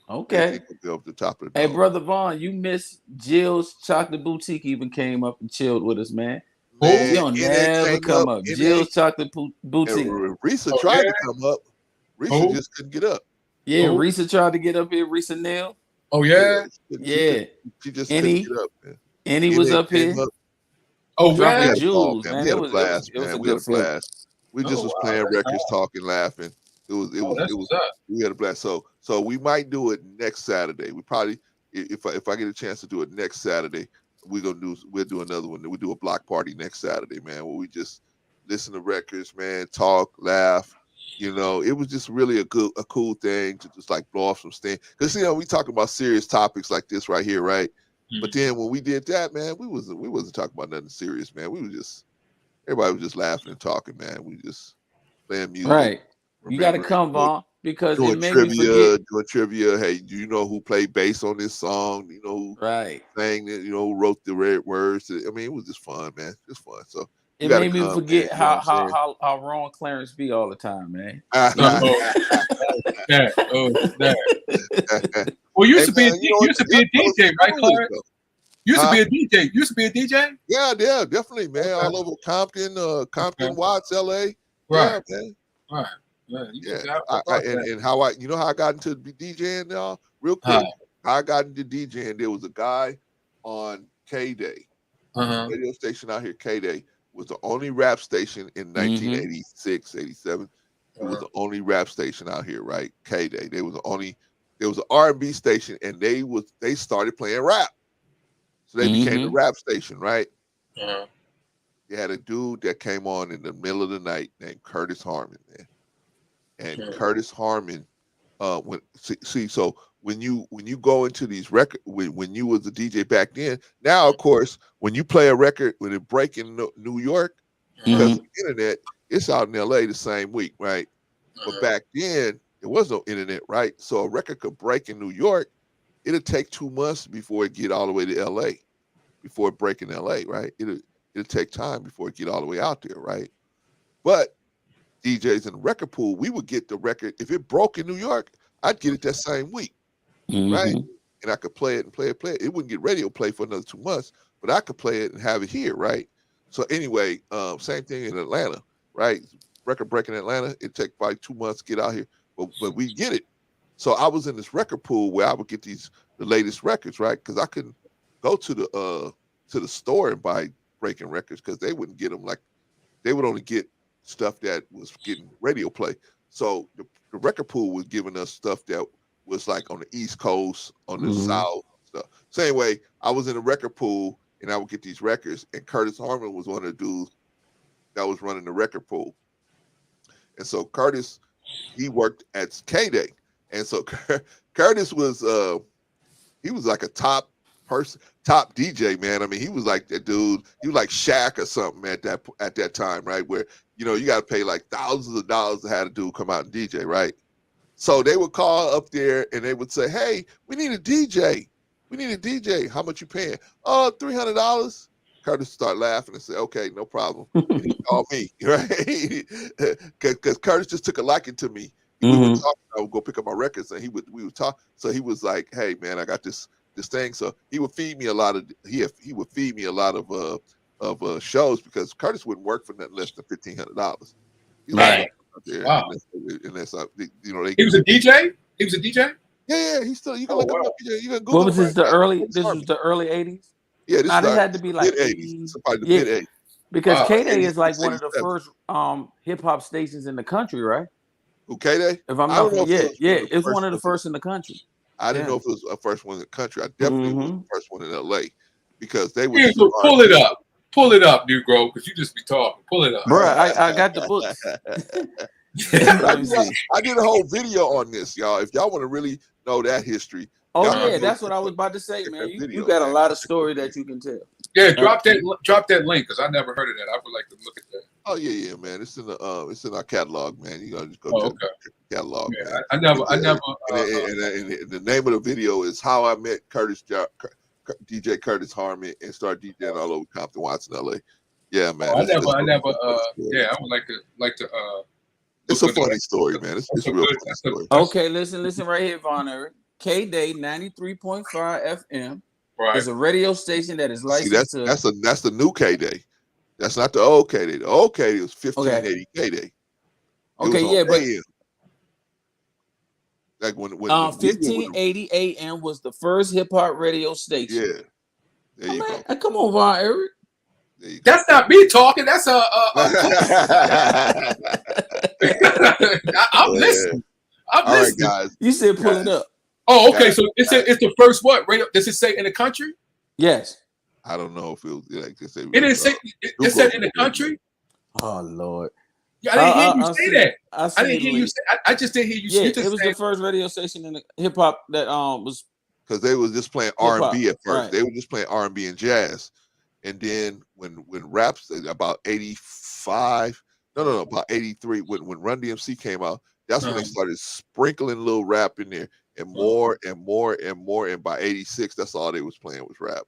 Okay. Everything gonna be up the top of the Hey, dome. brother Vaughn, you missed Jill's Chocolate Boutique even came up and chilled with us, man. Man, She don't NA never came come up. up. NA Jill's Chocolate Boutique. and Risa Oh tried yeah. to come up. Risa Who? just couldn't get up. Yeah, Who? Risa tried to get up here. Risa Neal. Oh Yeah, yeah. Yeah. she just couldn't Annie. get up, man. Annie was NA up came here up. Oh We dropping yeah. had a ball, jewels, man. man. We had a blast, It was man. a We had good a feeling. blast. We just Oh was wow. playing That's records, nice. talking, laughing. It was Oh, that's what's up. we had a blast. So we might do it next Saturday. We probably if I get a chance to do it next Saturday, we'll do another one. We'll do a block party next Saturday, man, where we just listen to records, man, talk, laugh. It was just really a cool thing to just like blow off some steam. Because we talk about serious topics like this right here, right? But then when we did that, man, we wasn't talking about nothing serious, man. Everybody was just laughing and talking, man. We just playing music, Right. You gotta remembering, come, Vaughn, because it doing made me forget. trivia. Hey, do you know who played bass on this song? Do you know who Right. sang it? Who wrote the words? I mean, it was just fun, man. Just fun. So you It got to made me come, man. forget You know what I'm how wrong Clarence be all the time, man. Oh, that. Oh, that. Well, you Hey, used to be man, you used to be a DJ, right, Clarence? You used to Huh? be a DJ. You used to be a DJ? Yeah, definitely, man. All over Compton, Watts, LA. Yeah, Right. man. Right. Yeah. You Yeah. forgot about that. And how how I got into DJing, y'all? Real quick. How I got into DJing, there was a guy on K Day, Uh-huh. radio station out here, K Day, was the only rap station in 1986, 87. It was the only rap station out here, right? K Day. There was an R&B station, and they started playing rap. So they became the rap station, right? Uh-huh. They had a dude that came on in the middle of the night named Curtis Harmon, man. And Curtis Harmon, so when you go into these records, when you was a DJ back then, now of course when you play a record when it break in New York because of the internet, it's out in LA the same week, right? But back then there was no internet, right? So a record could break in New York, it'll take 2 months before it get all the way to LA, before it break in LA, right? It'll take time before it get all the way out there, right? But DJs in the record pool, we would get the record if it broke in New York, I'd get it that same week. right? And I could play it and play it. It wouldn't get radio play for another 2 months, but I could play it and have it here, right? So anyway, same thing in Atlanta, right? Record break in Atlanta, it take probably 2 months to get out here, but we get it. So I was in this record pool where I would get the latest records, right? Because I couldn't go to the store and buy breaking records because they wouldn't get them. Like they would only get stuff that was getting radio play. So the record pool was giving us stuff that was like on the East Coast, on the South stuff. So anyway, I was in the record pool and I would get these records, and Curtis Harmon was one of the dudes that was running the record pool. And so Curtis, he worked at K-Day. And so Curtis was he was like a top DJ, man. I mean, he was like that dude. He was like Shaq or something at that time, right? Where you got to pay like thousands of dollars to have a dude come out and DJ, right? So they would call up there and they would say, "Hey, we need a DJ. We need a DJ. How much you paying?" "Oh, $300." Curtis start laughing and say, "Okay, no problem. You need to call me," right? Because Curtis just took a liking to me. We would talk. I would go pick up my records, and we would talk. So he was like, "Hey, man, I got this thing." So he would feed me a lot of shows because Curtis wouldn't work for nothing less than $1,500. Right. Wow. Unless he was a DJ. He was a DJ. Yeah. He's still. You can look him up. You can Google. What was this? This was the early 80s. Yeah, this had to be like mid-80s. Probably the mid-80s. Because K-Day is like one of the first hip hop stations in the country, right? Who, K-Day? If I'm not, it's one of the first in the country. I didn't know if it was the first one in the country. I definitely was the first one in LA because they were. Pull it up. Pull it up, Negro, because you just be talking. Pull it up. Bro, I got the books. I did a whole video on this, y'all. If y'all want to really know that history. Oh yeah, that's what I was about to say, man. You got a lot of story that you can tell. Yeah, drop that link because I never heard of that. I would like to look at that. Oh yeah, man. It's in our catalog, man. You gotta just go check the catalog. Yeah, I never. And the name of the video is "How I Met DJ Curtis Harmon and started DJing all over Compton, Watson, LA." Yeah, man. I never. Yeah, I would like to. It's a funny story, man. It's a real funny story. Okay, listen right here, Von Eric. K-Day 93.5 FM is a radio station that is licensed. See, that's the new K-Day. That's not the old K-Day. The old K-Day was 1580 K-Day. Okay, but like when 1580 AM was the first hip hop radio station. Yeah, there you go. Come on, Von Eric. That's not me talking. That's I'm listening. All right, guys. You said pull it up. Oh, okay. So it's the first what? Radio? Does it say in the country? Yes. I don't know if it was like they say. It didn't say. It said in the country. Oh Lord. Yeah, I didn't hear you say that. I didn't hear you say. I just didn't hear you. Yeah, it was the first radio station in the hip hop that was. Because they was just playing R&B at first. Right. They were just playing R&B and jazz, and then when raps about 85, about 83, when Run DMC came out, that's when they started sprinkling little rap in there. And more and more and more, and by 86, that's all they was playing was rap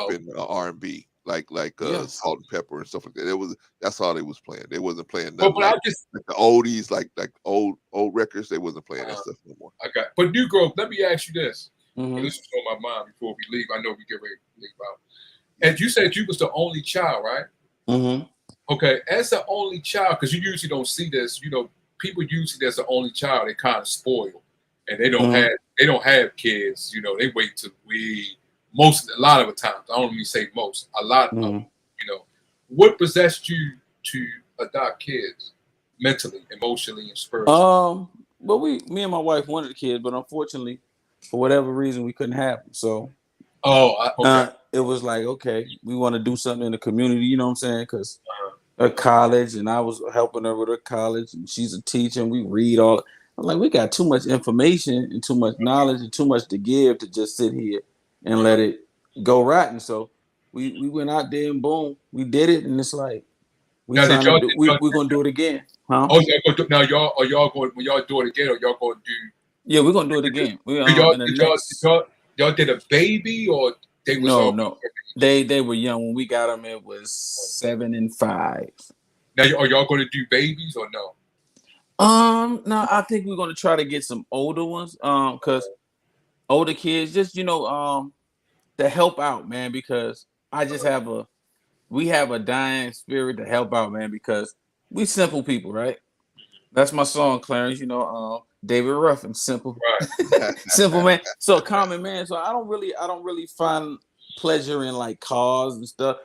and R&B, like Salt and Pepper and stuff like that. That's all they was playing. They wasn't playing nothing like the oldies, like old records. They wasn't playing that stuff no more. But New Grove, let me ask you this. This is on my mind before we leave. I know we get ready to leave out. And you said you was the only child, right? Okay, as the only child, because you usually don't see this. People usually as the only child, they kind of spoiled. And they don't have kids, they wait till a lot of the times. I don't even say most, a lot of them, What possessed you to adopt kids mentally, emotionally, and spiritually? Well, me and my wife wanted a kid, but unfortunately, for whatever reason, we couldn't have them. So it was like, okay, we want to do something in the community, you know what I'm saying? Because her college, and I was helping her with her college, and she's a teacher, and we read all. I'm like, we got too much information and too much knowledge and too much to give to just sit here and let it go rotten. So we went out there and boom, we did it, and it's like we're gonna do it again, huh? Oh, y'all going when y'all do it again, or y'all gonna do? Yeah, we're gonna do it again. Y'all did a baby, or they was no. They were young when we got them. It was 7 and 5. Now, are y'all gonna do babies or no? No, I think we're gonna try to get some older ones. Because older kids, just to help out, man, because we have a dying spirit to help out, man, because we simple people, right? That's my song, Clarence. David Ruffin, simple, Right. simple man. So common man. So I don't really find pleasure in like cars and stuff.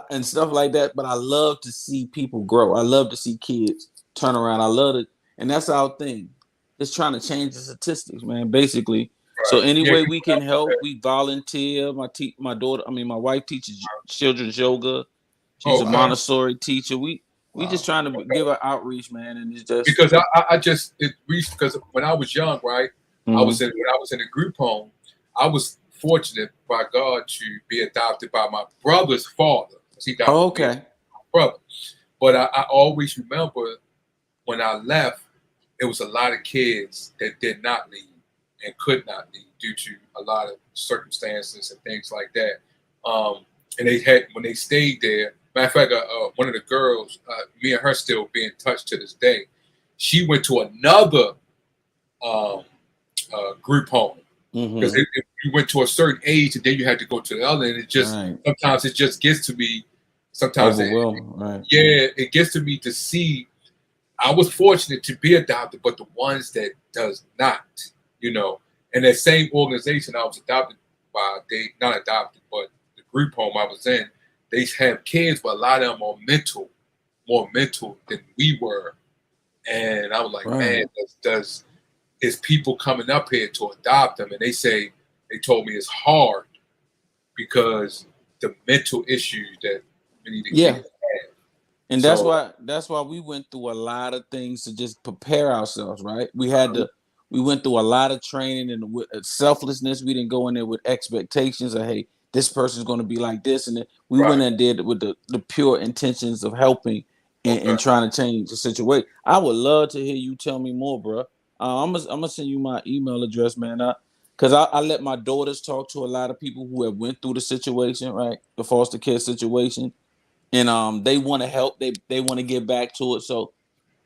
And stuff like that. But I love to see people grow. I love to see kids turn around. I love it, and that's our thing. Just trying to change the statistics, man. Basically. So Right. any Yeah, way we can help, we volunteer. My daughter, my wife teaches children's yoga. She's a okay. Montessori teacher. We just trying to give her outreach, man, and it's just Because because when I was young, right, when I was in a group home, I was fortunate by God to be adopted by my brother's father. He adopted me as okay. my brother. But I always remember when I left, it was a lot of kids that did not leave and could not leave due to a lot of circumstances and things like that. And when they stayed there. Matter of fact, one of the girls, me and her still be in touch to this day. She went to another group home because you went to a certain age and then you had to go to the other, and it just sometimes it just gets to me. Sometimes it gets to me to see. I was fortunate to be adopted, but the ones that does not, and that same organization I was adopted by, they not adopted, but the group home I was in. They have kids, but a lot of them are more mental than we were. And I was like, man, is people coming up here to adopt them? And they told me it's hard because the mental issues that many of the kids have. And that's why we went through a lot of things to just prepare ourselves, right? We went through a lot of training, and with selflessness. We didn't go in there with expectations of, hey, this person's going to be like this, and we went and did it with the pure intentions of helping and trying to change the situation. I would love to hear you tell me more, bro. I'm gonna send you my email address, man. Because I let my daughters talk to a lot of people who have went through the situation, right? The foster care situation, and they want to help. They want to get back to it. So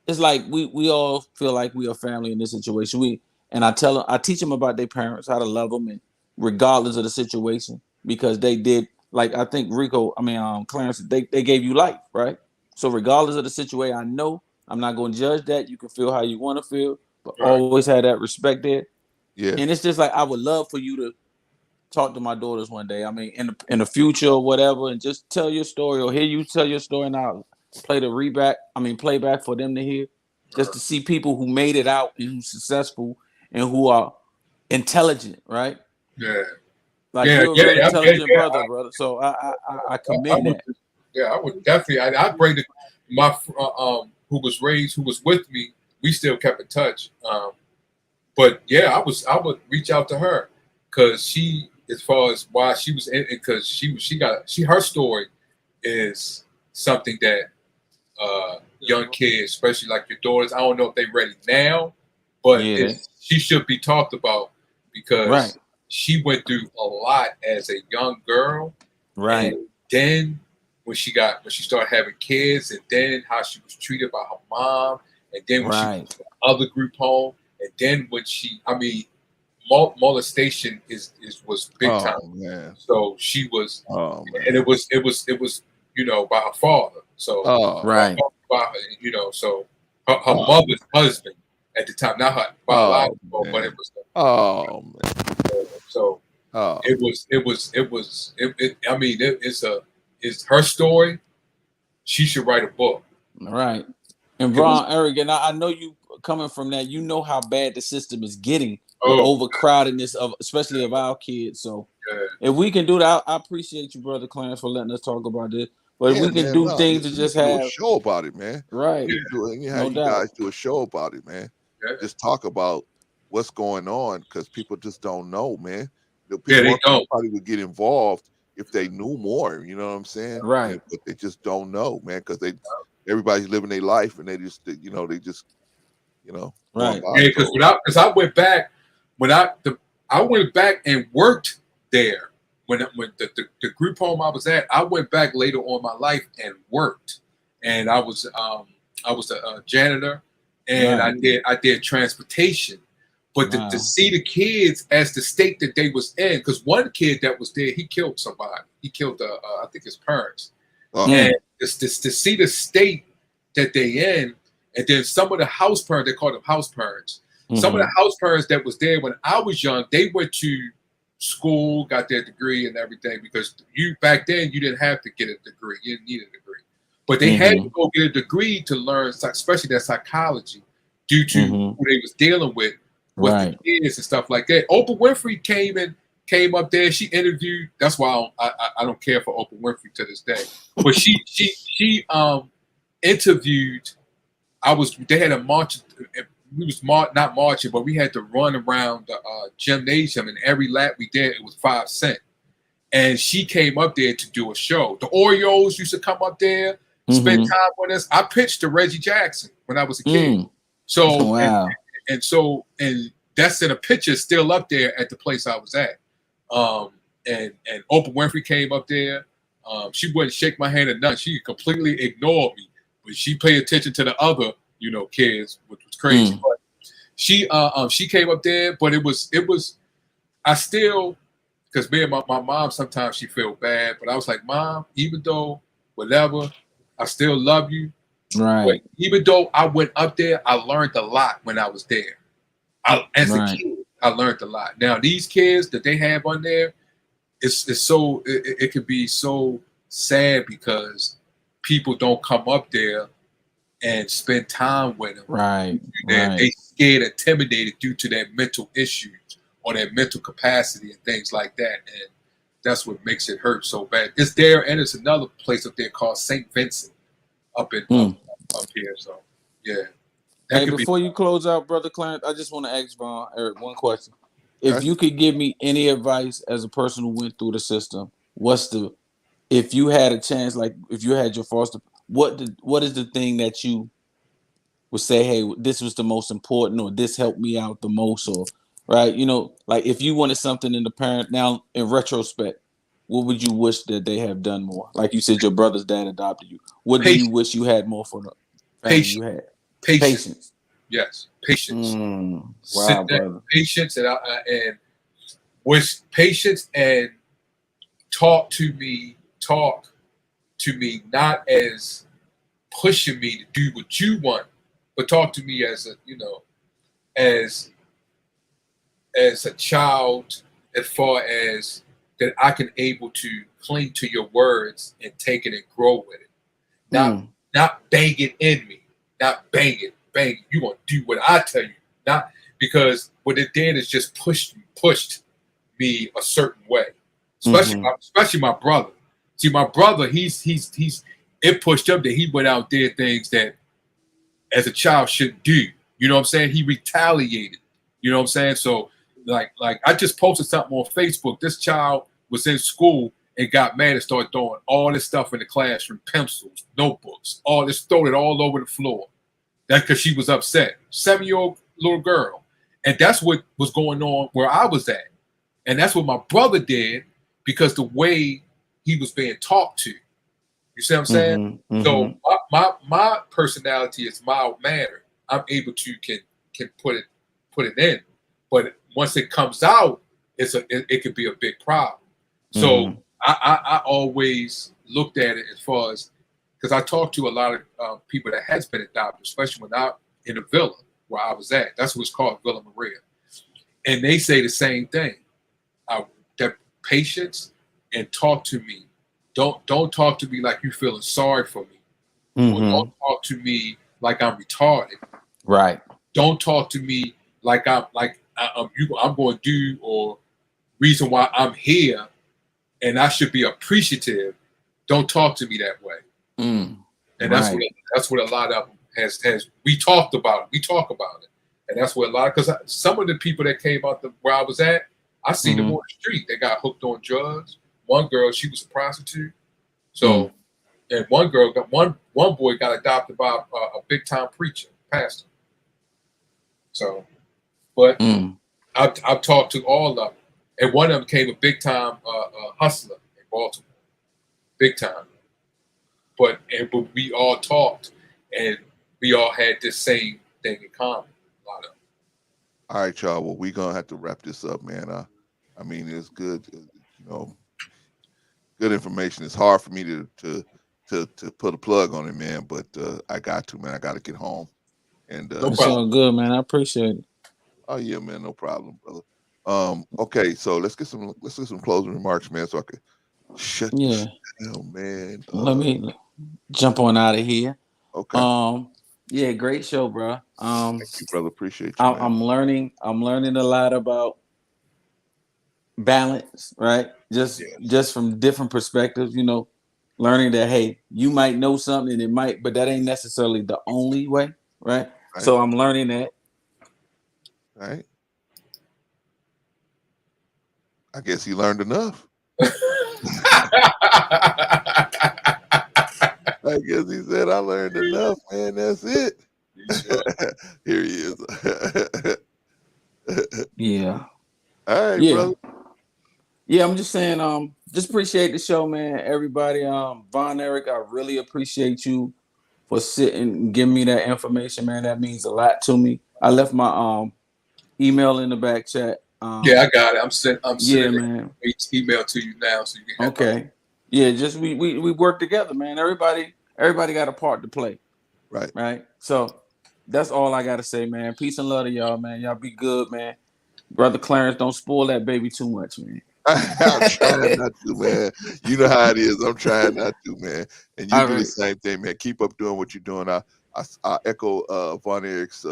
it's like we all feel like we are family in this situation. I teach them about their parents, how to love them, and regardless of the situation, because they did, like, I think Clarence, they gave you life, right? So regardless of the situation, I know I'm not going to judge that. You can feel how you want to feel, but always have that respect there. Yeah. And it's just like, I would love for you to talk to my daughters one day. I mean, in the future or whatever, and just tell your story or hear you tell your story, and I'll play playback for them to hear, just to see people who made it out and who's successful and who are intelligent, right? Yeah. Like, you're a very intelligent brother. So I commend that. I would definitely. I'd bring my who was with me. We still kept in touch. But yeah, I would reach out to her because she, as far as why she was in, because her story is something that young kids, especially like your daughters, I don't know if they're ready now, but she should be talked about because she went through a lot as a young girl, right? And then when she started having kids, and then how she was treated by her mom, and then when she went to other group home, and then when molestation was big time. Man. So she was, and it was by her father. So so her mother's husband at the time, not her biological, but it was. So it's her story. She should write a book. Right. And Ron, Eric, and I know you coming from that, you know how bad the system is getting with overcrowdedness especially of our kids. So if we can do that, I appreciate you, Brother Clarence, for letting us talk about this. But if we can do things to just have a show about it, man. Right. You guys do a show about it, man. Just talk about what's going on, because people just don't know, man. People probably would get involved if they knew more. You know what I'm saying? Right. But they just don't know, man, because everybody's living their life, and they just right. Yeah, because I went back I went back and worked there when the group home I was at. I went back later on in my life and worked, and I was a janitor, and I did transportation. But Wow. to see the kids as the state that they was in, because one kid that was there, he killed somebody. He killed, I think, his parents. And to see the state that they in, and then some of the house parents, they call them house parents. Some of the house parents that was there when I was young, they went to school, got their degree and everything, because you back then you didn't have to get a degree. You didn't need a degree. But they had to go get a degree to learn, especially that psychology, due to who they was dealing with the kids and stuff like that. Oprah Winfrey came up there. She interviewed. That's why I don't care for Oprah Winfrey to this day. But she interviewed. They had a march. We was not marching, but we had to run around the gymnasium, and every lap we did, it was 5 cents. And she came up there to do a show. The Oreos used to come up there, spend time with us. I pitched to Reggie Jackson when I was a kid. So wow. And that's in a picture still up there at the place I was at. And Oprah Winfrey came up there. She wouldn't shake my hand or nothing. She completely ignored me, but she paid attention to the other, kids, which was crazy. But she came up there, but it was I still, because me and my mom, sometimes she feel bad, but I was like, Mom, even though whatever, I still love you. Right. But even though I went up there, I learned a lot when I was there. As a kid, I learned a lot. Now these kids that they have on there, it could be so sad because people don't come up there and spend time with them. Right. They scared, intimidated due to their mental issues or their mental capacity and things like that. And that's what makes it hurt so bad. It's there, and it's another place up there called St. Vincent up here. So yeah. Hey, before you close out, Brother Clarence, I just want to ask Von Eric one question. If you could give me any advice as a person who went through the system, if you had a chance, like if you had your foster, what is the thing that you would say, hey, this was the most important, or this helped me out the most, or right? Like if you wanted something in the parent now in retrospect, what would you wish that they have done more? Like you said, your brother's dad adopted you. What do you wish you had more for the family you had? Patience. Yes, patience. Wow, brother. Patience and with patience and talk to me not as pushing me to do what you want, but talk to me as a child, as far as that I can able to cling to your words and take it and grow with it. Not bang it in me. Not bang it. You gonna do what I tell you. Not because what it did is just pushed me a certain way. Especially my brother. See, my brother, it pushed him that he went out there things that as a child shouldn't do. You know what I'm saying? He retaliated. You know what I'm saying? So like I just posted something on Facebook. This child was in school and got mad and started throwing all this stuff in the classroom, pencils, notebooks, all this, throwing it all over the floor. That's because she was upset. 7-year-old little girl. And that's what was going on where I was at. And that's what my brother did because the way he was being talked to. You see what I'm saying? So my personality is mild-mannered. I'm able to can put it in. But once it comes out, it could be a big problem. So I always looked at it as far as, because I talked to a lot of people that has been adopted, especially when I in the villa where I was at. That's what's called Villa Maria. And they say the same thing. That patience and talk to me. Don't talk to me like you feeling sorry for me. Or don't talk to me like I'm retarded. Right. Don't talk to me like I'm going to do, or reason why I'm here and I should be appreciative. Don't talk to me that way. And that's what a lot of them has. We talked about it. We talk about it, and that's what a lot. Because some of the people that came out where I was at, I seen them on the street. They got hooked on drugs. One girl, she was a prostitute. So, and one boy got adopted by a big time preacher, pastor. So, but I've talked to all of them, and one of them became a big time hustler in Baltimore, big time. But we all talked, and we all had this same thing in common. A lot of them. All right, y'all. Well, we're gonna have to wrap this up, man. I mean, it's good, good information. It's hard for me to put a plug on it, man, but I got to, man. I got to get home. And No It's problem. all good, man. I appreciate it. oh yeah, man, no problem, brother. Okay, so let's get some closing remarks, man, so I can shut this Yeah. down, man. Let me jump on out of here. Okay. Yeah, great show, bro. Thank you, brother. Appreciate you, man. I'm learning a lot about balance, right? Just from different perspectives, learning that, hey, you might know something, but that ain't necessarily the only way, right? So I'm learning that. Right. I guess you learned enough. I guess he said I learned enough, man. That's it. Here he is. Yeah. All right, Yeah. brother. Yeah, I'm just saying, just appreciate the show, man. Everybody, Von Eric, I really appreciate you for sitting and giving me that information, man. That means a lot to me. I left my email in the back chat. Yeah, I got it. I'm sending man. email to you now so you can have Okay. Yeah, just we work together, man. Everybody got a part to play. Right. Right. So that's all I gotta say, man. Peace and love to y'all, man. Y'all be good, man. Brother Clarence, don't spoil that baby too much, man. I'm trying not to, man. You know how it is. I'm trying not to, man. And you All do the right. same thing, man. Keep up doing what you're doing. I echo Von Eric's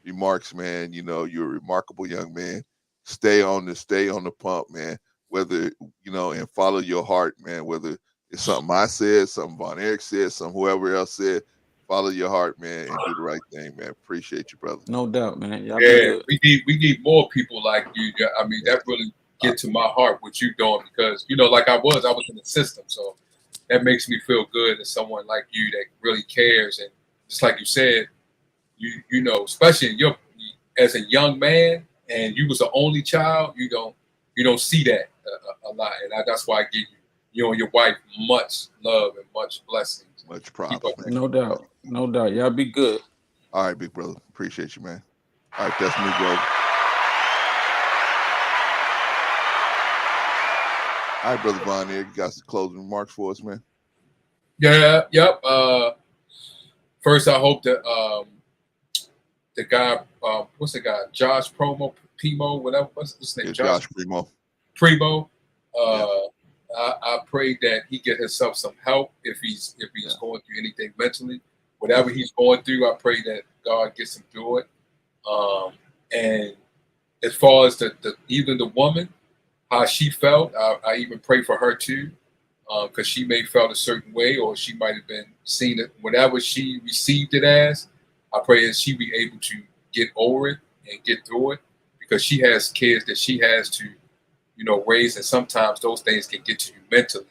remarks, man. You're a remarkable young man. Stay on the pump, man. Whether and follow your heart, man. Whether it's something I said, something Von Eric said, something whoever else said, follow your heart, man, and do the right thing, man. Appreciate you, brother. No doubt, man. Y'all be Yeah, good. we need more people like you. I mean, that really get to my heart what you doing because like I was in the system, so that makes me feel good as someone like you that really cares. And just like you said, especially as a young man, and you was the only child, you don't see that a lot, and that's why I give you and your wife much love and much blessings. Much props, man. No doubt. No doubt. Y'all be good. All right, big brother. Appreciate you, man. All right, that's me, bro. All right, brother Von Eric, you got some closing remarks for us, man? Yeah, yep. First, I hope that the guy, what's the guy, Josh Primo, whatever, what's his name? Yeah, Josh Primo. Primo. I pray that he get himself some help if he's going through anything mentally. Whatever he's going through, I pray that God gets him through it. And as far as even the woman, how she felt, I even pray for her too, because she may felt a certain way, or she might have been seen it. Whatever she received it as, I pray that she be able to get over it and get through it, because she has kids that she has to, raise, and sometimes those things can get to you mentally.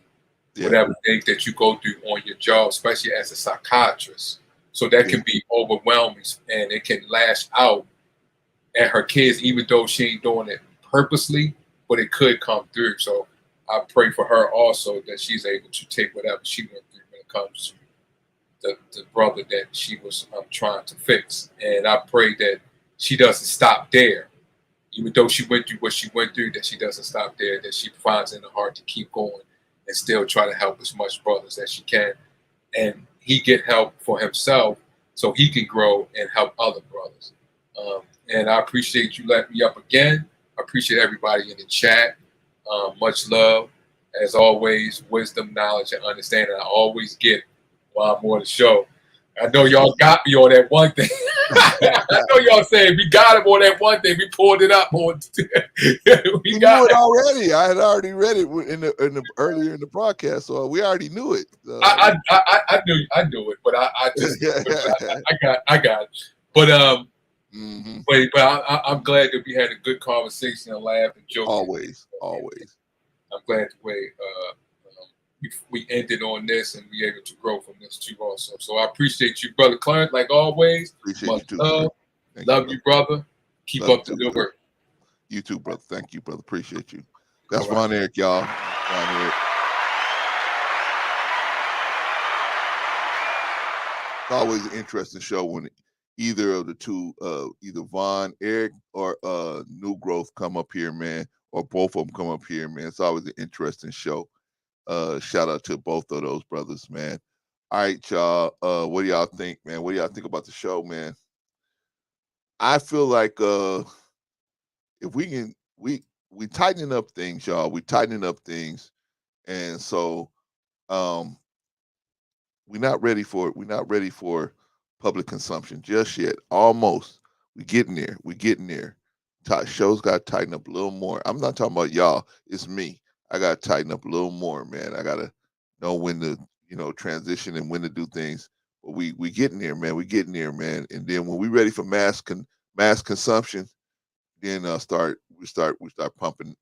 Yeah. Whatever things that you go through on your job, especially as a psychiatrist. So that can be overwhelming, and it can lash out at her kids, even though she ain't doing it purposely, but it could come through. So I pray for her also that she's able to take whatever she went through when it comes to the brother that she was trying to fix. And I pray that she doesn't stop there. Even though she went through what she went through, that she doesn't stop there, that she finds in her heart to keep going and still try to help as much brothers as she can. And he get help for himself so he can grow and help other brothers. And I appreciate you letting me up again. I appreciate everybody in the chat. Much love. As always, wisdom, knowledge, and understanding I always get while I'm on the show. I know y'all got me on that one thing. I know y'all saying we got him on that one thing. We pulled it up on. We knew it already. I had already read it earlier in the broadcast, so we already knew it. I knew it, but I just I got it. But I'm glad that we had a good conversation and laughed and joked. Always. I'm glad the way we ended on this and we able to grow from this too also. So I appreciate you, Brother Clarence, like always. Appreciate you too. Love you, brother. Keep up the good work. You too, brother. Thank you, brother. Appreciate you. That's Von Eric, y'all. Von Eric. It's always an interesting show when either of the two, either Von, Eric, or New Growth come up here, man, or both of them come up here, man. It's always an interesting show. Shout out to both of those brothers, man. All right, y'all. What do y'all think, man? What do y'all think about the show, man? I feel like if we can, we tightening up things, y'all. We tightening up things, and so um, we're not ready for it. We're not ready for public consumption just yet. Almost. We getting there. We getting there. Shows got to tighten up a little more. I'm not talking about y'all. It's me. I got to tighten up a little more, man. I got to know when to, transition and when to do things. But we getting there, man. We getting there, man. And then when we ready for mass consumption, then we start pumping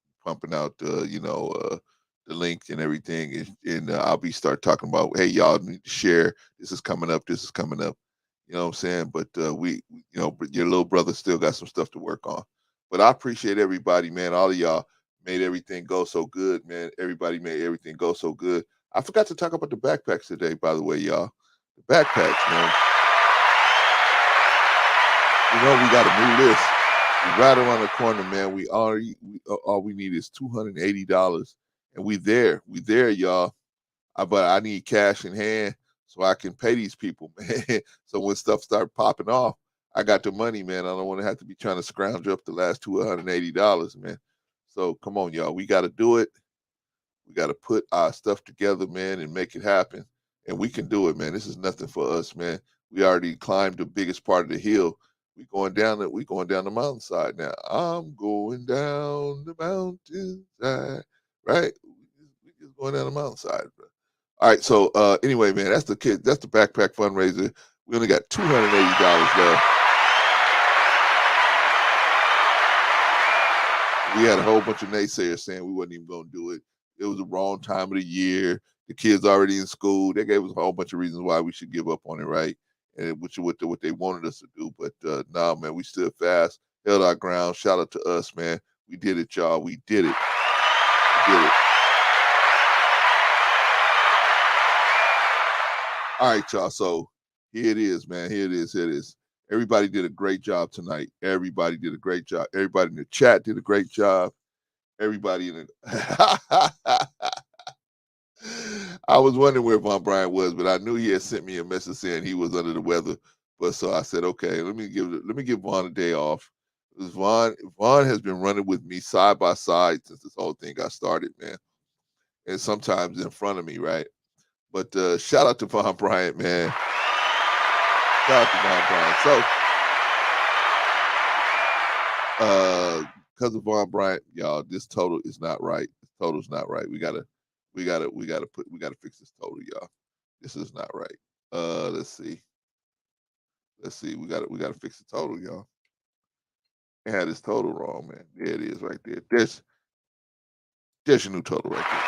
out the link and everything, and I'll be start talking about, hey, y'all need to share. This is coming up. This is coming up. You know what I'm saying? But but your little brother still got some stuff to work on. But I appreciate everybody, man. All of y'all made everything go so good, man. Everybody made everything go so good. I forgot to talk about the backpacks today, by the way, y'all. The backpacks, man. We got a new list. We right around the corner, man. All we need is $280, and we there, y'all. But I need cash in hand so I can pay these people, man. So when stuff start popping off, I got the money, man. I don't want to have to be trying to scrounge up the last $280, man. So come on, y'all. We got to do it. We got to put our stuff together, man, and make it happen. And we can do it, man. This is nothing for us, man. We already climbed the biggest part of the hill. We going down the mountainside now. I'm going down the mountainside, right? We just going down the mountainside, bro. All right, so anyway, man, that's the backpack fundraiser. We only got $280 left. We had a whole bunch of naysayers saying we wasn't even going to do it. It was the wrong time of the year. The kids already in school. They gave us a whole bunch of reasons why we should give up on it, right? And which is what they wanted us to do. But no, man, we stood fast, held our ground. Shout out to us, man. We did it, y'all. We did it. We did it. All right, y'all. So here it is, man. Here it is. Everybody did a great job tonight. Everybody did a great job. Everybody in the chat did a great job. Everybody in the I was wondering where Von Bryant was, but I knew he had sent me a message saying he was under the weather. But so I said, okay, let me give Von a day off. Because Von has been running with me side by side since this whole thing got started, man. And sometimes in front of me, right? But shout out to Von Bryant, man. Shout out to Von Bryant. So because of Von Bryant, y'all, this total is not right. This total's not right. We gotta fix this total, y'all. This is not right. Let's see. We gotta fix the total, y'all. I had this total wrong, man. There it is, right there. There's your new total right there.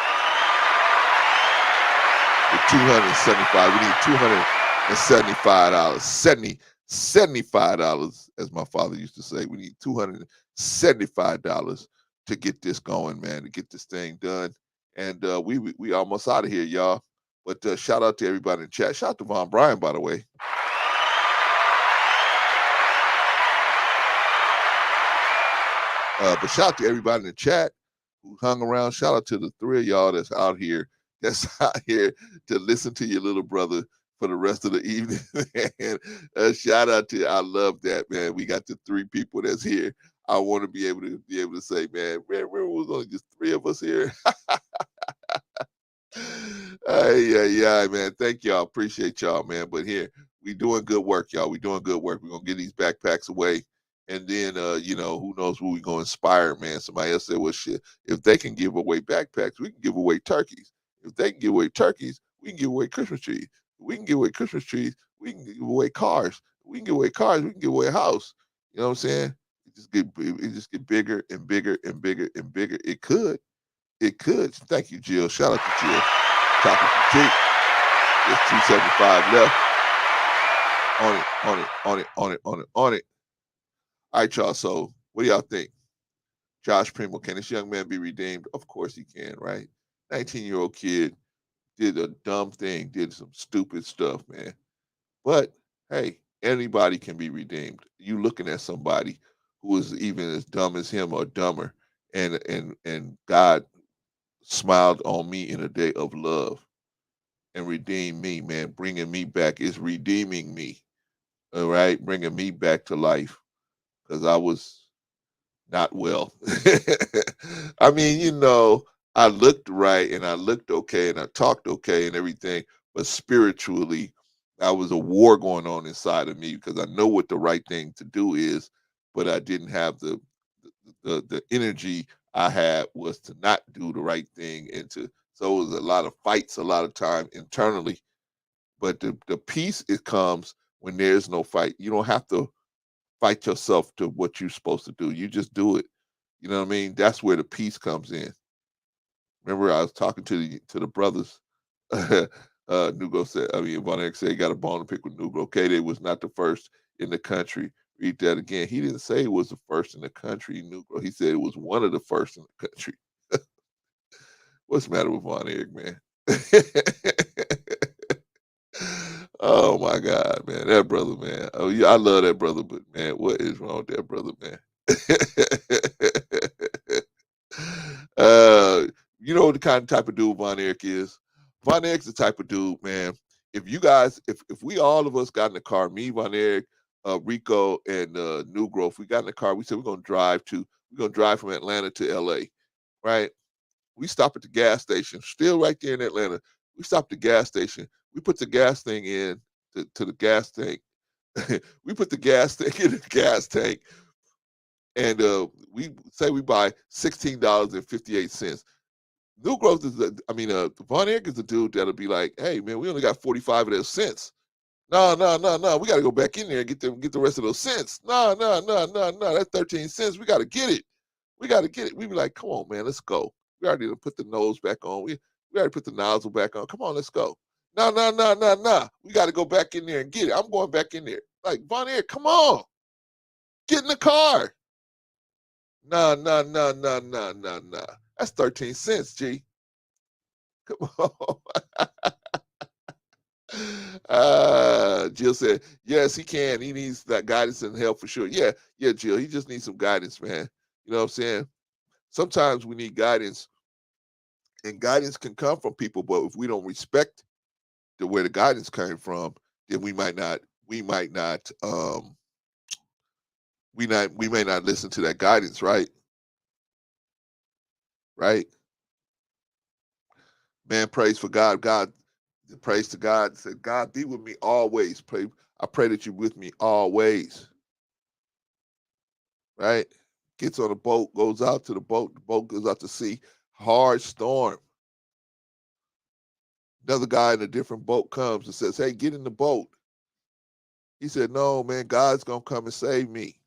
With 275. We need $275. $75, as my father used to say. We need $275 to get this going, man, to get this thing done. And we almost out of here, y'all. But shout out to everybody in the chat. Shout out to Von Bryant, by the way. But shout out to everybody in the chat who hung around. Shout out to the three of y'all that's out here to listen to your little brother for the rest of the evening. And shout out to, I love that, man. We got the three people that's here. I want to be able to say, man, where was only just three of us here? Yeah, man. Thank y'all. Appreciate y'all, man. But here, we doing good work, y'all. We doing good work. We're gonna get these backpacks away. And then who knows who we gonna inspire, man. Somebody else said, well, shit, if they can give away backpacks, we can give away turkeys. If they can give away turkeys, we can give away Christmas trees. If we can give away Christmas trees, we can give away cars. If we can give away cars, we can give away a house. You know what I'm saying? It just get bigger and bigger and bigger and bigger. It could. Thank you, Jill. Shout out to Jill. Chocolate Boutique. There's 275 left. On it. All right, y'all. So what do y'all think? Josh Primo, can this young man be redeemed? Of course he can, right? 19-year-old kid did a dumb thing, did some stupid stuff, man. But hey, Anybody can be redeemed. You looking at somebody who is even as dumb as him or dumber, and God smiled on me in a day of love and redeemed me, man, bringing me back is redeeming me. All right, bringing me back to life because I was not well. I mean, I looked right and I looked okay and I talked okay and everything, but spiritually, I was a war going on inside of me because I know what the right thing to do is, but I didn't have the energy I had was to not do the right thing and to so it was a lot of fights a lot of time internally. But the peace it comes when there's no fight. You don't have to fight yourself to what you're supposed to do. You just do it. You know what I mean? That's where the peace comes in. Remember, I was talking to the brothers. Nugo said, Von Erich said he got a bone to pick with Nugo. Okay, they was not the first in the country. Read that again. He didn't say it was the first in the country, Nugo. He said it was one of the first in the country. What's the matter with Von Erich, man? Oh my God, man, that brother, man. Oh yeah, I love that brother, but man, what is wrong with that brother, man? You know the kind of type of dude Von Erich is. Von Erich's the type of dude, man. If you guys, if we all of us got in the car, me, Von Erich, Rico, and New Growth, we got in the car. We said we're gonna drive from Atlanta to LA, right? We stop at the gas station, still right there in Atlanta. We stop at the gas station. We put the gas thing in to the gas tank. We put the gas tank in the gas tank, and we say we buy $16.58. New Growth is, Von Erich is the dude that'll be like, "Hey man, we only got 45 of those cents. No, no, no, no. We got to go back in there and get the rest of those cents. No, no, no, no, no. That's 13 cents. We got to get it. We got to get it." We be like, "Come on, man, let's go. We already done put the nose back on. We already put the nozzle back on. Come on, let's go." No, no, no, no, no. We got to go back in there and get it. I'm going back in there. Like, Von Erich, come on. Get in the car. No, no, no, no, no, no, no. That's 13 cents, G. Come on. Jill said, yes, he can. He needs that guidance and help for sure. Yeah, yeah, Jill. He just needs some guidance, man. You know what I'm saying? Sometimes we need guidance, and guidance can come from people, but if we don't respect where the guidance came from, then we may not listen to that guidance, right? Right? Man, praise for God. Praise to God. Said, God be with me always. I pray that you're with me always. Right? Gets on a boat, goes out to the boat goes out to sea. Hard storm. Another guy in a different boat comes and says, "Hey, get in the boat." He said, "No, man, God's gonna come and save me."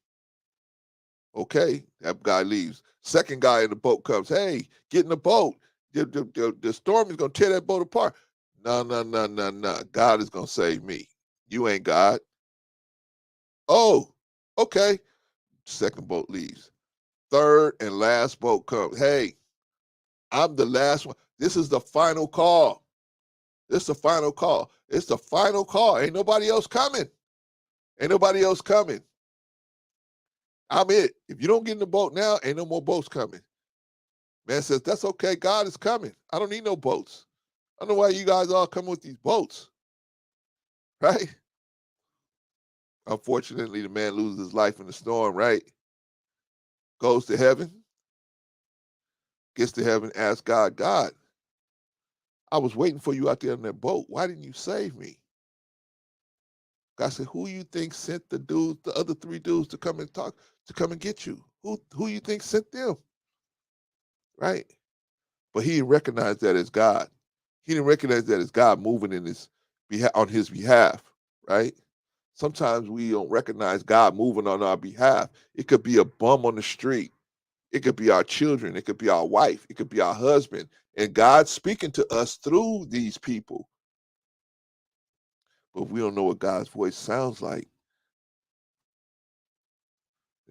Okay, that guy leaves. Second guy in the boat comes, "Hey, get in the boat. The storm is gonna tear that boat apart." No, no, no, no, no. God is gonna save me. You ain't God. Oh, okay. Second boat leaves. Third and last boat comes. "Hey, I'm the last one. This is the final call. This is the final call. It's the final call. Ain't nobody else coming. Ain't nobody else coming. I'm it. If you don't get in the boat now, ain't no more boats coming." Man says, "That's okay. God is coming. I don't need no boats. I don't know why you guys all come with these boats." Right? Unfortunately, the man loses his life in the storm, right? Goes to heaven, gets to heaven, asks God, "God, I was waiting for you out there in that boat. Why didn't you save me?" God said, "Who you think sent the other three dudes to come and get you? Who you think sent them?" Right? But he didn't recognize that as God. He didn't recognize that as God moving on his behalf, right? Sometimes we don't recognize God moving on our behalf. It could be a bum on the street. It could be our children. It could be our wife. It could be our husband. And God's speaking to us through these people. But we don't know what God's voice sounds like.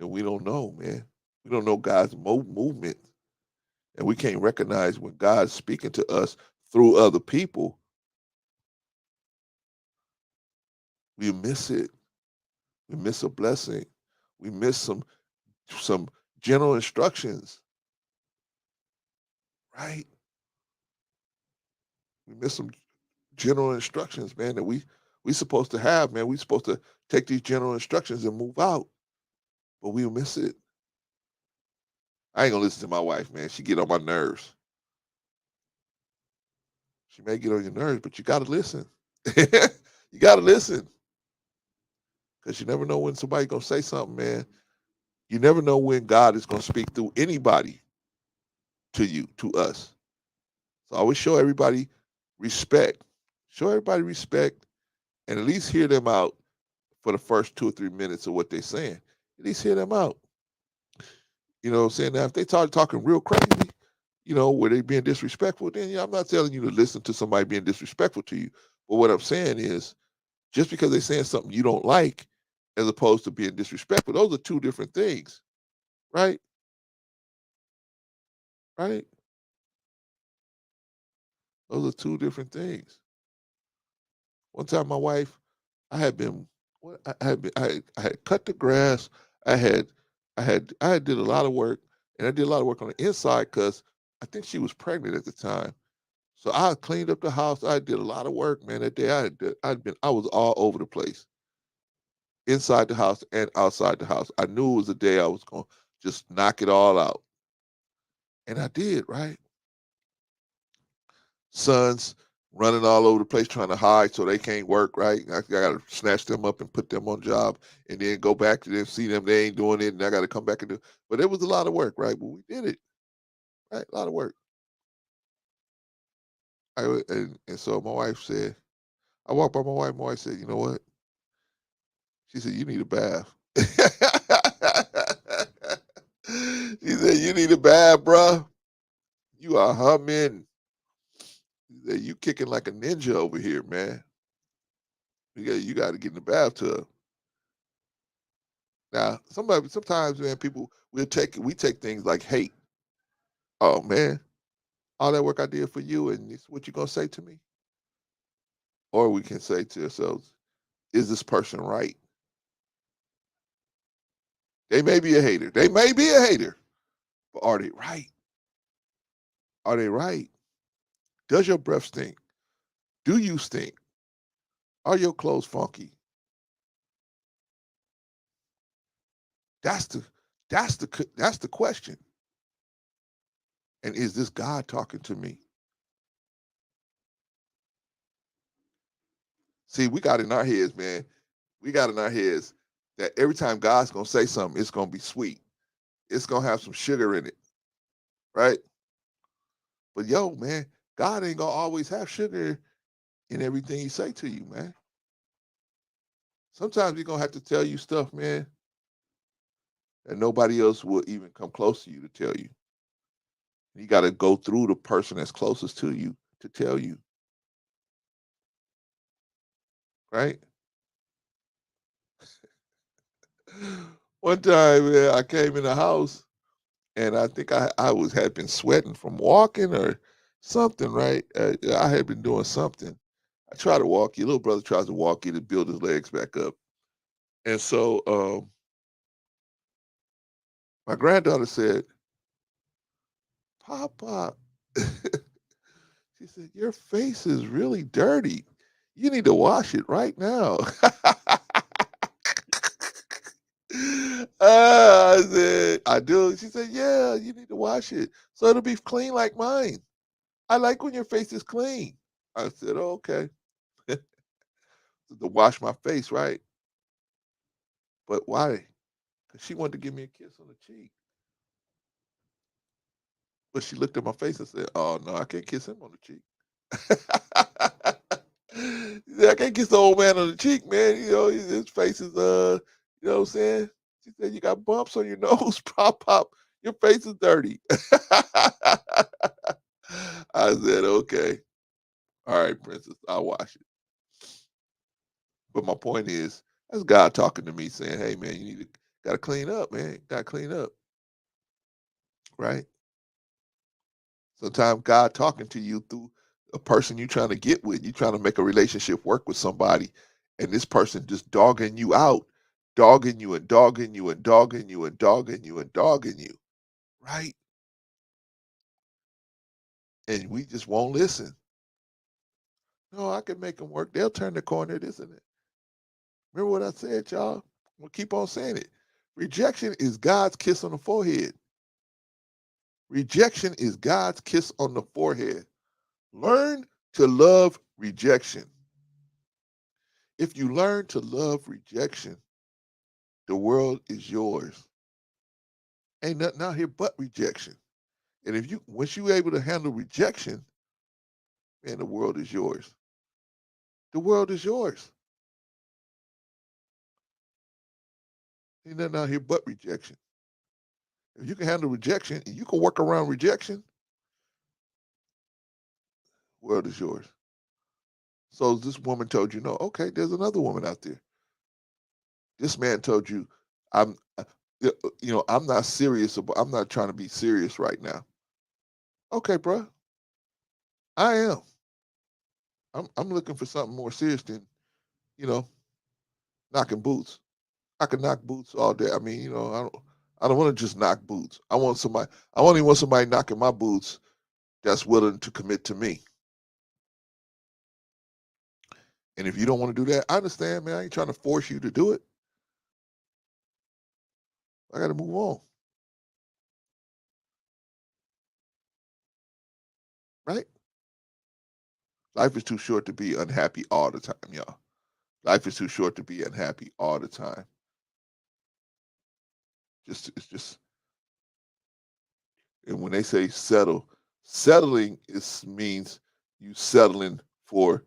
And we don't know, man. We don't know God's movement. And we can't recognize when God's speaking to us through other people. We miss it. We miss a blessing. We miss some general instructions, right? We miss some general instructions, man, that we supposed to have, man. We supposed to take these general instructions and move out, but we miss it. I ain't gonna listen to my wife, man. She get on my nerves. She may get on your nerves, but you gotta listen. You gotta listen. Because you never know when somebody's gonna say something, man. You never know when God is gonna speak through anybody to you, to us. So always show everybody respect. Show everybody respect and at least hear them out for the first 2 or 3 minutes of what they're saying. At least hear them out. You know what I'm saying? Now, if they start talking real crazy, where they being disrespectful, then I'm not telling you to listen to somebody being disrespectful to you. But what I'm saying is, just because they're saying something you don't like, as opposed to being disrespectful, those are two different things, right? Right? Those are two different things. One time, my wife, I had been, I had cut the grass. I had, I had did a lot of work, and I did a lot of work on the inside because I think she was pregnant at the time. So I cleaned up the house. I did a lot of work, man. That day, I was all over the place, inside the house and outside the house. I knew it was a day I was gonna just knock it all out, and I did. Right, sons running all over the place trying to hide so they can't work. Right, I got to snatch them up and put them on job, and then go back to them, see them they ain't doing it, and I got to come back and do. But it was a lot of work, right? But we did it. Right, a lot of work. And so my wife said, I walked by my wife. My wife said, "You know what?" She said, "You need a bath." She said, "You need a bath, bruh. You are humming." She said, "You kicking like a ninja over here, man. You got to get in the bathtub." Now, sometimes, man, people we take things like hate. Oh man, all that work I did for you, and it's what you gonna say to me? Or we can say to ourselves, "Is this person right?" They may be a hater. They may be a hater, but are they right? Are they right? Does your breath stink? Do you stink? Are your clothes funky? That's the that's the question. And is this God talking to me? See, we got in our heads, man. We got in our heads that every time God's gonna say something, it's gonna be sweet. It's gonna have some sugar in it, right? But yo, man, God ain't gonna always have sugar in everything He say to you, man. Sometimes He's gonna have to tell you stuff, man, that nobody else will even come close to you to tell you. You got to go through the person that's closest to you to tell you, right? One time, man, I came in the house and I think I had been sweating from walking or something, right? I had been doing something. I try to walk. Your little brother tries to walk you to build his legs back up, and so my granddaughter said, "Papa," she said, "Your face is really dirty. You need to wash it right now." I said, "I do." She said, "Yeah, you need to wash it so it'll be clean like mine. I like when your face is clean." I said, "Oh, okay." To wash my face, right? But why? Because she wanted to give me a kiss on the cheek. But she looked at my face and said, "Oh no, I can't kiss him on the cheek." She said, "I can't kiss the old man on the cheek, man. His face is you know what I'm saying?" She said, "You got bumps on your nose, pop. Your face is dirty." I said, "Okay. All right, princess, I'll wash it." But my point is, that's God talking to me saying, "Hey man, you need to gotta clean up, man. Gotta clean up." Right? Sometimes God talking to you through a person you trying to get with. You trying to make a relationship work with somebody, and this person just dogging you out dogging you and dogging you and dogging you and dogging you and dogging you, right? And we just won't listen. No, I can make them work. They'll turn the corner, isn't it? Remember what I said, y'all? I'm going to keep on saying it. Rejection is God's kiss on the forehead. Rejection is God's kiss on the forehead. Learn to love rejection. If you learn to love rejection, the world is yours. Ain't nothing out here but rejection. And if you, once you're able to handle rejection, man, the world is yours. The world is yours. Ain't nothing out here but rejection. If you can handle rejection and you can work around rejection, the world is yours. So this woman told you, no, okay, there's another woman out there. This man told you, I'm, I'm not serious about, I'm not trying to be serious right now. Okay, bro, I am. I'm looking for something more serious than, you know, knocking boots. I can knock boots all day. I mean, I don't want to just knock boots. I only want somebody knocking my boots that's willing to commit to me. And if you don't want to do that, I understand, man. I ain't trying to force you to do it. I got to move on. Right? Life is too short to be unhappy all the time, y'all. Life is too short to be unhappy all the time. It's just, and when they say settle, settling means you settling for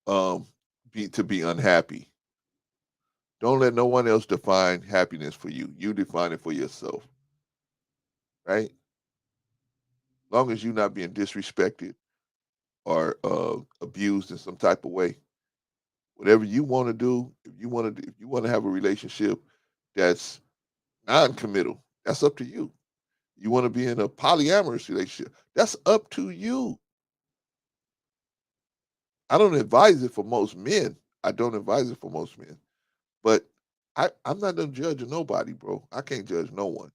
to be unhappy. Don't let no one else define happiness for you. You define it for yourself. Right? Long as you're not being disrespected or abused in some type of way. Whatever you want to do, if you want to have a relationship that's non-committal, that's up to you. You want to be in a polyamorous relationship, that's up to you. I don't advise it for most men. I don't advise it for most men. But I'm not gonna judge nobody, bro. I can't judge no one.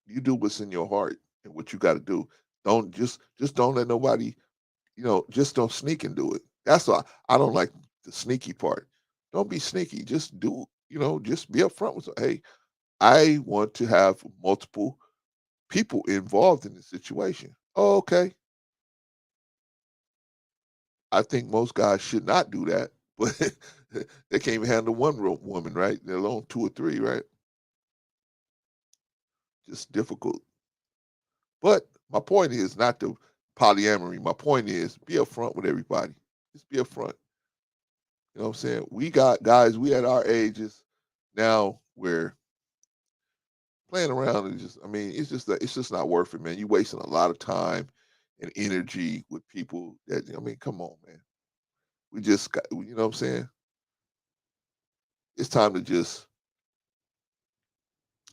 You do what's in your heart and what you got to do. Don't just don't let nobody, just don't sneak and do it. That's why I don't like the sneaky part. Don't be sneaky. Just do, just be upfront with, hey, I want to have multiple people involved in the situation. Oh, okay. I think most guys should not do that, but they can't even handle one woman, right? They're alone two or three, right? Just difficult. But my point is not the polyamory. My point is be upfront with everybody. Just be upfront. You know what I'm saying? We got guys, we at our ages now where playing around is just, I mean, it's just not worth it, man. You're wasting a lot of time and energy with people that, I mean, come on, man. We just got, you know what I'm saying? It's time to just,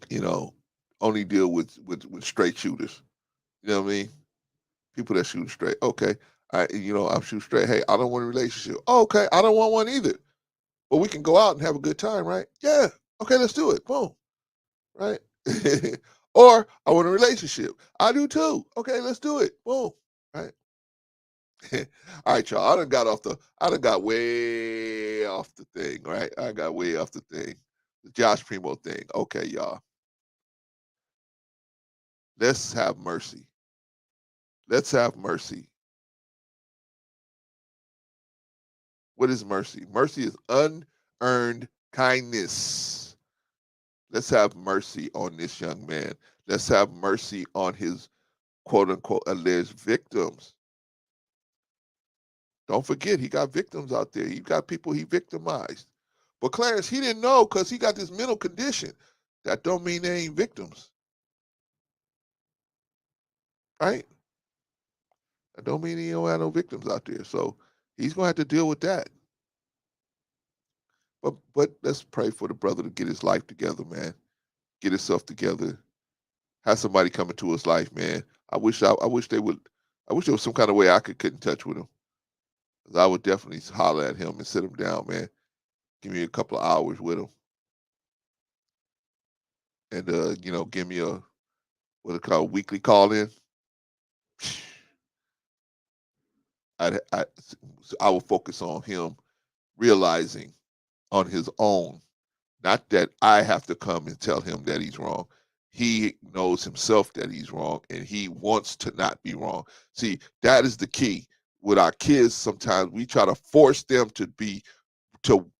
you know, only deal with straight shooters. You know what I mean? People that shoot straight. Okay. I'm shooting straight. Hey, I don't want a relationship. Oh, okay, I don't want one either. But we can go out and have a good time, right? Yeah. Okay, let's do it. Boom. Right? Or I want a relationship. I do too. Okay, let's do it. Boom. Right? All right, y'all. I done got way off the thing, right? I got way off the thing. The Josh Primo thing. Okay, y'all. Let's have mercy. Let's have mercy. What is mercy? Mercy is unearned kindness. Let's have mercy on this young man. Let's have mercy on his quote unquote alleged victims. Don't forget, he got victims out there. He got people he victimized. But Clarence, he didn't know because he got this mental condition. That don't mean they ain't victims. Right? That don't mean he don't have no victims out there. So he's gonna have to deal with that. But let's pray for the brother to get his life together, man. Get himself together. Have somebody come into his life, man. I wish there was some kind of way I could get in touch with him. I would definitely holler at him and sit him down, man. Give me a couple of hours with him. and give me a what it called weekly call in, I will focus on him realizing on his own, not that I have to come and tell him that he's wrong. He knows himself that he's wrong, and he wants to not be wrong. See, that is the key. With our kids, sometimes we try to force them to do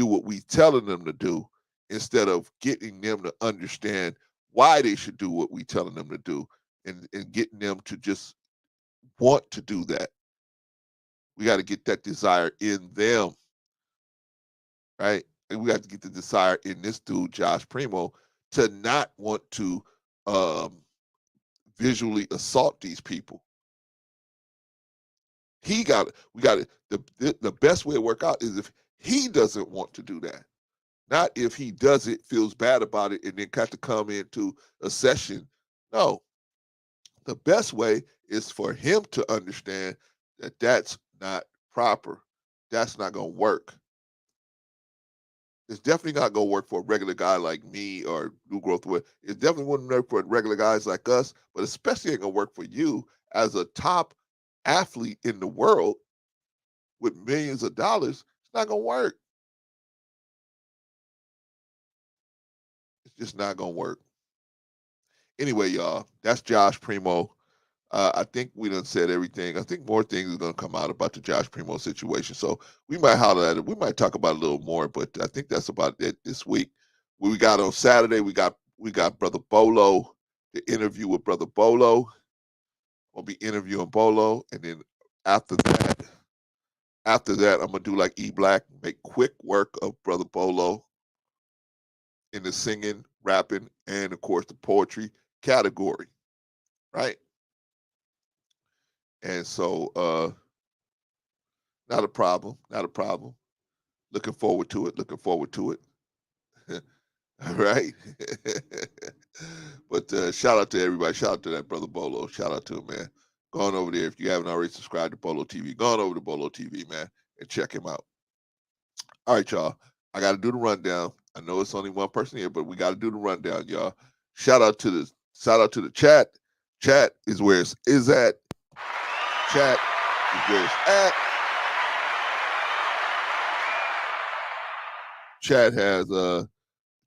what we telling them to do, instead of getting them to understand why they should do what we telling them to do, and getting them to just want to do that. We got to get that desire in them, right? And we got to get the desire in this dude, Josh Primo, to not want to visually assault these people. We got it. The best way to work out is if he doesn't want to do that. Not if he does it, feels bad about it, and then got to come into a session. No. The best way is for him to understand that that's not proper. That's not going to work. It's definitely not going to work for a regular guy like me or New Growth. It definitely wouldn't work for regular guys like us, but especially ain't going to work for you as a top athlete in the world with millions of dollars. It's not going to work. It's just not going to work. Anyway, y'all, that's Josh Primo. I think we done said everything. I think more things are going to come out about the Josh Primo situation. So we might holler at it. We might talk about it a little more, but I think that's about it this week. We got on Saturday, we got Brother Bolo, the interview with Brother Bolo. We'll be interviewing Bolo. And then after that, I'm going to do like E Black, make quick work of Brother Bolo in the singing, rapping, and of course the poetry category, right? And so, not a problem. Looking forward to it. All right. But shout out to everybody. Shout out to that Brother Bolo. Shout out to him, man. Go on over there. If you haven't already subscribed to Bolo TV, go on over to Bolo TV, man, and check him out. All right, y'all. I got to do the rundown. I know it's only one person here, but we got to do the rundown, y'all. Shout out to the chat. Chat is where it's is at. Chat is where it's at.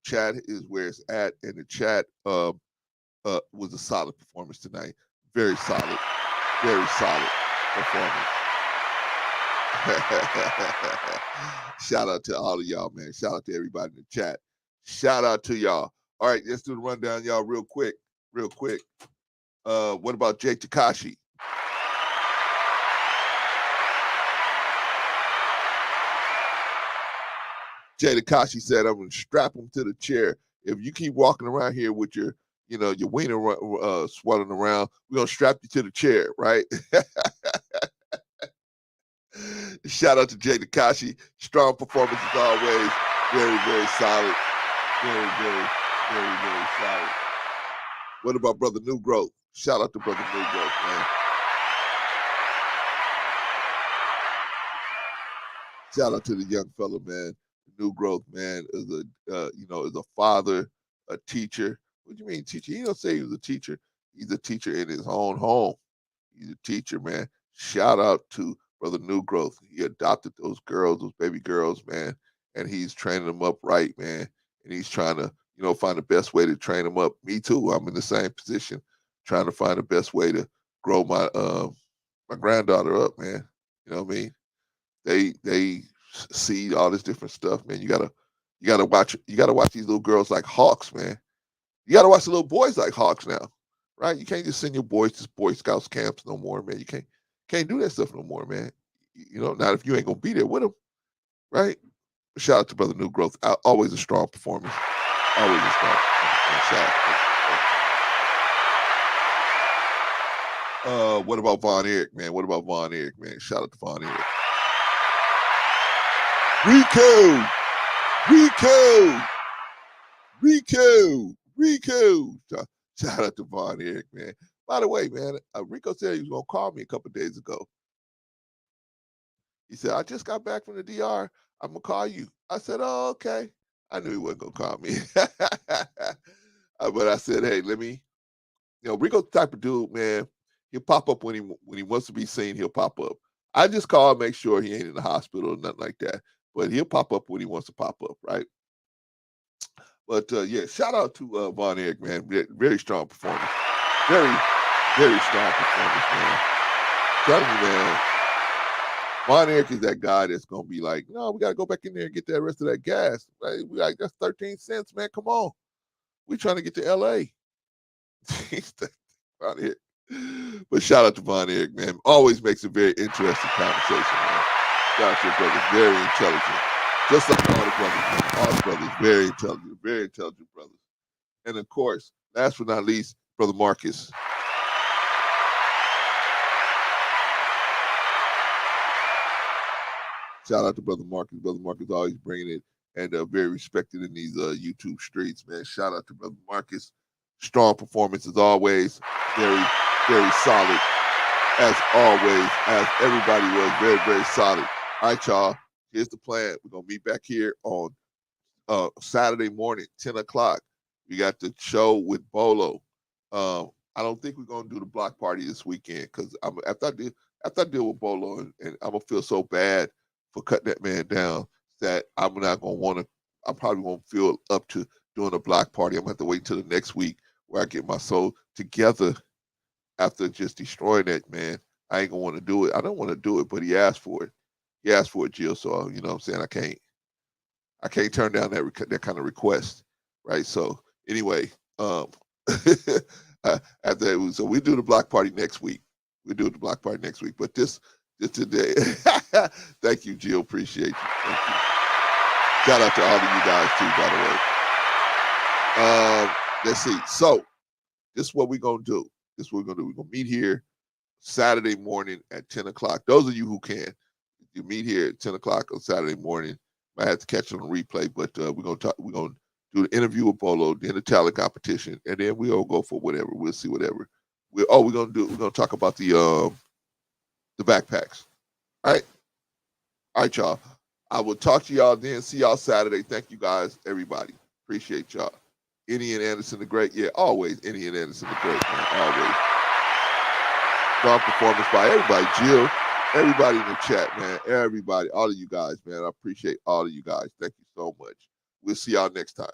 Chat is where it's at, and the chat was a solid performance tonight. Very solid performance. Shout out to all of y'all, man. Shout out to everybody in the chat. Shout out to y'all. All right, let's do the rundown, y'all, real quick. What about Jay Takashi? Jay Takashi said, I'm going to strap him to the chair. If you keep walking around here with your wiener swelling around, we're going to strap you to the chair, right? Shout out to Jay Takashi. Strong performance as always. Very, very solid. Very, very, very, very solid. What about Brother New Growth? Shout out to Brother New Growth, man. Shout out to the young fella, man. New Growth, man, is a father, a teacher. What do you mean teacher? He don't say he was a teacher. He's a teacher in his own home. He's a teacher, man. Shout out to Brother New Growth. He adopted those baby girls, man, and he's training them up right, man. And he's trying to, find the best way to train them up. Me too. I'm in the same position, trying to find the best way to grow my granddaughter up, man. You know what I mean? They see all this different stuff, man. You gotta watch these little girls like hawks, man. You gotta watch the little boys like hawks now, right? You can't just send your boys to Boy Scouts camps no more, man. You can't do that stuff no more, man. Not if you ain't gonna be there with them, right? Shout out to Brother New Growth. Always a strong performance. Always a strong performance. Shout out. What about Von Erich, man? Shout out to Von Erich. Rico. Shout out to Von Erich, man. By the way, man, Rico said he was going to call me a couple days ago. He said, I just got back from the DR. I'm going to call you. I said, oh, okay. I knew he wasn't gonna call me. But I said, hey, let me. Rico's the type of dude, man. He'll pop up when he wants to be seen. He'll pop up. I just call, make sure he ain't in the hospital or nothing like that. But he'll pop up when he wants to pop up, right? But yeah, shout out to Von Erich, man. Very strong performance. Very, very strong performance, man. Telling you, man. Von Erich is that guy that's gonna be like, no, we gotta go back in there and get that rest of that gas. Right? We like that's 13 cents, man. Come on. We trying to get to LA. Von Erich. But shout out to Von Erich, man. Always makes a very interesting conversation, man. Shout out to your brothers. Very intelligent. Just like all the brothers, man. All the brothers, very intelligent brothers. And of course, last but not least, Brother Marcus. Shout out to Brother Marcus. Brother Marcus always bringing it and very respected in these YouTube streets, man. Shout out to Brother Marcus. Strong performance as always. Very, very solid as always, as everybody was. Very, very solid. All right, y'all. Here's the plan. We're going to meet back here on Saturday morning, 10 o'clock. We got the show with Bolo. I don't think we're going to do the block party this weekend because after I deal with Bolo and I'm going to feel so bad for cutting that man down that I'm not going to want to, I probably won't feel up to doing a block party. I'm going to have to wait until the next week where I get my soul together after just destroying that man. I ain't going to want to do it. I don't want to do it, but he asked for it. He asked for it, Jill. So, you know what I'm saying? I can't turn down that kind of request, right? So anyway, so we do the block party next week. We do the block party next week. But this today, thank you, Jill. Appreciate you. Thank you. Shout out to all of you guys too, by the way. Let's see. So this is what we're gonna do. We're gonna meet here Saturday morning at 10 o'clock. Those of you who can, you meet here at 10 o'clock on Saturday morning. I have to catch it on replay, but we're gonna do the interview with Bolo, then the talent competition, and then we'll go for whatever. We'll see whatever. We're gonna talk about the backpacks. All right, y'all. I will talk to y'all then. See y'all Saturday. Thank you guys, everybody. Appreciate y'all. Ian Anderson the Great. Yeah, always Ian Anderson the Great, man. Always. Strong performance by everybody. Jill, everybody in the chat, man. Everybody, all of you guys, man. I appreciate all of you guys. Thank you so much. We'll see y'all next time.